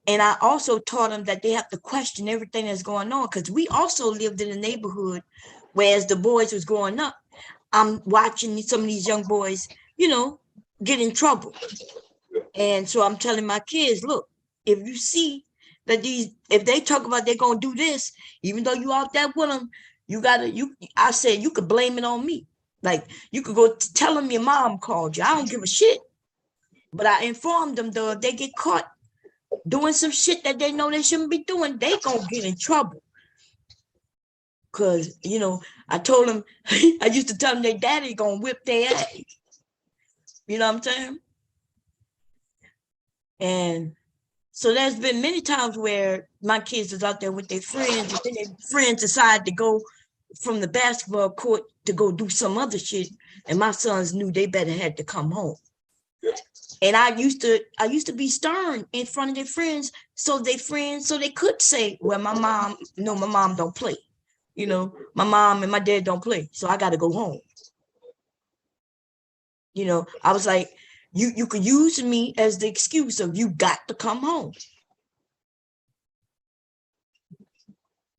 And I also taught them that they have to question everything that's going on, because we also lived in a neighborhood where, as the boys was growing up, I'm watching some of these young boys, get in trouble. And so I'm telling my kids, look, if you see that if they talk about they're going to do this, even though you out there with them, I said, you could blame it on me. Like, you could go tell them your mom called you. I don't give a shit. But I informed them, though, if they get caught doing some shit that they know they shouldn't be doing, they gonna get in trouble. Cause I told them, I used to tell them their daddy gonna whip their ass. You know what I'm saying? And so there's been many times where my kids was out there with their friends, and then their friends decided to go from the basketball court to go do some other shit, and my sons knew they better had to come home. And I used to be stern in front of their friends, so they could say, well, my mom don't play. My mom and my dad don't play, so I got to go home. I was like, you could use me as the excuse of you got to come home.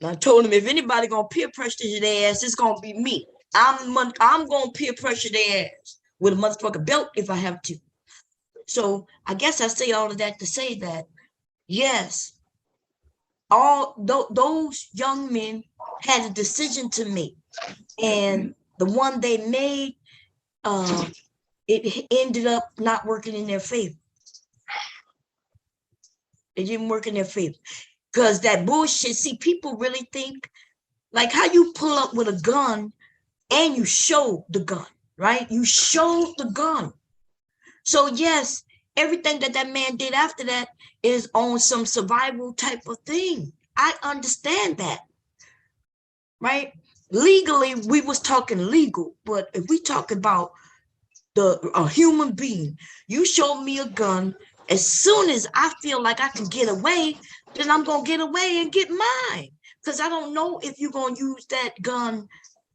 I told him if anybody gonna peer pressure their ass, it's gonna be me. I'm gonna peer pressure their ass with a motherfucking belt if I have to. So I guess I say all of that to say that yes, all those young men had a decision to make, and the one they made, it ended up not working in their favor. It didn't work in their favor because that bullshit. See, people really think like how you pull up with a gun and you show the gun, right? You show the gun. So yes, everything that man did after that is on some survival type of thing. I understand that, right? Legally, we was talking legal, but if we talk about a human being, you show me a gun, as soon as I feel like I can get away, then I'm gonna get away and get mine. Because I don't know if you're gonna use that gun.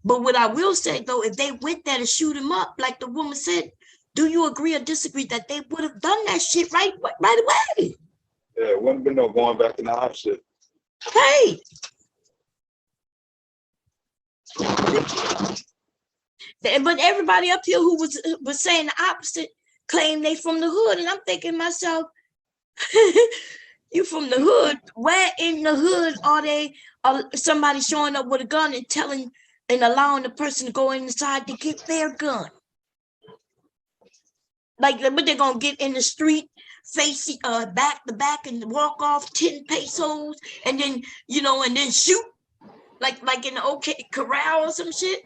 But what I will say though, if they went there to shoot him up, like the woman said, do you agree or disagree that they would have done that shit right away? Yeah, wouldn't be no going back in the house shit. Hey. But everybody up here who was saying the opposite claim they from the hood, and I'm thinking to myself, you from the hood? Where in the hood are they? Somebody showing up with a gun and telling and allowing the person to go inside to get their gun? Like, but they're gonna get in the street, face back to back, and walk off 10 pesos, and then and then shoot, like in the OK Corral or some shit.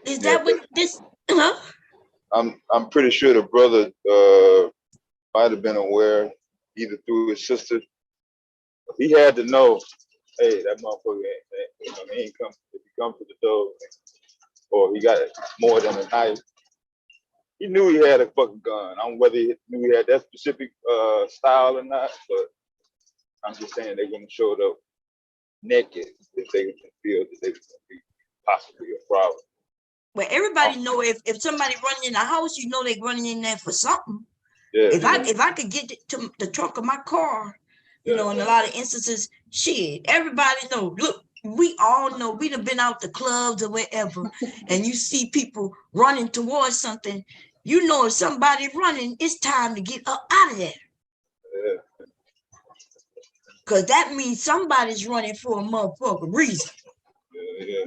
Is that what this? Huh? I'm pretty sure the brother might have been aware, either through his sister. He had to know, hey, that motherfucker ain't come. If he comes to the door, or he got more than a knife. He knew he had a fucking gun. I don't know whether he knew he had that specific style or not, but I'm just saying they wouldn't show up naked if they feel that they would be possibly a problem. Well, everybody know if somebody running in the house, they running in there for something. Yeah, if I could get to the trunk of my car, in a lot of instances, shit, everybody know. Look, we all know we done been out the clubs or wherever, and you see people running towards something. If somebody running, it's time to get up out of there. Yeah. Because that means somebody's running for a motherfucking reason. Yeah.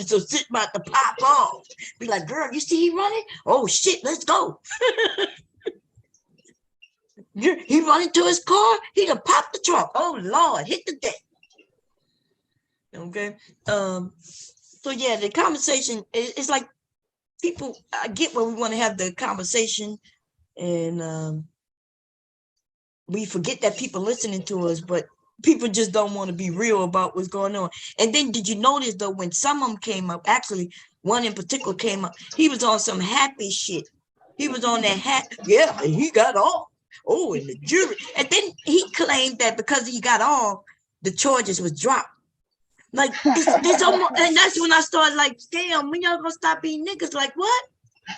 So sit about to pop off. Be like, girl, you see he running? Oh shit, let's go. He running to his car, he done popped the trunk. Oh Lord, hit the deck. Okay. So yeah, the conversation is like people, I get where we want to have the conversation, and we forget that people listening to us, but people just don't want to be real about what's going on. And then did you notice though, when some of them came up, actually one in particular came up, he was on some happy shit. He was on that and he got off. Oh, and the jury. And then he claimed that because he got off, the charges was dropped. Like it's almost, and that's when I started like, damn, when y'all gonna stop being niggas? Like what?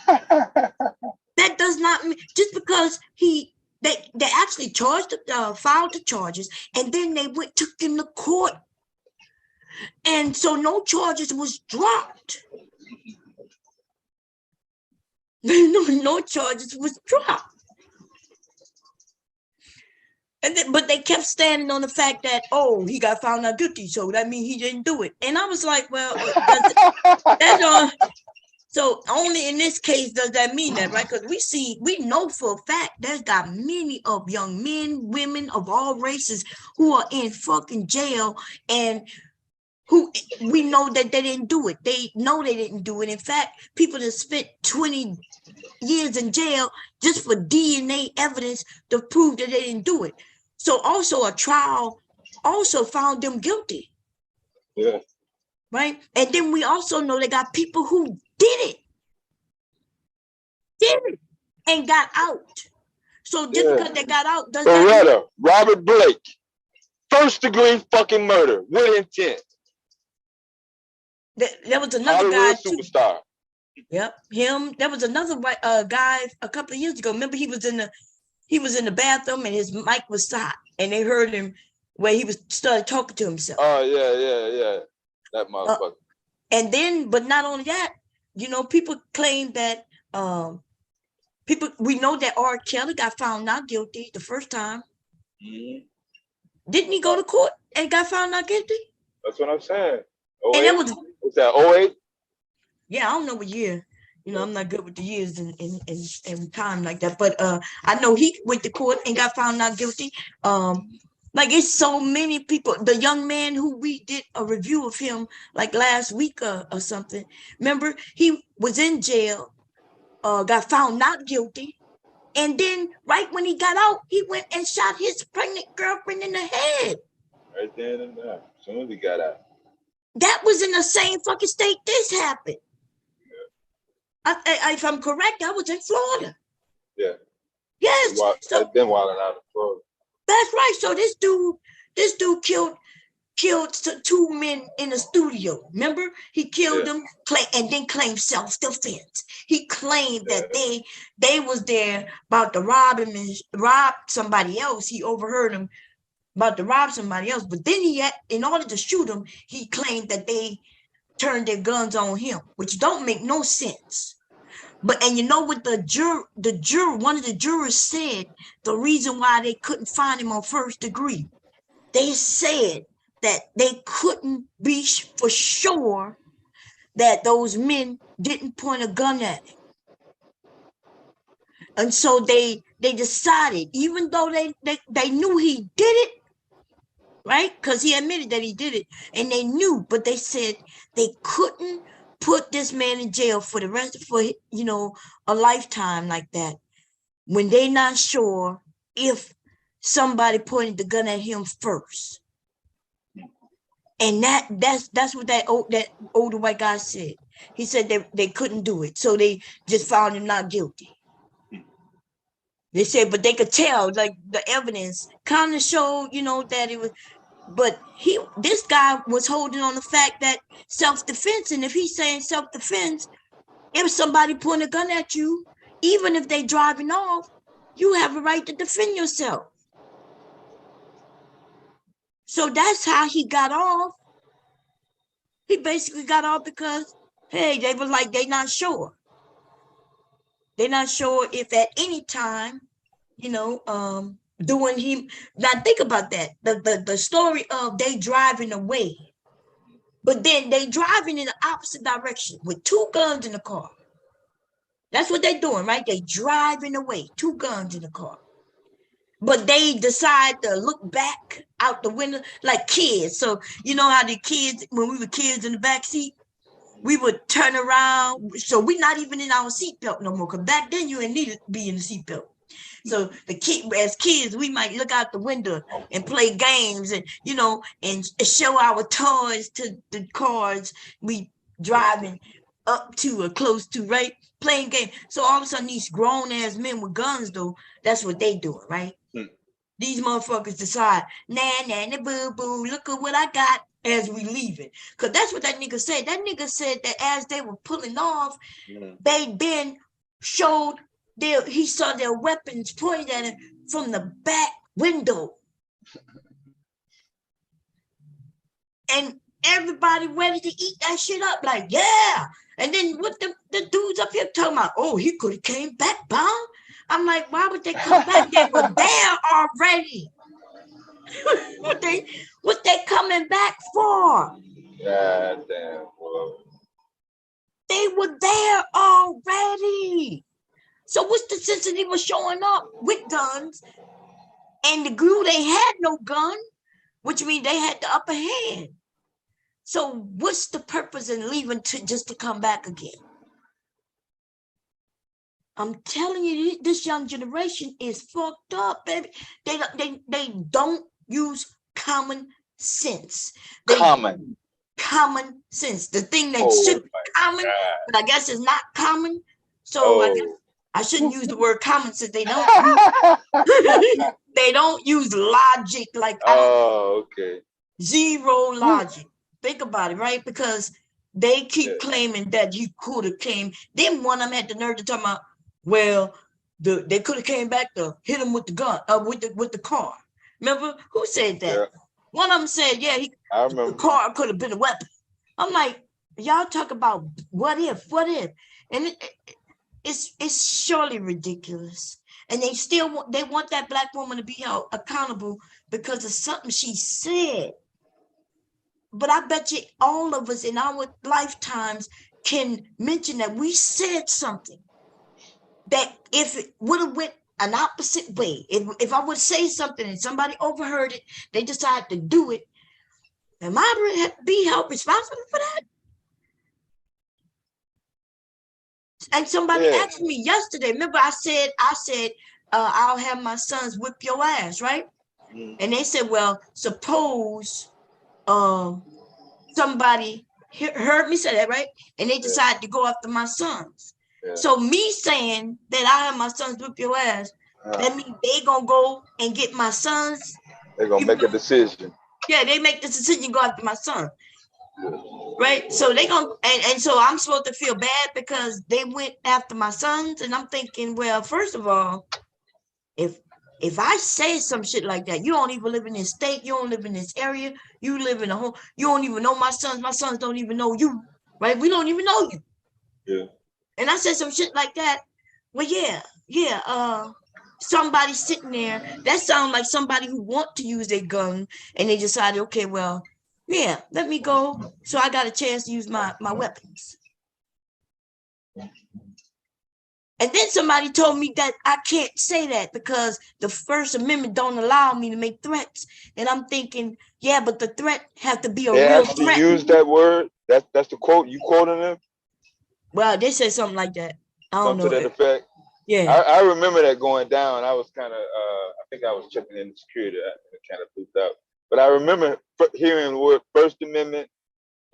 That does not mean just because they actually filed the charges, and then they took him to court, and so no charges was dropped. No charges was dropped. And then, but they kept standing on the fact that, oh, he got found out guilty, so that means he didn't do it. And I was like, well, so only in this case does that mean that, right? Because we know for a fact there's got many of young men, women of all races who are in fucking jail, and who we know that they didn't do it. They know they didn't do it. In fact, people that spent 20 years in jail just for DNA evidence to prove that they didn't do it. So also a trial also found them guilty. Yeah. Right? And then we also know they got people who did it and got out. So just because they got out doesn't Beretta, Robert Blake, first degree fucking murder with intent. There was another guy superstar. Yep, him. There was another guy a couple of years ago. Remember, he was in the bathroom and his mic was hot, and they heard him where he was started talking to himself. Oh yeah. That motherfucker. And then, but not only that, you know, people claim that we know that R. Kelly got found not guilty the first time. Didn't he go to court and got found not guilty? That's what I'm saying. 08? And that was that 08? Yeah, I don't know what year. You know, I'm not good with the years and time like that. But I know he went to court and got found not guilty. Like it's so many people. The young man who we did a review of him like last week or something. Remember, he was in jail, got found not guilty. And then right when he got out, he went and shot his pregnant girlfriend in the head. Right there and there. As soon as he got out. That was in the same fucking state this happened. If I'm correct, I was in Florida. Yeah. Yes. So been wilding out in Florida. That's right. So this dude killed two men in the studio. Remember, he killed them and then claimed self-defense. He claimed that they was there about to rob him and rob somebody else. He overheard him about to rob somebody else, but then in order to shoot him, he claimed that they turned their guns on him, which don't make no sense. And you know what one of the jurors said, the reason why they couldn't find him on first degree, they said that they couldn't be for sure that those men didn't point a gun at him. And so they decided, even though they knew he did it, right? Because he admitted that he did it, and they knew, but they said they couldn't put this man in jail for a lifetime like that when they're not sure if somebody pointed the gun at him first. And that's what that older white guy said. He said they couldn't do it, so they just found him not guilty. They said, but they could tell, like the evidence kind of showed, that it was. But this guy was holding on the fact that self-defense, and if he's saying self-defense, if somebody point a gun at you, even if they driving off, you have a right to defend yourself. So that's how he got off. He basically got off because, hey, they were like, they're not sure. They're not sure if at any time, doing him. Now think about that. The story of they driving away, but then they driving in the opposite direction with two guns in the car. That's what they're doing, right? They driving away, two guns in the car. But they decide to look back out the window like kids. So you know how the kids, when we were kids in the back seat, we would turn around. So we're not even in our seatbelt no more. Because back then you didn't need to be in the seatbelt. So as kids, we might look out the window and play games and, and show our toys to the cars we driving up to or close to, right? Playing games. So all of a sudden, these grown ass men with guns, though, that's what they doing, right? These motherfuckers decide, nah, boo, boo, look at what I got as we leaving. Because that's what that nigga said. That nigga said that as they were pulling off, they been showed he saw their weapons pointed at him from the back window. And everybody ready to eat that shit up, like, yeah. And then what the dudes up here talking about, oh, he could have came back, bomb. I'm like, why would they come back? They were there already. what they coming back for? God damn, bro. They were there already. So what's the sense of even showing up with guns? And the group, they had no gun, which means they had the upper hand. So what's the purpose in leaving just to come back again? I'm telling you, this young generation is fucked up, baby. They don't use common sense. Common sense. The thing that should be common, but I guess it's not common. So I guess I shouldn't use the word common sense. They don't use logic like zero logic. Think about it, right? Because they keep claiming that you could have came. Then one of them had the nerve to talk about, well, they could have came back to hit him with the gun, with the car. Remember who said that? One of them said, yeah, I remember. the car could have been a weapon. I'm like, y'all talk about what if, and it's surely ridiculous. And they still want that black woman to be held accountable because of something she said. But I bet you all of us in our lifetimes can mention that we said something that if it would have went an opposite way, if I would say something and somebody overheard it, they decided to do it, am I be held responsible for that? And somebody asked me yesterday, remember I said, I'll have my sons whip your ass, right? And they said, well, suppose somebody heard me say that, right? And they decided to go after my sons. So me saying that I have my sons whip your ass, that means they gonna go and get my sons. They're gonna make a decision. Yeah, they make the decision, go after my son. Right? So they gonna and so I'm supposed to feel bad because they went after my sons. And I'm thinking, well, first of all, if I say some shit like that, you don't even live in this state, you don't live in this area, you live in a home, you don't even know my sons don't even know you, right? We don't even know you. Yeah. And I said some shit like that. Well, somebody sitting there, that sounds like somebody who want to use their gun and they decided, okay, well, yeah, let me go. So I got a chance to use my weapons. And then somebody told me that I can't say that because the First Amendment don't allow me to make threats. And I'm thinking, yeah, but the threat have to be a they real actually threat. use that word. That's the quote. You quoting them? Well, they said something like that. I don't know. Something to that effect. Yeah. I remember that going down. I was kind of, I think I was checking in the security. I kind of pooped out. But I remember hearing the word First Amendment,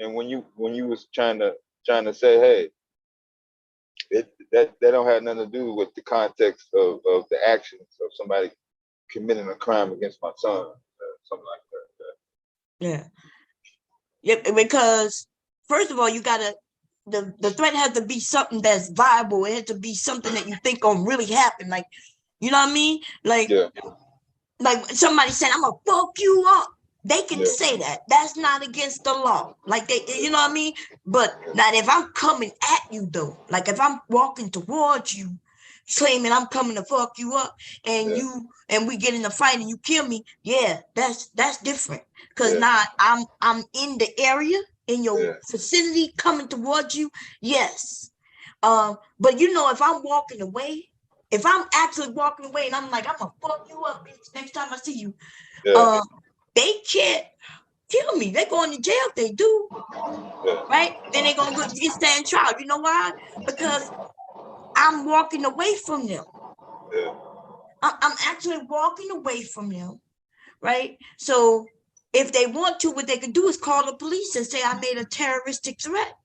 and when you was trying to say, hey, that don't have nothing to do with the context of the actions of somebody committing a crime against my son, something like that. Yeah. Yeah, because first of all, you gotta the threat has to be something that's viable. It has to be something that you think gonna really happen. Like, you know what I mean? Like, like somebody said, I'm gonna fuck you up. They can say that. That's not against the law. Like they, you know what I mean? But not if I'm coming at you though. Like if I'm walking towards you, claiming I'm coming to fuck you up, and we get in a fight and you kill me, that's different. Cause now I'm in the area, in your vicinity, coming towards you. Yes. But you know, if I'm walking away, if I'm actually walking away and I'm like, I'm gonna fuck you up, bitch, next time I see you, they can't kill me. They're going to jail if they do. Right? Then they're gonna get stand trial. You know why? Because I'm walking away from them. I'm actually walking away from them. Right? So if they want to, what they can do is call the police and say I made a terroristic threat.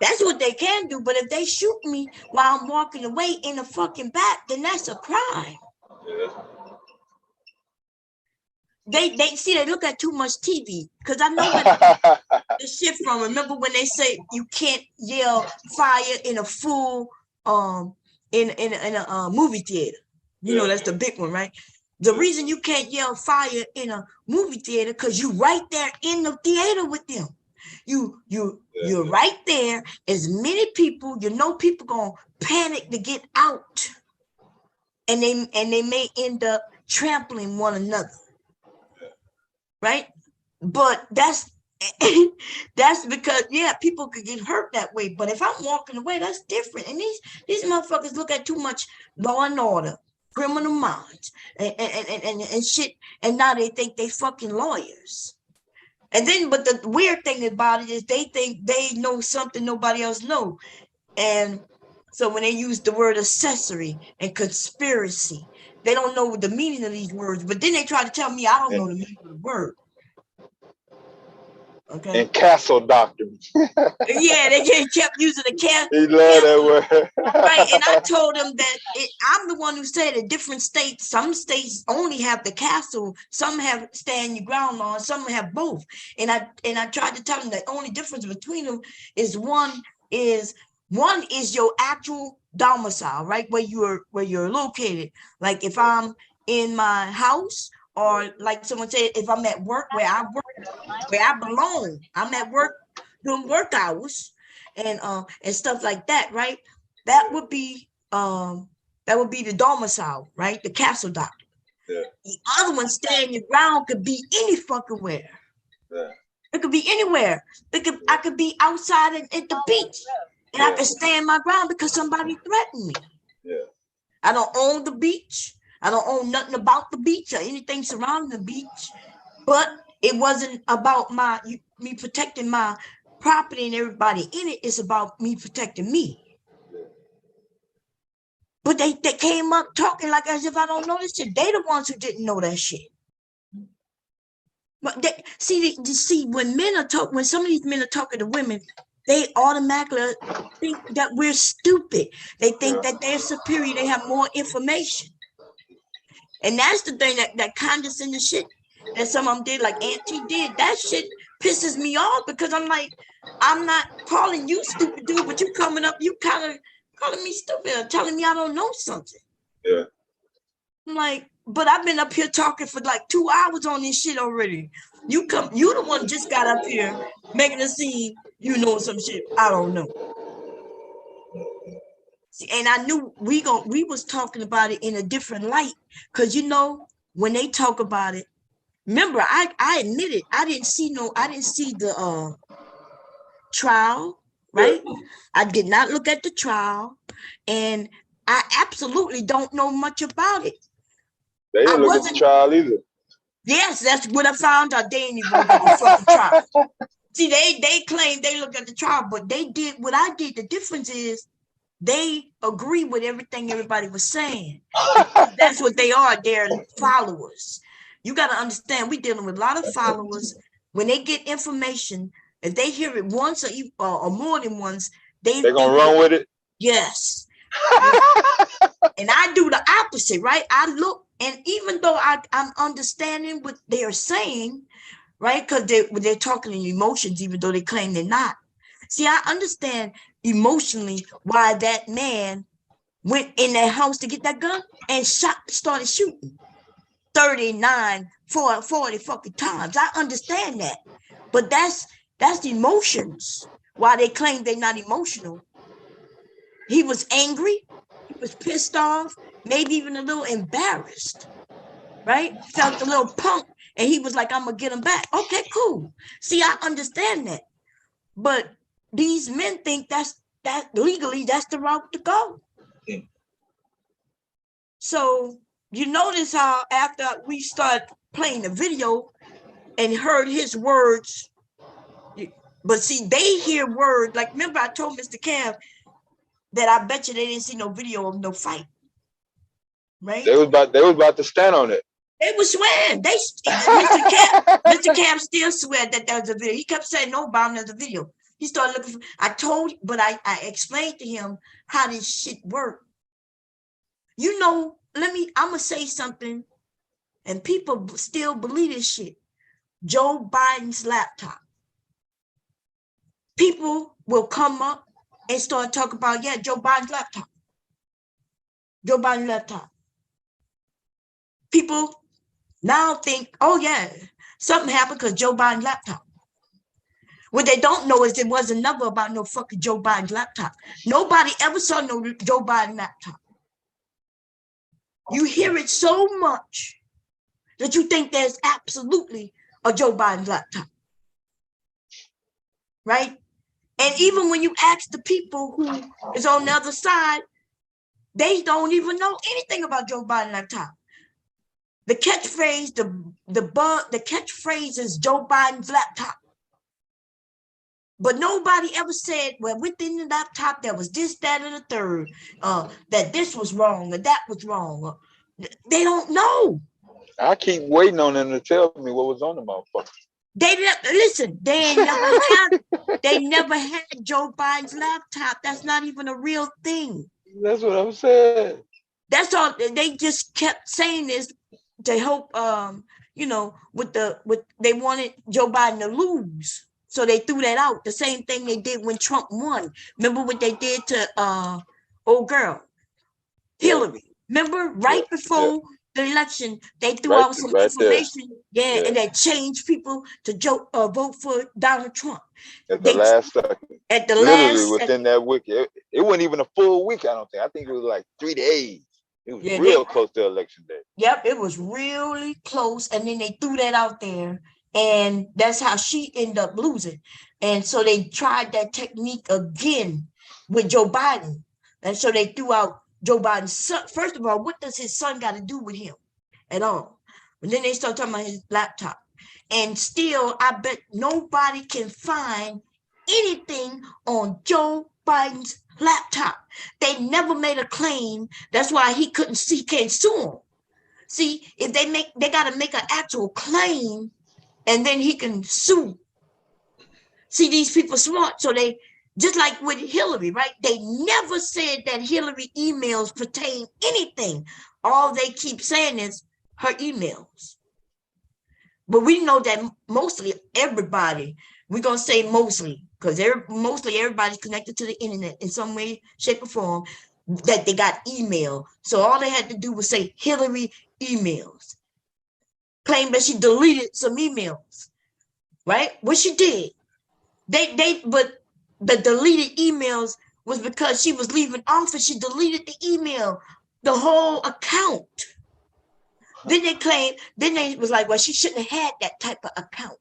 That's what they can do. But if they shoot me while I'm walking away in the fucking back, then that's a crime. They look at too much TV, because I know where the shit from. Remember when they say you can't yell fire in a full in a movie theater? You know, that's the big one, right? The reason you can't yell fire in a movie theater because you right there in the theater with them. You're right there. As many people, you know, people gonna panic to get out, and they may end up trampling one another. Right? But that's because people could get hurt that way. But if I'm walking away, that's different. And these motherfuckers look at too much Law and Order, Criminal Minds, and shit, and now they think they fucking lawyers. And then, but the weird thing about it is they think they know something nobody else know. And so when they use the word accessory and conspiracy, they don't know the meaning of these words, but then they try to tell me I don't know the meaning of the word. Okay. And castle doctrine. They kept using the castle. He loved that word. Right, and I told them that I'm the one who said in different states, some states only have the castle, some have stand your ground law, and some have both. And I tried to tell them the only difference between them is one is your actual domicile, right, where you're located. Like if I'm in my house or like someone said, if I'm at work where I belong, I'm at work doing work hours and stuff like that, right? That would be the domicile, right? The castle doctor. Yeah. The other one, stand your ground, could be any fucking where. Yeah. It could be anywhere. I could be outside at the beach, and I could stand my ground because somebody threatened me. Yeah. I don't own the beach. I don't own nothing about the beach or anything surrounding the beach. But it wasn't about me protecting my property and everybody in it. It's about me protecting me. But they came up talking like as if I don't know this shit. They the ones who didn't know that shit. But see when some of these men are talking to women, they automatically think that we're stupid. They think that they're superior. They have more information. And that's the thing that condescending shit that some of them did, like Auntie did. That shit pisses me off because I'm like, I'm not calling you stupid, dude, but you coming up, you kind of calling me stupid or telling me I don't know something. Yeah. I'm like, but I've been up here talking for like 2 hours on this shit already. You the one just got up here making a scene, you know some shit I don't know. See, and I knew we was talking about it in a different light, because you know when they talk about it, remember I admitted I didn't see the trial, right? Yeah. I did not look at the trial, and I absolutely don't know much about it. They didn't look at the trial either. Yes, that's what I found out. They ain't even look at the fucking trial. See, they claim they looked at the trial, but they did what I did. The difference is they agree with everything everybody was saying. That's what they are. They're followers. You got to understand, we're dealing with a lot of followers. When they get information, if they hear it once or more than once, they're going to run with it? Yes. And I do the opposite, right? I look, and even though I'm understanding what they're saying, right? Because they're talking in emotions, even though they claim they're not. See, I understand emotionally why that man went in that house to get that gun and started shooting 39, 40 fucking times. I understand that. But that's the emotions. Why they claim they're not emotional. He was angry. He was pissed off, maybe even a little embarrassed, right? Felt a little punk, and he was like, I'm going to get him back. Okay, cool. See, I understand that. But these men think that legally, that's the route to go. So you notice how after we start playing the video and heard his words, but see, they hear words, like remember I told Mr. Cam that I bet you they didn't see no video of no fight. Right? They was about to stand on it. They was swearing. Mr. Cam still swear that there was a video. He kept saying, no, Bob, there's a video. He started looking for, I explained to him how this shit worked. You know, I'm going to say something, and people still believe this shit. Joe Biden's laptop. People will come up and start talking about, yeah, Joe Biden's laptop. Joe Biden's laptop. People now think, oh yeah, something happened because Joe Biden's laptop. What they don't know is there wasn't never about no fucking Joe Biden's laptop. Nobody ever saw no Joe Biden laptop. You hear it so much that you think there's absolutely a Joe Biden laptop. Right? And even when you ask the people who is on the other side, they don't even know anything about Joe Biden laptop. The catchphrase, the catchphrase is Joe Biden's laptop. But nobody ever said, well, within the laptop, there was this, that, and the third, that this was wrong, or that was wrong. They don't know. I keep waiting on them to tell me what was on the motherfucker. They never had Joe Biden's laptop. That's not even a real thing. That's what I'm saying. That's all. They just kept saying this to help, they wanted Joe Biden to lose. So they threw that out. The same thing they did when Trump won. Remember what they did to old girl, Hillary. Remember right before the election, they threw Right, out some right there. information, and they changed people to vote for Donald Trump. At the last second. At the Literally last within second. that week. It wasn't even a full week, I don't think. I think it was like 3 days. It was Yeah, real close to election day. Yep, it was really close. And then they threw that out there. And that's how she ended up losing. And so they tried that technique again with Joe Biden. And so they threw out Joe Biden's son. First of all, what does his son got to do with him at all? And then they start talking about his laptop. And still, I bet nobody can find anything on Joe Biden's laptop. They never made a claim. That's why he can't sue him. See, if they got to make an actual claim, and then he can sue. See, these people smart, so they, just like with Hillary, right? They never said that Hillary emails pertain anything. All they keep saying is her emails. But we know that mostly everybody, we're going to say mostly, because mostly everybody's connected to the internet in some way, shape, or form, that they got email. So all they had to do was say Hillary emails. Claim that she deleted some emails, right? What she did. But the deleted emails was because she was leaving office. She deleted the email, the whole account. Then they claimed, then they was like, well, she shouldn't have had that type of account,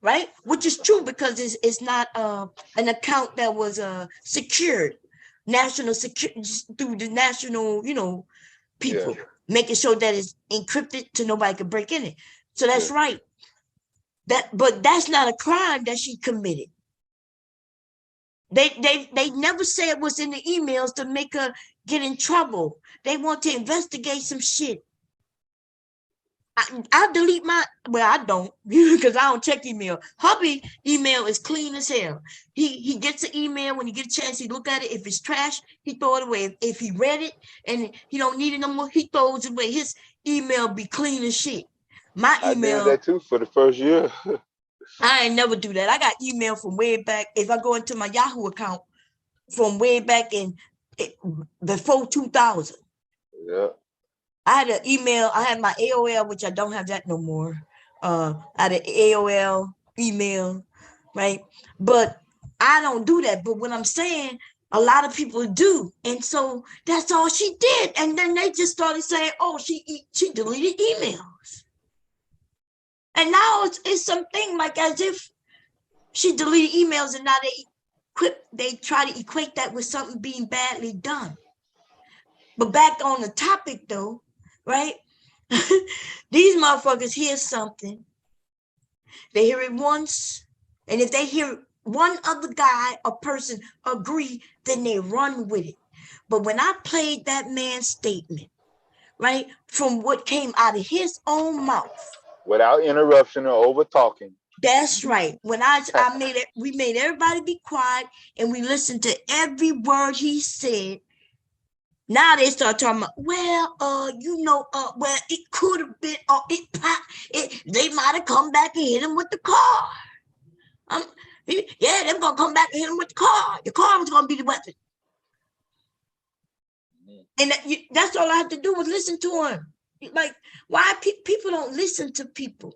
right? Which is true because it's not an account that was secured, national security through the national, people, making sure that it's encrypted so nobody can break in it. So that's right. But that's not a crime that she committed. They never say it was in the emails to make her get in trouble. They want to investigate some shit. I delete I don't, because I don't check email. Hubby email is clean as hell. He gets an email when he gets a chance, he look at it. If it's trash, he throw it away. If he read it and he don't need it no more, he throws it away. His email be clean as shit. My email. I did that too for the first year. I ain't never do that. I got email from way back. If I go into my Yahoo account from way back before 2000. Yeah. I had an email. I had my AOL, which I don't have that no more. I had an AOL email, right? But I don't do that. But what I'm saying, a lot of people do. And so that's all she did. And then they just started saying, oh, she deleted emails. And now it's something like as if she deleted emails and now they try to equate that with something being badly done. But back on the topic though, right? These motherfuckers hear something. They hear it once. And if they hear one other guy or person agree, then they run with it. But when I played that man's statement, right, from what came out of his own mouth, without interruption or over talking. That's right. When we made everybody be quiet and we listened to every word he said. Now they start talking about, well, well, it could have been, they might have come back and hit him with the car. They're gonna come back and hit him with the car. The car was gonna be the weapon. And that's all I had to do was listen to him. Like, why people don't listen to people?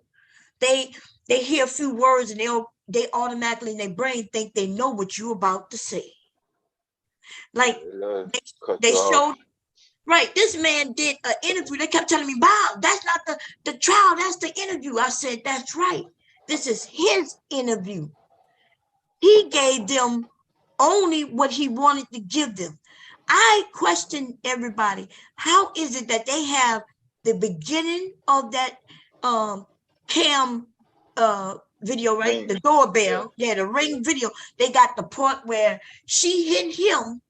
They hear a few words and they automatically in their brain think they know what you're about to say. Like they showed, right? This man did an interview. They kept telling me, "Bob, that's not the trial. That's the interview." I said, "That's right. This is his interview. He gave them only what he wanted to give them." I question everybody. How is it that they have the beginning of that cam video, right? Ring. The doorbell, the ring video. They got the part where she hit him,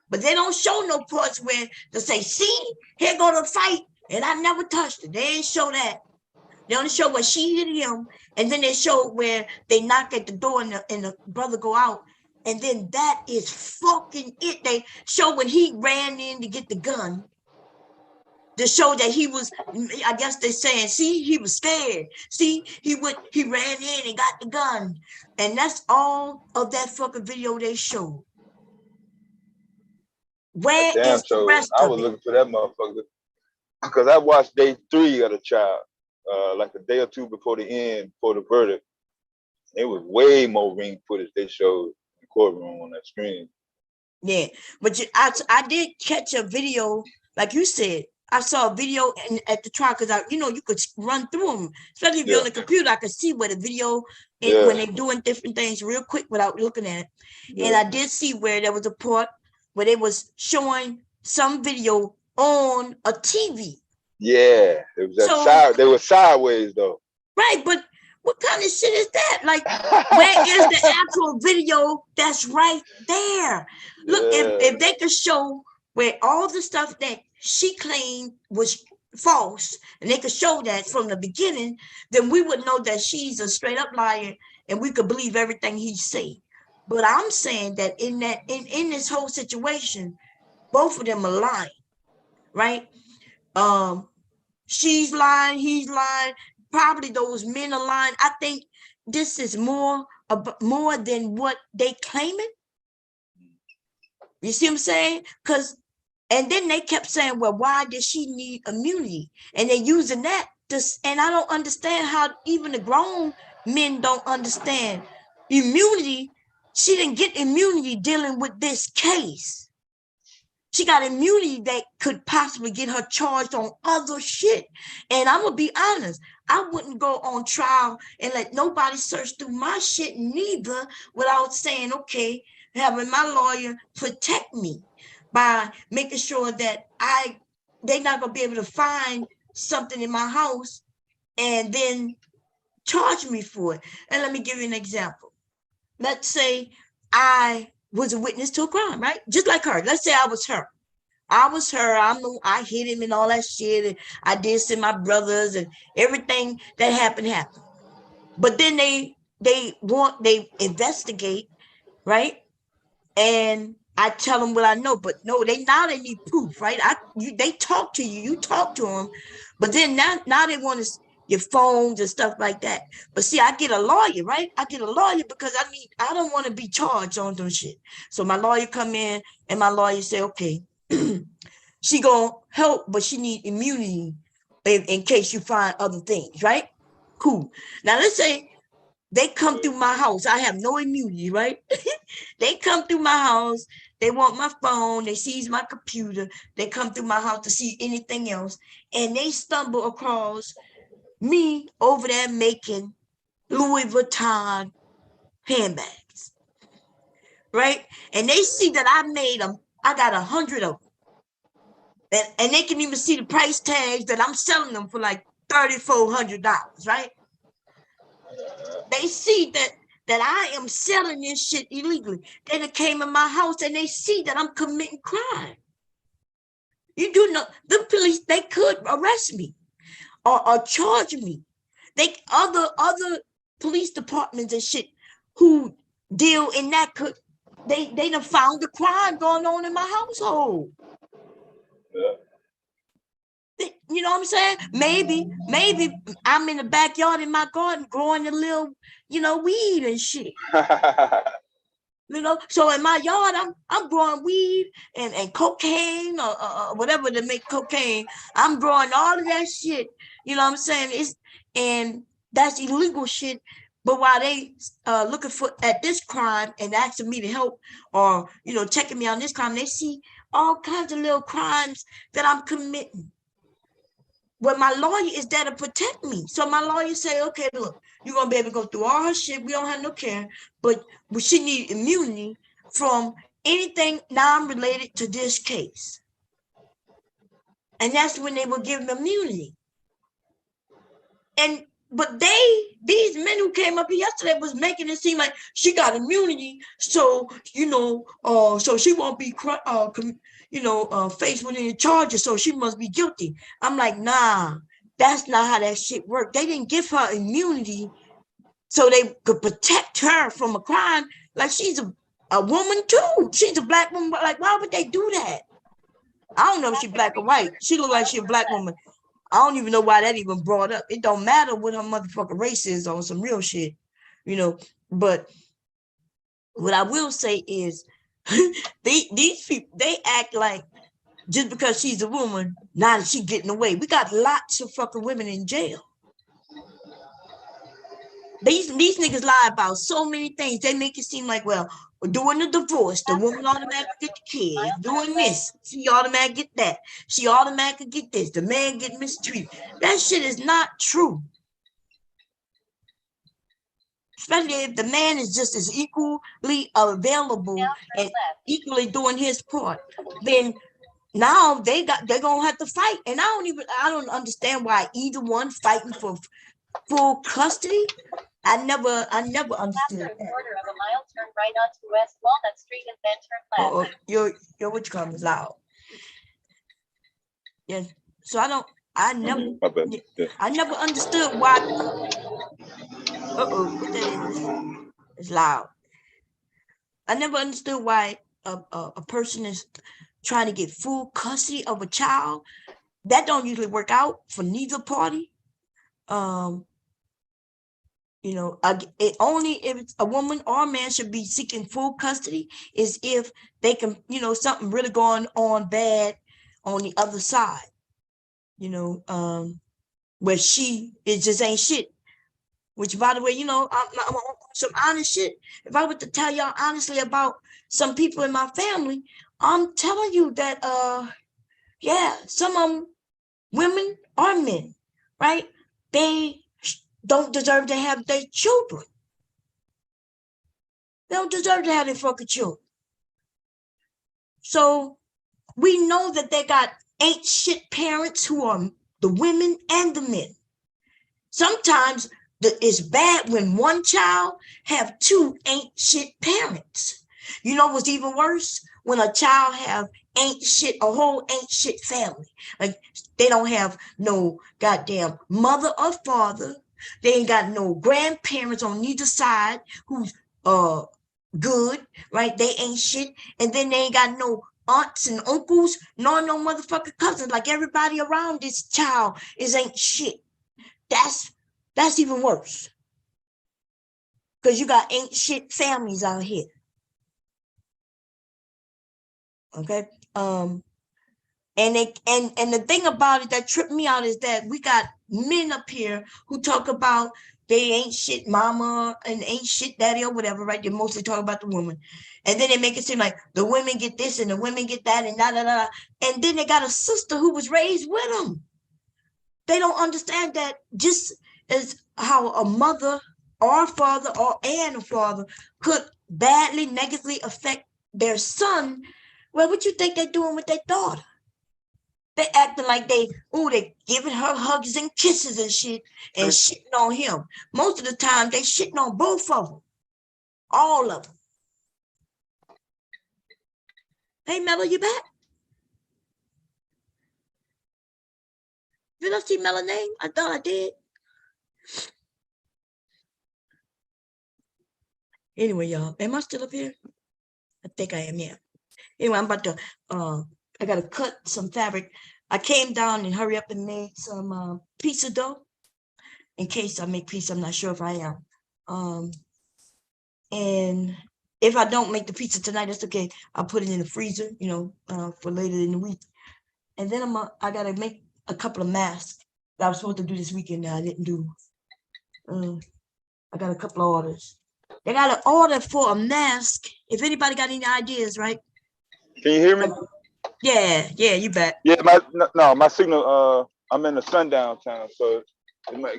but they don't show no parts where they say, "See, here go the fight," and I never touched it. They ain't show that. They only show where she hit him, and then they show where they knock at the door and the brother go out. And then that is fucking it. They show when he ran in to get the gun. To show that he was, I guess they're saying, see, he was scared. See, he ran in and got the gun. And that's all of that fucking video they showed. Where is the rest I of was it? looking for that motherfucker. because I watched day 3 of the trial, like a day or two before the end, for the verdict. It was way more ring footage they showed in the courtroom on that screen. Yeah, but I did catch a video, like you said. I saw a video at the trial because you could run through them, especially if you're on the computer. I could see where the video when they're doing different things real quick without looking at it. And I did see where there was a part where they was showing some video on a TV. Yeah, it was that they were sideways though. Right, but what kind of shit is that? Like, where is the actual video that's right there? Look, if they could show where all the stuff that she claimed was false, and they could show that from the beginning, then we would know that she's a straight up liar, and we could believe everything he said. But I'm saying that in this whole situation, both of them are lying, right? She's lying, he's lying. Probably those men are lying. I think this is more than what they claiming. You see what I'm saying? And then they kept saying, well, why did she need immunity? And they're using that. And I don't understand how even the grown men don't understand immunity. She didn't get immunity dealing with this case. She got immunity that could possibly get her charged on other shit. And I'm going to be honest, I wouldn't go on trial and let nobody search through my shit neither without saying, okay, having my lawyer protect me by making sure that they're not going to be able to find something in my house and then charge me for it. And let me give you an example. Let's say I was a witness to a crime, right? Just like her. Let's say I was her. I hit him and all that shit. And I did send my brothers and everything that happened. But then they investigate, right? And I tell them what I know, but no, they need proof, right? They talk to you, you talk to them, but then now they want your phones and stuff like that. But see, I get a lawyer, right? I get a lawyer because I don't want to be charged on those shit. So my lawyer come in and my lawyer say, okay, she gonna help, but she need immunity in case you find other things, right? Cool. Now let's say they come through my house. I have no immunity, right? They come through my house. They want my phone. They seize my computer. They come through my house to see anything else. And they stumble across me over there making Louis Vuitton handbags, right? And they see that I made them. I got 100 of them. And they can even see the price tags that I'm selling them for like $3,400, right? They see that I am selling this shit illegally. They done came in my house and they see that I'm committing crime. You do know the police, they could arrest me or charge me. Other police departments and shit who deal in that they done found the crime going on in my household. Yeah. You know what I'm saying? Maybe I'm in the backyard in my garden growing a little, weed and shit. So in my yard, I'm growing weed and cocaine or whatever to make cocaine. I'm growing all of that shit. You know what I'm saying? And that's illegal shit. But while they looking at this crime and asking me to help or, checking me on this crime, they see all kinds of little crimes that I'm committing. Well, my lawyer is there to protect me. So my lawyer say, okay, look, you're going to be able to go through all her shit. We don't have no care, but she need immunity from anything non-related to this case. And that's when they will give them immunity. But these men who came up here yesterday was making it seem like she got immunity. So, so she won't be, faced with any charges. So she must be guilty. I'm like, nah, that's not how that shit worked. They didn't give her immunity so they could protect her from a crime. Like she's a woman too. She's a black woman. Like, why would they do that? I don't know if she's black or white. She look like she's a black woman. I don't even know why that even brought up. It don't matter what her motherfucking race is on some real shit, But what I will say is these people, they act like just because she's a woman, now that she's getting away. We got lots of fucking women in jail. These niggas lie about so many things. They make it seem like, well, doing the divorce, the woman automatically get the kid. Doing this, she automatically get that. She automatically get this. The man get mistreated. That shit is not true. Especially if the man is just as equally available and equally doing his part. Then now they're gonna have to fight. And I don't understand why either one fighting for full custody. I never understood that. Quarter of a mile, turn right onto West Walnut Street and then turn left. Your what you call is loud. Yes. So I never understood why. What that is? It's loud. I never understood why a person is trying to get full custody of a child. That don't usually work out for neither party. You know, only if it's a woman or a man should be seeking full custody is if they can, you know, something really going on bad on the other side, you know, where she it just ain't shit. Which, by the way, you know, I'm some honest shit. If I were to tell y'all honestly about some people in my family, I'm telling you that, yeah, some of them, women or men, right? They don't deserve to have their children. They don't deserve to have their fucking children. So we know that they got ain't shit parents who are the women and the men. Sometimes it's bad when one child have two ain't shit parents. You know what's even worse? When a child have ain't shit, a whole ain't shit family. Like they don't have no goddamn mother or father. They ain't got no grandparents on neither side who's good, right? They ain't shit. And then they ain't got no aunts and uncles, nor no motherfucking cousins. Like everybody around this child ain't shit. That's even worse. Because you got ain't shit families out here. Okay. And the thing about it that tripped me out is that we got men up here who talk about they ain't shit mama and ain't shit daddy or whatever, right? They mostly talk about the woman. And then they make it seem like the women get this and the women get that and da. And then they got a sister who was raised with them. They don't understand that just as how a mother or a father and a father could badly, negatively affect their son. Well, what you think they're doing with their daughter? They acting like they giving her hugs and kisses and shit and shitting on him. Most of the time, they shitting on both of them. All of them. Hey, Mello, you back? Did I see Mello's name? I thought I did. Anyway, y'all, am I still up here? I think I am, yeah. Anyway, I'm about to, I got to cut some fabric. I came down and hurry up and made some pizza dough. In case I make pizza, I'm not sure if I am. And if I don't make the pizza tonight, that's okay. I'll put it in the freezer, you know, for later in the week. And then I got to make a couple of masks that I was supposed to do this weekend that I didn't do. I got a couple of orders. They got an order for a mask. If anybody got any ideas, right? Can you hear me? Yeah, you bet. Yeah, my signal. I'm in the sundown town, so it might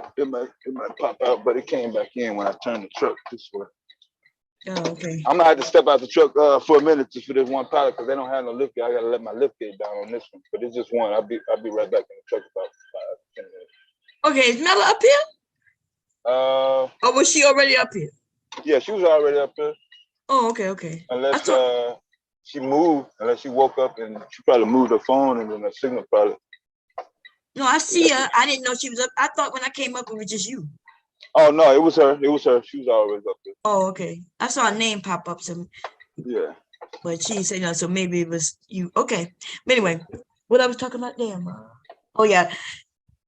pop out, but it came back in when I turned the truck this way. Oh, okay. I'm gonna have to step out the truck for a minute just for this one pallet because they don't have no lift gate. I gotta let my lift gate down on this one, but it's just one. I'll be right back in the truck about 5-10 minutes. Okay, is Mella up here? Or was she already up here? Yeah, she was already up here. Oh, okay. Unless she moved, unless she woke up and she probably moved her phone and then the signal probably. No, I see her. I didn't know she was up. I thought when I came up it was just you. Oh no, it was her. She was always up there. Oh, okay. I saw a name pop up. Yeah. But she said no, so maybe it was you. Okay. But anyway, what I was talking about, damn. Oh yeah.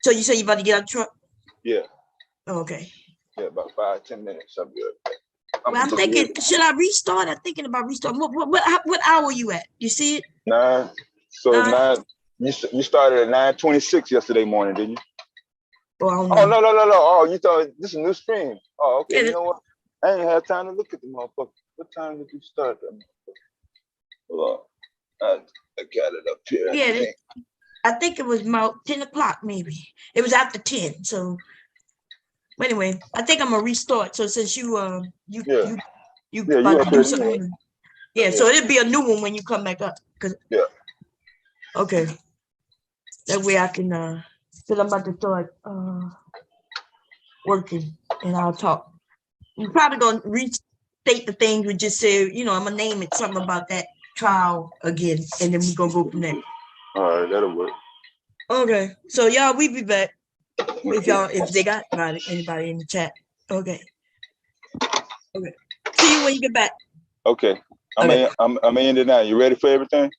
So you say you about to get out of the truck? Yeah. Oh, okay. Yeah, about 5-10 minutes. I'm good. Well, I'm thinking, should I restart? I'm thinking about restarting. What hour are you at? You see it? 9. So you started at 9:26 yesterday morning, didn't you? Well, oh no. Oh, you thought this is a new stream. Oh, okay. Yeah, you know what? I ain't had time to look at the motherfucker. What time did you start that motherfucker? Hold on. I got it up here. Yeah, I think it was about 10 o'clock, maybe. It was after 10. So anyway, I think I'm gonna restart. So since you about to do something. Yeah, so it'll be a new one when you come back up. Okay. That way I can because I'm about to start working and I'll talk. You're probably gonna restate the things we just said, I'm gonna name it something about that trial again, and then we're gonna go from there. All right, that'll work. Okay, so y'all, we be back if they got anybody in the chat. Okay. See you when you get back. Okay. I'm in it now. You ready for everything?